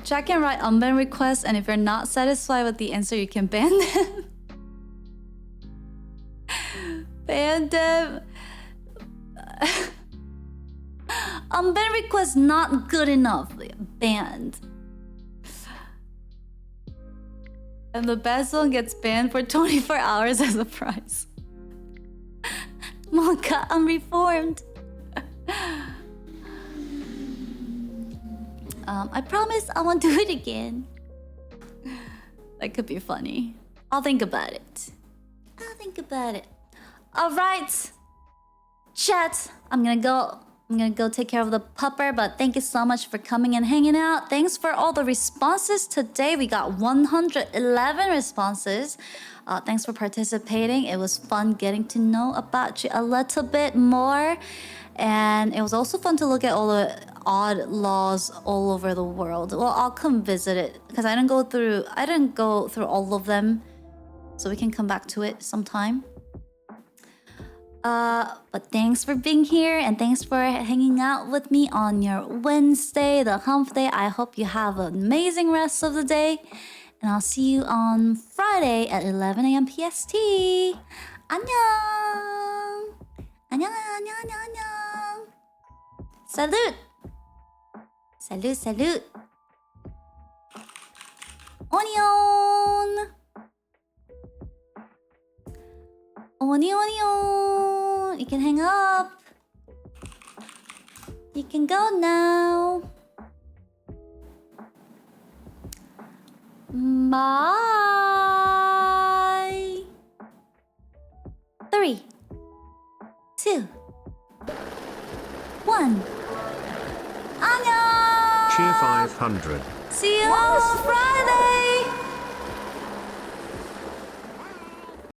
Chat can write unban requests, and if you're not satisfied with the answer, you can ban them. Ban them. Unban request not good enough. Banned. And the best one gets banned for 24 hours as a prize. Monka unreformed. I promise I won't do it again. That could be funny. I'll think about it. I'll think about it. Alright. Chat, I'm gonna go take care of the pupper, but thank you so much for coming and hanging out. Thanks for all the responses today. We got 111 responses. Thanks for participating. It was fun getting to know about you a little bit more. And it was also fun to look at all the odd laws all over the world. Well, I'll come visit it because I didn't go through all of them. So we can come back to it sometime. But thanks for being here and thanks for hanging out with me on your Wednesday, the hump day. I hope you have an amazing rest of the day. And I'll see you on Friday at 11 a.m. PST. 안녕. 안녕, 안녕, 안녕, 안녕. Salute. Salute, salute. Onion. Onion. You can hang up. You can go now. Bye. 3, 2, 1. 안녕. Cheer 500. See you on Friday.